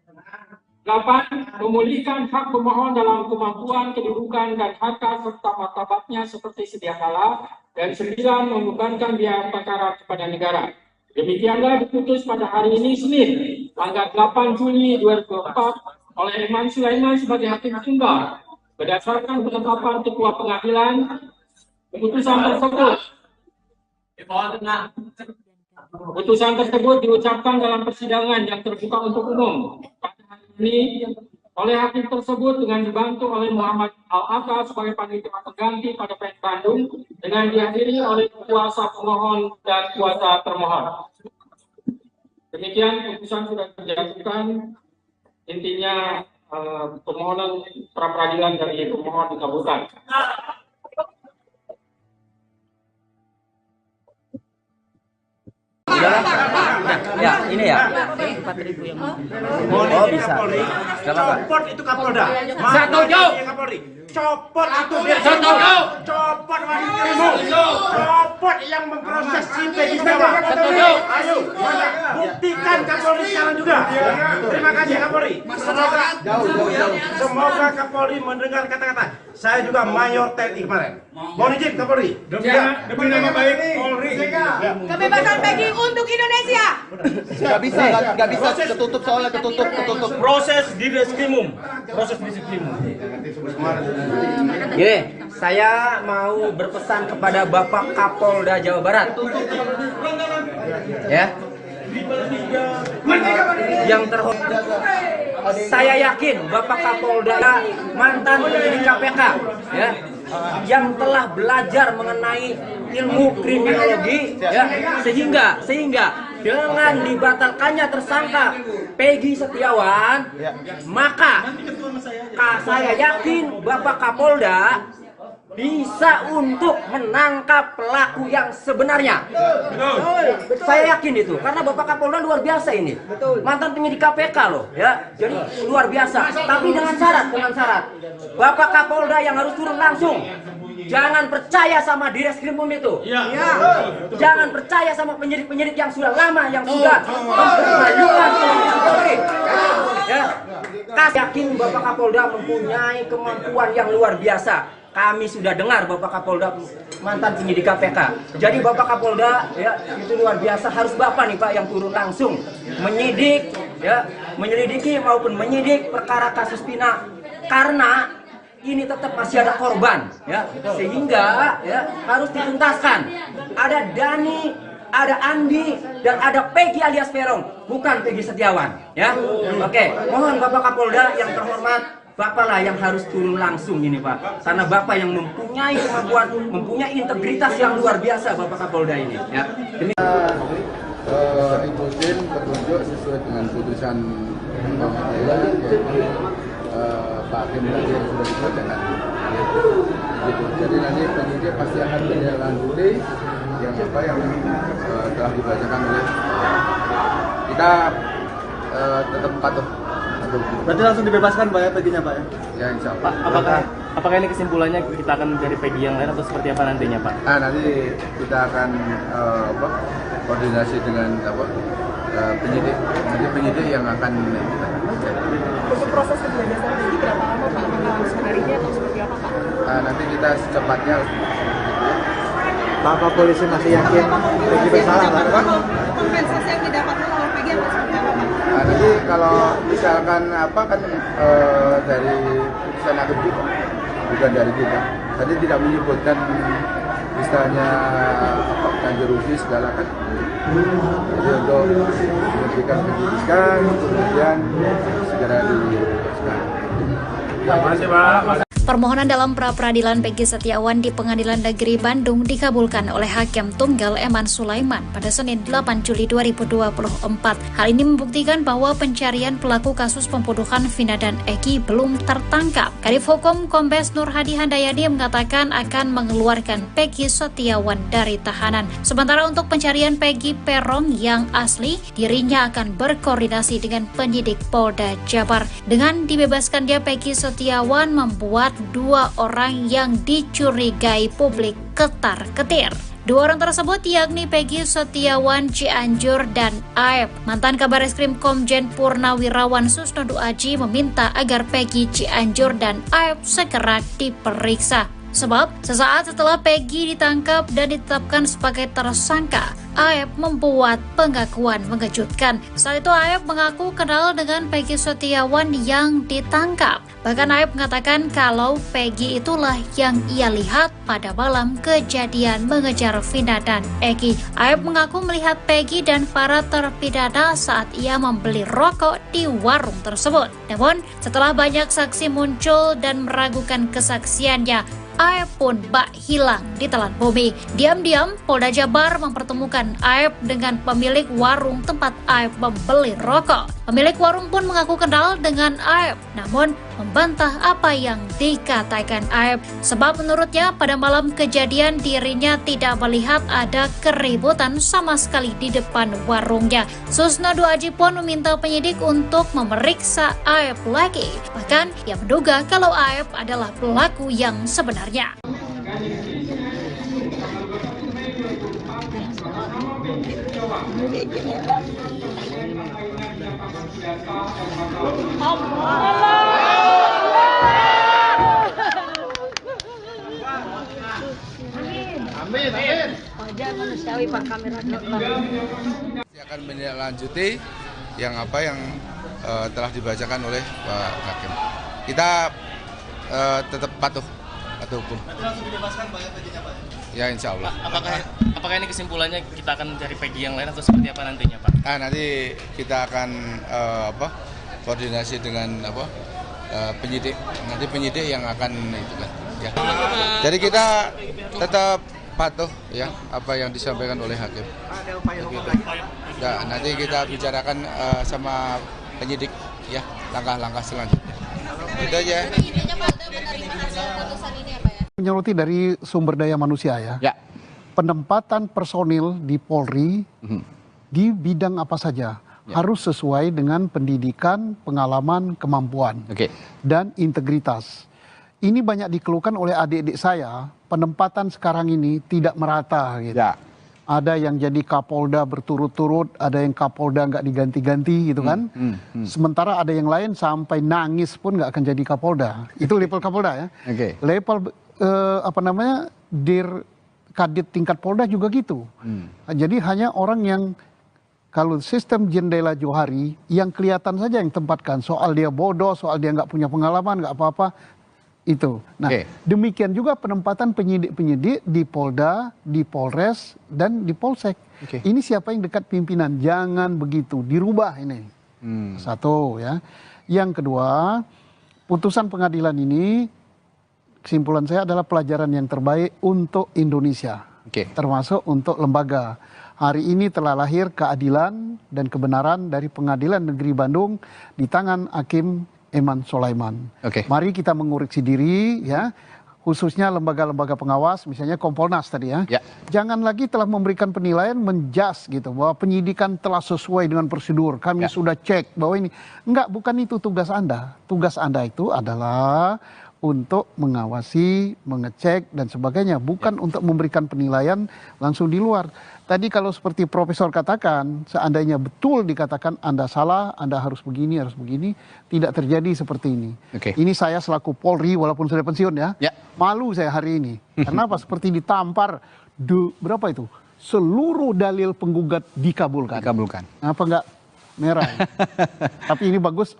Speaker 3: 8. Memulihkan hak pemohon dalam kemampuan, kedudukan, dan harta serta martabatnya seperti sedia kala. Dan 9. Membebankan biaya perkara kepada negara. Demikianlah diputus pada hari ini Senin, tanggal 8 Juli 2004 oleh Eman Sulaiman sebagai hakim tunggal. Berdasarkan penetapan Ketua Pengadilan, Putusan tersebut diucapkan dalam persidangan yang terbuka untuk umum pada hari ini oleh hakim tersebut dengan dibantu oleh Muhammad Al-Aka sebagai panitia pengganti pada PN Bandung dengan dihadiri oleh kuasa pemohon dan kuasa termohon. Demikian putusan sudah dijatuhkan, intinya permohonan pra-peradilan dari pemohon dikabulkan.
Speaker 2: Ya, ini ya.
Speaker 10: 4.000 yang
Speaker 4: Boleh bisa. Copot itu Kapolda. Setuju. Copot itu dia. Copot wanita. Copot yang memproses si Peggy Setiawan. Ayo, buktikan Kapolri sekarang juga. Terima kasih Kapolri. Semoga Kapolri mendengar kata-kata. Saya juga Mayor TNI kemarin. Mohon izin Kapolri. Demi nama baik Polri.
Speaker 6: Kebebasan Peggy untuk Indonesia.
Speaker 9: Gak bisa, ketutup soalnya ketutup.
Speaker 5: Proses di Reskrimum.
Speaker 2: Gini, saya mau berpesan kepada Bapak Kapolda Jawa Barat. Ya. Yang terhormat, saya yakin Bapak Kapolda mantan penyidik KPK, ya, yang telah belajar mengenai ilmu kriminologi, ya, sehingga dengan dibatalkannya tersangka Peggy Setiawan, maka saya yakin Bapak Kapolda bisa untuk menangkap pelaku yang sebenarnya. Saya yakin itu, karena Bapak Kapolda luar biasa ini. Mantan penyidik KPK loh, ya. Jadi luar biasa. Tapi dengan syarat. Bapak Kapolda yang harus turun langsung. Jangan percaya sama Direskrimum itu. Jangan percaya sama penyidik-penyidik yang sudah lama, yang sudah mempermalukan Polri. Ya. Yakin Bapak Kapolda mempunyai kemampuan yang luar biasa. Kami sudah dengar Bapak Kapolda mantan penyidik KPK. Jadi Bapak Kapolda, ya, itu luar biasa. Harus Bapak nih Pak yang turun langsung menyidik, ya, menyelidiki maupun menyidik perkara kasus Pina, karena ini tetap masih ada korban, ya, sehingga ya harus dituntaskan. Ada Dani, ada Andi, dan ada Peggy alias Peron, bukan Peggy Setiawan, ya. Oke, mohon Bapak Kapolda yang terhormat, Bapak lah yang harus turun langsung ini Pak, karena Bapak yang mempunyai kemampuan, mempunyai integritas yang luar biasa Bapak Kapolda ini, ya.
Speaker 7: Ikutin petunjuk sesuai dengan putusan pengadilan, yaitu Pak Hakim tadi yang sudah dibacakan. Gitu. Jadi nanti penyidik pasti akan menindaklanjuti yang telah dibacakan oleh kita, tetap patuh.
Speaker 9: Berarti langsung dibebaskan Pak ya Peggy-nya Pak ya?
Speaker 7: Ya insya Allah.
Speaker 5: Apakah ini kesimpulannya kita akan mencari Peggy yang lain atau seperti apa nantinya Pak?
Speaker 7: Nanti kita akan koordinasi dengan penyidik. Nanti penyidik yang akan
Speaker 6: Untuk proses kebebasan Peggy berapa lama Pak? Apakah seharinya atau seperti apa Pak?
Speaker 7: nanti kita secepatnya.
Speaker 9: Bapak polisi masih yakin Peggy bersalah Pak?
Speaker 6: Kompensasi yang didapatkan oleh Peggy apa seperti apa Pak?
Speaker 7: Nanti kalau misalkan dari putusan hakim kita, bukan dari kita. Tadi tidak menyebutkan misalnya ganti rugi segala kan. Jadi untuk memberikan pendidikan, kemudian segera dibebaskan.
Speaker 3: Terima kasih Pak.
Speaker 8: Permohonan dalam pra-peradilan Peggy Setiawan di Pengadilan Negeri Bandung dikabulkan oleh Hakim Tunggal Eman Sulaiman pada Senin 8 Juli 2024. Hal ini membuktikan bahwa pencarian pelaku kasus pembunuhan Vina dan Eki belum tertangkap. Kadif Hukum Kombes Nur Hadi Handayani mengatakan akan mengeluarkan Peggy Setiawan dari tahanan. Sementara untuk pencarian Peggy Peron yang asli, dirinya akan berkoordinasi dengan penyidik Polda Jabar. Dengan dibebaskannya Peggy Setiawan membuat dua orang yang dicurigai publik ketar-ketir. Dua orang tersebut yakni Peggy Setiawan Cianjur dan Aep. Mantan Kabareskrim Komjen Purnawirawan Susnodo Aji meminta agar Peggy Cianjur dan Aep segera diperiksa. Sebab sesaat setelah Peggy ditangkap dan ditetapkan sebagai tersangka, Aep membuat pengakuan mengejutkan. Saat itu Aep mengaku kenal dengan Peggy Setiawan yang ditangkap. Bahkan Aep mengatakan kalau Peggy itulah yang ia lihat pada malam kejadian mengejar Vina dan Eki. Aep mengaku melihat Peggy dan para terpidana saat ia membeli rokok di warung tersebut. Namun setelah banyak saksi muncul dan meragukan kesaksiannya, Aep pun bak hilang di telan bumi. Diam-diam, Polda Jabar mempertemukan Aep dengan pemilik warung tempat Aep membeli rokok. Pemilik warung pun mengaku kenal dengan Aep, namun membantah apa yang dikatakan AF. Sebab menurutnya pada malam kejadian dirinya tidak melihat ada keributan sama sekali di depan warungnya. Susnado Aji pun meminta penyidik untuk memeriksa AF lagi. Bahkan ia menduga kalau AF adalah pelaku yang sebenarnya.
Speaker 10: Amin. Wajar manusiawi Pak kamera.
Speaker 7: Akan menindaklanjuti yang telah dibacakan oleh Pak Hakim. Kita tetap patuh hukum.
Speaker 9: Langsung dibebaskan Pak ya, Pak?
Speaker 7: Ya, insya Allah.
Speaker 5: Apakah ini kesimpulannya kita akan cari Peggy yang lain atau seperti apa nantinya, Pak?
Speaker 7: Nanti kita akan koordinasi dengan penyidik. Nanti penyidik yang akan itu kan. Ya. Jadi kita tetap patuh ya apa yang disampaikan oleh hakim.
Speaker 9: Ada upaya hukum lagi?
Speaker 7: Nah, nanti kita bicarakan sama penyidik ya langkah-langkah selanjutnya. Itu aja.
Speaker 1: Menyoroti dari sumber daya manusia ya. Penempatan personil di Polri di bidang apa saja harus sesuai dengan pendidikan, pengalaman, kemampuan dan integritas. Ini banyak dikeluhkan oleh adik-adik saya, penempatan sekarang ini tidak merata gitu. Ada yang jadi Kapolda berturut-turut, ada yang Kapolda nggak diganti-ganti gitu kan. Sementara ada yang lain sampai nangis pun nggak akan jadi Kapolda. Itu level Kapolda ya. Level Dir Kadit tingkat Polda juga gitu. Jadi hanya orang yang kalau sistem jendela Johari yang kelihatan saja yang tempatkan. Soal dia bodoh, soal dia nggak punya pengalaman, nggak apa-apa. Itu. Nah, demikian juga penempatan penyidik-penyidik di Polda, di Polres, dan di Polsek. Ini siapa yang dekat pimpinan? Jangan begitu, dirubah ini. Satu ya. Yang kedua, putusan pengadilan ini, kesimpulan saya adalah pelajaran yang terbaik untuk Indonesia. Termasuk untuk lembaga. Hari ini telah lahir keadilan dan kebenaran dari Pengadilan Negeri Bandung di tangan Hakim Eman Sulaiman. Mari kita mengoreksi diri ya, khususnya lembaga-lembaga pengawas, misalnya Kompolnas tadi ya. Jangan lagi telah memberikan penilaian menjas gitu bahwa penyidikan telah sesuai dengan prosedur. Kami sudah cek bahwa ini enggak, bukan itu tugas Anda. Tugas Anda itu adalah untuk mengawasi, mengecek dan sebagainya, bukan untuk memberikan penilaian langsung di luar. Tadi kalau seperti Profesor katakan, seandainya betul dikatakan Anda salah, Anda harus begini, tidak terjadi seperti ini. Ini saya selaku Polri, walaupun sudah pensiun ya, malu saya hari ini. Kenapa? Seperti ditampar, berapa itu? Seluruh dalil penggugat dikabulkan. Apa enggak merah? Tapi ini bagus.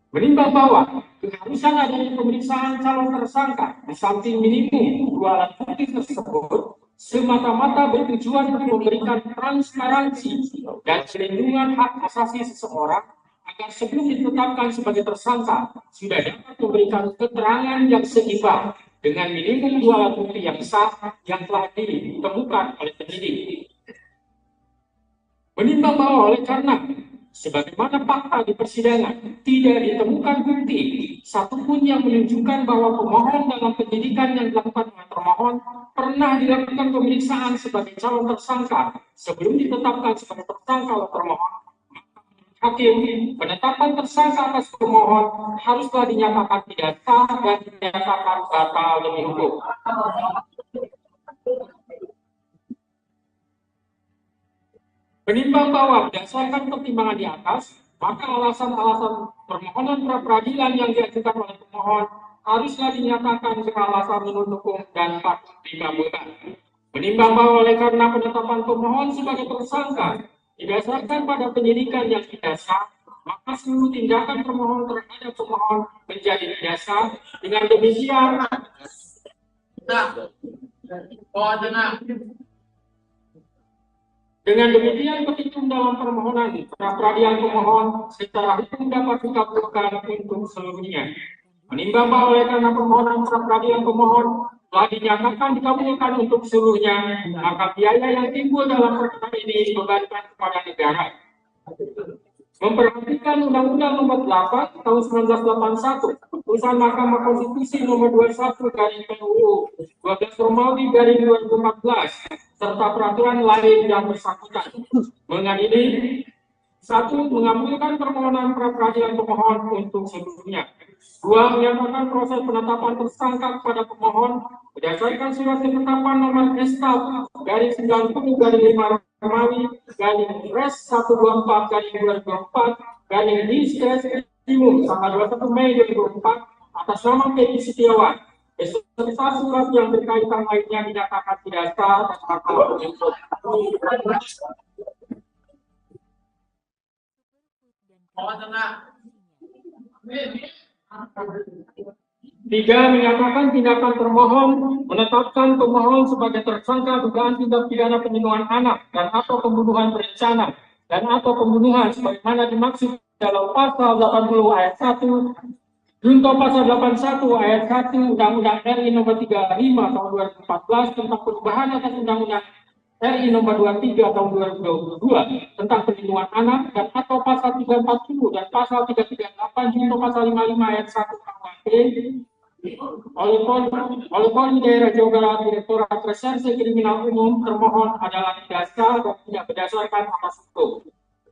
Speaker 3: Menimbang bahwa keharusan adanya pemeriksaan calon tersangka di samping minimum 2 alat bukti tersebut semata-mata bertujuan untuk memberikan transparansi dan perlindungan hak asasi seseorang agar sebelum ditetapkan sebagai tersangka sudah dapat memberikan keterangan yang seimbang dengan minimum 2 alat bukti yang sah yang telah ditemukan oleh penyidik. Menimbang bahwa oleh karena sebagaimana fakta di persidangan, tidak ditemukan bukti satupun yang menunjukkan bahwa pemohon dalam penyidikan yang dilakukan oleh termohon pernah dilakukan pemeriksaan sebagai calon tersangka sebelum ditetapkan sebagai tersangka oleh termohon. Hakim, penetapan tersangka atas pemohon haruslah dinyatakan tidak sah dan dinyatakan batal demi hukum. Menimbang bahwa berdasarkan pertimbangan di atas, maka alasan-alasan permohonan pra-peradilan yang diajukan oleh pemohon haruslah dinyatakan beralasan menurut hukum dan patut dikabulkan. Menimbang bahwa oleh karena penetapan pemohon sebagai tersangka didasarkan pada penyidikan yang tidak sah, maka seluruh tindakan permohon terhadap pemohon menjadi tidak sah. Dengan demikian, petitum dalam permohonan pra-peradilan pemohon secara hukum dapat dikabulkan untuk seluruhnya. Menimbang bahwa oleh karena permohonan pra-peradilan pemohon telah dinyatakan dikabulkan untuk seluruhnya, maka biaya yang timbul dalam perkara ini dibebankan kepada negara. memperhatikan Undang-Undang Nomor 8 Tahun 1981, Putusan Mahkamah Konstitusi Nomor 21 garing PUU 12 Romawi garing 2014, serta peraturan lain yang bersangkutan. Mengadili: 1. Mengabulkan permohonan pra-peradilan pemohon untuk sebelumnya. 2. Menyatakan proses penetapan tersangka kepada pemohon berdasarkan surat ketetapan nomor SK garing 90 garing 5 Romawi garing Res 124 garing 2004 garing Diskres Timur tanggal 21 Mei 2004 atas nama Peggy Setiawan beserta surat yang berkaitan lainnya dinyatakan tidak sah dan bakal untuk 3. Menyatakan tindakan termohon menetapkan pemohon sebagai tersangka dugaan tindak pidana perlindungan anak dan atau pembunuhan berencana dan atau pembunuhan sebagaimana dimaksud dalam pasal 80 ayat 1 junto pasal 81 ayat 1 Undang-Undang RI Nomor 35 Tahun 2014 tentang perubahan atas Undang-Undang RI Nomor 23 Tahun 2022 tentang perlindungan anak dan atau pasal 340 dan pasal 338 junto pasal 55 ayat 1 KUHP oleh Polri Daerah Jawa Barat Direktorat Reserse Kriminal Umum termohon adalah tidak sah dan tidak berdasarkan atas hukum.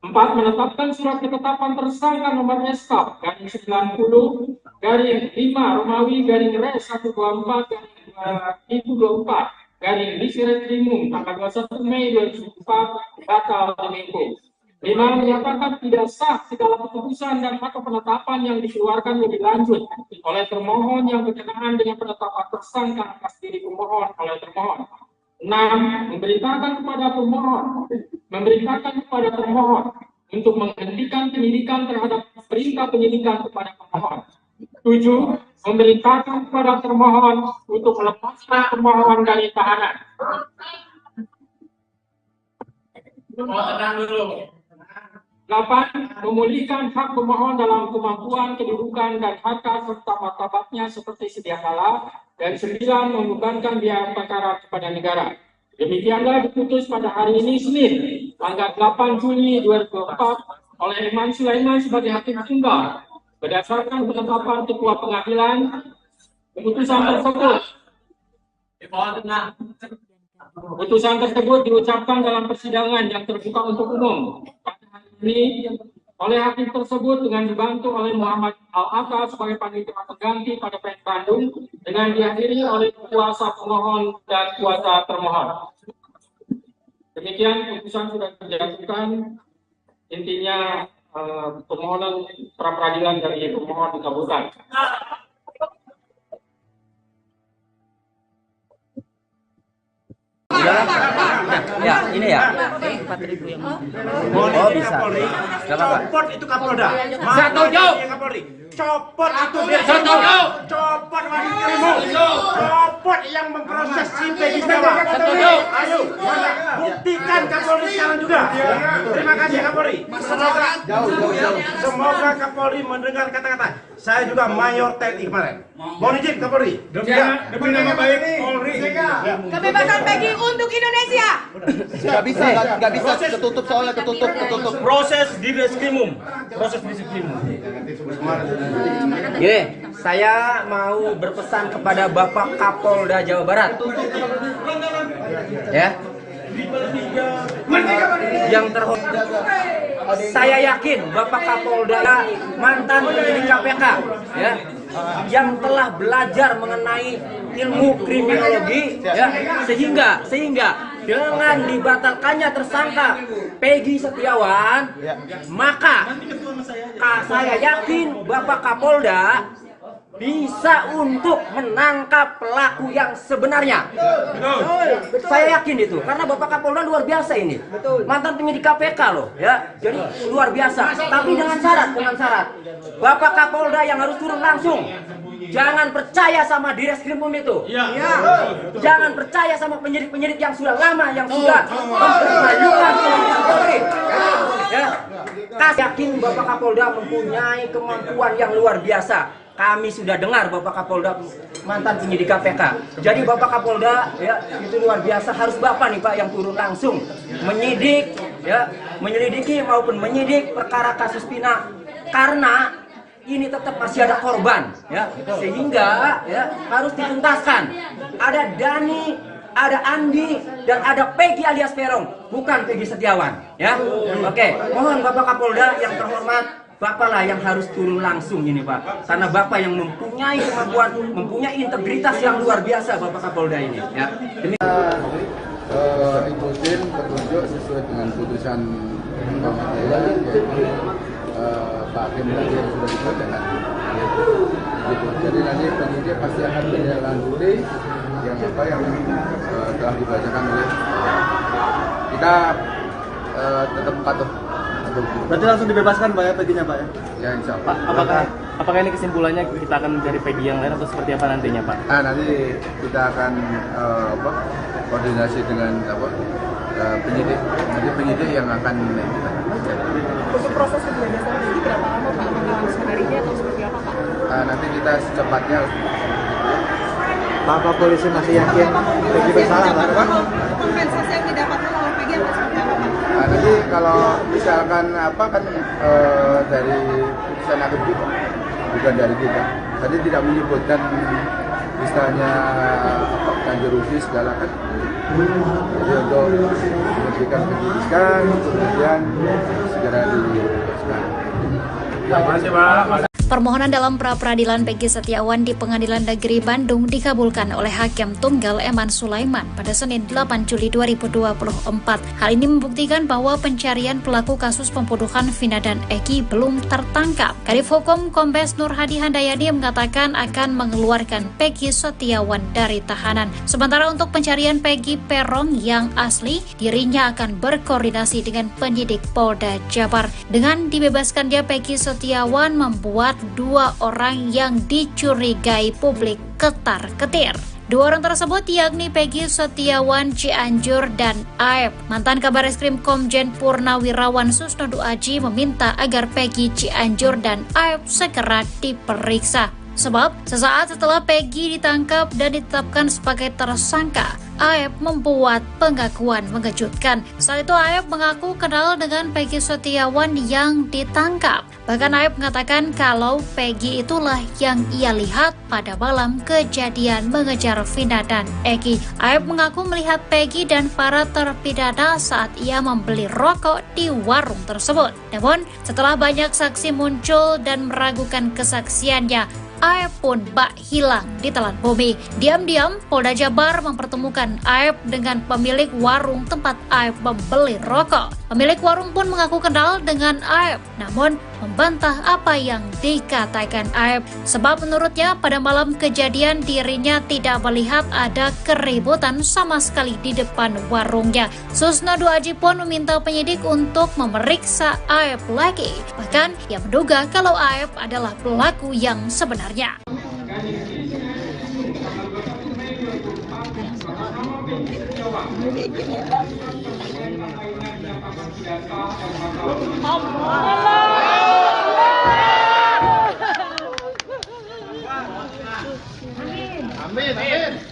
Speaker 3: 4. Menetapkan surat ketetapan tersangka nomor SK garing 90 garing 5 Romawi garing Res 124 garing 2024 garing Diskret Timur tanggal 21 Mei 2004 batal demi hukum. 5. Menyatakan tidak sah segala keputusan dan atau penetapan yang dikeluarkan lebih lanjut oleh termohon yang berkenaan dengan penetapan tersangka atas diri pemohon oleh termohon. 6. Memerintahkan kepada termohon untuk menghentikan penyidikan terhadap perintah penyidikan kepada pemohon. 7. Memerintahkan kepada termohon untuk melepaskan pemohon dari tahanan. 8. Memulihkan hak pemohon dalam kemampuan, kedudukan, dan harta serta martabatnya seperti sedia kala. Dan 9. Membebankan biaya perkara kepada negara. Demikianlah diputus pada hari ini Senin, tanggal 8 Juli 2004 oleh Eman Sulaiman sebagai hakim tunggal. Berdasarkan penetapan Ketua Pengadilan, Putusan tersebut diucapkan dalam persidangan yang terbuka untuk umum pada hari ini oleh hakim tersebut dengan dibantu oleh Muhammad Al-Ata sebagai panitia pengganti pada PN Bandung dengan dihadiri oleh kuasa pemohon dan kuasa termohon. Demikian putusan sudah dijatuhkan, intinya permohonan pra-peradilan dari pemohon dikabulkan.
Speaker 2: Ya, ini ya. 4.000 yang oh bisa.
Speaker 4: Copot itu Kapolda.
Speaker 2: Setuju.
Speaker 4: Copot itu dia. Copot Copot yang memproses si Peggy Setiawan. Ayo, buktikan Kapolri sekarang juga. Terima kasih Kapolri. Semoga Kapolri mendengar kata-kata. Saya juga Mayor TNI kemarin. Mohon izin Kapolri. Demi nama baik Polri.
Speaker 6: Kebebasan Peggy untuk Indonesia.
Speaker 9: Gak bisa ketutup soalnya ketutup.
Speaker 4: Proses di Reskrimum.
Speaker 2: Gini, saya mau berpesan kepada Bapak Kapolda Jawa Barat. Ya. Yang terhormat, saya yakin Bapak Kapolda mantan penyidik KPK, ya, yang telah belajar mengenai ilmu kriminologi, ya, sehingga dengan dibatalkannya tersangka Peggy Setiawan, maka saya yakin Bapak Kapolda bisa untuk menangkap pelaku yang sebenarnya. Saya yakin itu, karena Bapak Kapolda luar biasa ini. Mantan penyidik KPK loh, ya. Jadi luar biasa. Tapi dengan syarat. Bapak Kapolda yang harus turun langsung. Jangan percaya sama Direskrimum itu. Jangan percaya sama penyidik-penyidik yang sudah lama, yang sudah mempermalukan Polri. Ya. Yakin Bapak Kapolda mempunyai kemampuan yang luar biasa. Kami sudah dengar Bapak Kapolda mantan penyidik KPK. Jadi Bapak Kapolda, ya, itu luar biasa. Harus Bapak nih Pak yang turun langsung menyidik ya menyelidiki maupun menyidik perkara kasus Pina, karena ini tetap masih ada korban, ya, sehingga ya harus dituntaskan. Ada Dani, ada Andi, dan ada Peggy alias Peron, bukan Peggy Setiawan, ya. Oke, mohon Bapak Kapolda yang terhormat, Bapak lah yang harus turun langsung ini, Pak, karena Bapak yang mempunyai kemampuan, mempunyai integritas yang luar biasa, Bapak Kapolda ini, ya.
Speaker 7: Ikutin petunjuk sesuai dengan putusan pengadilan, yaitu Pak Hakim tadi yang sudah dibacakan. Gitu. Jadi nanti penyidik pasti akan menindaklanjuti yang telah dibacakan oleh kita, tetap patuh.
Speaker 9: Berarti langsung dibebaskan Pak ya Peggy-nya Pak ya?
Speaker 7: Ya insya Allah.
Speaker 5: Pak, apakah ini kesimpulannya kita akan mencari Peggy yang lain atau seperti apa nantinya Pak?
Speaker 7: Nanti kita akan koordinasi dengan penyidik. Nanti penyidik yang akan
Speaker 6: Untuk proses pembebasan Peggy berapa lama Pak? Menghilang seharinya atau seperti apa Pak?
Speaker 7: nanti kita secepatnya.
Speaker 9: Pak polisi masih yakin Peggy bersalah Pak?
Speaker 6: Kompensasi yang didapatkan oleh Peggy atau seperti apa Pak?
Speaker 7: Nanti kalau misalkan dari putusan hakim juga, bukan dari kita. Tadi tidak menyebutkan istilahnya ganti rugi segala kan. Jadi untuk memberikan penyidikan, kemudian segera dibebaskan. Terima kasih Pak.
Speaker 8: Permohonan dalam pra-peradilan Peggy Setiawan di Pengadilan Negeri Bandung dikabulkan oleh Hakim Tunggal Eman Sulaiman pada Senin 8 Juli 2024. Hal ini membuktikan bahwa pencarian pelaku kasus pembunuhan Vina dan Eki belum tertangkap. Kadif Hukum Kombes Nur Hadi Handayani mengatakan akan mengeluarkan Peggy Setiawan dari tahanan. Sementara untuk pencarian Peggy Peron yang asli, dirinya akan berkoordinasi dengan penyidik Polda Jabar. Dengan dibebaskannya Peggy Setiawan membuat dua orang yang dicurigai publik ketar-ketir. Dua orang tersebut yakni Peggy Setiawan Cianjur dan Aep. Mantan Kabareskrim Komjen Purnawirawan Susnodo Aji meminta agar Peggy Cianjur dan Aep segera diperiksa. Sebab sesaat setelah Peggy ditangkap dan ditetapkan sebagai tersangka, Aep membuat pengakuan mengejutkan. Saat itu Aep mengaku kenal dengan Peggy Setiawan yang ditangkap. Bahkan Aep mengatakan kalau Peggy itulah yang ia lihat pada malam kejadian mengejar Vina dan Eki. Aep mengaku melihat Peggy dan para terpidana saat ia membeli rokok di warung tersebut. Namun setelah banyak saksi muncul dan meragukan kesaksiannya, Aep pun bak hilang di telan bumi. Diam-diam, Polda Jabar mempertemukan Aep dengan pemilik warung tempat Aep membeli rokok. Pemilik warung pun mengaku kenal dengan Aep, namun membantah apa yang dikatakan Aep. Sebab menurutnya pada malam kejadian dirinya tidak melihat ada keributan sama sekali di depan warungnya. Susnodo Aji pun meminta penyidik untuk memeriksa Aep lagi. Bahkan ia menduga kalau Aep adalah pelaku yang sebenarnya.
Speaker 10: Amin.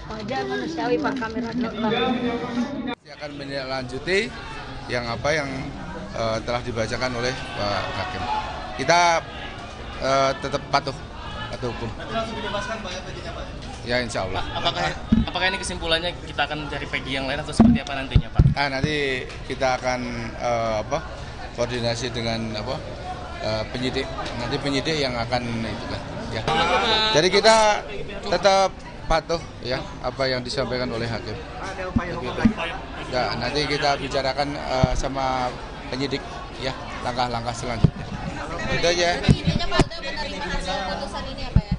Speaker 10: Wajar manusiawi Pak, kamera
Speaker 7: Akan menindaklanjuti yang telah dibacakan oleh Pak Hakim. Kita tetap patuh hukum. Ya insya Allah.
Speaker 5: Apakah ini kesimpulannya kita akan mencari Peggy yang lain atau seperti apa nantinya Pak?
Speaker 7: Nanti kita akan koordinasi dengan penyidik. Nanti penyidik yang akan itu kan. Ya. Jadi kita tetap patuh ya apa yang disampaikan oleh hakim. Ya, nanti kita bicarakan sama penyidik ya langkah-langkah selanjutnya. Itu aja.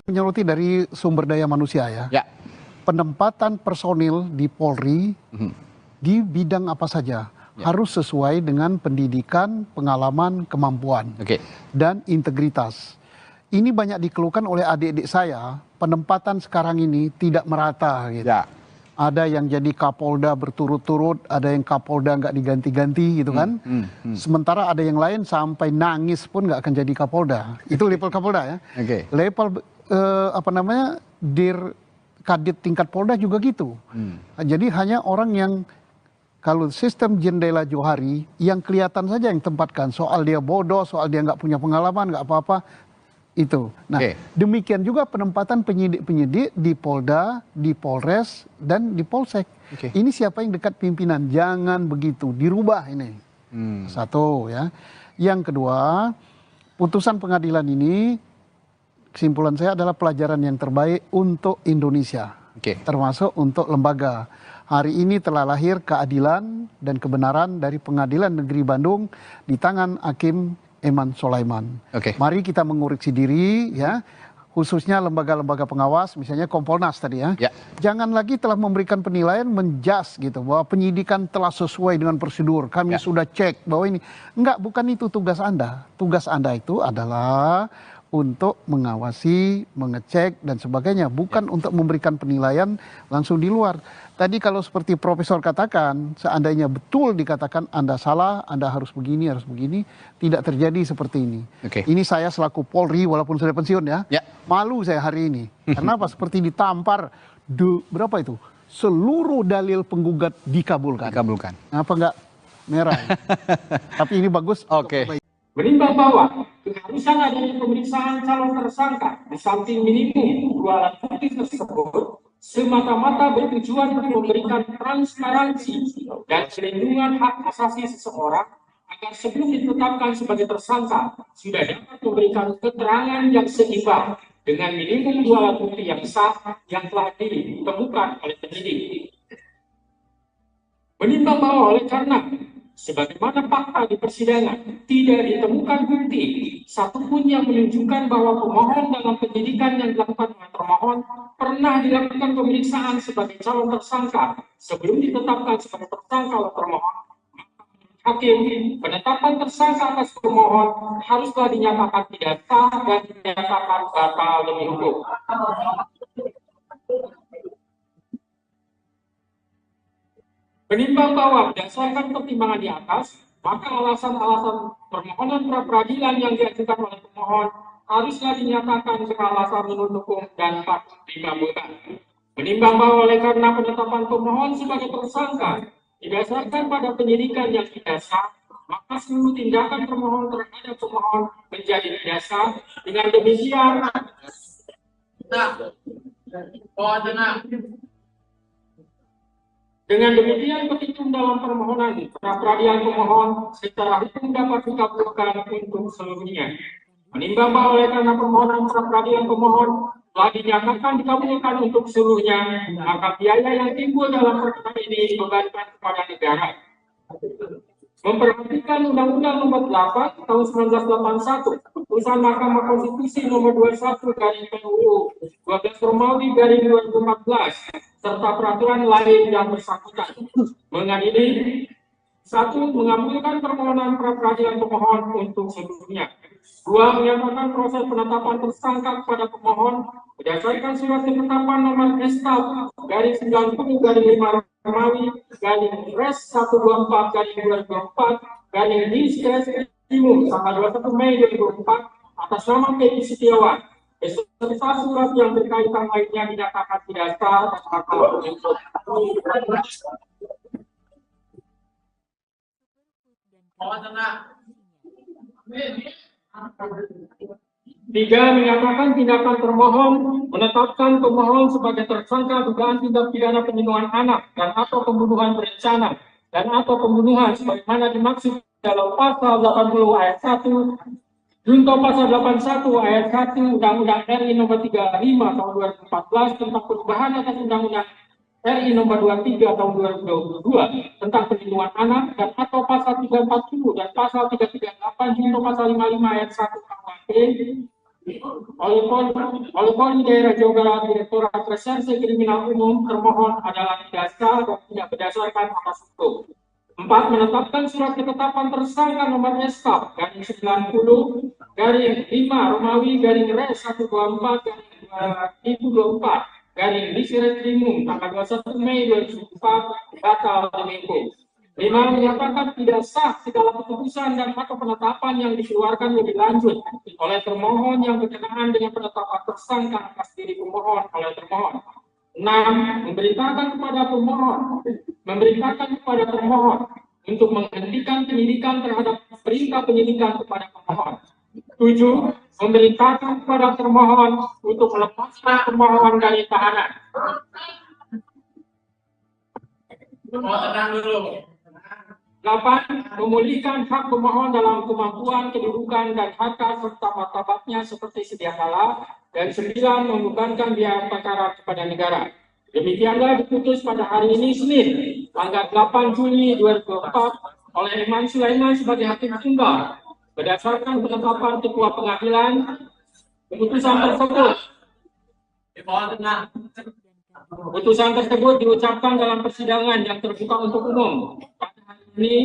Speaker 1: Menyoroti dari sumber daya manusia ya. Penempatan personil di Polri di bidang apa saja harus sesuai dengan pendidikan, pengalaman, kemampuan dan integritas. Ini banyak dikeluhkan oleh adik-adik saya, penempatan sekarang ini tidak merata gitu. Ada yang jadi Kapolda berturut-turut, ada yang Kapolda nggak diganti-ganti gitu kan. Sementara ada yang lain sampai nangis pun nggak akan jadi Kapolda. Itu level Kapolda ya. Level Dir Kadit tingkat Polda juga gitu. Jadi hanya orang yang kalau sistem jendela Johari yang kelihatan saja yang tempatkan, soal dia bodoh, soal dia nggak punya pengalaman, nggak apa-apa, itu. Nah, demikian juga penempatan penyidik-penyidik di Polda, di Polres, dan di Polsek. Ini siapa yang dekat pimpinan, jangan begitu, dirubah ini. Satu ya. Yang kedua, putusan pengadilan ini, kesimpulan saya adalah pelajaran yang terbaik untuk Indonesia, termasuk untuk lembaga. Hari ini telah lahir keadilan dan kebenaran dari Pengadilan Negeri Bandung di tangan Hakim Eman Sulaiman. Mari kita mengoreksi diri ya, khususnya lembaga-lembaga pengawas, misalnya Kompolnas tadi ya. Jangan lagi telah memberikan penilaian menjas gitu bahwa penyidikan telah sesuai dengan prosedur. Kami sudah cek bahwa ini enggak, bukan itu tugas Anda. Tugas Anda itu adalah untuk mengawasi, mengecek dan sebagainya, bukan untuk memberikan penilaian langsung di luar. Tadi kalau seperti Profesor katakan, seandainya betul dikatakan Anda salah, Anda harus begini, tidak terjadi seperti ini. Ini saya selaku Polri, walaupun sudah pensiun ya, malu saya hari ini. Karena apa? Seperti ditampar, berapa itu? Seluruh dalil penggugat dikabulkan. Apa enggak merah? Tapi ini bagus.
Speaker 3: Menimbang bahwa keharusan adanya pemeriksaan calon tersangka di samping minimum 2 alat bukti tersebut semata-mata bertujuan untuk memberikan transparansi dan perlindungan hak asasi seseorang agar sebelum ditetapkan sebagai tersangka sudah dapat memberikan keterangan yang seimbang dengan minimum 2 alat bukti yang sah yang telah ditemukan oleh penyidik. Menimbang bahwa oleh karena sebagaimana fakta di persidangan, tidak ditemukan bukti satupun yang menunjukkan bahwa pemohon dalam penyidikan yang dilakukan oleh termohon pernah dilakukan pemeriksaan sebagai calon tersangka sebelum ditetapkan sebagai tersangka oleh termohon. Hakim, penetapan tersangka atas pemohon haruslah dinyatakan tidak sah dan dinyatakan batal demi hukum. Menimbang bahwa berdasarkan pertimbangan di atas, maka alasan-alasan permohonan pra-peradilan yang diajukan oleh pemohon haruslah dinyatakan beralasan menurut hukum dan patut dikabulkan. Menimbang bahwa oleh karena penetapan pemohon sebagai tersangka didasarkan pada penyidikan yang tidak sah, maka seluruh tindakan termohon terhadap pemohon menjadi tidak sah. Dengan demikian, petitum dalam permohonan pra-peradilan pemohon secara hukum dapat dikabulkan untuk seluruhnya. Menimbang bahwa oleh karena permohonan pra-peradilan pemohon telah dinyatakan dikabulkan untuk seluruhnya, maka biaya yang timbul dalam perkara ini dibebankan kepada negara. Memperhatikan Undang-Undang Nomor 8 Tahun 1981, Putusan Mahkamah Konstitusi Nomor 21 dari PUU 12 Romawi dari 2014, serta peraturan lain yang bersangkutan. Mengadili 1. Mengabulkan permohonan pra-peradilan pemohon untuk seluruhnya. 2. Menyatakan proses penetapan tersangka kepada pemohon berdasarkan surat ketetapan nomor SK garis 90 garis 5 Romawi garis Res 124 garis 2024 garis Diskresimum tanggal 21 Mei 2004 atas nama Peggy Setiawan beserta surat yang berkaitan lainnya dinyatakan tidak sah dan batal demi hukum. 3. Menyatakan tindakan termohon menetapkan pemohon sebagai tersangka dugaan tindak pidana penyembuhan anak dan atau pembunuhan berencana dan atau pembunuhan sebagaimana dimaksud dalam pasal 80 ayat 1 junto pasal 81 ayat 1 Undang-Undang RI Nomor 35 Tahun 2014 tentang perubahan atas Undang-Undang RI Nomor 23 Tahun 2022 tentang perlindungan anak dan atau pasal 340 dan pasal 338 junto pasal 55 ayat 1 KUHP oleh Polri Daerah Jawa Barat Direktorat Reserse Kriminal Umum termohon adalah tidak sah dan tidak berdasarkan atas hukum. 4. Menetapkan surat ketetapan tersangka nomor SK garis 90 garis 5 Romawi garis Res 124 garis 2024 garis Diskresimum tanggal 21 Mei 2004 batal demi hukum. 5. Menyatakan tidak sah segala keputusan dan atau penetapan yang dikeluarkan lebih lanjut oleh termohon yang berkenaan dengan penetapan tersangka atas diri pemohon oleh termohon. 6. Memberitakan kepada pemohon memerintahkan kepada termohon untuk menghentikan penyidikan terhadap perintah penyidikan kepada pemohon. 7. Memerintahkan kepada termohon untuk melepaskan termohon dari tahanan. Tenang dulu. 8. Memulihkan hak pemohon dalam kemampuan, kedudukan, dan harta serta martabatnya seperti sedia kala. Dan 9. Membebankan biaya perkara kepada negara. Demikianlah diputus pada hari ini Senin, tanggal 8 Juli 2024 oleh Eman Sulaiman sebagai hakim tunggal. Berdasarkan penetapan Ketua Pengadilan, Putusan tersebut diucapkan dalam persidangan yang terbuka untuk umum pada hari ini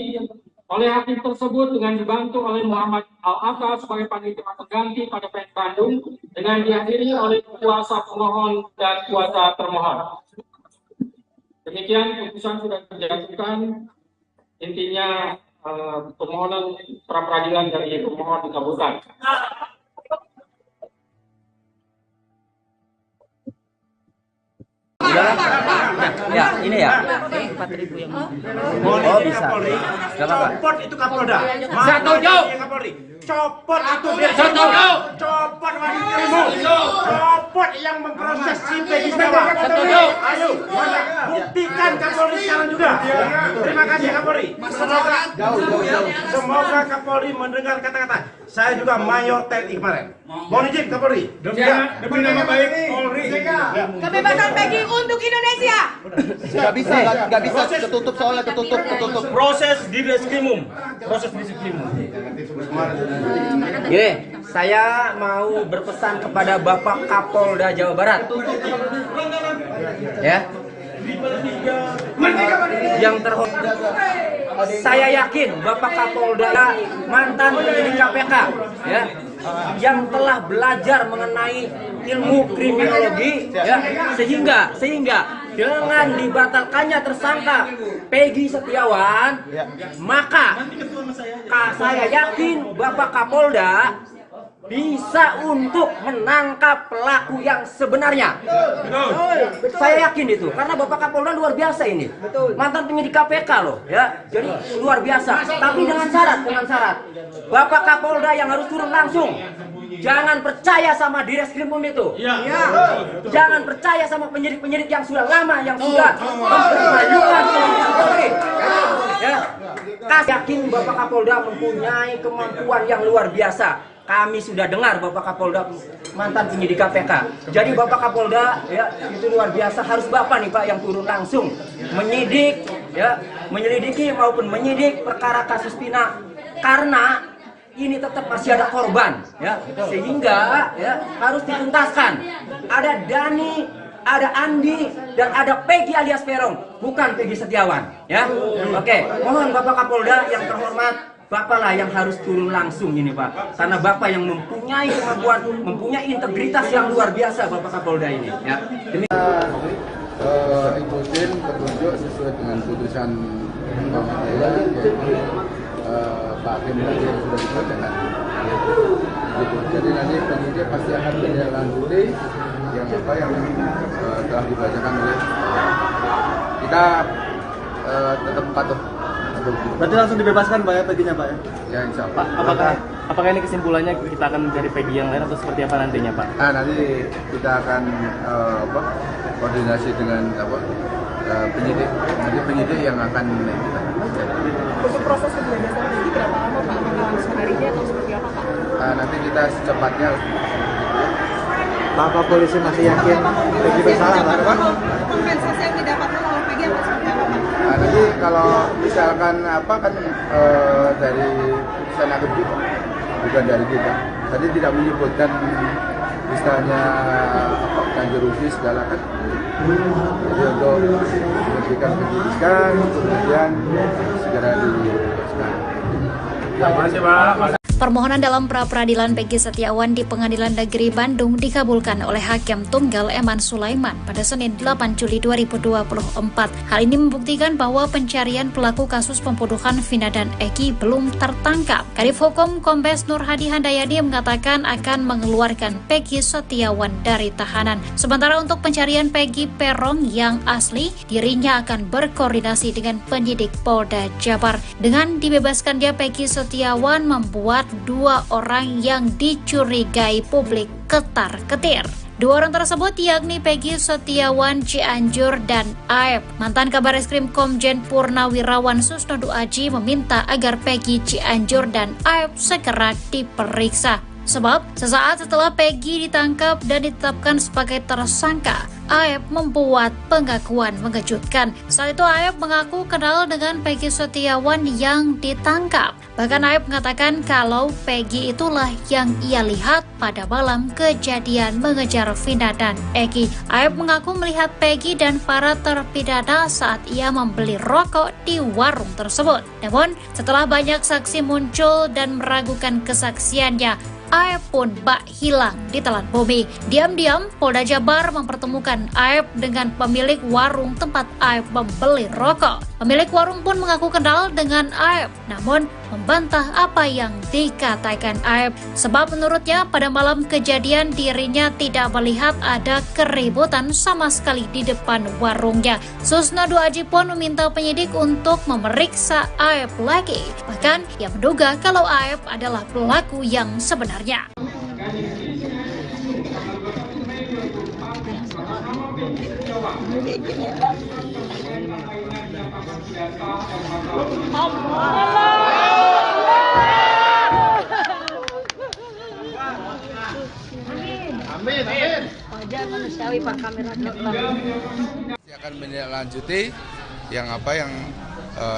Speaker 3: oleh hakim tersebut dengan dibantu oleh Muhammad Al-Atta sebagai panitia pengganti pada PN Bandung dengan dihadiri oleh kuasa pemohon dan kuasa termohon. Demikian putusan sudah dijatuhkan. Intinya permohonan pra peradilan dari pemohon dikabulkan.
Speaker 2: Ya, ini ya.
Speaker 4: 4.000 yang oh bisa. Copot itu Kapolda.
Speaker 3: Setuju.
Speaker 4: Copot itu dia. Setuju. Copot wanitamu. Copot yang memproses si Peggy Setiawan.
Speaker 3: Setuju.
Speaker 4: Ayo, buktikan Kapolri sekarang juga. Terima kasih Kapolri. Semoga Kapolri mendengar kata-kata. Saya juga Mayor TNI kemarin. Mohon izin Kapolri. Demi nama baik Polri.
Speaker 6: Kebebasan Peggy untuk Indonesia.
Speaker 9: Gak bisa, ketutup soalnya, ketutup.
Speaker 4: Proses di Reskrimum.
Speaker 2: Gini, saya mau berpesan kepada Bapak Kapolda Jawa Barat. Ya. Yang terhormat, saya yakin Bapak Kapolda mantan penyidik KPK, ya, yang telah belajar mengenai ilmu kriminologi, ya, sehingga dengan dibatalkannya tersangka Peggy Setiawan, maka saya yakin Bapak Kapolda bisa untuk menangkap pelaku yang sebenarnya. Saya yakin itu, karena Bapak Kapolda luar biasa ini. Mantan penyidik KPK loh, ya. Jadi luar biasa. Tapi dengan syarat. Bapak Kapolda yang harus turun langsung. Jangan percaya sama Direskrimum itu. Jangan percaya sama penyidik-penyidik yang sudah lama, yang sudah mempermalukan Polri. Ya. Yakin Bapak Kapolda mempunyai kemampuan yang luar biasa. Kami sudah dengar Bapak Kapolda mantan penyidik KPK. Jadi Bapak Kapolda, ya, itu luar biasa. Harus Bapak nih Pak yang turun langsung menyidik, ya, menyelidiki maupun menyidik perkara kasus Pina, karena ini tetap masih ada korban, ya, sehingga ya harus dituntaskan. Ada Dani, ada Andi, dan ada Peggy alias Peron, bukan Peggy Setiawan, ya. Oke, mohon Bapak Kapolda yang terhormat, Bapaklah yang harus turun langsung ini Pak, karena Bapak yang mempunyai kemampuan, mempunyai integritas yang luar biasa Bapak Kapolda ini, ya.
Speaker 7: Ikutin petunjuk sesuai dengan putusan pengadilan, Pak Hakim tadi yang sudah dibacakan. Gitu. Jadi nanti penyidik pasti akan menindaklanjuti yang telah dibacakan oleh kita. Tetap patuh.
Speaker 9: Berarti langsung dibebaskan Pak ya Peggy-nya Pak ya?
Speaker 7: Ya insya Allah.
Speaker 5: Pak, apakah ini kesimpulannya kita akan mencari Peggy yang lain atau seperti apa nantinya Pak?
Speaker 7: Nah, nanti kita akan koordinasi dengan penyidik. Nanti penyidik yang akan kita.
Speaker 6: Untuk proses pembebasan Peggy berapa lama Pak? Apakah langsung harinya atau seperti apa Pak?
Speaker 7: Nanti kita secepatnya.
Speaker 9: Pak polisi masih yakin Peggy bersalah Pak?
Speaker 6: Kompensasi yang didapatkan oleh Peggy apa seperti apa Pak?
Speaker 7: Nanti kalau misalkan dari putusan hakim kita, bukan dari kita. Tadi tidak menyebutkan misalnya ganti rugi segala kan. Jadi untuk memberikan penyidikan, kemudian segera dibebaskan.
Speaker 3: Terima kasih Pak.
Speaker 8: Permohonan dalam pra-peradilan Peggy Setiawan di Pengadilan Negeri Bandung dikabulkan oleh Hakim Tunggal Eman Sulaiman pada Senin 8 Juli 2024. Hal ini membuktikan bahwa pencarian pelaku kasus pembunuhan Vina dan Eki belum tertangkap. Kadif Hukum Kombes Nur Hadi Handayani mengatakan akan mengeluarkan Peggy Setiawan dari tahanan. Sementara untuk pencarian Peggy Peron yang asli, dirinya akan berkoordinasi dengan penyidik Polda Jabar. Dengan dibebaskannya Peggy Setiawan membuat 2 orang yang dicurigai publik ketar-ketir. 2 orang tersebut yakni Peggy Setiawan Cianjur dan Aep. Mantan Kabar Eskrim Komjen Purnawirawan Susnodu Aji meminta agar Peggy Cianjur dan Aep segera diperiksa. Sebab sesaat setelah Peggy ditangkap dan ditetapkan sebagai tersangka, Aep membuat pengakuan mengejutkan. Saat itu Aep mengaku kenal dengan Peggy Setiawan yang ditangkap. Bahkan Aep mengatakan kalau Peggy itulah yang ia lihat pada malam kejadian mengejar Vina dan Eki. Aep mengaku melihat Peggy dan para terpidana saat ia membeli rokok di warung tersebut. Namun setelah banyak saksi muncul dan meragukan kesaksiannya, Aep pun bak hilang di telan bumi. Diam-diam, Polda Jabar mempertemukan Aep dengan pemilik warung tempat Aep membeli rokok. Pemilik warung pun mengaku kenal dengan Aep, namun membantah apa yang dikatakan Aep. Sebab menurutnya pada malam kejadian dirinya tidak melihat ada keributan sama sekali di depan warungnya. Susnodu Aji pun meminta penyidik untuk memeriksa Aep lagi. Bahkan ia menduga kalau Aep adalah pelaku yang sebenarnya.
Speaker 10: Amin. Wajar manusiawi Pak kamera
Speaker 7: Akan menindaklanjuti yang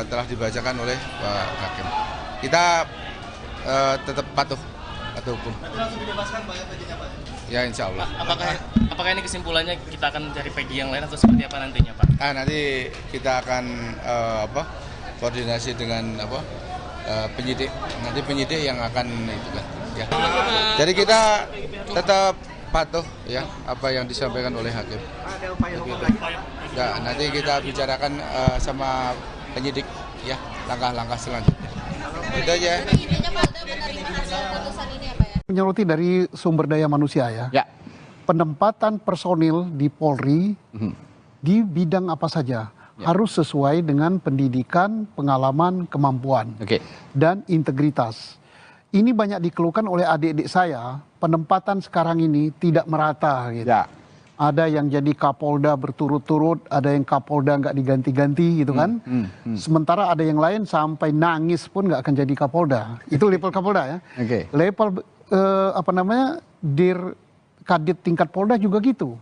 Speaker 7: telah dibacakan oleh Pak Hakim. Kita tetap patuh hukum. Ya insya Allah.
Speaker 5: Apakah ini kesimpulannya kita akan mencari Peggy yang lain atau seperti apa nantinya Pak?
Speaker 7: Nanti kita akan koordinasi dengan penyidik. Nanti penyidik yang akan itu kan. Ya. Jadi kita tetap patuh ya apa yang disampaikan oleh hakim. Ya, nanti kita bicarakan sama penyidik ya langkah-langkah selanjutnya. Itu aja.
Speaker 1: Menyoroti dari sumber daya manusia ya. Penempatan personil di Polri di bidang apa saja harus sesuai dengan pendidikan, pengalaman, kemampuan dan integritas. Ini banyak dikeluhkan oleh adik-adik saya, penempatan sekarang ini tidak merata gitu. Ada yang jadi Kapolda berturut-turut, ada yang Kapolda nggak diganti-ganti gitu kan. Sementara ada yang lain sampai nangis pun nggak akan jadi Kapolda. Itu level Kapolda ya. Level Dir Kadit tingkat Polda juga gitu.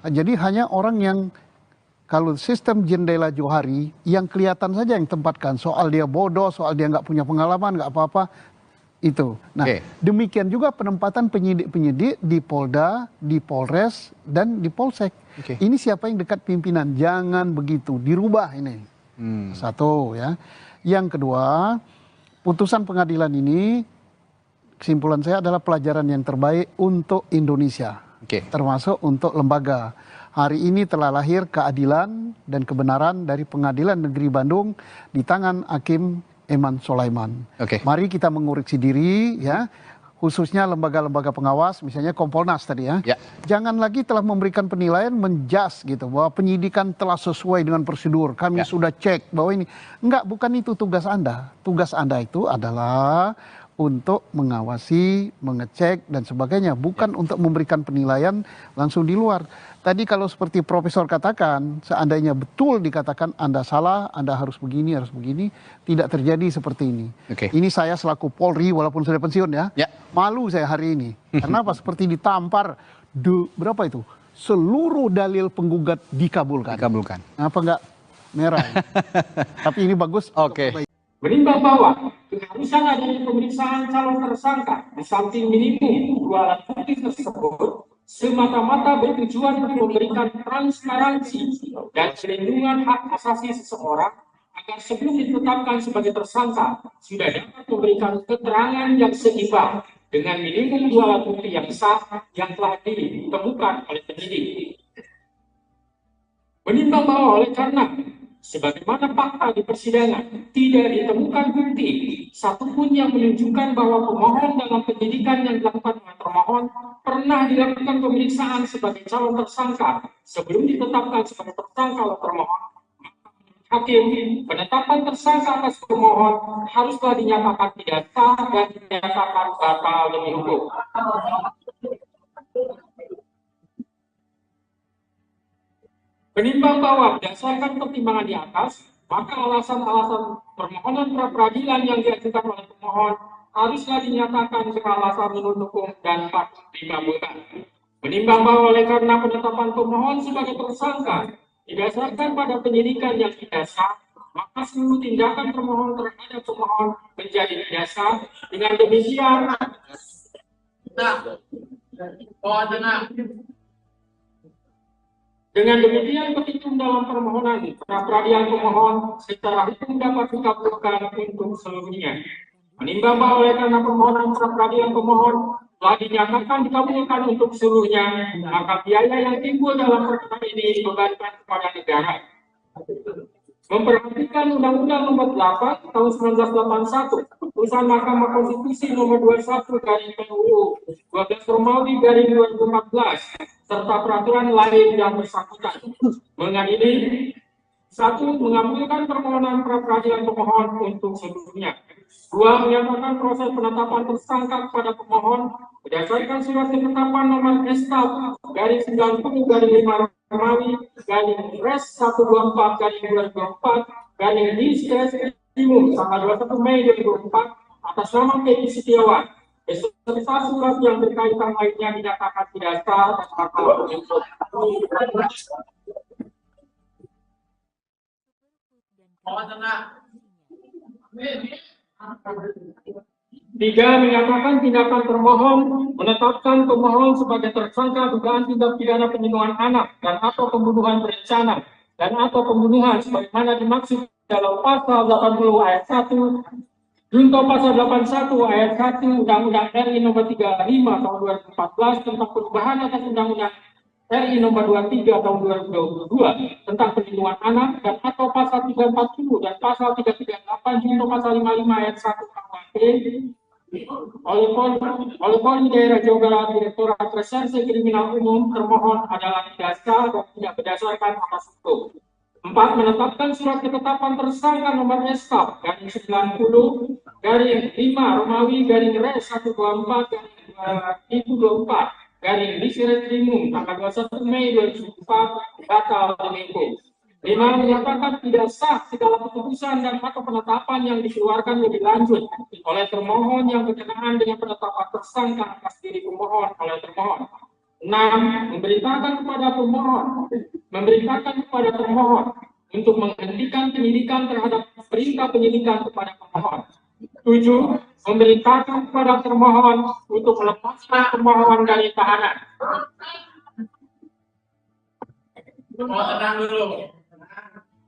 Speaker 1: Jadi hanya orang yang kalau sistem jendela Johari yang kelihatan saja yang tempatkan. Soal dia bodoh, soal dia nggak punya pengalaman, nggak apa-apa. Itu. Nah, demikian juga penempatan penyidik-penyidik di Polda, di Polres, dan di Polsek. Ini siapa yang dekat pimpinan? Jangan begitu, dirubah ini. Satu ya. Yang kedua, putusan pengadilan ini, kesimpulan saya adalah pelajaran yang terbaik untuk Indonesia. Termasuk untuk lembaga. Hari ini telah lahir keadilan dan kebenaran dari Pengadilan Negeri Bandung di tangan Hakim Eman Sulaiman. Mari kita mengoreksi diri ya, khususnya lembaga-lembaga pengawas, misalnya Kompolnas tadi ya. Jangan lagi telah memberikan penilaian menjas gitu bahwa penyidikan telah sesuai dengan prosedur. Kami sudah cek bahwa ini enggak, bukan itu tugas Anda. Tugas Anda itu adalah untuk mengawasi, mengecek dan sebagainya, bukan untuk memberikan penilaian langsung di luar. Tadi kalau seperti Profesor katakan, seandainya betul dikatakan Anda salah, Anda harus begini, tidak terjadi seperti ini. Ini saya selaku Polri, walaupun sudah pensiun ya, malu saya hari ini. Karena apa? Seperti ditampar, berapa itu? Seluruh dalil penggugat dikabulkan. Apa enggak merah? Tapi ini bagus.
Speaker 3: Menimbang bahwa keharusan adanya pemeriksaan calon tersangka di samping minimum 2 alat bukti tersebut semata-mata bertujuan untuk memberikan transparansi dan perlindungan hak asasi seseorang agar sebelum ditetapkan sebagai tersangka sudah dapat memberikan keterangan yang seimbang dengan minimum 2 alat bukti yang sah yang telah ditemukan oleh penyidik. Menimbang bahwa oleh karena sebagaimana fakta di persidangan tidak ditemukan bukti satupun yang menunjukkan bahwa pemohon dalam penyidikan yang dilakukan oleh termohon pernah dilakukan pemeriksaan sebagai calon tersangka sebelum ditetapkan sebagai tersangka oleh termohon, hakim penetapan tersangka atas pemohon haruslah dinyatakan tidak sah dan dinyatakan batal demi hukum. Menimbang bahwa berdasarkan pertimbangan di atas, maka alasan-alasan permohonan pra-peradilan yang diajukan oleh pemohon haruslah dinyatakan beralasan menurut hukum dan patut dikabulkan. Menimbang bahwa oleh karena penetapan pemohon sebagai tersangka didasarkan pada penyidikan yang tidak sah, maka seluruh tindakan termohon terhadap pemohon menjadi tidak sah. Dengan demikian, petitum dalam permohonan pra-peradilan pemohon secara hukum dapat dikabulkan untuk seluruhnya. Menimbang bahwa oleh karena permohonan pra-peradilan pemohon telah dinyatakan dikabulkan untuk seluruhnya, maka biaya yang timbul dalam perkara ini dibebankan kepada negara. Memperhatikan Undang-Undang Nomor 8 Tahun 1981, Putusan Mahkamah Konstitusi Nomor 21 garing PUU 12 Romawi garing 2014, serta peraturan lain yang bersangkutan. Mengadili 1. Mengabulkan permohonan pra-peradilan pemohon untuk seluruhnya. 2. Menyatakan proses penetapan tersangka kepada pemohon berdasarkan surat ketetapan nomor SK garing 90 garing 5 Romawi garing Res 124 garing 2024 garing Distres Timur tanggal 21 Mei 2024 atas nama Peggy Setiawan beserta surat yang berkaitan lainnya dinyatakan tidak sah dan batal demi hukum. 3. Menyatakan tindakan termohon menetapkan pemohon sebagai tersangka dugaan tindak pidana penyembuhan anak dan atau pembunuhan berencana dan atau pembunuhan sebagaimana dimaksud dalam pasal 80 ayat 1 junto pasal 81 ayat 1 Undang-Undang RI Nomor 35 Tahun 2014 tentang perubahan atas Undang-Undang RI Nomor 23 Tahun 2022 tentang perlindungan anak dan atau pasal 340 dan pasal 338 junto pasal 55 ayat 1 KUHP oleh Polri Daerah Jawa Barat Direktorat Reserse Kriminal Umum termohon adalah tidak sah dan tidak berdasarkan atas hukum. 4. Menetapkan surat ketetapan tersangka nomor SK garing 90 garing 5 Romawi garing Res 124 garing 2024 garing Distres Timur tanggal 21 Mei 2004 batal demi hukum. 5. Menyatakan tidak sah segala keputusan dan atau penetapan yang dikeluarkan lebih lanjut oleh termohon yang berkenaan dengan penetapan tersangka atas diri pemohon oleh termohon. 6. Memberitakan kepada termohon untuk menghentikan penyidikan terhadap perintah penyidikan kepada pemohon. 7. Memberitakan kepada termohon untuk melepaskan pemohon dari tahanan. Tenang dulu.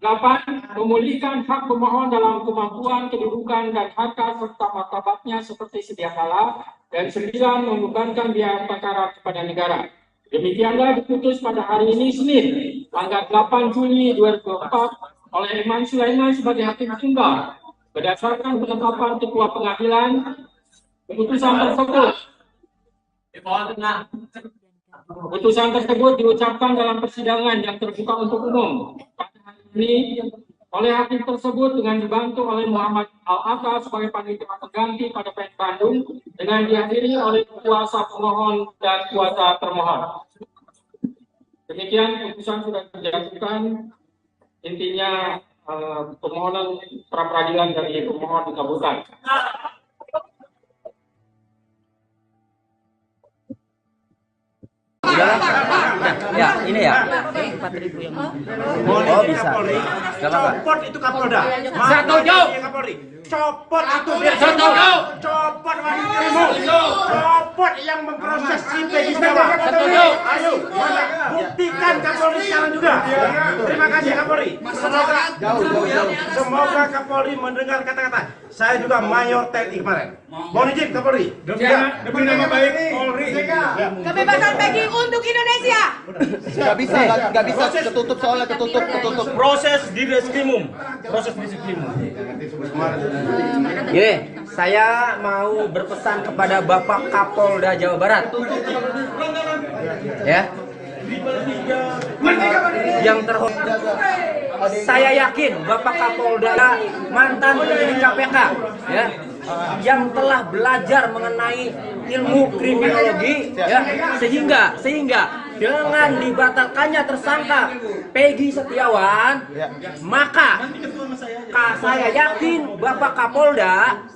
Speaker 3: 8. Memulihkan hak pemohon dalam kemampuan, kedudukan, dan harta serta martabatnya seperti sedia kala. Dan 9. Membebankan biaya perkara kepada negara. Demikianlah diputus pada hari ini Senin, tanggal 8 Juli 2024 oleh Eman Sulaiman sebagai hakim tunggal. Berdasarkan penetapan Ketua Pengadilan, Putusan tersebut diucapkan dalam persidangan yang terbuka untuk umum pada hari ini oleh hakim tersebut dengan dibantu oleh Muhammad Al-Atta sebagai panitia pengganti pada PN Bandung dengan dihadiri oleh kuasa pemohon dan kuasa termohon. Demikian putusan sudah dijatuhkan, intinya permohonan pra-peradilan dari pemohon dikabulkan.
Speaker 2: Ya, ini ya. 4.000 yang
Speaker 4: boleh bisa. Copot itu Kapolda. Setuju. Kapolri. Copot itu dia. Copot wanita. Copot yang memproses si Peggy Setiawan. Ayo, buktikan Kapolri sekarang juga. Terima kasih Kapolri. Semoga Kapolri mendengar kata-kata. Saya juga Mayor TNI kemarin. Mohon izin Kapolri. Demi nama baik Polri.
Speaker 6: Kebebasan Peggy untuk Indonesia.
Speaker 9: Gak bisa, ketutup soalnya, ketutup.
Speaker 5: Proses di Reskrimum.
Speaker 2: Gini, saya mau berpesan kepada Bapak Kapolda Jawa Barat. Ya. Yang terhormat, saya yakin Bapak Kapolda mantan penyidik KPK, ya, yang telah belajar mengenai ilmu kriminologi, ya, sehingga dengan dibatalkannya tersangka Peggy Setiawan, maka saya yakin Bapak Kapolda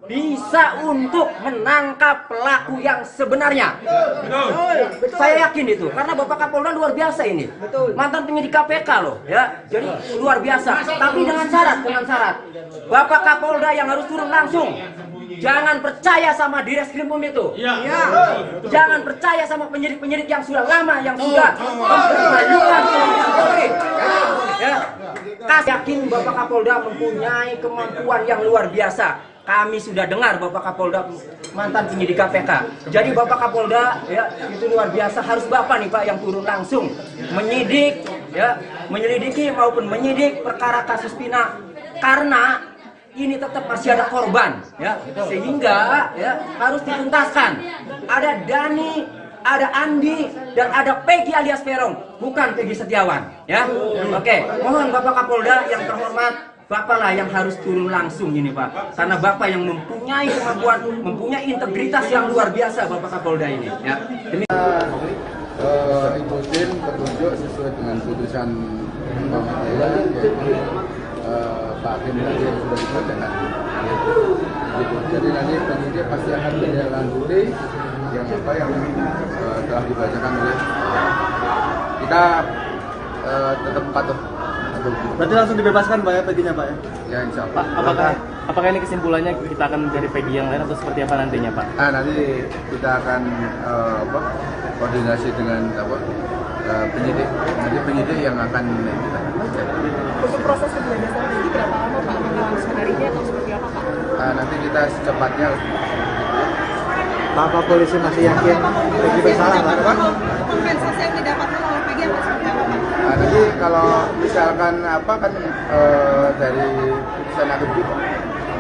Speaker 2: bisa untuk menangkap pelaku yang sebenarnya. Saya yakin itu, karena Bapak Kapolda luar biasa ini. Mantan penyidik KPK loh, ya. Jadi luar biasa. Tapi dengan syarat. Bapak Kapolda yang harus turun langsung. Jangan percaya sama Direskrimum itu. Jangan percaya sama penyidik-penyidik yang sudah lama, yang sudah mempermalukan Polri. Ya. Yakin Bapak Kapolda mempunyai kemampuan yang luar biasa. Kami sudah dengar Bapak Kapolda mantan penyidik KPK. Jadi Bapak Kapolda, ya, itu luar biasa. Harus Bapak nih Pak yang turun langsung menyidik, ya, menyelidiki maupun menyidik perkara kasus Pina, karena ini tetap masih ada korban, ya, sehingga, ya, harus dituntaskan. Ada Dani, ada Andi, dan ada Peggy alias Peron, bukan Peggy Setiawan, ya. Oke, mohon Bapak Kapolda yang terhormat, Bapak lah yang harus turun langsung ini Pak, karena Bapak yang mempunyai kemampuan, mempunyai integritas yang luar biasa Bapak Kapolda ini, ya.
Speaker 7: Ikutin petunjuk sesuai dengan putusan pengadilan, yaitu Pak Hakim tadi yang sudah dibacakan. Jadi nanti penyidik pasti akan menindaklanjuti yang telah dibacakan oleh kita, tetap patuh.
Speaker 9: Berarti langsung dibebaskan Pak ya Peggy-nya Pak ya?
Speaker 7: Ya insya Allah.
Speaker 5: Pak, apakah ini kesimpulannya kita akan mencari Peggy yang lain atau seperti apa nantinya Pak?
Speaker 7: Nanti kita akan koordinasi dengan penyidik. Nanti penyidik yang akan kita cari.
Speaker 6: Untuk proses kebebasan Peggy berapa lama Pak? Langsung harinya atau seperti apa Pak?
Speaker 7: Nanti kita secepatnya.
Speaker 9: Pak polisi masih yakin Peggy bersalah Pak?
Speaker 6: Kompensasi yang didapatkan oleh Peggy atau seperti apa Pak?
Speaker 7: Nanti kalau misalkan dari putusan hakim juga,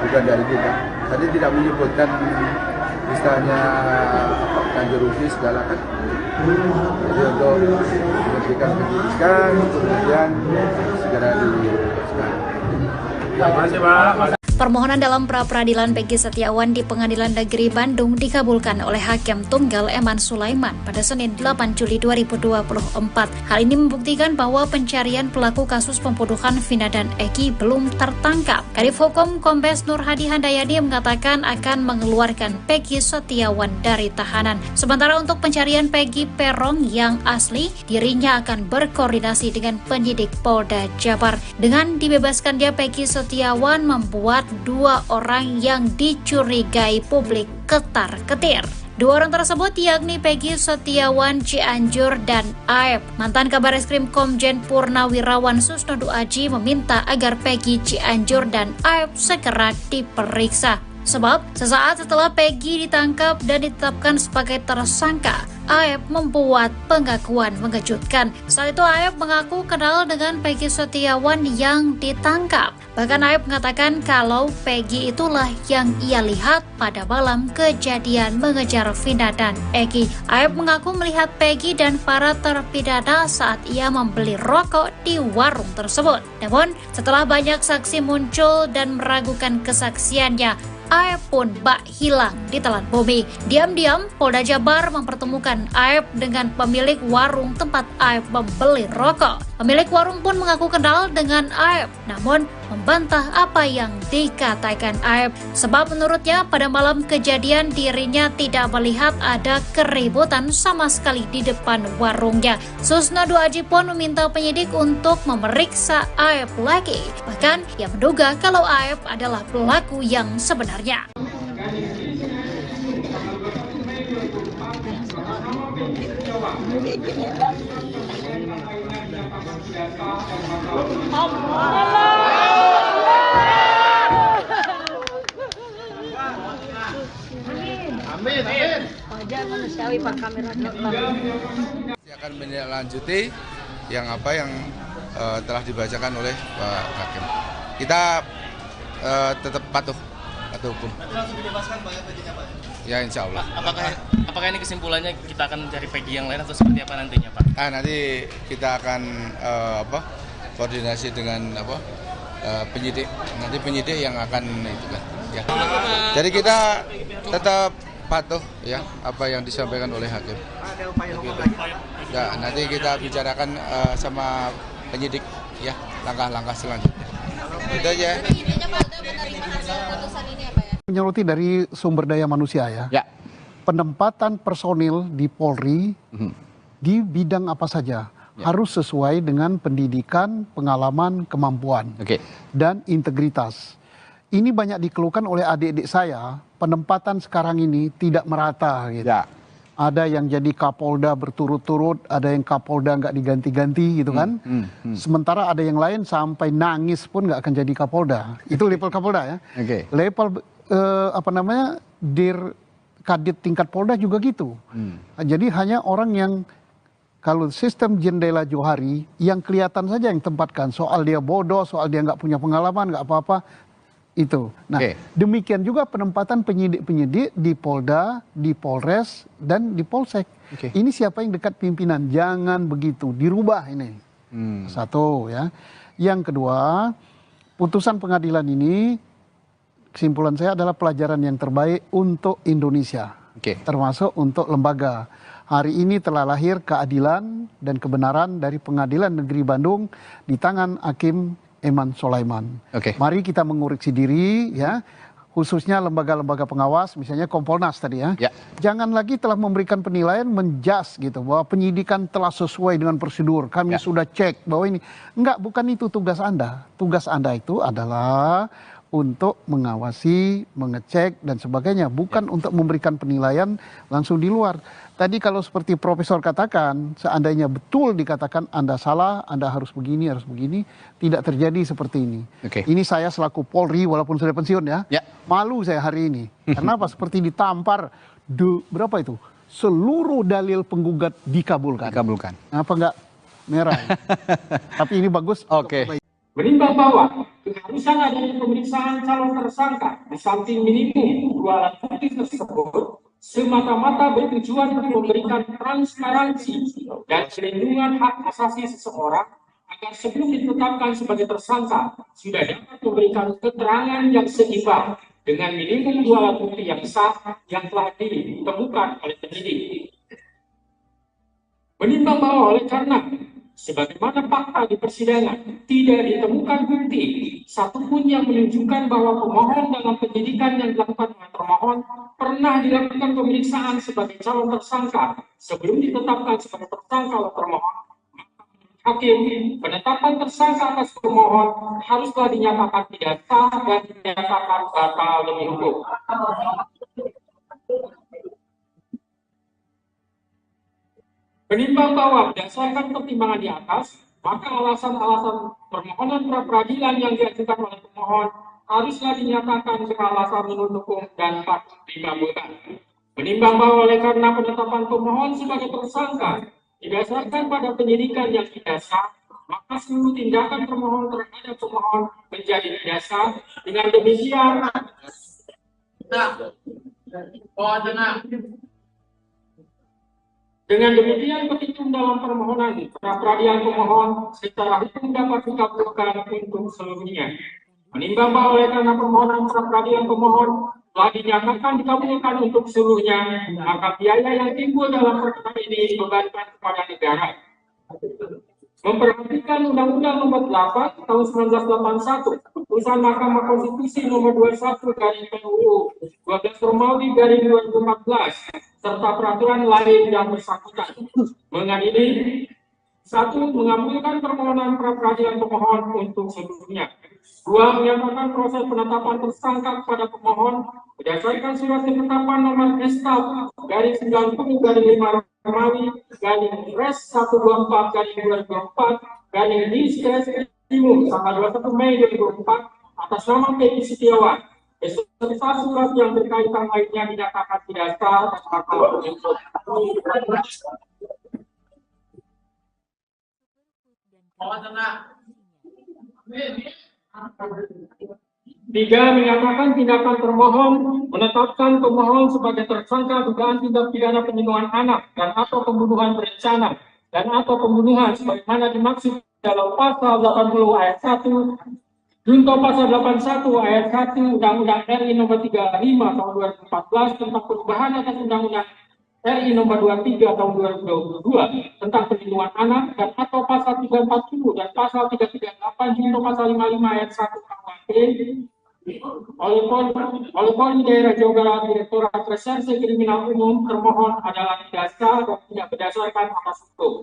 Speaker 7: bukan dari kita. Tadi tidak menyebutkan misalnya ganti rugi segala kan. Jadi untuk memberikan pendidikan, kemudian segera dibebaskan. Terima kasih Pak.
Speaker 8: Permohonan dalam pra-peradilan Peggy Setiawan di Pengadilan Negeri Bandung dikabulkan oleh Hakim Tunggal Eman Sulaiman pada Senin 8 Juli 2024. Hal ini membuktikan bahwa pencarian pelaku kasus pembunuhan Vina dan Eki belum tertangkap. Kadif Hukum Kombes Nur Hadi Handayani mengatakan akan mengeluarkan Peggy Setiawan dari tahanan. Sementara untuk pencarian Peggy Peron yang asli, dirinya akan berkoordinasi dengan penyidik Polda Jabar. Dengan dibebaskannya Peggy Setiawan membuat 2 orang yang dicurigai publik ketar-ketir. 2 orang tersebut yakni Peggy Setiawan Cianjur dan Aep. Mantan Kabareskrim Komjen Purnawirawan Susnodo Aji meminta agar Peggy Cianjur dan Aep segera diperiksa. Sebab sesaat setelah Peggy ditangkap dan ditetapkan sebagai tersangka, Aep membuat pengakuan mengejutkan. Saat itu Aep mengaku kenal dengan Peggy Setiawan yang ditangkap. Bahkan Aep mengatakan kalau Peggy itulah yang ia lihat pada malam kejadian mengejar Vina dan Eki. Aep mengaku melihat Peggy dan para terpidana saat ia membeli rokok di warung tersebut. Namun setelah banyak saksi muncul dan meragukan kesaksiannya, Aep pun bak hilang di telan bumi. Diam-diam Polda Jabar mempertemukan Aep dengan pemilik warung tempat Aep membeli rokok. Pemilik warung pun mengaku kenal dengan Aep, namun membantah apa yang dikatakan Aep. Sebab menurutnya pada malam kejadian dirinya tidak melihat ada keributan sama sekali di depan warungnya. Susnado Aji pun meminta penyidik untuk memeriksa Aep lagi. Bahkan ia menduga kalau Aep adalah pelaku yang sebenarnya.
Speaker 10: Amin. Wajar manusiawi Pak, kameranya
Speaker 7: akan menindaklanjuti yang telah dibacakan oleh Pak Hakim. Kita tetap patuh hukum. Ya, insya Allah.
Speaker 5: Apakah ini kesimpulannya kita akan mencari Peggy yang lain atau seperti apa nantinya, Pak?
Speaker 7: Nanti kita akan koordinasi dengan penyidik. Nanti penyidik yang akan itu kan. Ya. Jadi kita tetap patuh ya apa yang disampaikan oleh hakim.
Speaker 9: Ada upaya hukum lagi?
Speaker 7: Ya, nanti kita bicarakan sama penyidik ya langkah-langkah selanjutnya. Itu aja.
Speaker 1: Menyoroti dari sumber daya manusia ya. Penempatan personil di Polri di bidang apa saja harus sesuai dengan pendidikan, pengalaman, kemampuan dan integritas. Ini banyak dikeluhkan oleh adik-adik saya, penempatan sekarang ini tidak merata gitu. Ada yang jadi Kapolda berturut-turut, ada yang Kapolda nggak diganti-ganti gitu kan. Sementara ada yang lain sampai nangis pun nggak akan jadi Kapolda. Itu level Kapolda ya. Level Dir Kadit tingkat Polda juga gitu. Jadi hanya orang yang kalau sistem jendela Johari yang kelihatan saja yang tempatkan. Soal dia bodoh, soal dia nggak punya pengalaman, nggak apa-apa. Itu. Nah, demikian juga penempatan penyidik-penyidik di Polda, di Polres, dan di Polsek. Ini siapa yang dekat pimpinan? Jangan begitu, dirubah ini. Satu ya. Yang kedua, putusan pengadilan ini, kesimpulan saya adalah pelajaran yang terbaik untuk Indonesia. Termasuk untuk lembaga. Hari ini telah lahir keadilan dan kebenaran dari Pengadilan Negeri Bandung di tangan Hakim Eman Sulaiman. Mari kita mengoreksi diri ya, khususnya lembaga-lembaga pengawas, misalnya Kompolnas tadi ya. Jangan lagi telah memberikan penilaian menjas gitu bahwa penyidikan telah sesuai dengan prosedur. Kami sudah cek bahwa ini enggak, bukan itu tugas Anda. Tugas Anda itu adalah untuk mengawasi, mengecek dan sebagainya, bukan untuk memberikan penilaian langsung di luar. Tadi kalau seperti Profesor katakan, seandainya betul dikatakan Anda salah, Anda harus begini, tidak terjadi seperti ini. Ini saya selaku Polri walaupun sudah pensiun ya, malu saya hari ini. Karena apa? Seperti ditampar, berapa itu? Seluruh dalil penggugat dikabulkan. Apa enggak merah? Tapi ini bagus.
Speaker 3: Menimbang bahwa keharusan adanya pemeriksaan calon tersangka di samping minimum 2 alat bukti tersebut semata-mata bertujuan untuk memberikan transparansi dan perlindungan hak asasi seseorang agar sebelum ditetapkan sebagai tersangka sudah dapat memberikan keterangan yang seimbang dengan minimum 2 alat bukti yang sah yang telah ditemukan oleh penyidik. Menimbang bahwa oleh karena sebagaimana fakta di persidangan, tidak ditemukan bukti satupun yang menunjukkan bahwa pemohon dalam penyidikan yang dilakukan oleh termohon pernah dilakukan pemeriksaan sebagai calon tersangka sebelum ditetapkan sebagai tersangka oleh termohon. Hakim, penetapan tersangka atas pemohon haruslah dinyatakan tidak sah dan dinyatakan batal demi hukum. Menimbang bahwa berdasarkan pertimbangan di atas, maka alasan-alasan permohonan pra-peradilan yang diajukan oleh pemohon haruslah dinyatakan beralasan menurut hukum dan patut dikabulkan. Menimbang bahwa oleh karena penetapan pemohon sebagai tersangka didasarkan pada penyidikan yang tidak sah, maka seluruh tindakan termohon terhadap pemohon menjadi tidak sah. Dengan demikian, petitum dalam permohonan pra-peradilan pemohon secara hukum dapat dikabulkan untuk seluruhnya. Menimbang bahwa oleh karena permohonan pra-peradilan pemohon telah dinyatakan dikabulkan untuk seluruhnya, maka biaya yang timbul dalam perkara ini dibebankan kepada negara. memperhatikan Undang-Undang Nomor 8 Tahun 1981, Putusan Mahkamah Konstitusi Nomor 21 garing PUU 12 Romawi garing 2014, serta peraturan lain yang bersangkutan. Mengadili: 1. Mengabulkan permohonan pra-peradilan pemohon untuk sebelumnya. 2. Menyatakan proses penetapan tersangka kepada pemohon berdasarkan surat ketetapan nomor SK garing 90 garing 5 Romawi garing Res 124 garing 2024 garing Diskrimum tanggal 21 Mei 2024 atas nama Peggy Setiawan beserta surat yang berkaitan lainnya dinyatakan tidak sah dan batal untuk. 3. Menyatakan tindakan termohon menetapkan pemohon sebagai tersangka dugaan tindak pidana penyembuhan anak dan atau pembunuhan berencana dan atau pembunuhan sebagaimana dimaksud dalam pasal 80 ayat 1 junto pasal 81 ayat 1 Undang-Undang RI Nomor 35 Tahun 2014 tentang perubahan atas Undang-Undang RI Nomor 23 Tahun 2022 tentang perlindungan anak dan atau pasal 340 dan pasal 338 junto pasal 55 ayat 1 KUHP oleh Polri Daerah Jawa Barat Direktorat Reserse Kriminal Umum termohon adalah tidak sah dan tidak berdasarkan atas hukum.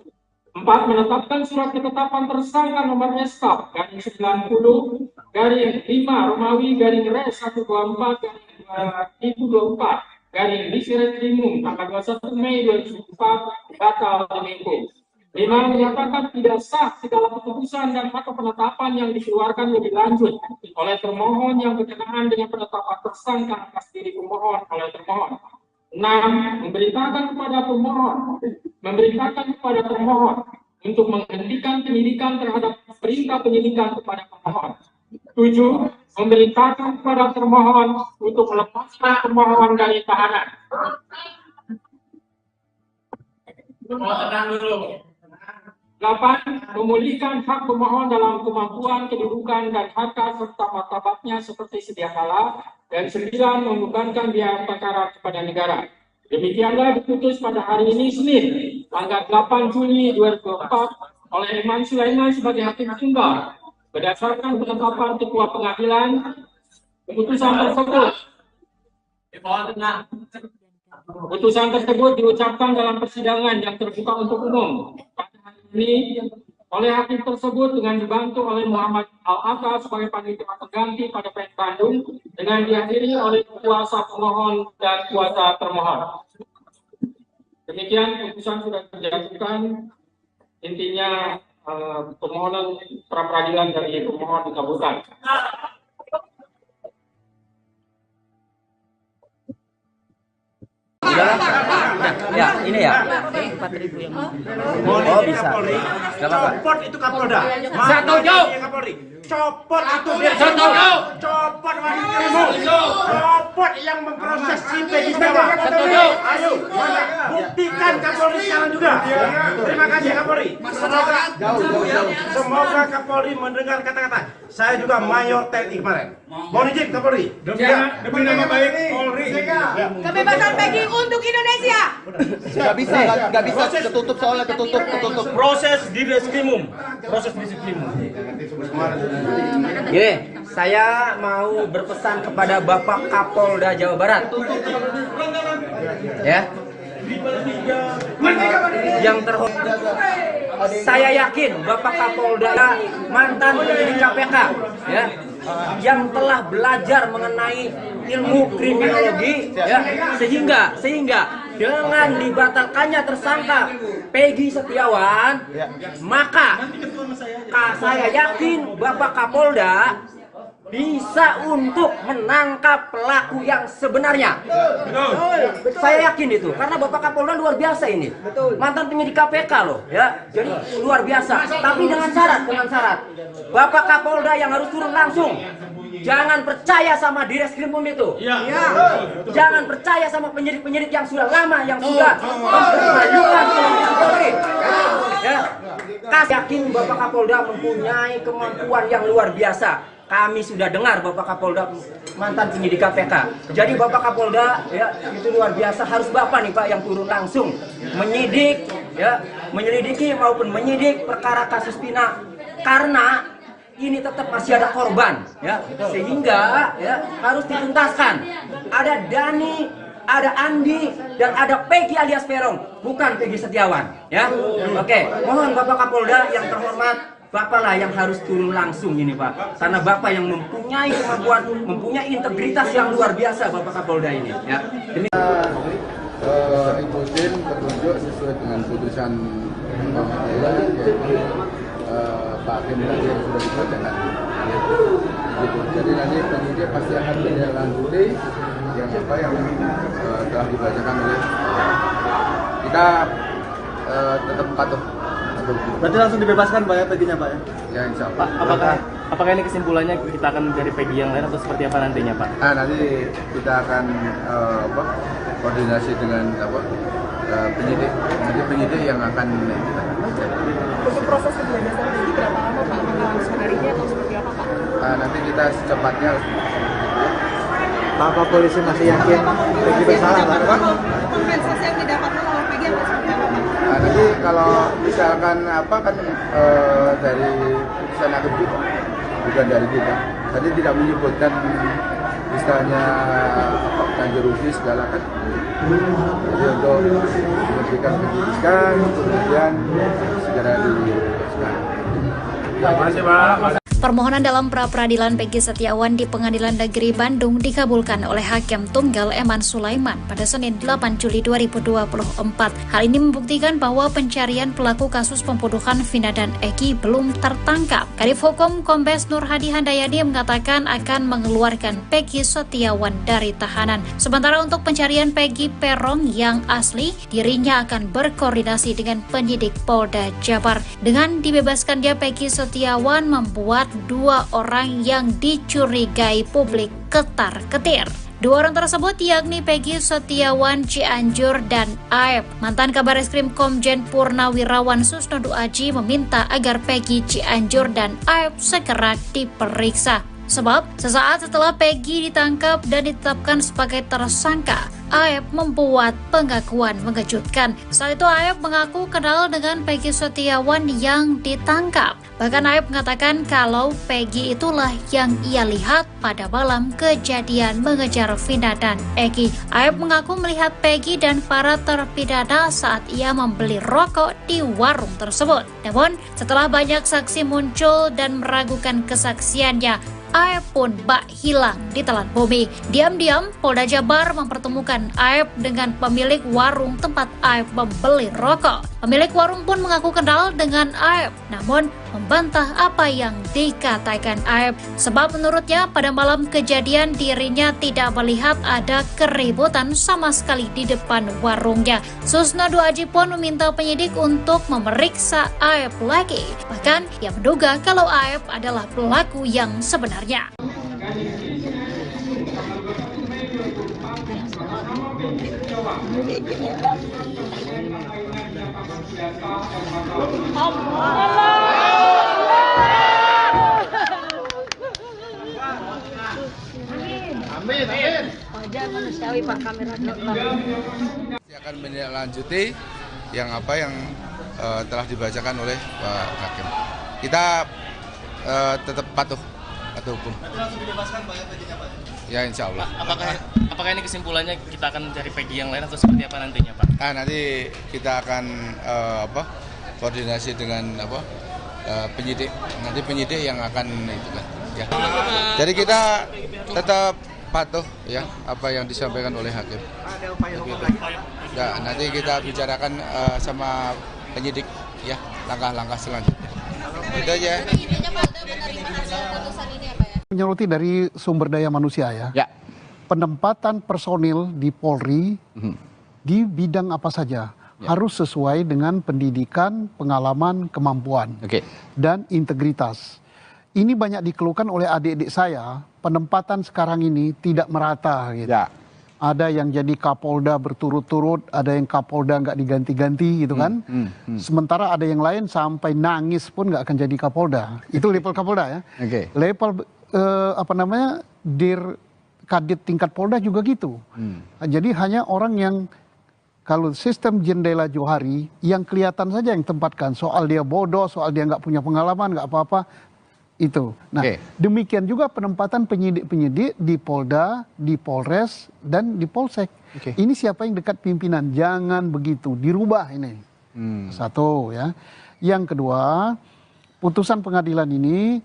Speaker 3: 4. Menetapkan surat ketetapan tersangka nomor SK garing 90 garing 5 Romawi garing Res 124 garing 2024 garing Diskrimum tanggal 21 Mei 2004 batal demi hukum. 5. Menyatakan tidak sah segala keputusan dan atau penetapan yang dikeluarkan lebih lanjut oleh termohon yang berkenaan dengan penetapan tersangka atas diri pemohon oleh termohon. 6. Memerintahkan kepada termohon untuk menghentikan penyidikan terhadap perintah penyidikan kepada pemohon. 7. Memerintahkan kepada termohon untuk melepaskan pemohon dari tahanan. Tenang dulu. 8. Memulihkan hak pemohon dalam kemampuan, kedudukan, dan harta serta martabatnya seperti sedia kala. Dan 9. Membebankan biaya perkara kepada negara. Demikianlah diputus pada hari ini Senin, tanggal 8 Juli 2024 oleh Eman Sulaiman sebagai hakim tunggal. Berdasarkan penetapan Ketua Pengadilan, Putusan tersebut diucapkan dalam persidangan yang terbuka untuk umum pada hari ini oleh hakim tersebut dengan dibantu oleh Muhammad Al-Atta sebagai panitia pengganti pada PN Bandung dengan dihadiri oleh kuasa pemohon dan kuasa termohon. Demikian putusan sudah dijatuhkan, intinya permohonan pra-peradilan dari pemohon dikabulkan.
Speaker 2: Ya, ini ya.
Speaker 4: 4.000 yang oh bisa. Copot itu Kapolda.
Speaker 2: Setuju.
Speaker 4: Copot itu dia. Setuju. Copot wanita. Copot yang memproses si Peggy Setiawan.
Speaker 2: Setuju.
Speaker 4: Ayo, buktikan Kapolri sekarang juga. Terima kasih Kapolri. Semoga Kapolri mendengar kata-kata. Saya juga Mayor TNI kemarin. Mohon izin Kapolri. Demi nama baik Polri.
Speaker 6: Kebebasan Peggy untuk Indonesia.
Speaker 9: Gak bisa ketutup soalnya ketutup.
Speaker 4: Proses Diskrimum.
Speaker 2: Gini, saya mau berpesan kepada Bapak Kapolda Jawa Barat. Ya. Yang terhormat, saya yakin Bapak Kapolda mantan penyidik KPK, ya, yang telah belajar mengenai ilmu kriminologi, ya, sehingga dengan dibatalkannya tersangka Peggy Setiawan, maka saya yakin Bapak Kapolda bisa untuk menangkap pelaku yang sebenarnya. Saya yakin itu, karena Bapak Kapolda luar biasa ini. Mantan penyidik KPK loh, ya. Jadi luar biasa. Tapi dengan syarat. Bapak Kapolda yang harus turun langsung. Jangan percaya sama Diskrimum itu. Jangan percaya sama penyidik-penyidik yang sudah lama, yang sudah mempermalukan Polri. Ya. Yakin Bapak Kapolda mempunyai kemampuan yang luar biasa. Kami sudah dengar Bapak Kapolda mantan penyidik KPK. Jadi Bapak Kapolda, ya, itu luar biasa. Harus Bapak nih Pak yang turun langsung menyidik ya menyelidiki maupun menyidik perkara kasus Pina, karena ini tetap masih ada korban, ya, sehingga ya harus dituntaskan. Ada Dani, ada Andi, dan ada Peggy alias Peron, bukan Peggy Setiawan, ya. Oke, mohon Bapak Kapolda yang terhormat, Bapak lah yang harus turun langsung ini, Pak, karena Bapak yang mempunyai kemampuan, mempunyai integritas yang luar biasa, Bapak Kapolda ini, ya.
Speaker 7: Ikutin petunjuk sesuai dengan putusan pengadilan, yaitu Pak Hakim tadi yang sudah dibacakan. Gitu. Jadi nanti penyidik pasti akan menindaklanjuti yang apa yang telah dibacakan oleh kita, tetap patuh.
Speaker 9: Berarti langsung dibebaskan Pak ya Peggy-nya Pak ya?
Speaker 7: Ya insya Allah.
Speaker 5: Pak, apakah ini kesimpulannya kita akan mencari Peggy yang lain atau seperti apa nantinya Pak?
Speaker 7: Nah, nanti kita akan koordinasi dengan penyidik. Nanti penyidik yang akan
Speaker 6: Untuk proses pembebasan Peggy berapa lama Pak? Apakah langsung harinya atau seperti apa Pak?
Speaker 7: nanti kita secepatnya.
Speaker 9: Apa polisi masih yakin Peggy bersalah Pak?
Speaker 6: Kompensasi yang didapatkan oleh Peggy apa seperti apa Pak?
Speaker 7: Nah, nanti kalau misalkan dari putusan hakim kita, bukan dari kita. Tadi tidak menyebutkan istilahnya ganti rugi segala kan. Jadi untuk memberikan penyidikan, kemudian segera dibebaskan. Terima kasih Pak.
Speaker 8: Permohonan dalam pra-peradilan Peggy Setiawan di Pengadilan Negeri Bandung dikabulkan oleh Hakim Tunggal Eman Sulaiman pada Senin 8 Juli 2024. Hal ini membuktikan bahwa pencarian pelaku kasus pembunuhan Vina dan Eki belum tertangkap. Kadif Hukum Kombes Nur Hadi Handayani mengatakan akan mengeluarkan Peggy Setiawan dari tahanan. Sementara untuk pencarian Peggy Peron yang asli, dirinya akan berkoordinasi dengan penyidik Polda Jabar. Dengan dibebaskannya Peggy Setiawan membuat 2 orang yang dicurigai publik ketar-ketir. 2 orang tersebut yakni Peggy Setiawan Cianjur dan Aep. Mantan Kabareskrim Komjen Purnawirawan Susnodu Aji meminta agar Peggy Cianjur dan Aep segera diperiksa. Sebab sesaat setelah Peggy ditangkap dan ditetapkan sebagai tersangka, Aep membuat pengakuan mengejutkan. Saat itu Aep mengaku kenal dengan Peggy Setiawan yang ditangkap. Bahkan Aep mengatakan kalau Peggy itulah yang ia lihat pada malam kejadian mengejar Vina dan Eki. Aep mengaku melihat Peggy dan para terpidana saat ia membeli rokok di warung tersebut. Namun setelah banyak saksi muncul dan meragukan kesaksiannya, Aep pun bak hilang di telan bumi. Diam-diam, Polda Jabar mempertemukan Aep dengan pemilik warung tempat Aep membeli rokok. Pemilik warung pun mengaku kenal dengan Aep, namun membantah apa yang dikatakan Aep. Sebab menurutnya pada malam kejadian dirinya tidak melihat ada keributan sama sekali di depan warungnya. Susnodu Aji pun meminta penyidik untuk memeriksa Aep lagi. Bahkan ia menduga kalau Aep adalah pelaku yang sebenarnya.
Speaker 10: Amin. Wajar manusiawi Pak, kamera
Speaker 7: Akan menindaklanjuti yang telah dibacakan oleh Pak Hakim. Kita tetap patuh hukum.
Speaker 9: Langsung dibebaskan Pak ya Peggy-nya Pak?
Speaker 7: Ya insya Allah.
Speaker 5: Apakah ini kesimpulannya kita akan mencari Peggy yang lain atau seperti apa nantinya Pak?
Speaker 7: Nanti kita akan koordinasi dengan penyidik. Nanti penyidik yang akan itu kan. Ya. Jadi kita tetap patuh ya apa yang disampaikan oleh hakim.
Speaker 9: Ada upaya hukum lagi Pak?
Speaker 7: Ya, nanti kita bicarakan sama penyidik ya langkah-langkah selanjutnya. Itu aja.
Speaker 1: Menyoroti dari sumber daya manusia ya. Penempatan personil di Polri di bidang apa saja harus sesuai dengan pendidikan, pengalaman, kemampuan dan integritas. Ini banyak dikeluhkan oleh adik-adik saya, penempatan sekarang ini tidak merata gitu. Ada yang jadi Kapolda berturut-turut, ada yang Kapolda nggak diganti-ganti gitu kan. Sementara ada yang lain sampai nangis pun nggak akan jadi Kapolda. Itu level Kapolda ya. Level Dir Kadit tingkat Polda juga gitu. Jadi hanya orang yang Kalau sistem jendela Johari yang kelihatan saja yang tempatkan, soal dia bodoh, soal dia nggak punya pengalaman, nggak apa-apa, itu. Nah, demikian juga penempatan penyidik-penyidik di Polda, di Polres, dan di Polsek. Ini siapa yang dekat pimpinan, jangan begitu, dirubah ini. Satu ya. Yang kedua, putusan pengadilan ini,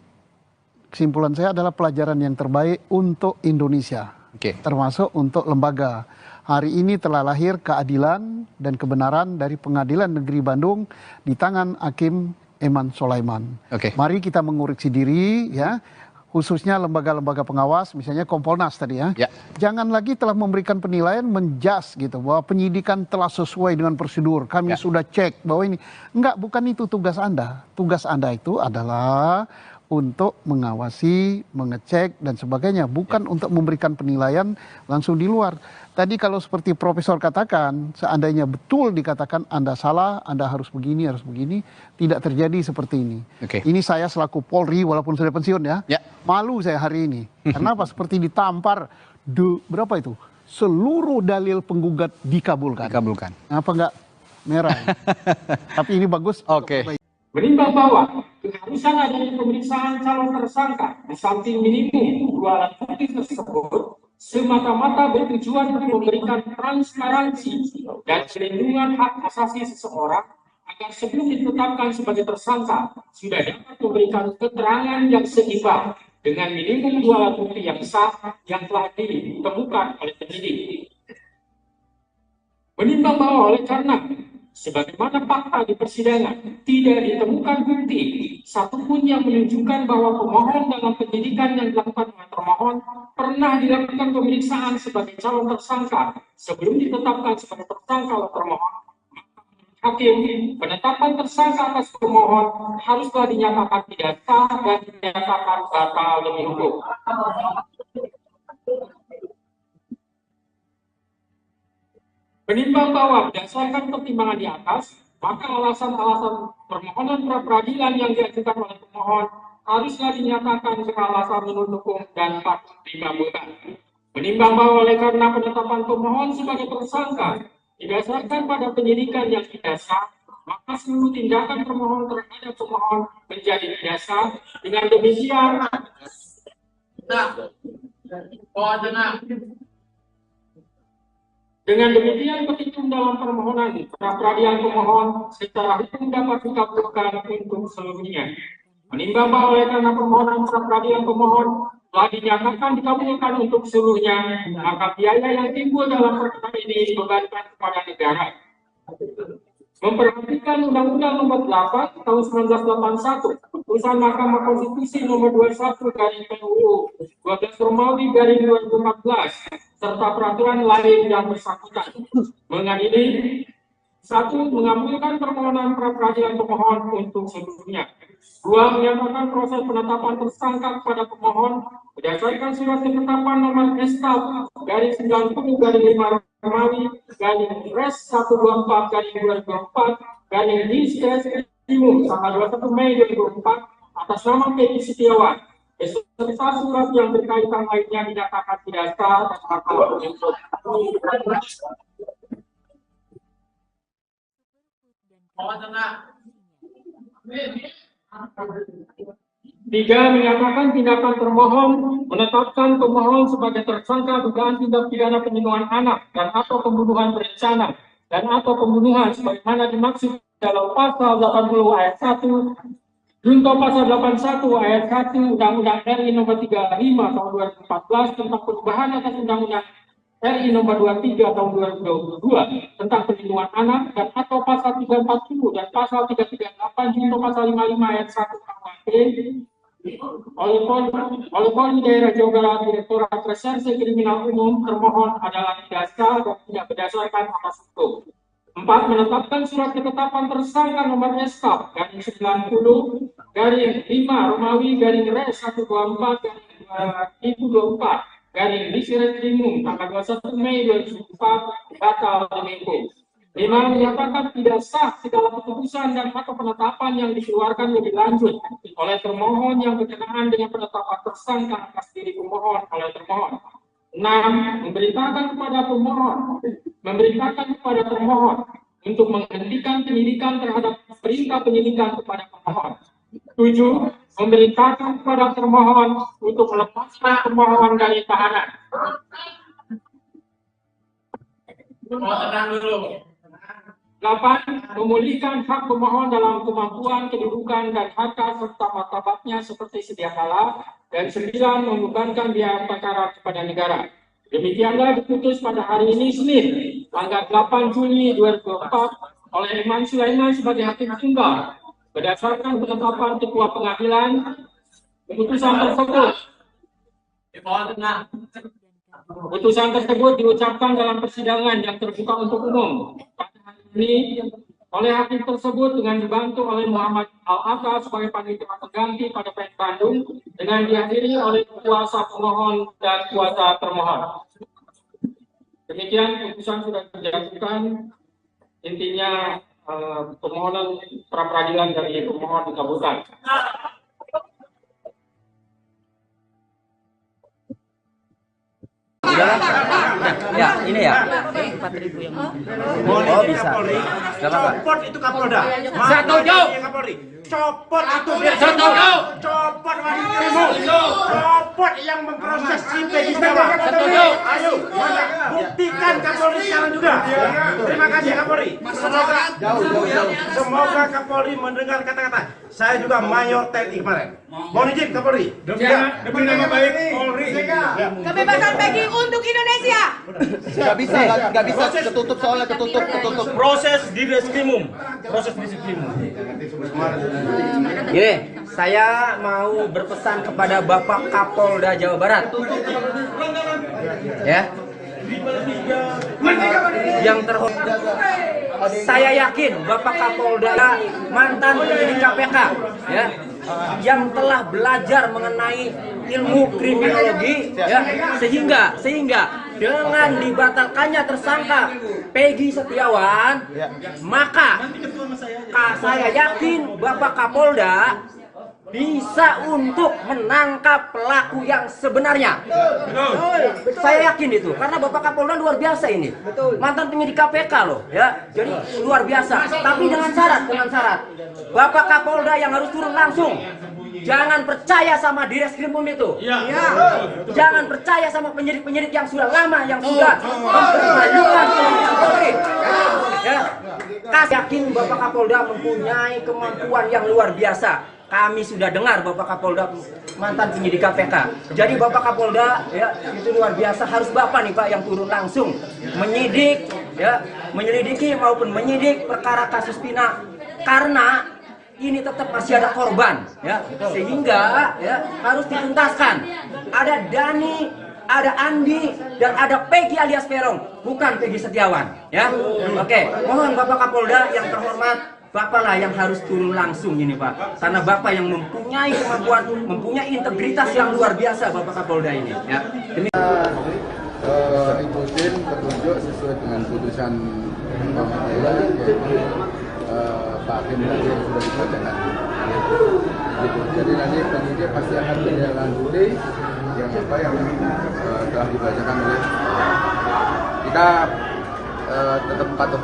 Speaker 1: kesimpulan saya adalah pelajaran yang terbaik untuk Indonesia, termasuk untuk lembaga. Hari ini telah lahir keadilan dan kebenaran dari Pengadilan Negeri Bandung di tangan Hakim Eman Sulaiman. Mari kita mengoreksi diri ya, khususnya lembaga-lembaga pengawas, misalnya Kompolnas tadi ya. Jangan lagi telah memberikan penilaian menjas gitu bahwa penyidikan telah sesuai dengan prosedur. Kami sudah cek bahwa ini enggak, bukan itu tugas Anda. Tugas Anda itu adalah untuk mengawasi, mengecek dan sebagainya, bukan untuk memberikan penilaian langsung di luar. Tadi kalau seperti Profesor katakan, seandainya betul dikatakan Anda salah, Anda harus begini, tidak terjadi seperti ini. Ini saya selaku Polri, walaupun sudah pensiun ya, malu saya hari ini. Kenapa? Seperti ditampar, berapa itu? Seluruh dalil penggugat dikabulkan. Apa enggak merah? Tapi ini bagus.
Speaker 3: Menimbang bahwa keharusan adanya pemeriksaan calon tersangka di samping minimum 2 alat bukti tersebut semata-mata bertujuan untuk memberikan transparansi dan perlindungan hak asasi seseorang agar sebelum ditetapkan sebagai tersangka sudah dapat memberikan keterangan yang seimbang dengan minimum 2 alat bukti yang sah yang telah ditemukan oleh penyidik. Menimbang bahwa oleh karena sebagaimana fakta di persidangan, tidak ditemukan bukti satupun yang menunjukkan bahwa pemohon dalam penyidikan yang dilakukan oleh termohon pernah dilakukan pemeriksaan sebagai calon tersangka sebelum ditetapkan sebagai tersangka oleh termohon. Hakim, penetapan tersangka atas pemohon haruslah dinyatakan tidak sah dan dinyatakan batal demi hukum. Menimbang bahwa berdasarkan pertimbangan di atas, maka alasan-alasan permohonan pra-peradilan yang diajukan oleh pemohon haruslah dinyatakan beralasan menurut hukum dan patut dikabulkan. Menimbang bahwa oleh karena penetapan pemohon sebagai tersangka didasarkan pada penyidikan yang tidak sah, maka seluruh tindakan permohon terhadap pemohon menjadi tidak sah. Dengan demikian, petitum dalam permohonan pra-peradilan pemohon secara hukum dapat dikabulkan untuk seluruhnya. Menimbang bahwa oleh karena permohonan pra-peradilan pemohon telah dinyatakan dikabulkan untuk seluruhnya, maka biaya yang timbul dalam perkara ini dibebankan kepada negara. Memperhatikan Undang-Undang Nomor 8 Tahun 1981, Putusan Mahkamah Konstitusi Nomor 21 garing PUU 12 Romawi garing 2014, serta peraturan lain yang bersangkutan. Mengadili 1. Mengabulkan permohonan pra-peradilan pemohon untuk seluruhnya. 2. Menyatakan proses penetapan tersangka kepada pemohon berdasarkan surat ketetapan nomor SK garing 90 garing 5 Romawi garing Res 124 garing 2024 garing Diskresimum tanggal 21 Mei 2004 atas nama Peggy Setiawan beserta surat yang berkaitan lainnya dinyatakan tidak sah dan batal demi hukum. 3. Menyatakan tindakan termohon menetapkan pemohon sebagai tersangka dugaan tindak pidana penyembuhan anak dan atau pembunuhan berencana dan atau pembunuhan sebagaimana dimaksud dalam pasal 80 ayat 1 junto pasal 81 ayat 1 Undang-Undang RI Nomor 35 Tahun 2014 tentang perubahan atas Undang-Undang RI Nomor 23 Tahun 2022 tentang perlindungan anak dan atau pasal 340 dan pasal 338 junto pasal 55 ayat 1 KUHP oleh Polri Daerah Jawa Barat Direktorat Reserse Kriminal Umum termohon adalah tidak sah dan tidak berdasarkan atas hukum. 4. Menetapkan surat ketetapan tersangka nomor SK garing 90 garing 5 Romawi garing Res 124 garing 2024 garing Diskresimum tanggal 21 Mei 2004 batal demi hukum. 5. Menyatakan tidak sah segala keputusan dan atau penetapan yang dikeluarkan lebih lanjut oleh termohon yang berkenaan dengan penetapan tersangka atas diri pemohon oleh termohon. 6. Memberitakan kepada pemohon memerintahkan kepada termohon untuk menghentikan penyidikan terhadap perintah penyidikan kepada pemohon. 7. Memerintahkan kepada termohon untuk melepaskan termohon dari tahanan. 8. Memulihkan hak pemohon dalam kemampuan, kedudukan, dan harta serta martabatnya seperti sedia kala. Dan 9. Membebankan biaya perkara kepada negara. Demikianlah diputus pada hari ini Senin, tanggal 8 Juli 2024 oleh Eman Sulaiman sebagai hakim tunggal. Berdasarkan penetapan Ketua Pengadilan, Putusan tersebut diucapkan dalam persidangan yang terbuka untuk umum pada hari ini oleh hakim tersebut dengan dibantu oleh Muhammad Al-Ata sebagai panitia pengganti pada PN Bandung dengan dihadiri oleh kuasa pemohon dan kuasa termohon. Demikian putusan sudah dijatuhkan. Intinya permohonan pra peradilan dari pemohon dikabulkan.
Speaker 2: Ya, ini ya. 4.000 yang oh bisa.
Speaker 4: Copot itu Kapolda.
Speaker 2: Setuju.
Speaker 4: Copot itu dia. Setuju. Copot wanita. Copot yang memproses si Peggy Setiawan.
Speaker 2: Setuju.
Speaker 4: Ayo, buktikan Kapolri sekarang juga. Terima kasih Kapolri. Semoga Kapolri mendengar kata-kata. Saya juga Mayor TNI kemarin. Mohon izin Kapolri. Demi nama baik Polri.
Speaker 6: Kebebasan Peggy untuk Indonesia.
Speaker 9: Gak bisa, ketutup soalnya, ketutup.
Speaker 4: Proses di Reskrimum.
Speaker 2: Gini, saya mau berpesan kepada Bapak Kapolda Jawa Barat. Ya. Yang terhormat, saya yakin Bapak Kapolda mantan penyidik KPK, ya, yang telah belajar mengenai ilmu kriminologi, ya, sehingga dengan dibatalkannya tersangka Peggy Setiawan, maka saya yakin Bapak Kapolda bisa untuk menangkap pelaku yang sebenarnya. Saya yakin itu, karena Bapak Kapolda luar biasa ini. Mantan penyidik KPK loh, ya. Jadi luar biasa. Tapi dengan syarat. Bapak Kapolda yang harus turun langsung. Jangan percaya sama Direskrimum itu. Jangan percaya sama penyidik-penyidik yang sudah lama, yang sudah mempermalukan Polri. Ya. Yakin Bapak Kapolda mempunyai kemampuan yang luar biasa. Kami sudah dengar Bapak Kapolda mantan penyidik KPK. Jadi Bapak Kapolda, ya, itu luar biasa. Harus Bapak nih Pak yang turun langsung menyidik, ya, menyelidiki maupun menyidik perkara kasus Pina, karena ini tetap masih ada korban, ya, sehingga ya harus dituntaskan. Ada Dani, ada Andi, dan ada Peggy alias Peron, bukan Peggy Setiawan, ya. Oke, mohon Bapak Kapolda yang terhormat, Bapak lah yang harus turun langsung ini Pak, karena Bapak yang mempunyai kemampuan, mempunyai integritas yang luar biasa Bapak Kapolda ini, ya.
Speaker 7: Ikutin petunjuk sesuai dengan putusan pengadilan, yaitu Pak Hakim tadi yang sudah dibacakan. Gitu. Jadi nanti penyidik pasti akan menindaklanjuti yang telah dibacakan oleh kita. Tetap patuh.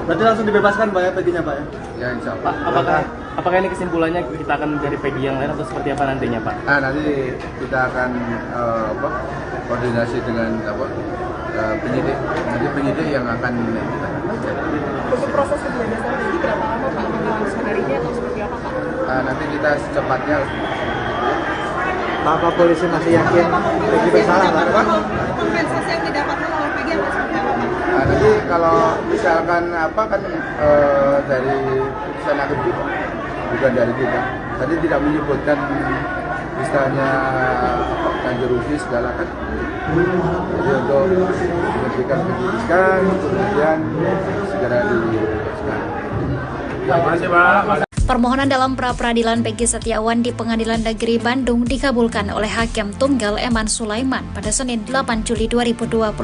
Speaker 9: Berarti langsung dibebaskan Pak ya Peggy-nya Pak ya?
Speaker 7: Ya insya Allah.
Speaker 5: Apakah ini kesimpulannya kita akan mencari Peggy yang lain atau seperti apa nantinya Pak?
Speaker 7: Nah, nanti kita akan koordinasi dengan penyidik. Nanti penyidik yang akan
Speaker 6: Untuk proses pembebasan Peggy berapa lama Pak? Langsung hari ini atau seperti apa Pak?
Speaker 7: nanti kita secepatnya.
Speaker 9: Pak polisi masih yakin Peggy bersalah Pak?
Speaker 6: Kompensasi yang didapatkan oleh Peggy apa seperti apa Pak?
Speaker 7: Nah, nanti kalau misalkan dari putusan hakim juga, bukan dari kita. Tadi tidak menyebutkan misalnya ganti rugi segala kan. Jadi untuk memberikan penyidikan, kemudian segera dibebaskan.
Speaker 8: Terima kasih Pak. Permohonan dalam pra-peradilan Peggy Setiawan di Pengadilan Negeri Bandung dikabulkan oleh Hakim Tunggal Eman Sulaiman pada Senin 8 Juli 2024.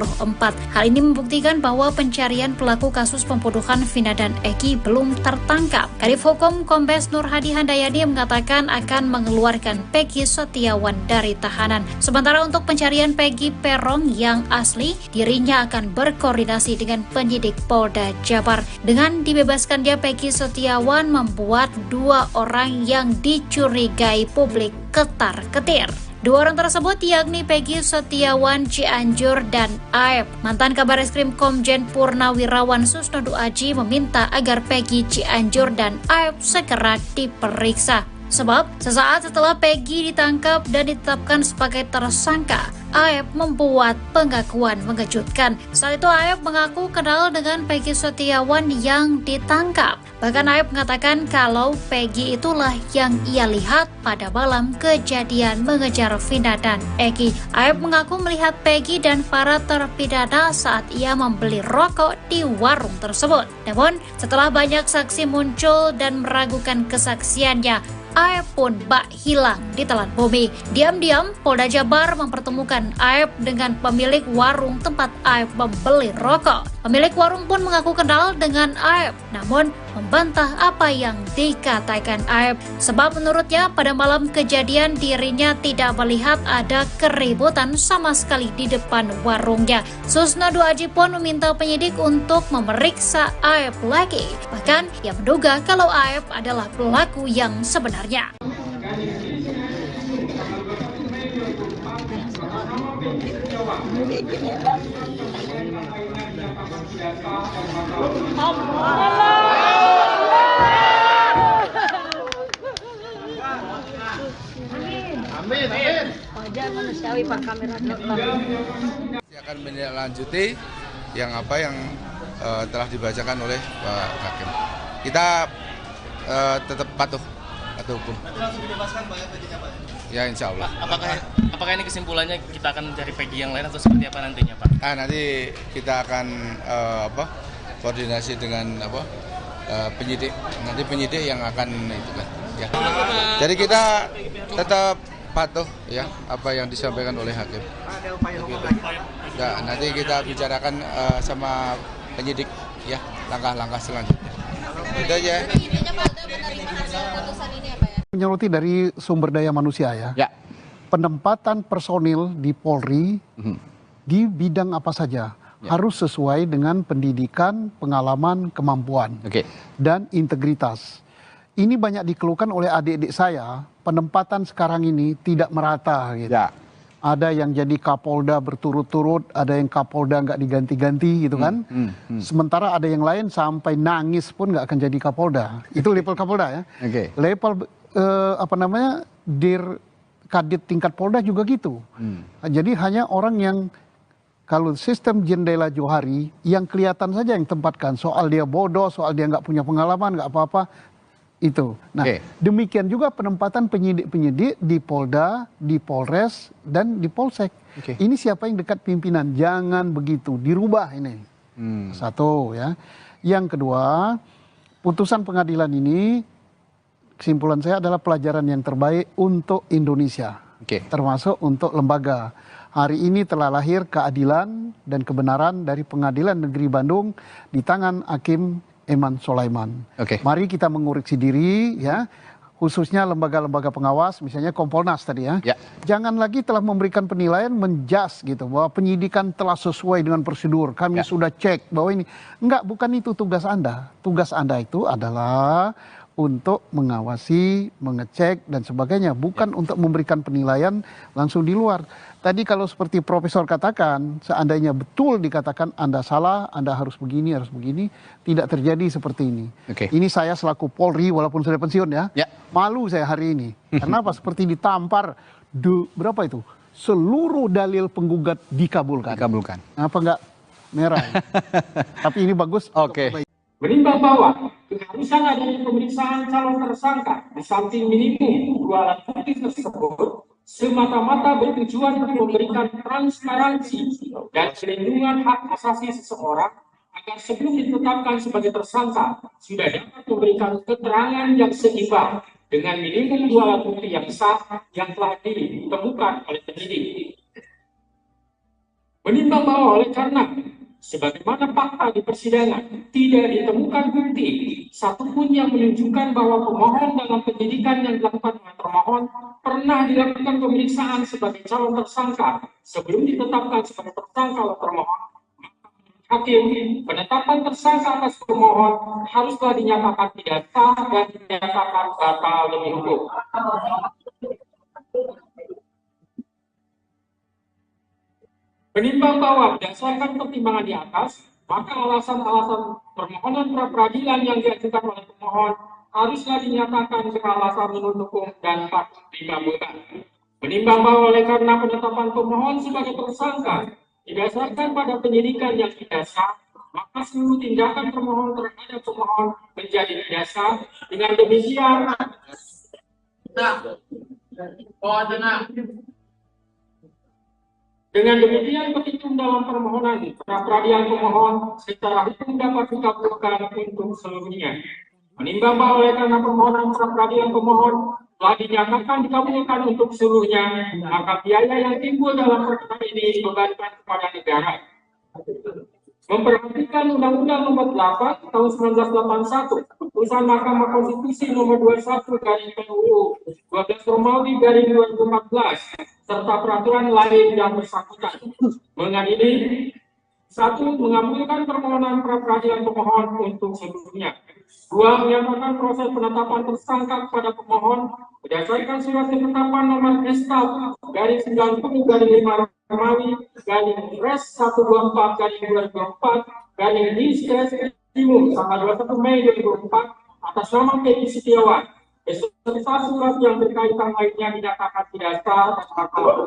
Speaker 8: Hal ini membuktikan bahwa pencarian pelaku kasus pembunuhan Vina dan Eki belum tertangkap. Kadif Hukum Kombes Nur Hadi Handayani mengatakan akan mengeluarkan Peggy Setiawan dari tahanan. Sementara untuk pencarian Peggy Peron yang asli, dirinya akan berkoordinasi dengan penyidik Polda Jabar. Dengan dibebaskannya Peggy Setiawan membuat dua orang yang dicurigai publik ketar-ketir. Dua orang tersebut yakni Peggy Setiawan Cianjur dan Aep. Mantan Kabareskrim Komjen Purnawirawan Susnodu Aji meminta agar Peggy Cianjur dan Aep segera diperiksa. Sebab sesaat setelah Peggy ditangkap dan ditetapkan sebagai tersangka, Aep membuat pengakuan mengejutkan. Saat itu Aep mengaku kenal dengan Peggy Setiawan yang ditangkap. Bahkan Aep mengatakan kalau Peggy itulah yang ia lihat pada malam kejadian mengejar Vina dan Eki. Aep mengaku melihat Peggy dan para terpidana saat ia membeli rokok di warung tersebut. Namun setelah banyak saksi muncul dan meragukan kesaksiannya, Aep pun bak hilang di telan bumi. Diam-diam, Polda Jabar mempertemukan Aep dengan pemilik warung tempat Aep membeli rokok. Pemilik warung pun mengaku kenal dengan Aep, namun membantah apa yang dikatakan Aep. Sebab menurutnya pada malam kejadian dirinya tidak melihat ada keributan sama sekali di depan warungnya. Susnodu Aji pun meminta penyidik untuk memeriksa Aep lagi. Bahkan ia menduga kalau Aep adalah pelaku yang sebenarnya.
Speaker 10: Amin. Wajah manusiawi Pak, kamera
Speaker 7: akan menindaklanjuti yang telah dibacakan oleh Pak Hakim. Kita tetap patuh hukum.
Speaker 9: Langsung dibebaskan Pak ya, Peggy-nya Pak?
Speaker 7: Ya, insya Allah.
Speaker 5: Apakah ini kesimpulannya kita akan cari Peggy yang lain atau seperti apa nantinya Pak?
Speaker 7: Nanti kita akan koordinasi dengan penyidik. Nanti penyidik yang akan itu kan. Ya. Jadi kita tetap patuh ya apa yang disampaikan oleh hakim.
Speaker 9: Ada upaya hukum lagi?
Speaker 7: Ya, nanti kita bicarakan sama penyidik ya langkah-langkah selanjutnya. Itu aja.
Speaker 1: Menyoroti dari sumber daya manusia ya. Penempatan personil di Polri di bidang apa saja harus sesuai dengan pendidikan, pengalaman, kemampuan dan integritas. Ini banyak dikeluhkan oleh adik-adik saya, penempatan sekarang ini tidak merata gitu. Ada yang jadi Kapolda berturut-turut, ada yang Kapolda nggak diganti-ganti gitu kan. Sementara ada yang lain sampai nangis pun nggak akan jadi Kapolda. Itu level Kapolda ya. Level Dir Kadit tingkat Polda juga gitu. Jadi hanya orang yang kalau sistem jendela Johari yang kelihatan saja yang tempatkan. Soal dia bodoh, soal dia nggak punya pengalaman, nggak apa-apa. Itu. Nah, demikian juga penempatan penyidik-penyidik di Polda, di Polres, dan di Polsek. Ini siapa yang dekat pimpinan? Jangan begitu, dirubah ini. Satu ya. Yang kedua, putusan pengadilan ini, kesimpulan saya adalah pelajaran yang terbaik untuk Indonesia. Termasuk untuk lembaga. Hari ini telah lahir keadilan dan kebenaran dari Pengadilan Negeri Bandung di tangan Hakim Eman Sulaiman. Mari kita mengoreksi diri ya, khususnya lembaga-lembaga pengawas, misalnya Kompolnas tadi ya. Jangan lagi telah memberikan penilaian menjas gitu bahwa penyidikan telah sesuai dengan prosedur. Kami sudah cek bahwa ini enggak, bukan itu tugas Anda. Tugas Anda itu adalah untuk mengawasi, mengecek dan sebagainya, bukan untuk memberikan penilaian langsung di luar. Tadi kalau seperti Profesor katakan, seandainya betul dikatakan Anda salah, Anda harus begini, tidak terjadi seperti ini. Ini saya selaku Polri, walaupun sudah pensiun ya, malu saya hari ini. Kenapa? Seperti ditampar, berapa itu? Seluruh dalil penggugat dikabulkan. Apa enggak merah? Tapi ini bagus.
Speaker 3: Menimbang bahwa keharusan adanya pemeriksaan calon tersangka di samping minimum 2 alat bukti tersebut semata-mata bertujuan untuk memberikan transparansi dan perlindungan hak asasi seseorang agar sebelum ditetapkan sebagai tersangka sudah dapat memberikan keterangan yang seimbang dengan minimum 2 alat bukti yang sah yang telah ditemukan oleh penyidik. Menimbang bahwa oleh karena sebagaimana fakta di persidangan tidak ditemukan bukti satupun yang menunjukkan bahwa pemohon dalam penyidikan yang dilakukan oleh termohon pernah dilakukan pemeriksaan sebagai calon tersangka sebelum ditetapkan sebagai tersangka oleh termohon, hakim penetapan tersangka atas pemohon haruslah dinyatakan tidak sah dan dinyatakan batal demi hukum. Menimbang bahwa berdasarkan pertimbangan di atas, maka alasan-alasan permohonan pra-peradilan yang diajukan oleh pemohon haruslah dinyatakan beralasan menurut hukum dan patut dikabulkan. Menimbang bahwa oleh karena penetapan pemohon sebagai tersangka didasarkan pada penyidikan yang tidak sah, maka seluruh tindakan pemohon terhadap pemohon menjadi tidak sah. Dengan demikian, petitum dalam permohonan pra-peradilan pemohon secara hukum dapat dikabulkan untuk seluruhnya. Menimbang bahwa oleh karena permohonan pra-peradilan pemohon telah dinyatakan dikabulkan untuk seluruhnya, maka biaya yang timbul dalam perkara ini dibebankan kepada negara. Memperhatikan Undang-Undang Nomor 8 Tahun 1981, Putusan Mahkamah Konstitusi Nomor 21 garing PUU 12 Romawi garing 2014, serta peraturan lain yang bersangkutan. Mengadili 1. Mengabulkan permohonan pra-peradilan pemohon untuk seluruhnya. 2. Menyatakan proses penetapan tersangka kepada pemohon berdasarkan surat ketetapan nomor SK garing 90 garing 5 Romawi garing Res 124 garing 2024 garing Diskresimum tanggal 21 Mei 2004 atas nama Peggy Setiawan beserta surat yang berkaitan lainnya dinyatakan tidak sah dan batal.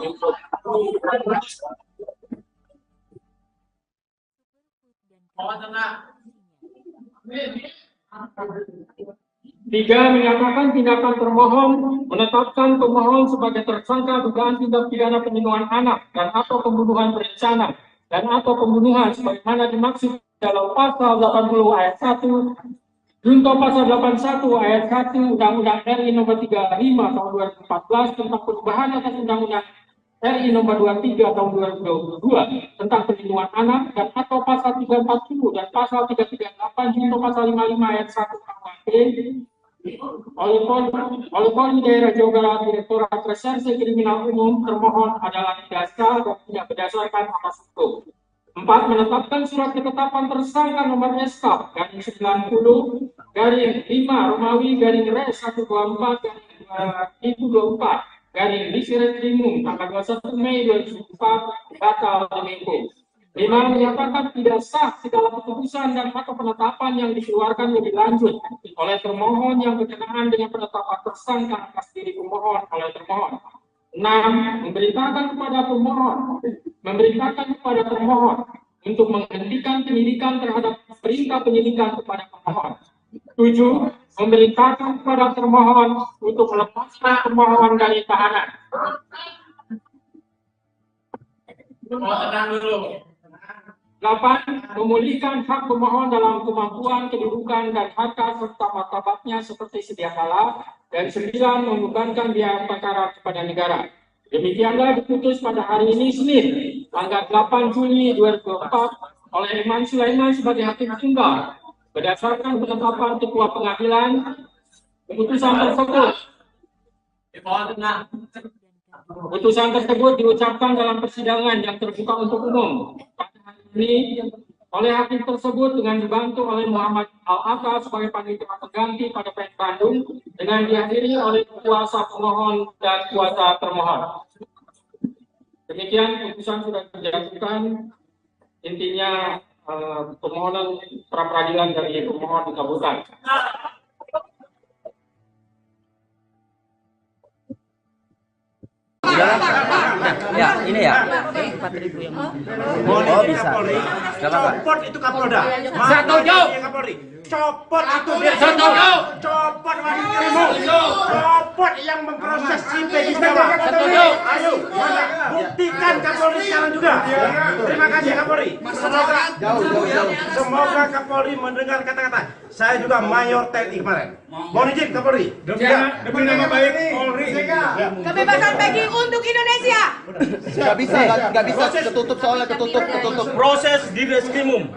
Speaker 3: 3. Menyatakan tindakan termohon menetapkan pemohon sebagai tersangka dugaan tindak pidana perlindungan anak dan atau pembunuhan berencana dan atau pembunuhan sebagaimana dimaksud dalam pasal 80 ayat 1 junto pasal 81 ayat 1 Undang-Undang RI Nomor 35 Tahun 2014 tentang perubahan atas Undang-Undang RI Nomor 23 Tahun 2022 tentang perlindungan anak dan atau pasal 340 dan pasal 338 junto pasal 55 ayat 1 KUHP oleh Polri Daerah Jawa Barat Direktorat Reserse Kriminal Umum termohon adalah tidak sah dan tidak berdasarkan atas hukum. 4. Menetapkan surat ketetapan tersangka nomor SK garing 90 garing 5 Romawi garing Res 124 garing 2024 garing Diskresimum tanggal 21 Mei 2004 batal demi hukum. 5. Menyatakan tidak sah segala keputusan dan atau penetapan yang dikeluarkan lebih lanjut oleh termohon yang berkenaan dengan penetapan tersangka atas diri pemohon oleh termohon. 6. Memerintahkan kepada termohon untuk menghentikan penyidikan terhadap perintah penyidikan kepada pemohon. 7. Memerintahkan kepada termohon untuk melepaskan termohon dari tahanan. Tenang dulu. 8. Memulihkan hak pemohon dalam kemampuan, kedudukan, dan harta serta martabatnya seperti sedia kala. Dan 9. Membebankan biaya perkara kepada negara. Demikianlah diputus pada hari ini Senin, tanggal 8 Juli 2024 oleh Eman Sulaiman sebagai hakim tunggal. Berdasarkan penetapan Ketua Pengadilan, Putusan tersebut diucapkan dalam persidangan yang terbuka untuk umum pada hari ini oleh hakim tersebut dengan dibantu oleh Muhammad Al-Atta sebagai panitia pengganti pada PN Bandung dengan dihadiri oleh kuasa pemohon dan kuasa termohon. Demikian putusan sudah dijatuhkan, intinya permohonan pra-peradilan dari pemohon dikabulkan.
Speaker 2: Ya, ini ya. 4.000 yang
Speaker 4: boleh bisa. Copot itu Kapolda. Setuju. Copot itu dia. Setuju. Copot wanita. Copot yang memproses si Peggy Setiawan. Setuju. Ayo, mana? Buktikan Kapolri sekarang juga. Terima kasih Kapolri. Semoga Kapolri mendengar kata-kata. Saya juga Mayor TNI kemarin. Mohon izin Kapolri. Demi nama baik Polri.
Speaker 6: Kebebasan Peggy untuk Indonesia.
Speaker 9: Gak bisa, ketutup soalnya, ketutup.
Speaker 2: Proses di reskrimum.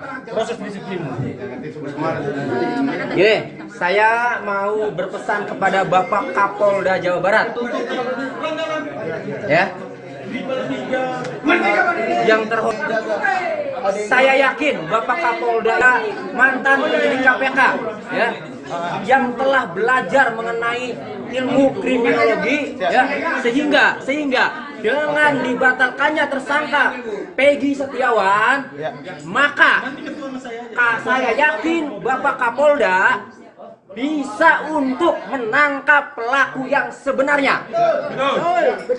Speaker 2: Gini, saya mau berpesan kepada Bapak Kapolda Jawa Barat. Ya. Yang terhormat, saya yakin Bapak Kapolda mantan penyidik KPK, ya, yang telah belajar mengenai ilmu kriminologi, ya, sehingga dengan dibatalkannya tersangka Peggy Setiawan, maka saya yakin Bapak Kapolda bisa untuk menangkap pelaku yang sebenarnya.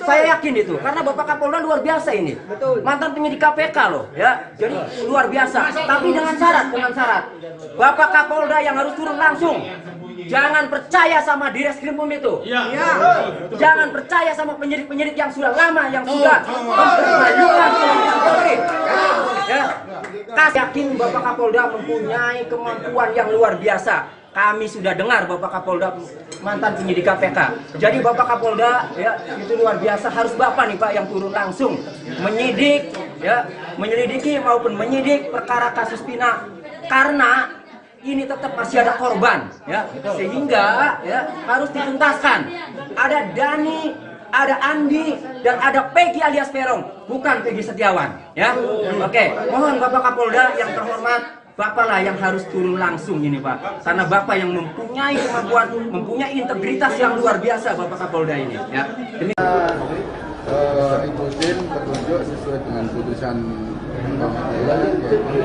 Speaker 2: Saya yakin itu, karena Bapak Kapolda luar biasa ini. Mantan penyidik KPK loh, ya. Jadi luar biasa. Tapi dengan syarat. Bapak Kapolda yang harus turun langsung. Jangan percaya sama Direskrimum itu. Jangan percaya sama penyidik-penyidik yang sudah lama, yang sudah mempermalukan Polri. Ya. Yakin Bapak Kapolda mempunyai kemampuan yang luar biasa. Kami sudah dengar Bapak Kapolda mantan penyidik KPK. Jadi Bapak Kapolda, ya, itu luar biasa. Harus Bapak nih Pak yang turun langsung menyidik, ya, menyelidiki maupun menyidik perkara kasus Pina, karena ini tetap masih ada korban, ya, sehingga ya harus dituntaskan. Ada Dani, ada Andi, dan ada Peggy alias Peron, bukan Peggy Setiawan, ya. Oke, mohon Bapak Kapolda yang terhormat, Bapak lah yang harus turun langsung ini Pak, karena Bapak yang mempunyai kemampuan, mempunyai integritas yang luar biasa Bapak Kapolda ini, ya.
Speaker 7: Ikutin petunjuk sesuai dengan putusan pengadilan, yaitu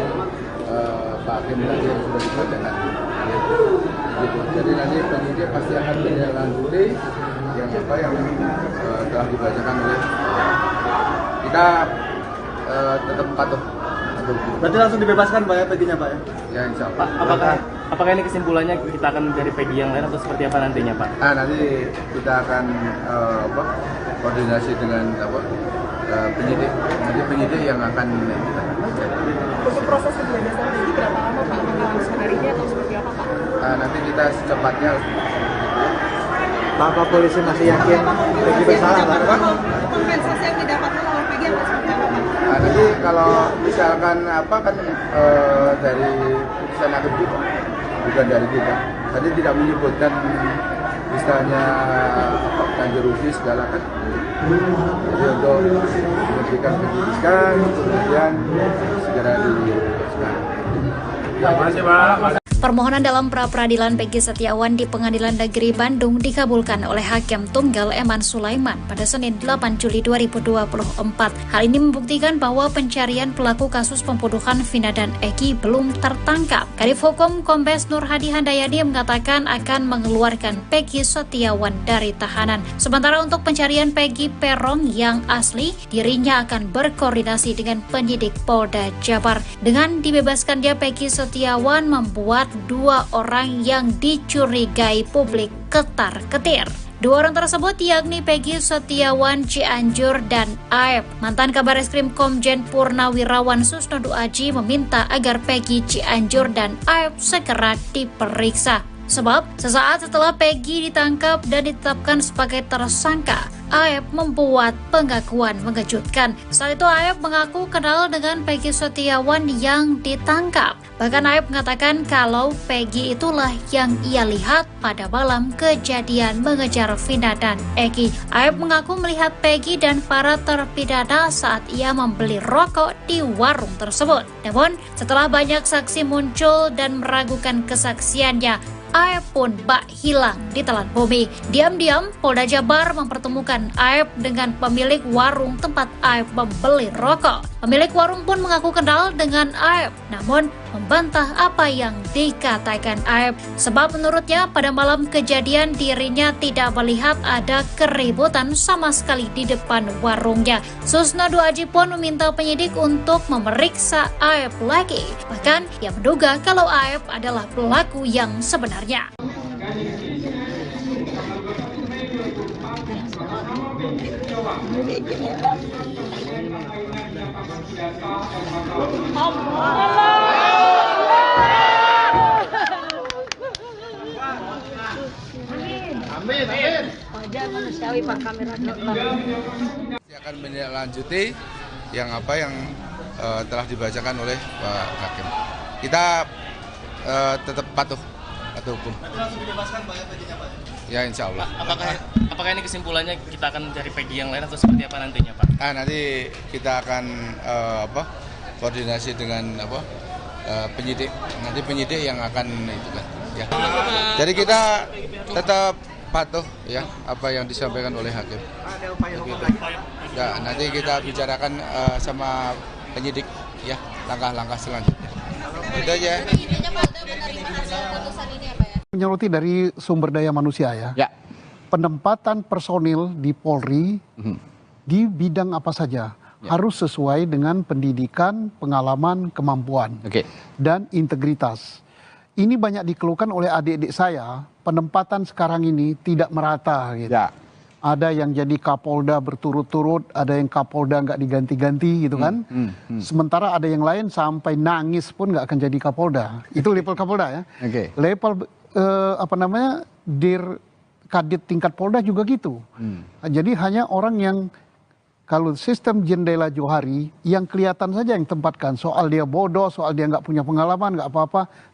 Speaker 7: Pak Hakim tadi yang sudah dibacakan. Jadi nanti penyidik pasti akan menindaklanjuti yang telah dibacakan oleh kita, tetap patuh.
Speaker 9: Berarti langsung dibebaskan Pak ya Peggy-nya Pak ya?
Speaker 7: Ya insya Allah.
Speaker 5: Pak, apakah ini kesimpulannya kita akan mencari Peggy yang lain atau seperti apa nantinya Pak?
Speaker 7: Nanti kita akan koordinasi dengan penyidik yang akan kita cari.
Speaker 6: Untuk proses kebebasan Peggy berapa lama Pak? Langsung harinya atau seperti apa Pak?
Speaker 7: Nanti kita secepatnya.
Speaker 9: Pak polisi masih yakin Peggy bersalah Pak?
Speaker 6: Kompensasi yang didapatkan oleh Peggy atau seperti apa Pak?
Speaker 7: Nanti kalau misalkan dari putusan hakim itu bukan dari kita. Tadi tidak menyebutkan istilahnya ganti rugi segala kan. Jadi untuk memberikan penyidikan kemudian segera dibebaskan. Terima kasih Pak.
Speaker 8: Permohonan dalam pra-peradilan Peggy Setiawan di Pengadilan Negeri Bandung dikabulkan oleh Hakim Tunggal Eman Sulaiman pada Senin 8 Juli 2024. Hal ini membuktikan bahwa pencarian pelaku kasus pembunuhan Vina dan Eki belum tertangkap. Kadif Hukum Kombes Nur Hadi Handayani mengatakan akan mengeluarkan Peggy Setiawan dari tahanan. Sementara untuk pencarian Peggy Peron yang asli, dirinya akan berkoordinasi dengan penyidik Polda Jabar. Dengan dibebaskannya Peggy Setiawan membuat 2 orang yang dicurigai publik ketar-ketir. 2 orang tersebut yakni Peggy Setiawan Cianjur dan Aep. Mantan Kabareskrim Komjen Purnawirawan Susnodo Aji meminta agar Peggy Cianjur dan Aep segera diperiksa. Sebab sesaat setelah Peggy ditangkap dan ditetapkan sebagai tersangka, Aep membuat pengakuan mengejutkan. Saat itu Aep mengaku kenal dengan Peggy Setiawan yang ditangkap. Bahkan Aep mengatakan kalau Peggy itulah yang ia lihat pada malam kejadian mengejar Vina dan Eki. Aep mengaku melihat Peggy dan para terpidana saat ia membeli rokok di warung tersebut. Namun setelah banyak saksi muncul dan meragukan kesaksiannya, Aep pun bak hilang di telan bumi. Diam-diam, Polda Jabar mempertemukan Aep dengan pemilik warung tempat Aep membeli rokok. Pemilik warung pun mengaku kenal dengan Aep, namun membantah apa yang dikatakan Aep. Sebab menurutnya pada malam kejadian dirinya tidak melihat ada keributan sama sekali di depan warungnya. Susnodo Aji pun meminta penyidik untuk memeriksa Aep lagi. Bahkan ia menduga kalau Aep adalah pelaku yang sebenarnya.
Speaker 10: Amin, amin. Wajar manusiawi Pak, kameranya Pak.
Speaker 7: Akan menindaklanjuti yang telah dibacakan oleh Pak Hakim. Kita tetap patuh hukum. Ya, insya Allah.
Speaker 5: Apakah ini kesimpulannya kita akan mencari Peggy yang lain atau seperti apa nantinya, Pak?
Speaker 7: Nanti kita akan koordinasi dengan penyidik. Nanti penyidik yang akan itu kan. Ya. Jadi kita tetap patuh ya apa yang disampaikan oleh hakim. Ya, nanti kita bicarakan sama penyidik ya langkah-langkah selanjutnya. Itu aja.
Speaker 1: Menyoroti dari sumber daya manusia ya. Penempatan personil di Polri di bidang apa saja harus sesuai dengan pendidikan, pengalaman, kemampuan dan integritas. Ini banyak dikeluhkan oleh adik-adik saya, penempatan sekarang ini tidak merata gitu. Ada yang jadi Kapolda berturut-turut, ada yang Kapolda nggak diganti-ganti gitu kan. Sementara ada yang lain sampai nangis pun nggak akan jadi Kapolda. Itu level Kapolda ya. Level Dir Kadit tingkat Polda juga gitu. Jadi hanya orang yang kalau sistem jendela Johari yang kelihatan saja yang tempatkan. Soal dia bodoh, soal dia nggak punya pengalaman, nggak apa-apa.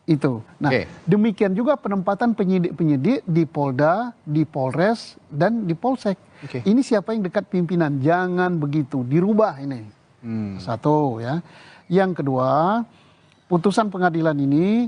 Speaker 1: Itu. Nah, demikian juga penempatan penyidik-penyidik di Polda, di Polres, dan di Polsek. Ini siapa yang dekat pimpinan? Jangan begitu, dirubah ini. Satu ya. Yang kedua, putusan pengadilan ini,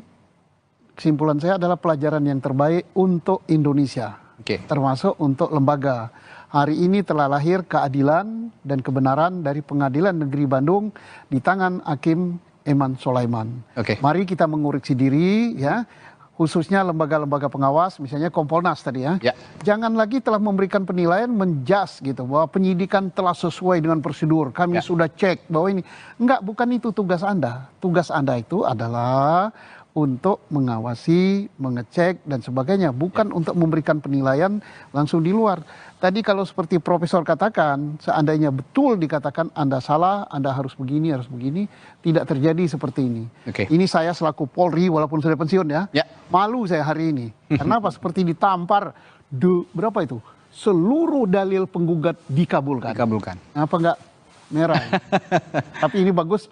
Speaker 1: kesimpulan saya adalah pelajaran yang terbaik untuk Indonesia. Termasuk untuk lembaga. Hari ini telah lahir keadilan dan kebenaran dari Pengadilan Negeri Bandung di tangan Hakim Eman Sulaiman. Mari kita mengoreksi diri ya, khususnya lembaga-lembaga pengawas, misalnya Kompolnas tadi ya. Jangan lagi telah memberikan penilaian menjas gitu bahwa penyidikan telah sesuai dengan prosedur. Kami sudah cek bahwa ini enggak, bukan itu tugas Anda. Tugas Anda itu adalah untuk mengawasi, mengecek dan sebagainya, bukan untuk memberikan penilaian langsung di luar. Tadi kalau seperti Profesor katakan, seandainya betul dikatakan Anda salah, Anda harus begini, tidak terjadi seperti ini. Ini saya selaku Polri, walaupun sudah pensiun ya, malu saya hari ini. Karena apa? Seperti ditampar, berapa itu? Seluruh dalil penggugat dikabulkan. Apa enggak merah? Tapi ini bagus.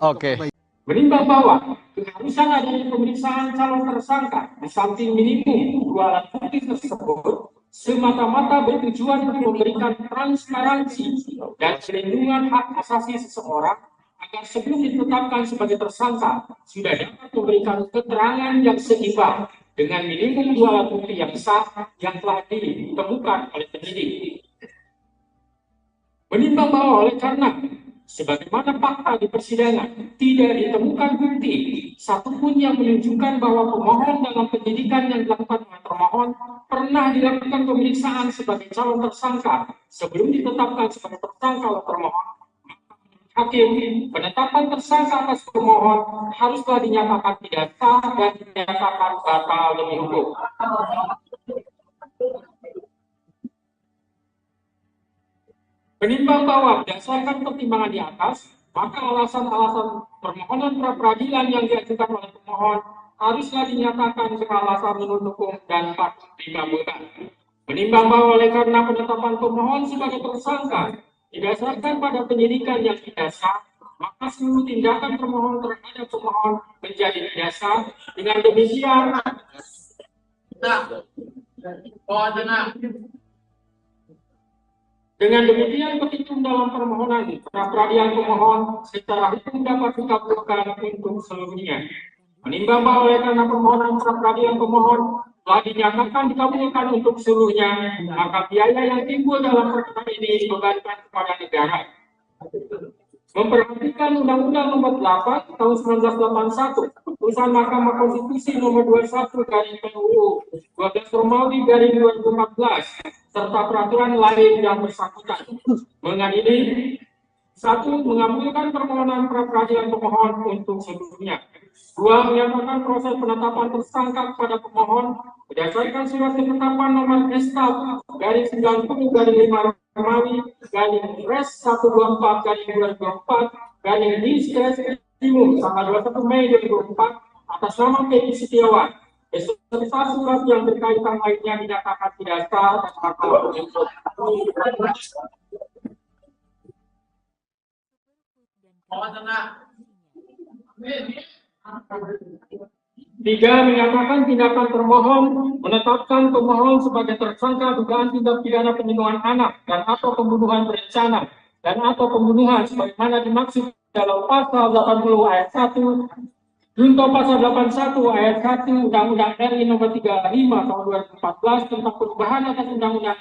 Speaker 3: Menimbang bahwa keharusan adanya pemeriksaan calon tersangka di samping minimum 2 alat bukti tersebut semata-mata bertujuan untuk memberikan transparansi dan perlindungan hak asasi seseorang agar sebelum ditetapkan sebagai tersangka sudah dapat memberikan keterangan yang seimbang dengan minimum 2 alat bukti yang sah yang telah ditemukan oleh penyidik. Menimbang bahwa oleh karena sebagaimana fakta di persidangan, tidak ditemukan bukti satupun yang menunjukkan bahwa pemohon dalam penyidikan yang dilakukan oleh termohon pernah dilakukan pemeriksaan sebagai calon tersangka sebelum ditetapkan sebagai tersangka oleh termohon. Hakim, penetapan tersangka atas pemohon haruslah dinyatakan tidak sah dan dinyatakan batal demi hukum. Menimbang bahwa berdasarkan pertimbangan di atas, maka alasan-alasan permohonan pra-peradilan yang diajukan oleh pemohon haruslah dinyatakan beralasan menurut hukum dan patut dikabulkan. Menimbang bahwa oleh karena penetapan pemohon sebagai tersangka didasarkan pada penyidikan yang tidak sah, maka seluruh tindakan termohon terhadap pemohon menjadi tidak sah. Dengan demikian, petitum dalam permohonan pra-peradilan pemohon secara hukum dapat dikabulkan untuk seluruhnya. Menimbang bahwa oleh karena permohonan pra-peradilan pemohon telah dinyatakan dikabulkan untuk seluruhnya, maka biaya yang timbul dalam perkara ini dibebankan kepada negara. Memperhatikan Undang-Undang Nomor 8 Tahun 1981, Putusan Mahkamah Konstitusi Nomor 21 dari PUU 12 Romawi dari 2014, serta peraturan lain yang bersangkutan. Mengadili 1. Mengabulkan permohonan pra-peradilan pemohon untuk seluruhnya. Dua, menyatakan proses penetapan tersangka kepada pemohon berdasarkan surat ketetapan nomor SK garing 90 garing 5 Romawi garing Res 124 garing 2024 garing Diskresimum tanggal 21 Mei 2024 atas nama Peggy Setiawan beserta surat yang berkaitan lainnya dinyatakan tidak sah dan batal. Tiga, menyatakan tindakan termohon menetapkan pemohon sebagai tersangka dugaan tindak pidana penyembuhan anak dan atau pembunuhan berencana dan atau pembunuhan sebagaimana dimaksud dalam pasal 80 ayat 1 junto pasal 81 ayat 1 Undang-Undang RI nomor 35 tahun 2014 tentang perubahan atas Undang-Undang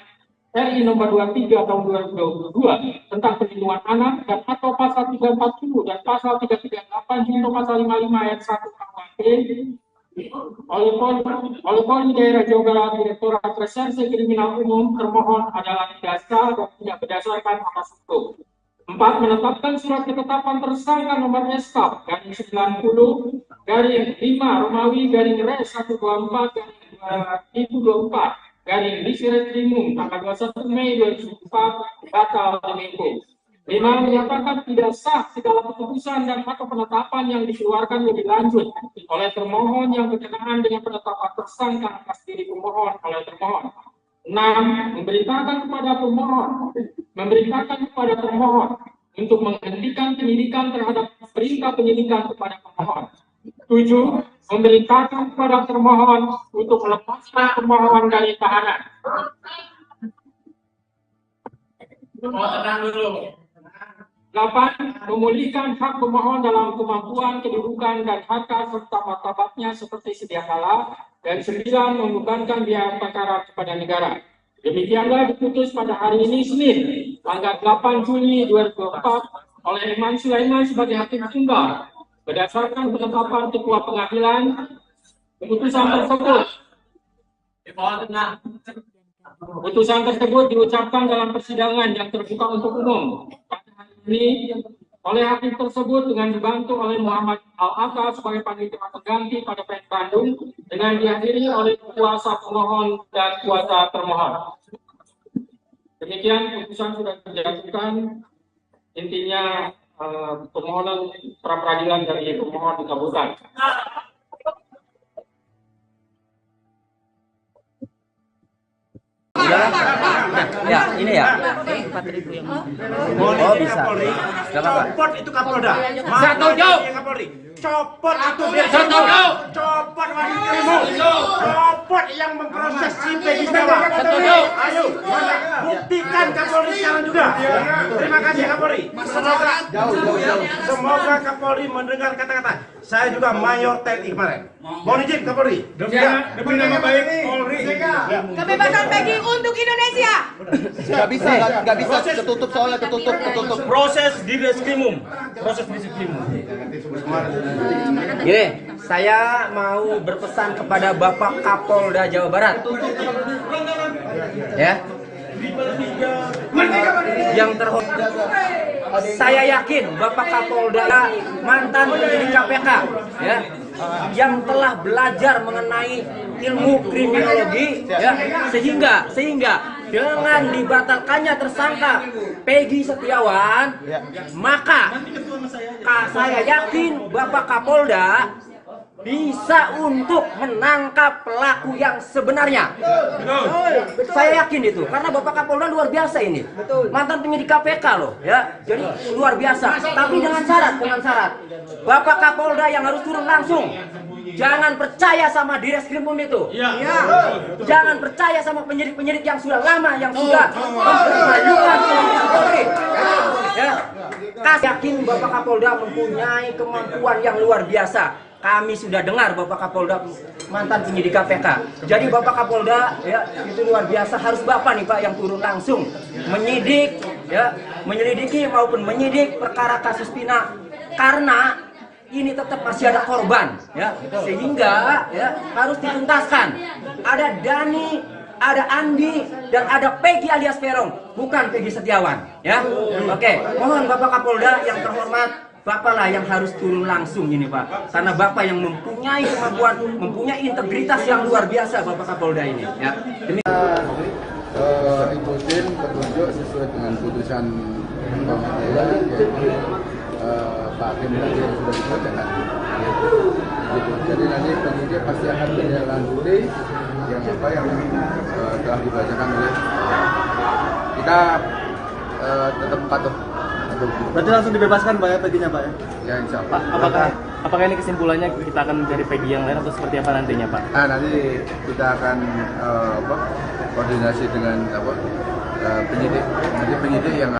Speaker 3: RI nomor 23 tahun 2022 tentang perlindungan anak dan atau pasal 340 dan pasal 338 junto pasal 55 ayat 1 KUHP oleh Polri Daerah Jawa Barat Direktorat Reserse Kriminal Umum termohon adalah tidak sah dan tidak berdasarkan atas hukum. 4. Menetapkan surat ketetapan tersangka nomor SK garing 90 garing 5 Romawi garing Res 124 garing 2024 garing Diskresimum tanggal 21 Mei 2004 batal demi hukum. 5. Menyatakan tidak sah segala keputusan dan atau penetapan yang dikeluarkan lebih lanjut oleh termohon yang berkenaan dengan penetapan tersangka atas diri pemohon oleh termohon. 6. Memerintahkan kepada termohon untuk menghentikan penyidikan terhadap perintah penyidikan kepada pemohon. 7. Memerintahkan kepada termohon untuk melepaskan pemohon dari tahanan. Tenang dulu. 8. Memulihkan hak pemohon dalam kemampuan, kedudukan, dan harta serta martabatnya seperti sedia kala. Dan 9. Membebankan biaya perkara kepada negara. Demikianlah diputus pada hari ini Senin, tanggal 8 Juli 2024 oleh Eman Sulaiman sebagai hakim tunggal. Berdasarkan penetapan Ketua Pengadilan, Putusan tersebut diucapkan dalam persidangan yang terbuka untuk umum. Pada hari ini oleh hakim tersebut dengan dibantu oleh Muhammad Al-Atta sebagai panitia pengganti pada PN Bandung dengan dihadiri oleh kuasa pemohon dan kuasa termohon. Demikian putusan sudah dijatuhkan. Intinya permohonan pra peradilan dari pemohon dikabulkan.
Speaker 2: Ya, ini ya.
Speaker 4: Oh, bisa. Copot itu Kapolda.
Speaker 2: Setuju.
Speaker 4: Copot itu dia. Setuju. Copot wanita. Copot yang memproses si Peggy Setiawan.
Speaker 2: Setuju.
Speaker 4: Ayo, buktikan Kapolri sekarang juga. Terima kasih Kapolri. Semoga Kapolri mendengar kata-kata. Saya juga Mayor TNI kemarin. Mohon izin Kapolri.
Speaker 3: Demi nama baik Polri.
Speaker 6: Kebebasan Peggy untuk Indonesia.
Speaker 9: Gak bisa ketutup soalnya ketutup.
Speaker 5: Proses di Diskrimum.
Speaker 2: Gini, saya mau berpesan kepada Bapak Kapolda Jawa Barat. Ya. Yang terhormat, saya yakin Bapak Kapolda mantan penyidik KPK, ya, yang telah belajar mengenai ilmu kriminologi, ya, sehingga dengan dibatalkannya tersangka Peggy Setiawan, maka saya yakin Bapak Kapolda bisa untuk menangkap pelaku yang sebenarnya. Saya yakin itu, karena Bapak Kapolda luar biasa ini. Mantan penyidik KPK loh, ya. Jadi luar biasa. Tapi dengan syarat. Bapak Kapolda yang harus turun langsung. Jangan percaya sama Diskrimum itu. Jangan percaya sama penyidik-penyidik yang sudah lama, yang sudah mempermalukan Polri. Ya. Yakin Bapak Kapolda mempunyai kemampuan yang luar biasa. Kami sudah dengar Bapak Kapolda mantan penyidik KPK. Jadi Bapak Kapolda, ya, itu luar biasa. Harus Bapak nih Pak yang turun langsung menyidik, ya, menyelidiki maupun menyidik perkara kasus Pina, karena ini tetap masih ada korban, ya, sehingga ya harus dituntaskan. Ada Dani, ada Andi, dan ada Peggy alias Peron, bukan Peggy Setiawan, ya. Oke, mohon Bapak Kapolda yang terhormat Bapak lah yang harus turun langsung ini Pak, karena Bapak yang mempunyai kemampuan, mempunyai integritas yang luar biasa Bapak Kapolda ini. Ya.
Speaker 7: Ikutin petunjuk sesuai dengan putusan pengadilan, yaitu Pak Hakim tadi yang sudah dibacakan. Gitu. Jadi nanti penyidik pasti akan menindaklanjuti yang telah dibacakan oleh kita. Tetap patuh.
Speaker 9: Berarti langsung dibebaskan Pak ya Peggy-nya Pak ya?
Speaker 7: Ya insya Allah.
Speaker 5: Pak, apakah ini kesimpulannya kita akan mencari Peggy yang lain atau seperti apa nantinya Pak?
Speaker 7: Nanti kita akan koordinasi dengan penyidik. Nanti penyidik yang